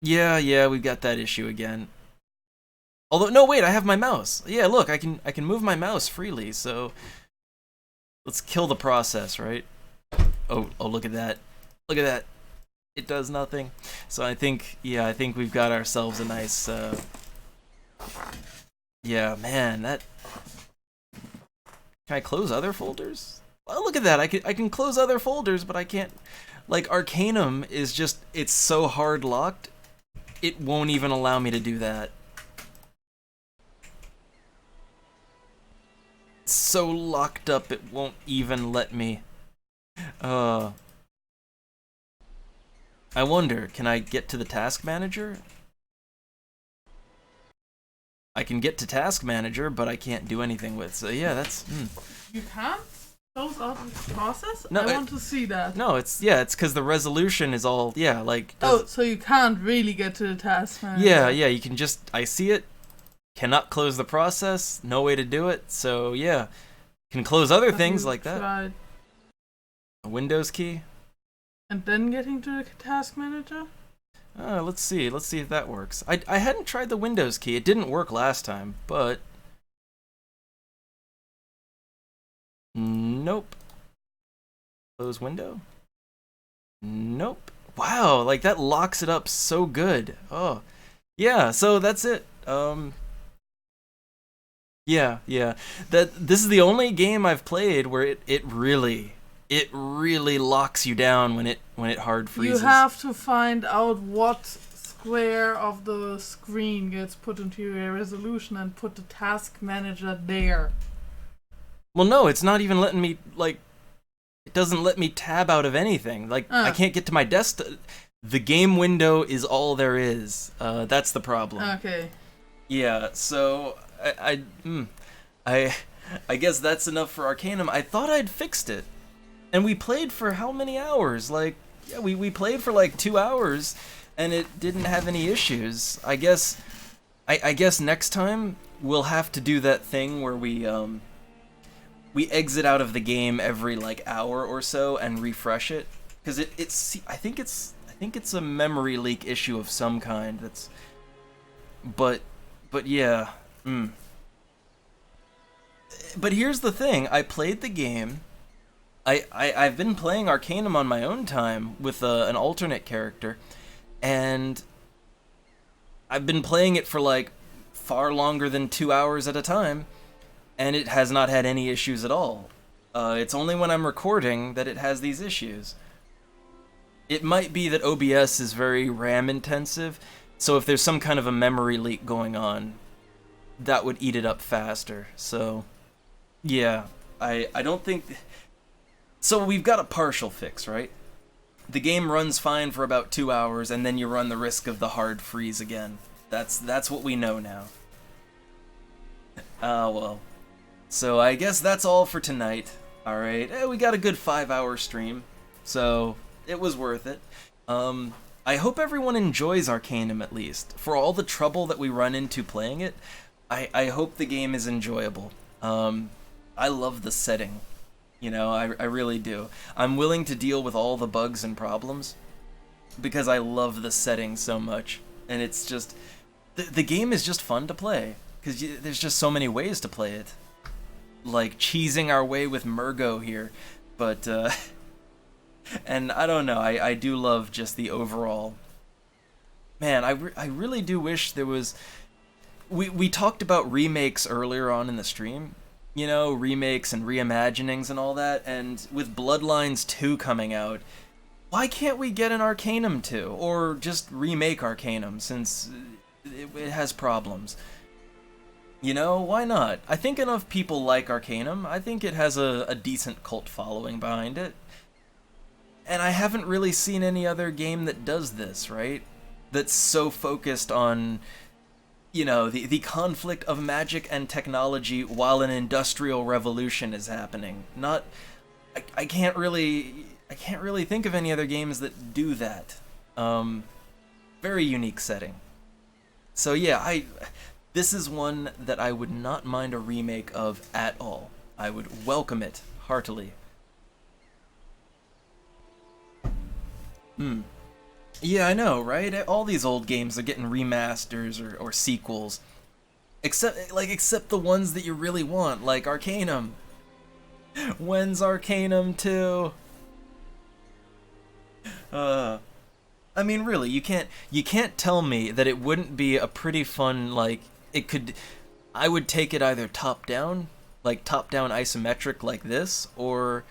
Yeah, we've got that issue again. Although, no, wait, I have my mouse. Yeah, look, I can move my mouse freely, so... Let's kill the process, right? Oh, look at that. Look at that. It does nothing. So I think we've got ourselves a nice, Yeah, man, that... Can I close other folders? Oh, look at that, I can close other folders, but I can't... Like, Arcanum is just... It's so hard locked, it won't even allow me to do that. It's so locked up, it won't even let me... I wonder, can I get to the task manager? I can get to task manager, but I can't do anything with. So yeah, that's. You can't close out the process. No, I want to see that. No, it's because the resolution is all like. Oh, so you can't really get to the task manager. Yeah, you can just. I see it. Cannot close the process. No way to do it. So yeah, can close other things like that. Tried. A Windows key. And then getting to the task manager? Let's see if that works. I hadn't tried the Windows key. It didn't work last time, but... Nope. Close window? Nope. Wow, like that locks it up so good. Oh. Yeah, so that's it. Yeah. This is the only game I've played where it really locks you down when it hard freezes. You have to find out what square of the screen gets put into your resolution and put the task manager there. Well, no, it's not even letting me, like, it doesn't let me tab out of anything. Like, I can't get to my desktop. The game window is all there is. That's the problem. Okay. Yeah, so I guess that's enough for Arcanum. I thought I'd fixed it. And we played for how many hours? Like, yeah, we played for like 2 hours, and it didn't have any issues. I guess next time we'll have to do that thing where we exit out of the game every like hour or so and refresh it, because I think it's a memory leak issue of some kind. That's, but yeah. But here's the thing: I played the game. I've been playing Arcanum on my own time with an alternate character, and I've been playing it for like far longer than 2 hours at a time, and it has not had any issues at all. It's only when I'm recording that it has these issues. It might be that OBS is very RAM intensive, So if there's some kind of a memory leak going on, that would eat it up faster. So, yeah, I don't think... So we've got a partial fix, right? The game runs fine for about 2 hours, and then you run the risk of the hard freeze again. That's what we know now. Well. So I guess that's all for tonight. Alright, we got a good 5-hour stream, so it was worth it. I hope everyone enjoys Arcanum at least. For all the trouble that we run into playing it, I hope the game is enjoyable. I love the setting. You know, I really do. I'm willing to deal with all the bugs and problems because I love the setting so much. And it's just... The game is just fun to play because there's just so many ways to play it. Like cheesing our way with Murgo here, but and I don't know, I do love just the overall. Man, I really do wish there was. We talked about remakes earlier on in the stream, you know, remakes and reimaginings and all that, and with Bloodlines 2 coming out, why can't we get an Arcanum 2 or just remake Arcanum since it has problems? You know, why not? I think enough people like Arcanum. I think it has a decent cult following behind it. And I haven't really seen any other game that does this, right? That's so focused on, you know, the conflict of magic and technology while an industrial revolution is happening. Not... I can't really think of any other games that do that. Very unique setting. So yeah, this is one that I would not mind a remake of at all. I would welcome it heartily. Yeah, I know, right? All these old games are getting remasters or sequels. Except the ones that you really want, like Arcanum. When's Arcanum 2? I mean, really, you can't tell me that it wouldn't be a pretty fun, like, I would take it either top-down isometric like this, or,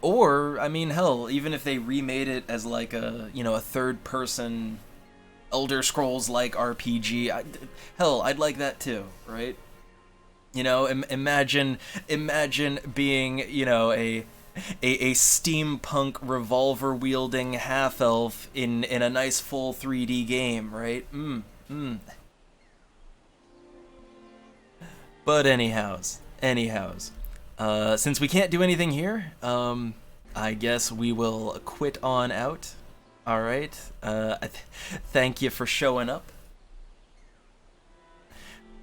I mean, hell, even if they remade it as like a, you know, a third-person Elder Scrolls-like RPG, hell, I'd like that too, right? You know, imagine being, you know, a steampunk revolver-wielding half-elf in a nice full 3D game, right? But anyhows, since we can't do anything here, I guess we will quit on out. All right. Thank you for showing up.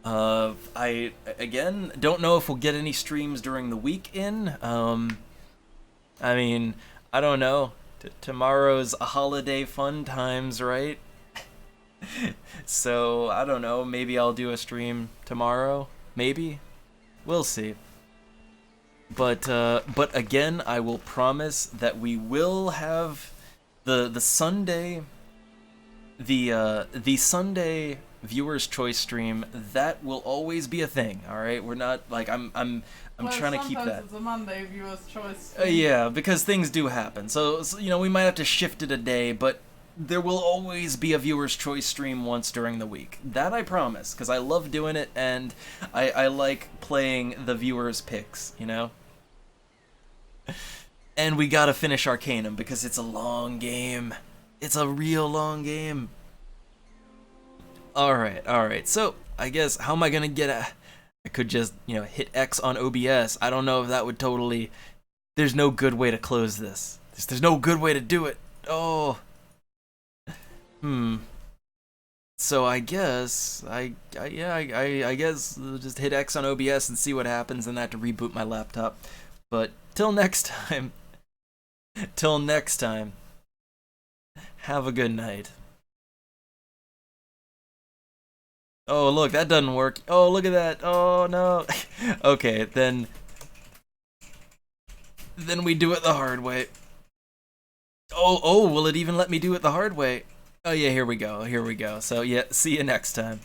I again don't know if we'll get any streams during the week in. I mean, I don't know. Tomorrow's a holiday fun times, right? So I don't know. Maybe I'll do a stream tomorrow. Maybe. We'll see. But again, I will promise that we will have the Sunday Sunday viewers choice stream. That will always be a thing. All right, we're not like I'm trying to keep that. It's a Monday viewers choice. Yeah, because things do happen. So you know, we might have to shift it a day, but there will always be a viewer's choice stream once during the week. That I promise, because I love doing it, and I like playing the viewers' picks, you know? And we gotta finish Arcanum, because it's a long game. It's a real long game. Alright, so, I guess, how am I gonna get I could just, you know, hit X on OBS. I don't know if that would totally... There's no good way to close this. There's no good way to do it. Oh... So I guess I guess I'll just hit X on OBS and see what happens, and I have to reboot my laptop. But till next time. Have a good night. Oh, look, that doesn't work. Oh, look at that. Oh no. Okay, then we do it the hard way. Oh, will it even let me do it the hard way? Oh yeah, here we go. So yeah, see you next time.